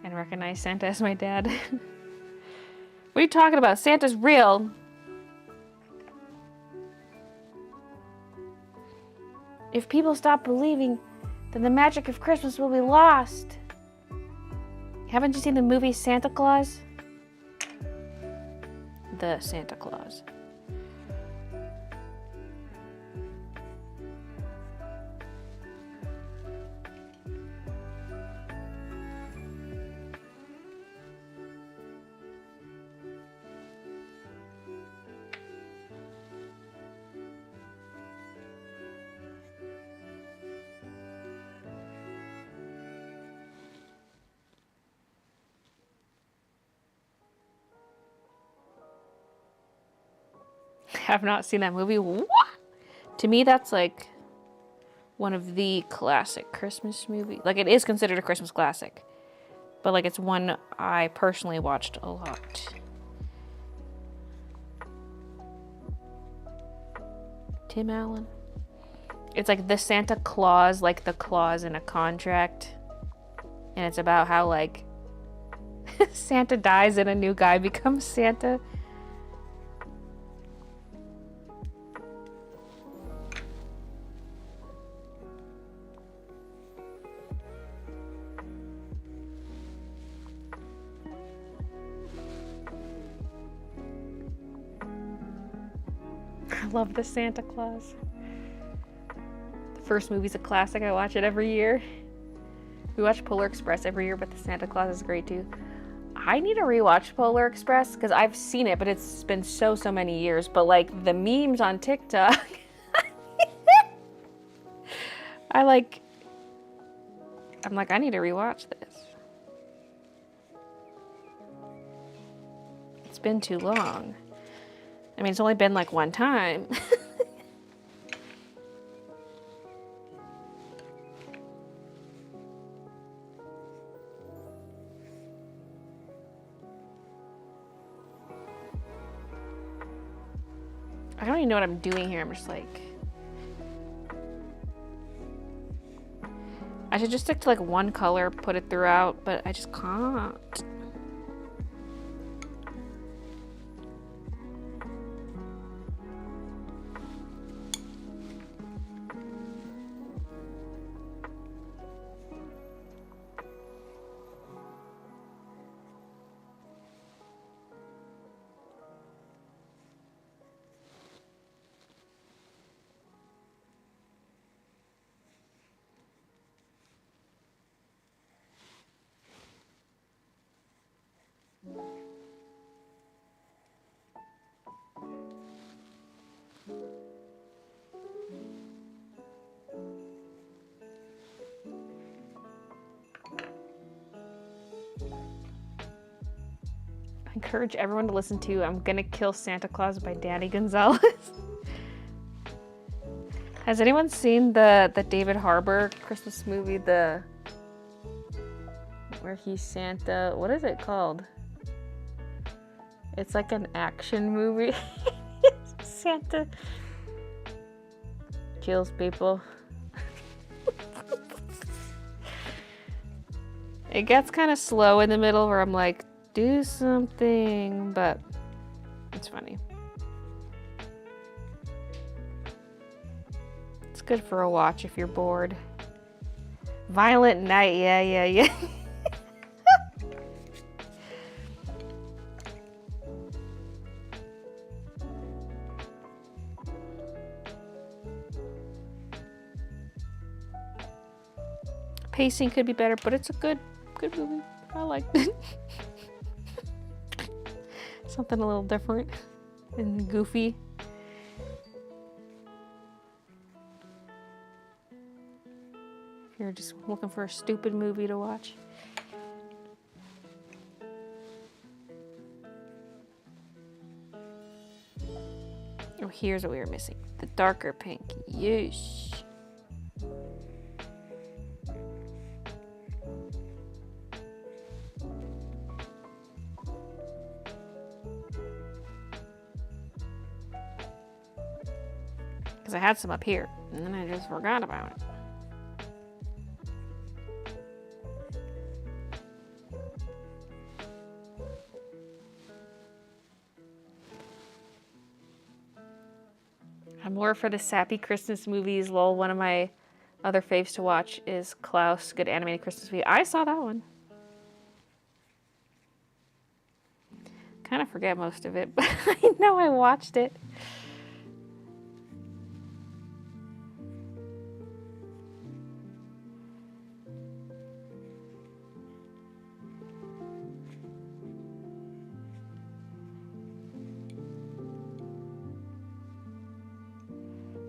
and recognized Santa as my dad. What are you talking about? Santa's real. If people stop believing, then the magic of Christmas will be lost. Haven't you seen the movie Santa Claus? The Santa Claus. Have not seen that movie. What? To me, that's like one of the classic Christmas movies. Like, it is considered a Christmas classic, but like it's one I personally watched a lot. Tim Allen. It's like the Santa Claus, like the clause in a contract, and it's about how like Santa dies and a new guy becomes Santa. I love the Santa Claus. The first movie's a classic. I watch it every year. We watch Polar Express every year, but the Santa Claus is great too. I need to rewatch Polar Express because I've seen it, but it's been so many years. But like the memes on TikTok, I'm like, I need to rewatch this. It's been too long. I mean, it's only been like one time. I don't even know what I'm doing here. I'm just like, I should just stick to like one color, put it throughout, but I just can't. I encourage everyone to listen to I'm Gonna Kill Santa Claus by Danny Gonzalez. Has anyone seen the David Harbour Christmas movie, the where he's Santa. What is it called? It's like an action movie. Santa kills people. It gets kind of slow in the middle where I'm like, do something, but it's funny. It's good for a watch if you're bored. Violent Night, yeah. Pacing could be better, but it's a good movie. I liked it. Something a little different and goofy. If you're just looking for a stupid movie to watch. Oh, here's what we were missing. The darker pink. Yes. Because I had some up here, and then I just forgot about it. I'm more for the sappy Christmas movies. Lol, one of my other faves to watch is Klaus, good animated Christmas movie. I saw that one. Kind of forget most of it, but I know I watched it.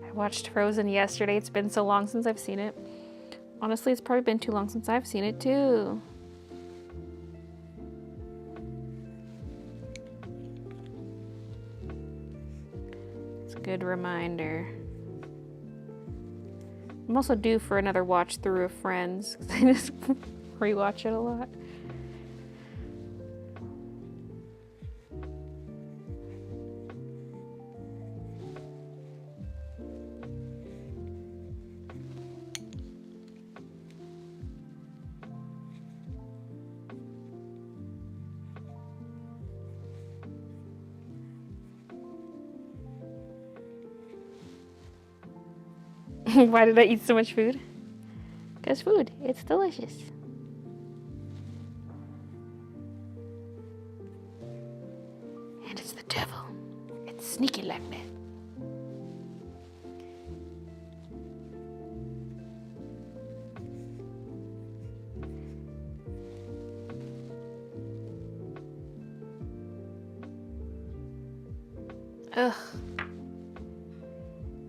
I watched Frozen yesterday. It's been so long since I've seen it. Honestly, it's probably been too long since I've seen it too. It's a good reminder. I'm also due for another watch through of Friends, because I just rewatch it a lot. Why did I eat so much food? Because food, it's delicious. And it's the devil. It's sneaky like that. Ugh.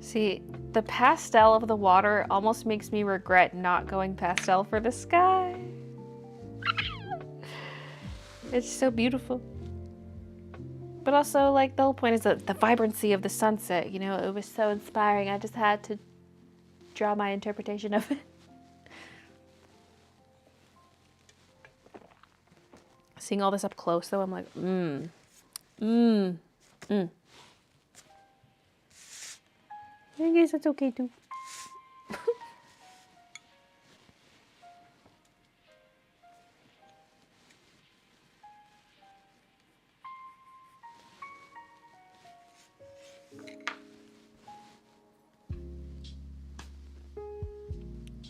See, the pastel of the water almost makes me regret not going pastel for the sky. It's so beautiful. But also, like, the whole point is the vibrancy of the sunset, you know? It was so inspiring. I just had to draw my interpretation of it. Seeing all this up close, though, I'm like, I guess it's okay too.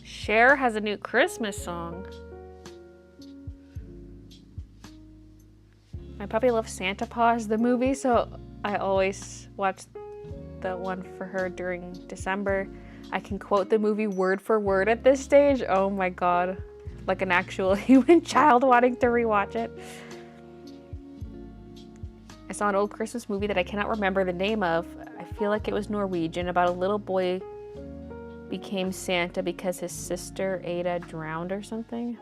Cher has a new Christmas song. My puppy loves Santa Paws, the movie, so I always watch the one for her during December. I can quote the movie word for word at this stage. Oh my god. Like an actual human child wanting to rewatch it. I saw an old Christmas movie that I cannot remember the name of. I feel like it was Norwegian, about a little boy became Santa because his sister Ada drowned or something.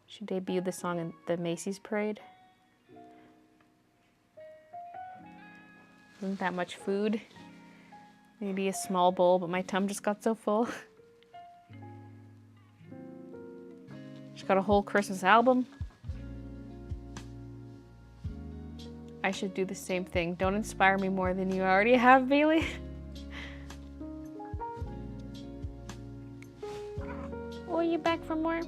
She debuted the song in the Macy's Parade. Isn't that much food? Maybe a small bowl, but my tum just got so full. got a whole Christmas album. I should do the same thing. Don't inspire me more than you already have, Baylee. Oh, you back for more?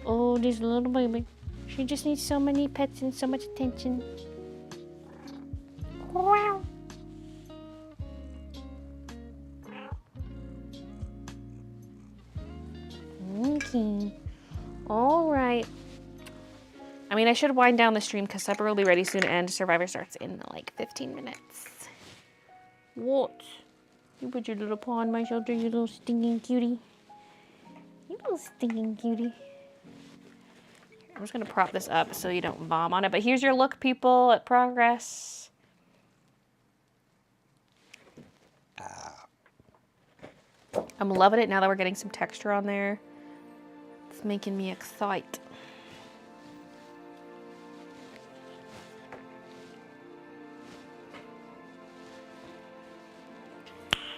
Oh, this little baby. She just needs so many pets and so much attention. Wow. Okay. All right. I mean, I should wind down the stream because supper will be ready soon and Survivor starts in like 15 minutes. What? You put your little paw on my shoulder, you little stinking cutie. You little stinking cutie. I'm just going to prop this up so you don't vom on it. But here's your look, people, at progress. I'm loving it now that we're getting some texture on there. It's making me excited.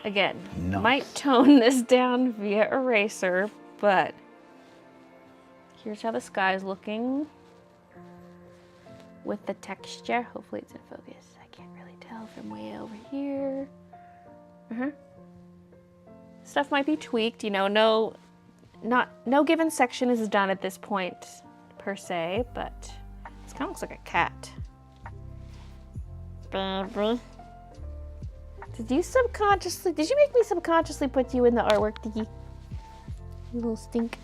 Again, Nice. might tone this down via eraser, but here's how the sky is looking with the texture. Hopefully it's in focus. I can't really tell from way over here. Stuff might be tweaked, you know, no given section is done at this point per se, but this kind of looks like a cat. Did you make me subconsciously put you in the artwork, Tiki? You little stink.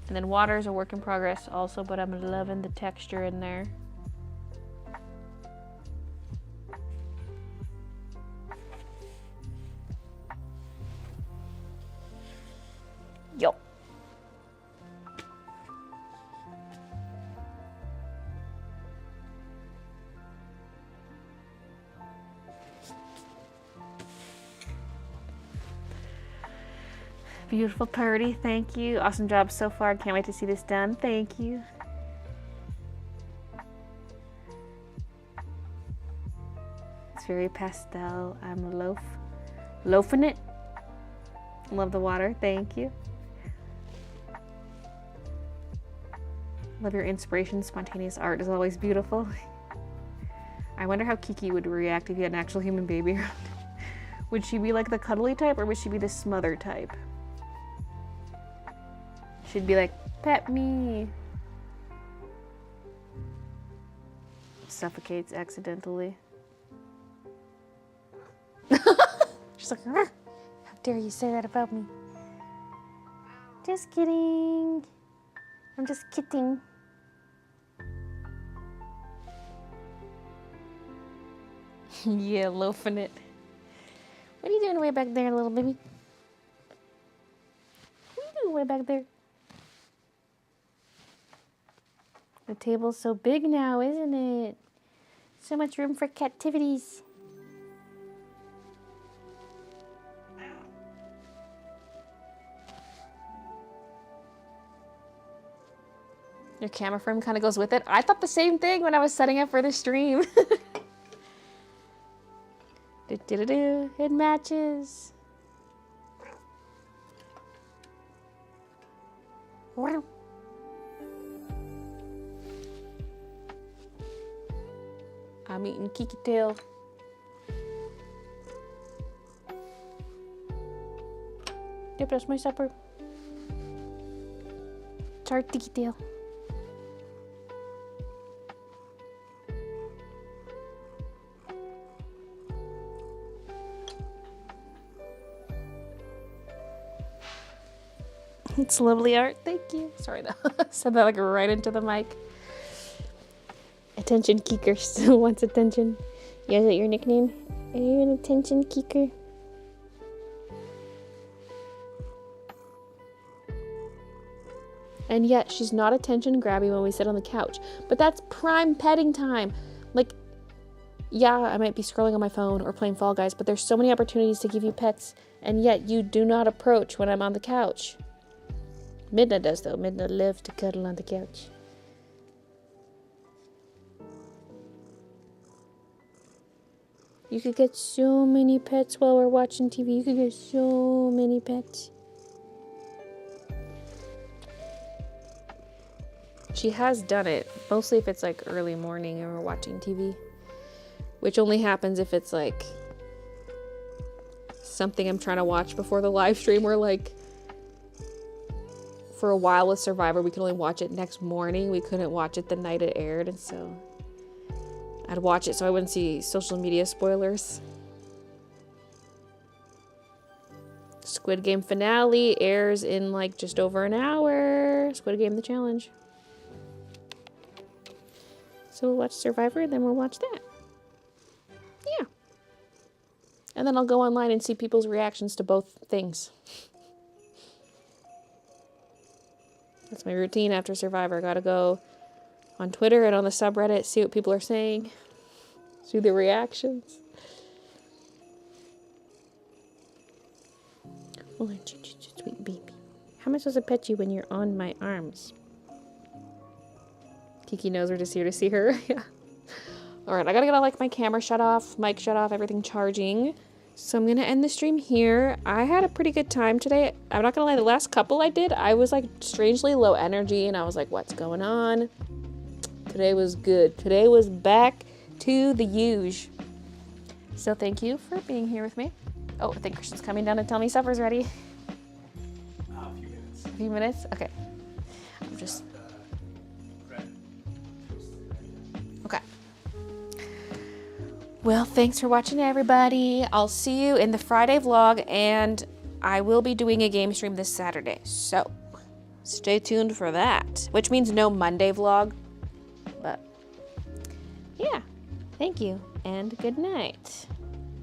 And then water is a work in progress also, but I'm loving the texture in there. Yo. Beautiful party, thank you. Awesome job so far. Can't wait to see this done. Thank you. It's very pastel. I'm loafing it. Love the water. Thank you. Love your inspiration. Spontaneous art is always beautiful. I wonder how Kiki would react if you had an actual human baby around. Would she be like the cuddly type or would she be the smother type? She'd be like, pet me. Suffocates accidentally. She's like, "Arr! How dare you say that about me? Just kidding. I'm just kidding. Yeah, loafing it. What are you doing way back there, little baby? What are you doing way back there? The table's so big now, isn't it? So much room for captivities. Your camera frame kind of goes with it. I thought the same thing when I was setting up for the stream. It matches. Wow. I'm eating Kiki tail. Yep, that's my supper. Sorry, Kiki tail. It's lovely art, thank you. Sorry though, said that like right into the mic. Attention Keeker still wants attention. Yeah, is that your nickname? Are you an attention Keeker? And yet, she's not attention grabby when we sit on the couch. But that's prime petting time. Like, yeah, I might be scrolling on my phone or playing Fall Guys, but there's so many opportunities to give you pets, and yet you do not approach when I'm on the couch. Midna does though. Midna loves to cuddle on the couch. You could get so many pets while we're watching TV. You could get so many pets. She has done it, mostly if it's like early morning and we're watching TV. Which only happens if it's like something I'm trying to watch before the live stream, where like for a while with Survivor we could only watch it next morning. We couldn't watch it the night it aired, and so I'd watch it so I wouldn't see social media spoilers. Squid Game finale airs in like just over an hour. Squid Game the challenge. So we'll watch Survivor, then we'll watch that. Yeah. And then I'll go online and see people's reactions to both things. That's my routine after Survivor. I gotta go on Twitter and on the subreddit, see what people are saying. See the reactions. Oh, sweet baby. How am I supposed to pet you when you're on my arms? Kiki knows we're just here to see her. Yeah. Alright, I gotta get all like my camera shut off, mic shut off, everything charging. So I'm gonna end the stream here. I had a pretty good time today. I'm not gonna lie, the last couple I did, I was like strangely low energy and I was like, what's going on? Today was good. Today was back to the huge. So thank you for being here with me. Oh, I think Christian's coming down to tell me supper's ready. A few minutes. A few minutes? Okay. I'm just... Okay. Well, thanks for watching, everybody. I'll see you in the Friday vlog, and I will be doing a game stream this Saturday. So stay tuned for that, which means no Monday vlog. But yeah, thank you, and good night.